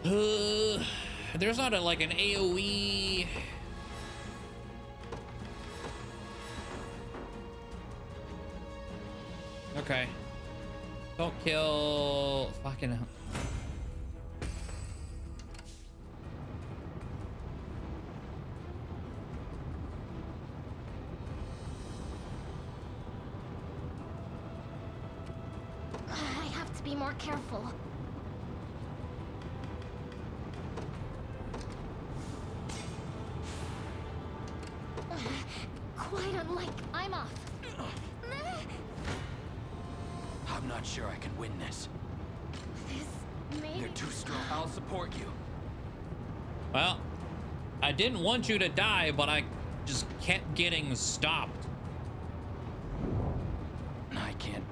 There's not like an AoE. Okay. Don't kill fucking hell. I have to be more careful. Quite unlike. I'm off. I'm not sure I can win this. This may. They're too strong. I'll support you. Well, I didn't want you to die, but I just kept getting stopped. I can't.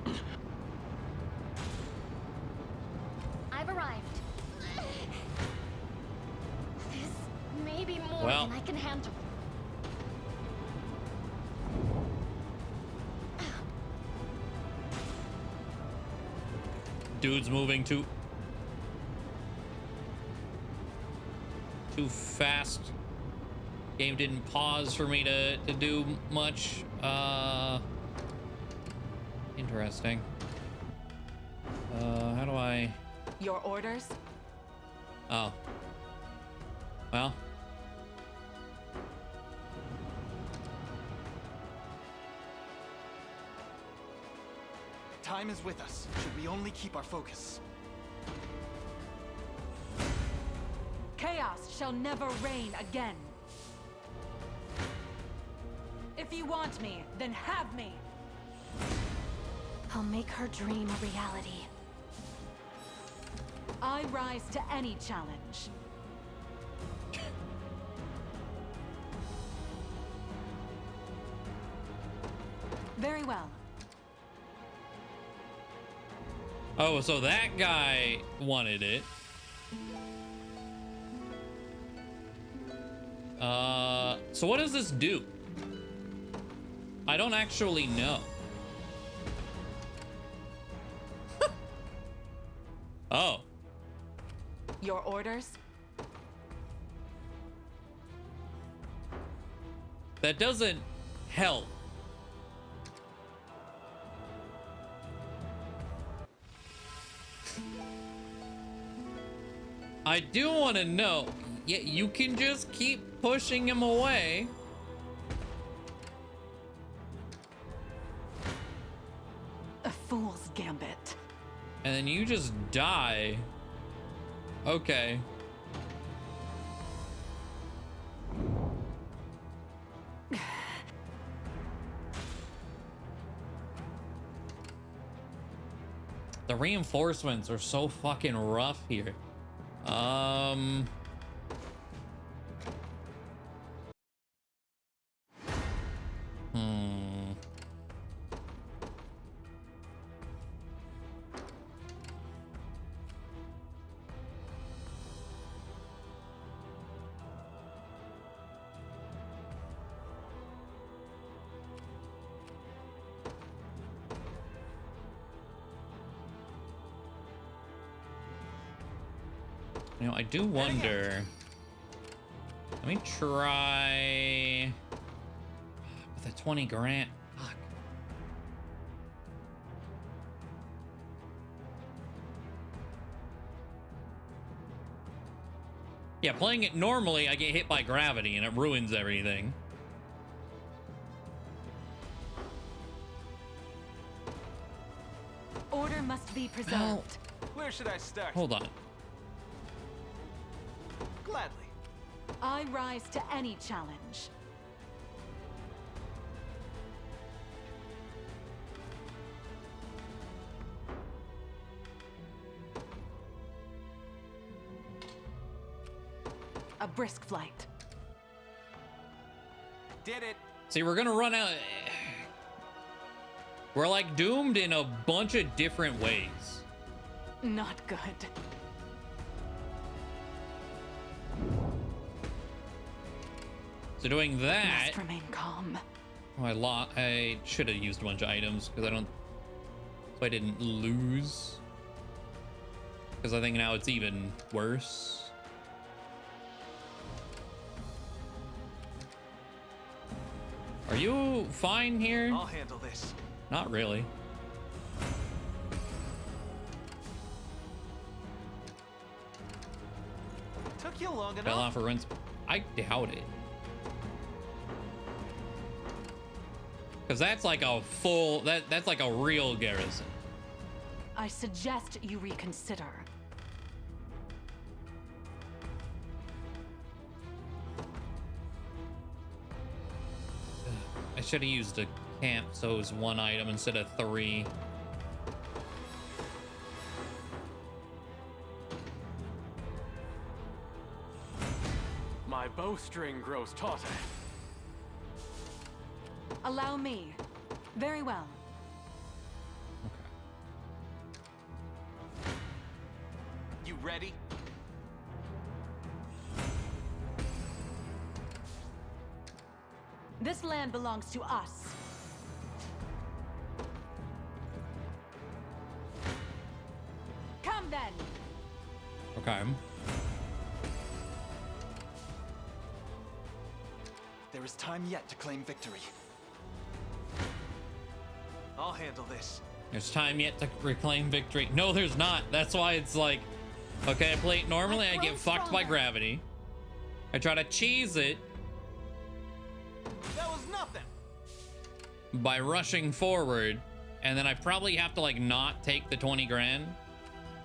I've arrived. This may be more Well. than I can handle. Dude's moving too fast. Game didn't pause for me to do much. Interesting. How do I? Your orders? Oh. Well. Time is with us. Should we only keep our focus? Chaos shall never reign again. If you want me, then have me. I'll make her dream a reality. I rise to any challenge. Very well. Oh, so that guy wanted it. So what does this do? I don't actually know. Oh. Your orders? That doesn't help. I do want to know. Yeah, you can just keep pushing him away. A fool's gambit. And then you just die. Okay. The reinforcements are so fucking rough here. You know, I do wonder. Let me try with a 20 grand. Fuck. Yeah, playing it normally, I get hit by gravity and it ruins everything. Order must be preserved. Where should I start? Hold on. Gladly. I rise to any challenge. A brisk flight. Did it. See, we're gonna run out. We're like doomed in a bunch of different ways. Not good. So doing that. Must remain calm. Oh, I should have used a bunch of items because so I didn't lose. Because I think now it's even worse. Are you fine here? I'll handle this. Not really. Took you long Fell enough. off a runs. I doubt it. Because that's like a full, that's like a real garrison. I suggest you reconsider. I should have used a camp so it was one item instead of 3. My bowstring grows tauter. Allow me. Very well. You ready? This land belongs to us. Come then. Okay. There is time yet to claim victory. I'll handle this. There's time yet to reclaim victory. No, there's not. That's why it's like, okay, I play it normally, I get fucked by gravity. I try to cheese it That was nothing. by rushing forward, and then I probably have to like not take the 20 grand.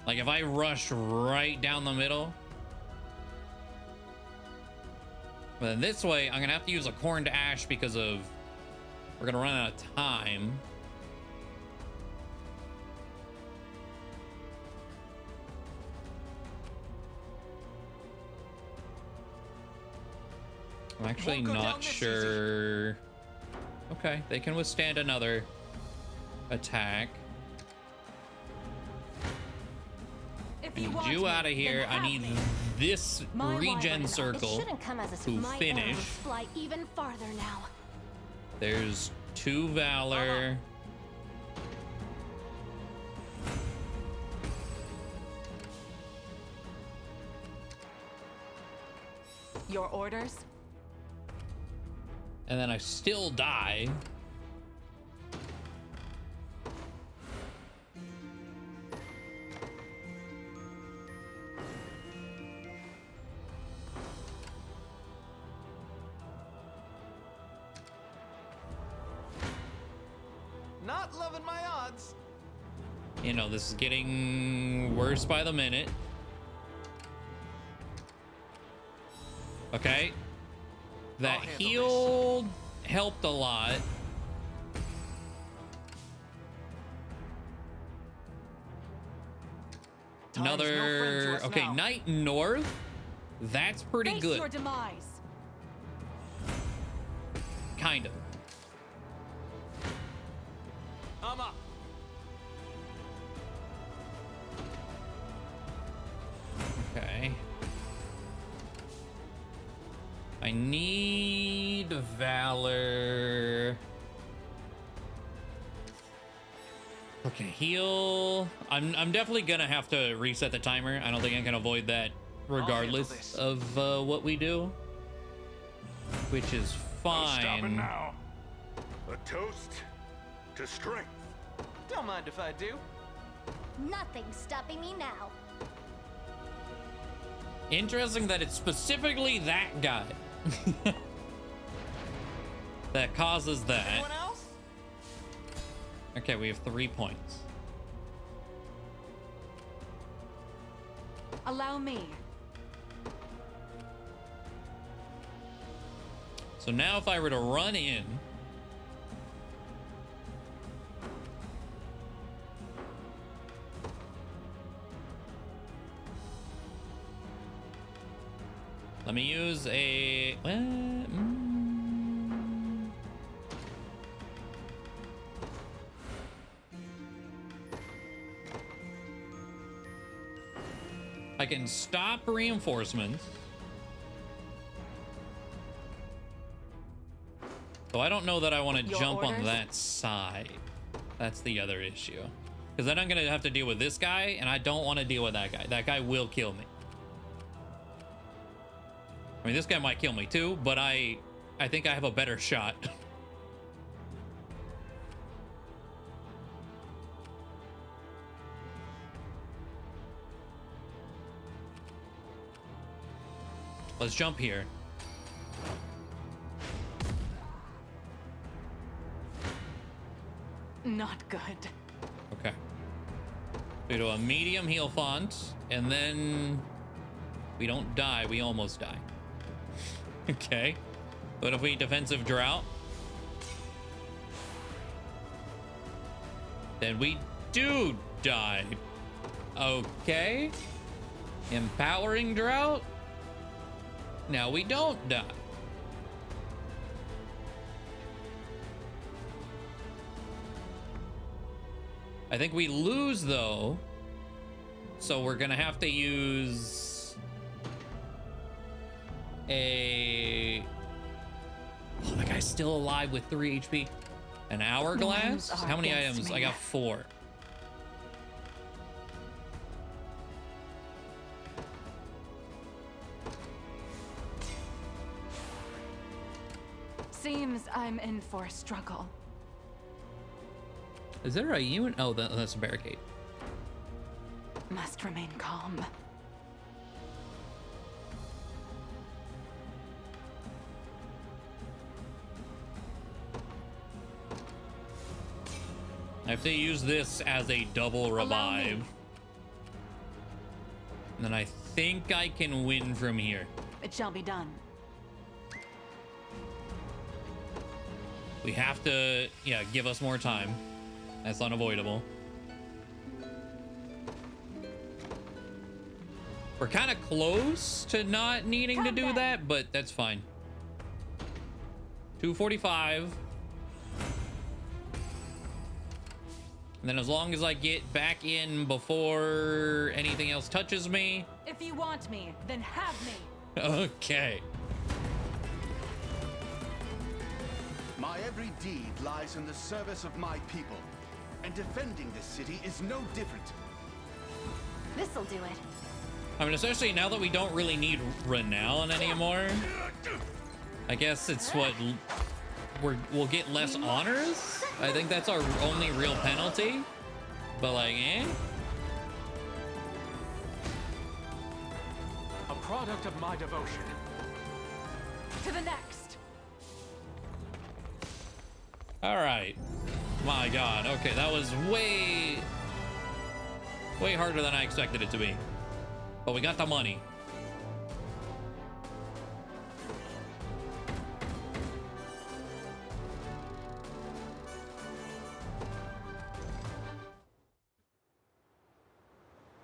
Like if I rush right down the middle. But then this way, I'm gonna have to use a corn to ash because of, we're gonna run out of time. I'm actually not sure. Okay, they can withstand another attack. I need you out of here. I need this regen circle to finish. Fly even farther now. There's 2 Valor. Your orders? And then I still die. Not loving my odds. You know, this is getting worse by the minute. Okay. That heal helped a lot. Another okay, Night North. That's pretty good. Your demise. Kind of. I'm up. Okay. I need Valor. Okay, heal. I'm definitely gonna have to reset the timer. I don't think I can avoid that regardless of what we do. Which is fine. No stopping now. A toast to strength. Don't mind if I do. Nothing's stopping me now. Interesting that it's specifically that guy that causes that. Anyone else? Okay, we have 3 points. Allow me. So now if I were to run in, let me use a I can stop reinforcements. So I don't know that I want to jump on that side. That's the other issue. Because then I'm going to have to deal with this guy, and I don't want to deal with that guy. That guy will kill me. I mean, this guy might kill me too, but I think I have a better shot. Let's jump here. Not good. Okay. We do a medium heal font, and then we don't die, we almost die. Okay. What if we defensive drought? Then we do die. Okay. Empowering drought? Now we don't die. I think we lose though. So we're gonna have to use a... Oh, that guy's still alive with 3 HP. An hourglass? How many items? I got 4. Seems I'm in for a struggle. Is there a unit? Oh, that's a barricade. Must remain calm. I have to use this as a double revive. And then I think I can win from here. It shall be done. We have to, yeah, give us more time. That's unavoidable. We're kind of close to not needing to do that, but that's fine. 245. And then as long as I get back in before anything else touches me. If you want me, then have me. Okay. My every deed lies in the service of my people, and defending this city is no different. This'll do it. I mean, especially now that we don't really need renown anymore. I guess it's what we'll get less honors. I think that's our only real penalty. But like, eh? A product of my devotion. To the next. All right. My god. Okay, that was way harder than I expected it to be. But we got the money.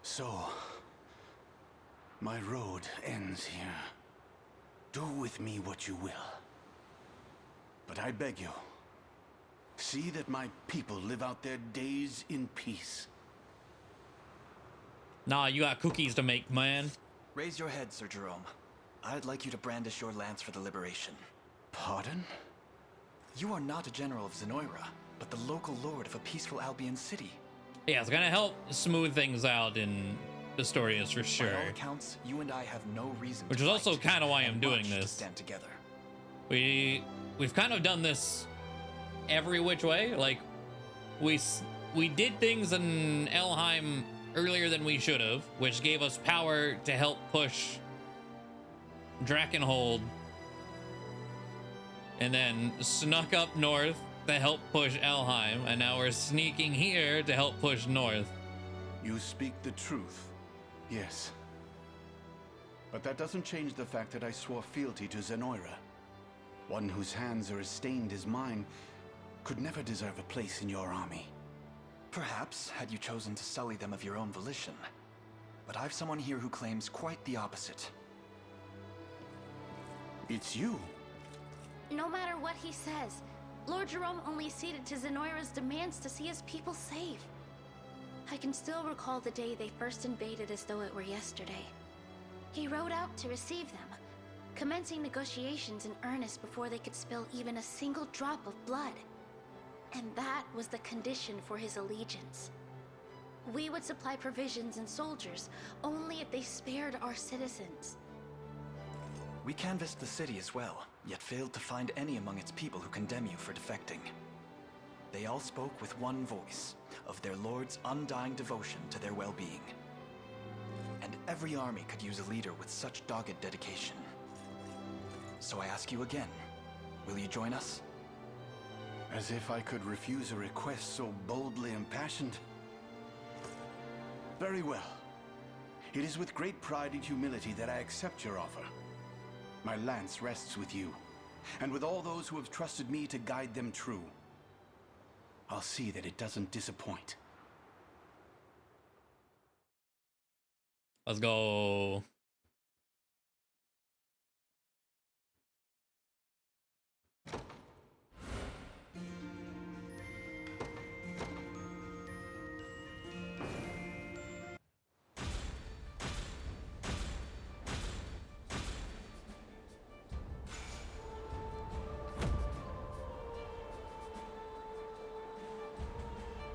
So, my road ends here. Do with me what you will. But I beg you, see that my people live out their days in peace. Nah, you got cookies to make, man. Raise your head, Sir Jerome. I'd like you to brandish your lance for the liberation. Pardon? You are not a general of Zenoira, but the local lord of a peaceful Albion city. Yeah, it's gonna help smooth things out in Astorius for sure. By all accounts, you and I have no reason Which to is also fight, kind of why I'm and doing much to this. stand together. We've kind of done this every which way. Like, we did things in Elheim earlier than we should have, which gave us power to help push Drakenhold, and then snuck up north to help push Elheim, and now we're sneaking here to help push north. You speak the truth, yes. But that doesn't change the fact that I swore fealty to Zenoira. One whose hands are as stained as mine could never deserve a place in your army. Perhaps, had you chosen to sully them of your own volition. But I've someone here who claims quite the opposite. It's you. No matter what he says, Lord Jerome only ceded to Zenoira's demands to see his people safe. I can still recall the day they first invaded as though it were yesterday. He rode out to receive them, commencing negotiations in earnest before they could spill even a single drop of blood. And that was the condition for his allegiance. We would supply provisions and soldiers only if they spared our citizens. We canvassed the city as well, yet failed to find any among its people who condemn you for defecting. They all spoke with one voice, of their lord's undying devotion to their well-being. And every army could use a leader with such dogged dedication. So I ask you again, will you join us? As if I could refuse a request so boldly impassioned. Very well. It is with great pride and humility that I accept your offer. My lance rests with you, and with all those who have trusted me to guide them true. I'll see that it doesn't disappoint. Let's go.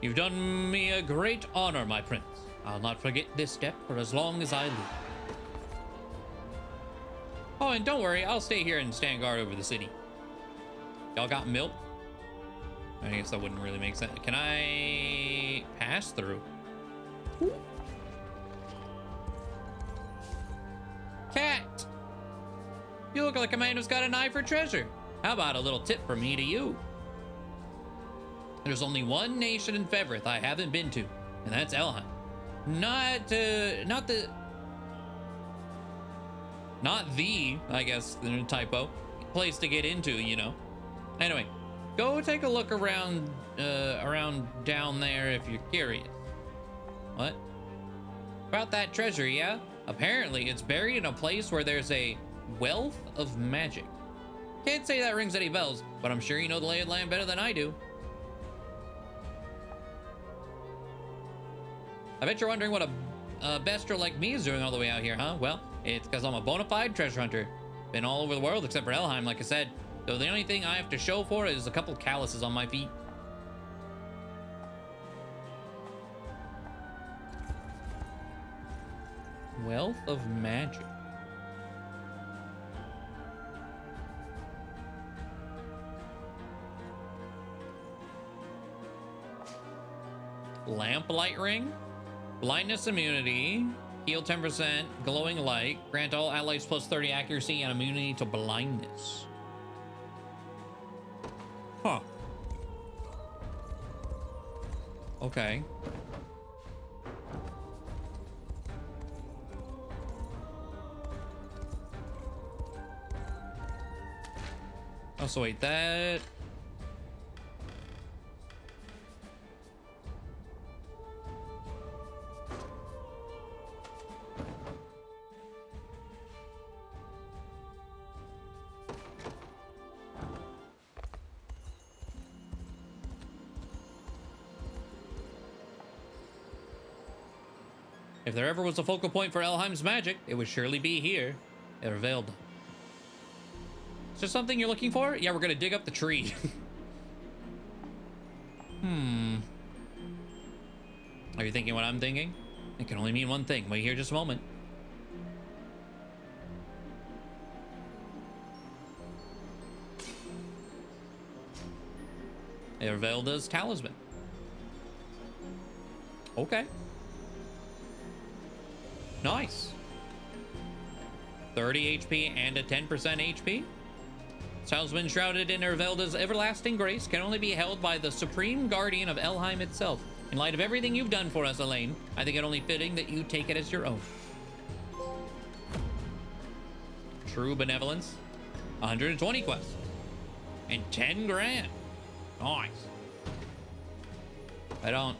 You've done me a great honor, my prince. I'll not forget this step for as long as I live. Oh, and don't worry, I'll stay here and stand guard over the city. Y'all got milk? I guess that wouldn't really make sense. Can I pass through? Ooh. Cat! You look like a man who's got an eye for treasure. How about a little tip from me to you? There's only one nation in Fevrith I haven't been to, and that's Elheim. Not the, I guess, typo, place to get into, you know. Anyway, go take a look around down there if you're curious. What? About that treasure, yeah? Apparently, it's buried in a place where there's a wealth of magic. Can't say that rings any bells, but I'm sure you know the lay of the land better than I do. I bet you're wondering what a bestial like me is doing all the way out here, huh? Well, it's because I'm a bona fide treasure hunter. Been all over the world except for Elheim, like I said. So the only thing I have to show for it is a couple calluses on my feet. Wealth of magic. Lamplight ring? Blindness immunity, heal 10%, glowing light, grant all allies plus 30 accuracy and immunity to blindness. Huh. Okay. Oh, so wait, that... If there ever was a focal point for Elheim's magic, it would surely be here. Erveld. Is there something you're looking for? Yeah, we're gonna dig up the tree. Are you thinking what I'm thinking? It can only mean one thing. Wait here just a moment. Ervelda's talisman. Okay. Nice. 30 HP and a 10% HP. Talisman shrouded in Ervelda's everlasting grace can only be held by the supreme guardian of Elheim itself. In light of everything you've done for us, Elaine, I think it only fitting that you take it as your own. True benevolence. 120 quests. And 10 grand. Nice. I don't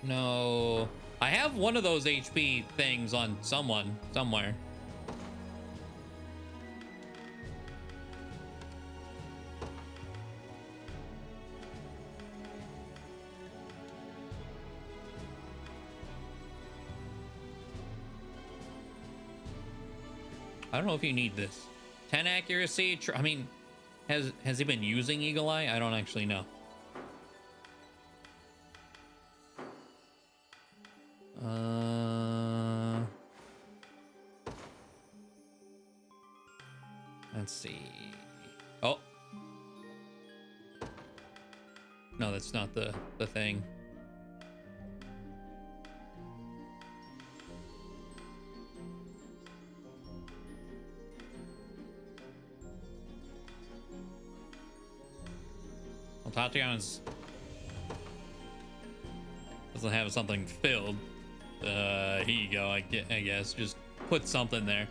know. I have one of those HP things on someone, somewhere. I don't know if you need this. 10 accuracy. I mean, has he been using Eagle Eye? I don't actually know. Let's see. Oh. No, that's not the thing. Well, Tatiana's doesn't have something filled. Here you go. I guess just put something there.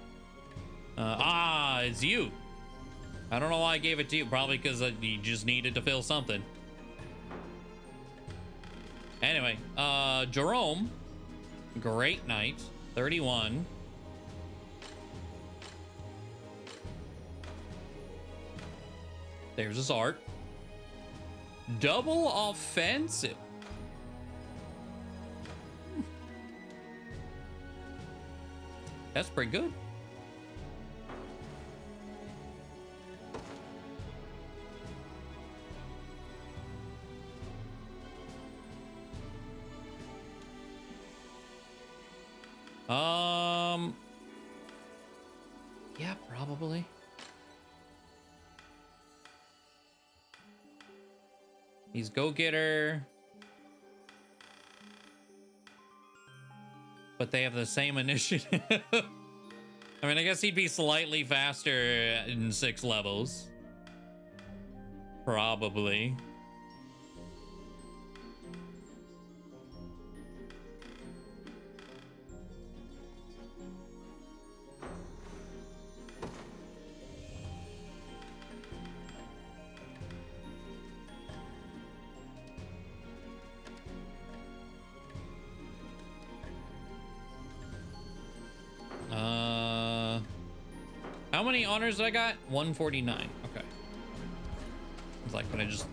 It's you. I don't know why I gave it to you. Probably because you just needed to fill something. Anyway, Jerome, great night, 31. There's his art. Double offensive. That's pretty good. Yeah, probably. He's go-getter. But they have the same initiative. I mean, I guess he'd be slightly faster in 6 levels. Probably. How many honors did I got? 149. Okay. It's like, can I just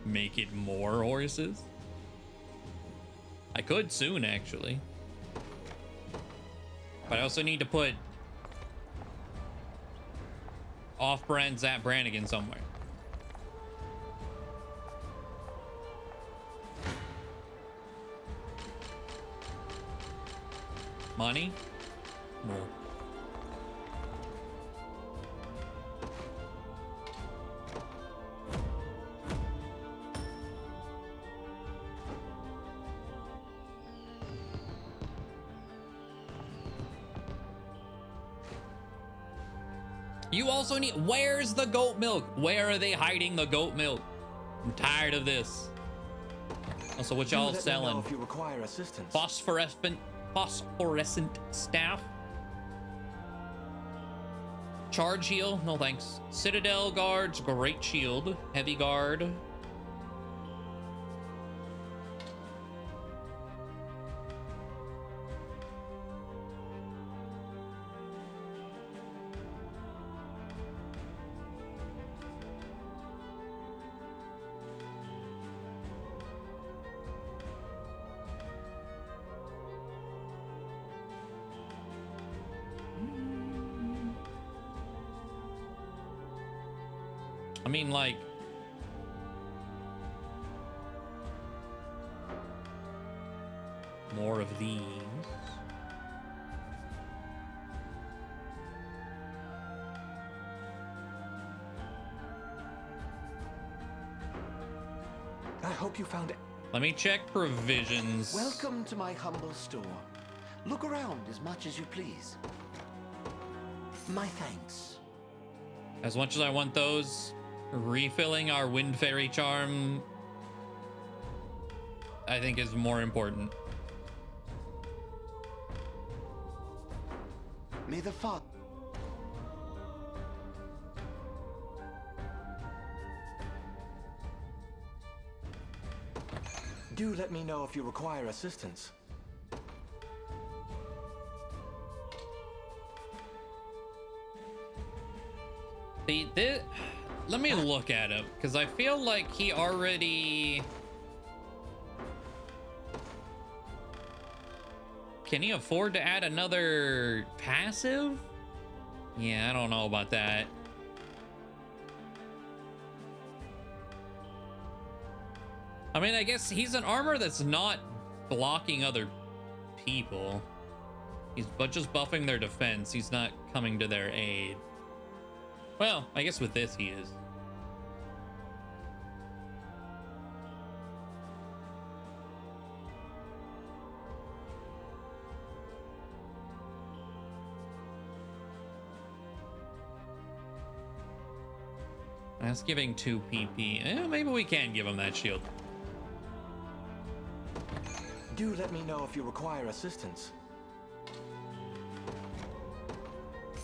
make it more horses? I could soon, actually. But I also need to put off-brand Zap Brannigan somewhere. Money? No. You also need... Where's the goat milk? Where are they hiding the goat milk? I'm tired of this. Also, what Do y'all let me selling? know if you require assistance. Phosphorescent staff. Charge heal, no thanks. Citadel guards, great shield, heavy guard. I mean, like, more of these. I hope you found it. Let me check provisions. Welcome to my humble store. Look around as much as you please. My thanks. As much as I want those, refilling our Wind Fairy charm, I think, is more important. May the Father. Do let me know if you require assistance. See, let me look at him, because I feel like he already... Can he afford to add another passive? Yeah, I don't know about that. I mean, I guess he's an armor that's not blocking other people. He's just buffing their defense. He's not coming to their aid. Well, I guess with this he is. That's giving 2 PP. Maybe we can give him that shield. Do let me know if you require assistance.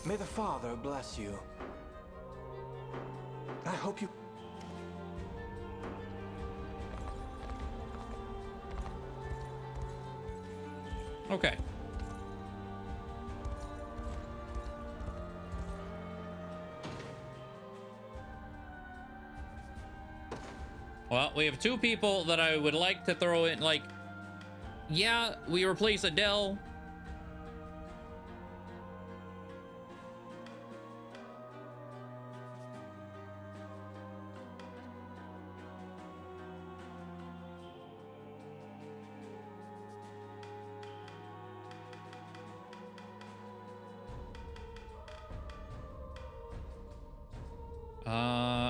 May the Father bless you. I hope you... Okay. Well, we have 2 people that I would like to throw in, like... Yeah, we replace Adele.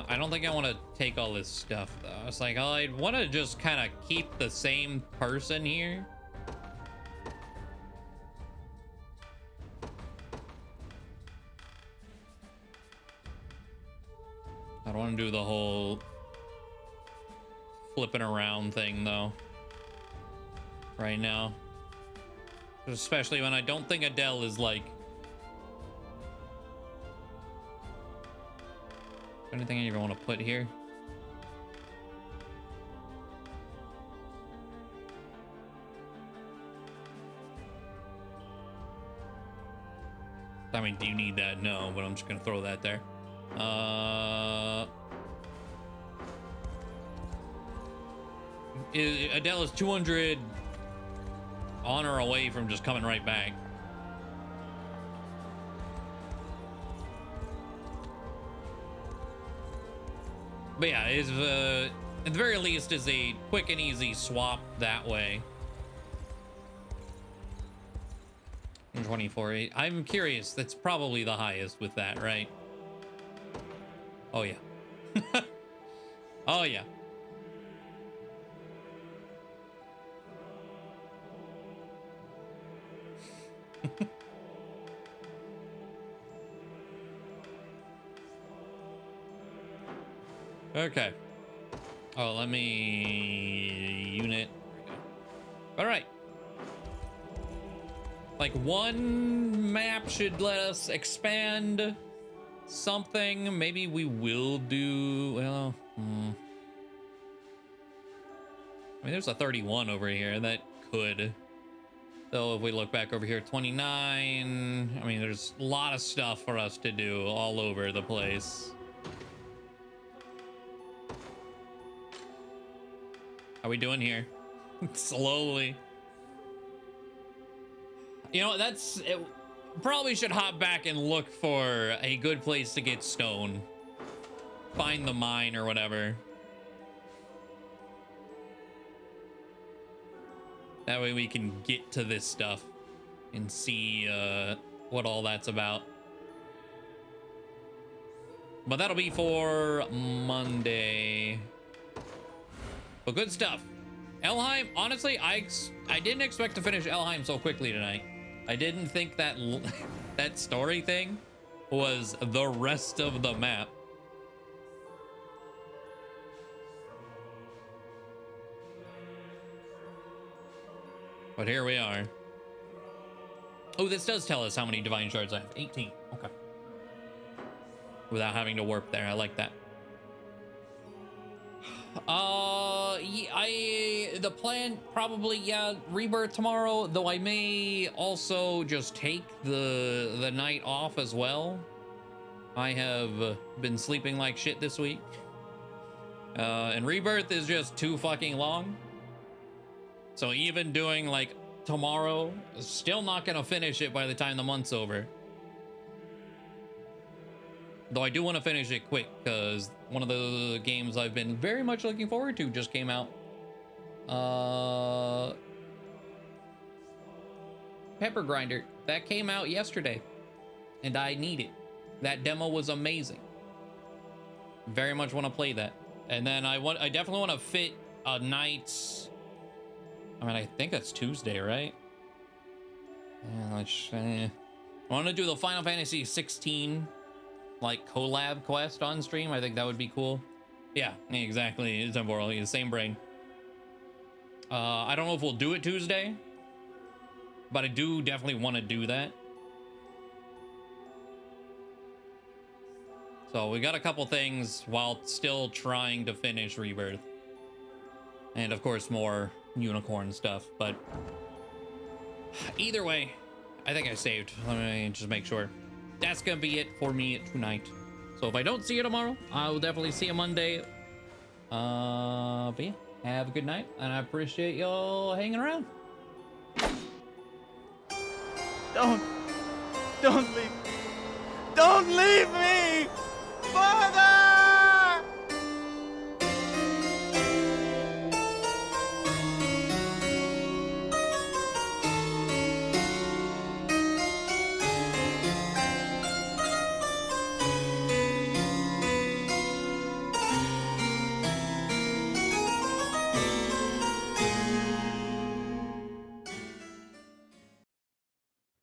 I don't think I want to take all this stuff, though. It's like, I want to just kind of keep the same person here. I don't want to do the whole flipping around thing, though, right now. Especially when I don't think Adele is, like... Anything I even want to put here? I mean, do you need that? No, but I'm just gonna throw that there. Adele is 200 honor away from just coming right back. But yeah, is at the very least is a quick and easy swap that way. 24. I'm curious. That's probably the highest with that, right? Oh yeah. Oh yeah. Okay. Oh, let me unit. All right. Like one map should let us expand something. Maybe we will do, well, I mean, there's a 31 over here that could. So if we look back over here, 29. I mean, there's a lot of stuff for us to do all over the place. How we doing here? Slowly. You know, that's it. Probably should hop back and look for a good place to get stone. Find the mine or whatever. That way we can get to this stuff and see what all that's about. But that'll be for Monday. But good stuff. Elheim, honestly, I didn't expect to finish Elheim so quickly tonight. I didn't think that that story thing was the rest of the map. But here we are. Oh, this does tell us how many divine shards I have. 18. Okay. Without having to warp there. I like that. The plan probably, yeah, rebirth tomorrow, though I may also just take the night off as well. I have been sleeping like shit this week. And rebirth is just too fucking long. So even doing like tomorrow, still not gonna finish it by the time the month's over. Though I do want to finish it quick because one of the games I've been very much looking forward to just came out. Pepper Grinder. That came out yesterday and I need it. That demo was amazing. Very much want to play that. And then I definitely want to fit a night. I mean, I think that's Tuesday, right? Yeah, I want to do the Final Fantasy 16 like collab quest on stream. I think that would be cool. Yeah, exactly. Temporal, the same brain. I don't know if we'll do it Tuesday, but I do definitely want to do that. So we got a couple things while still trying to finish Rebirth. And of course more Unicorn stuff, but either way, I think I saved. Let me just make sure. That's gonna be it for me tonight. So if I don't see you tomorrow, I will definitely see you Monday. But yeah, have a good night, and I appreciate y'all hanging around. Don't leave me. Don't leave me! Father!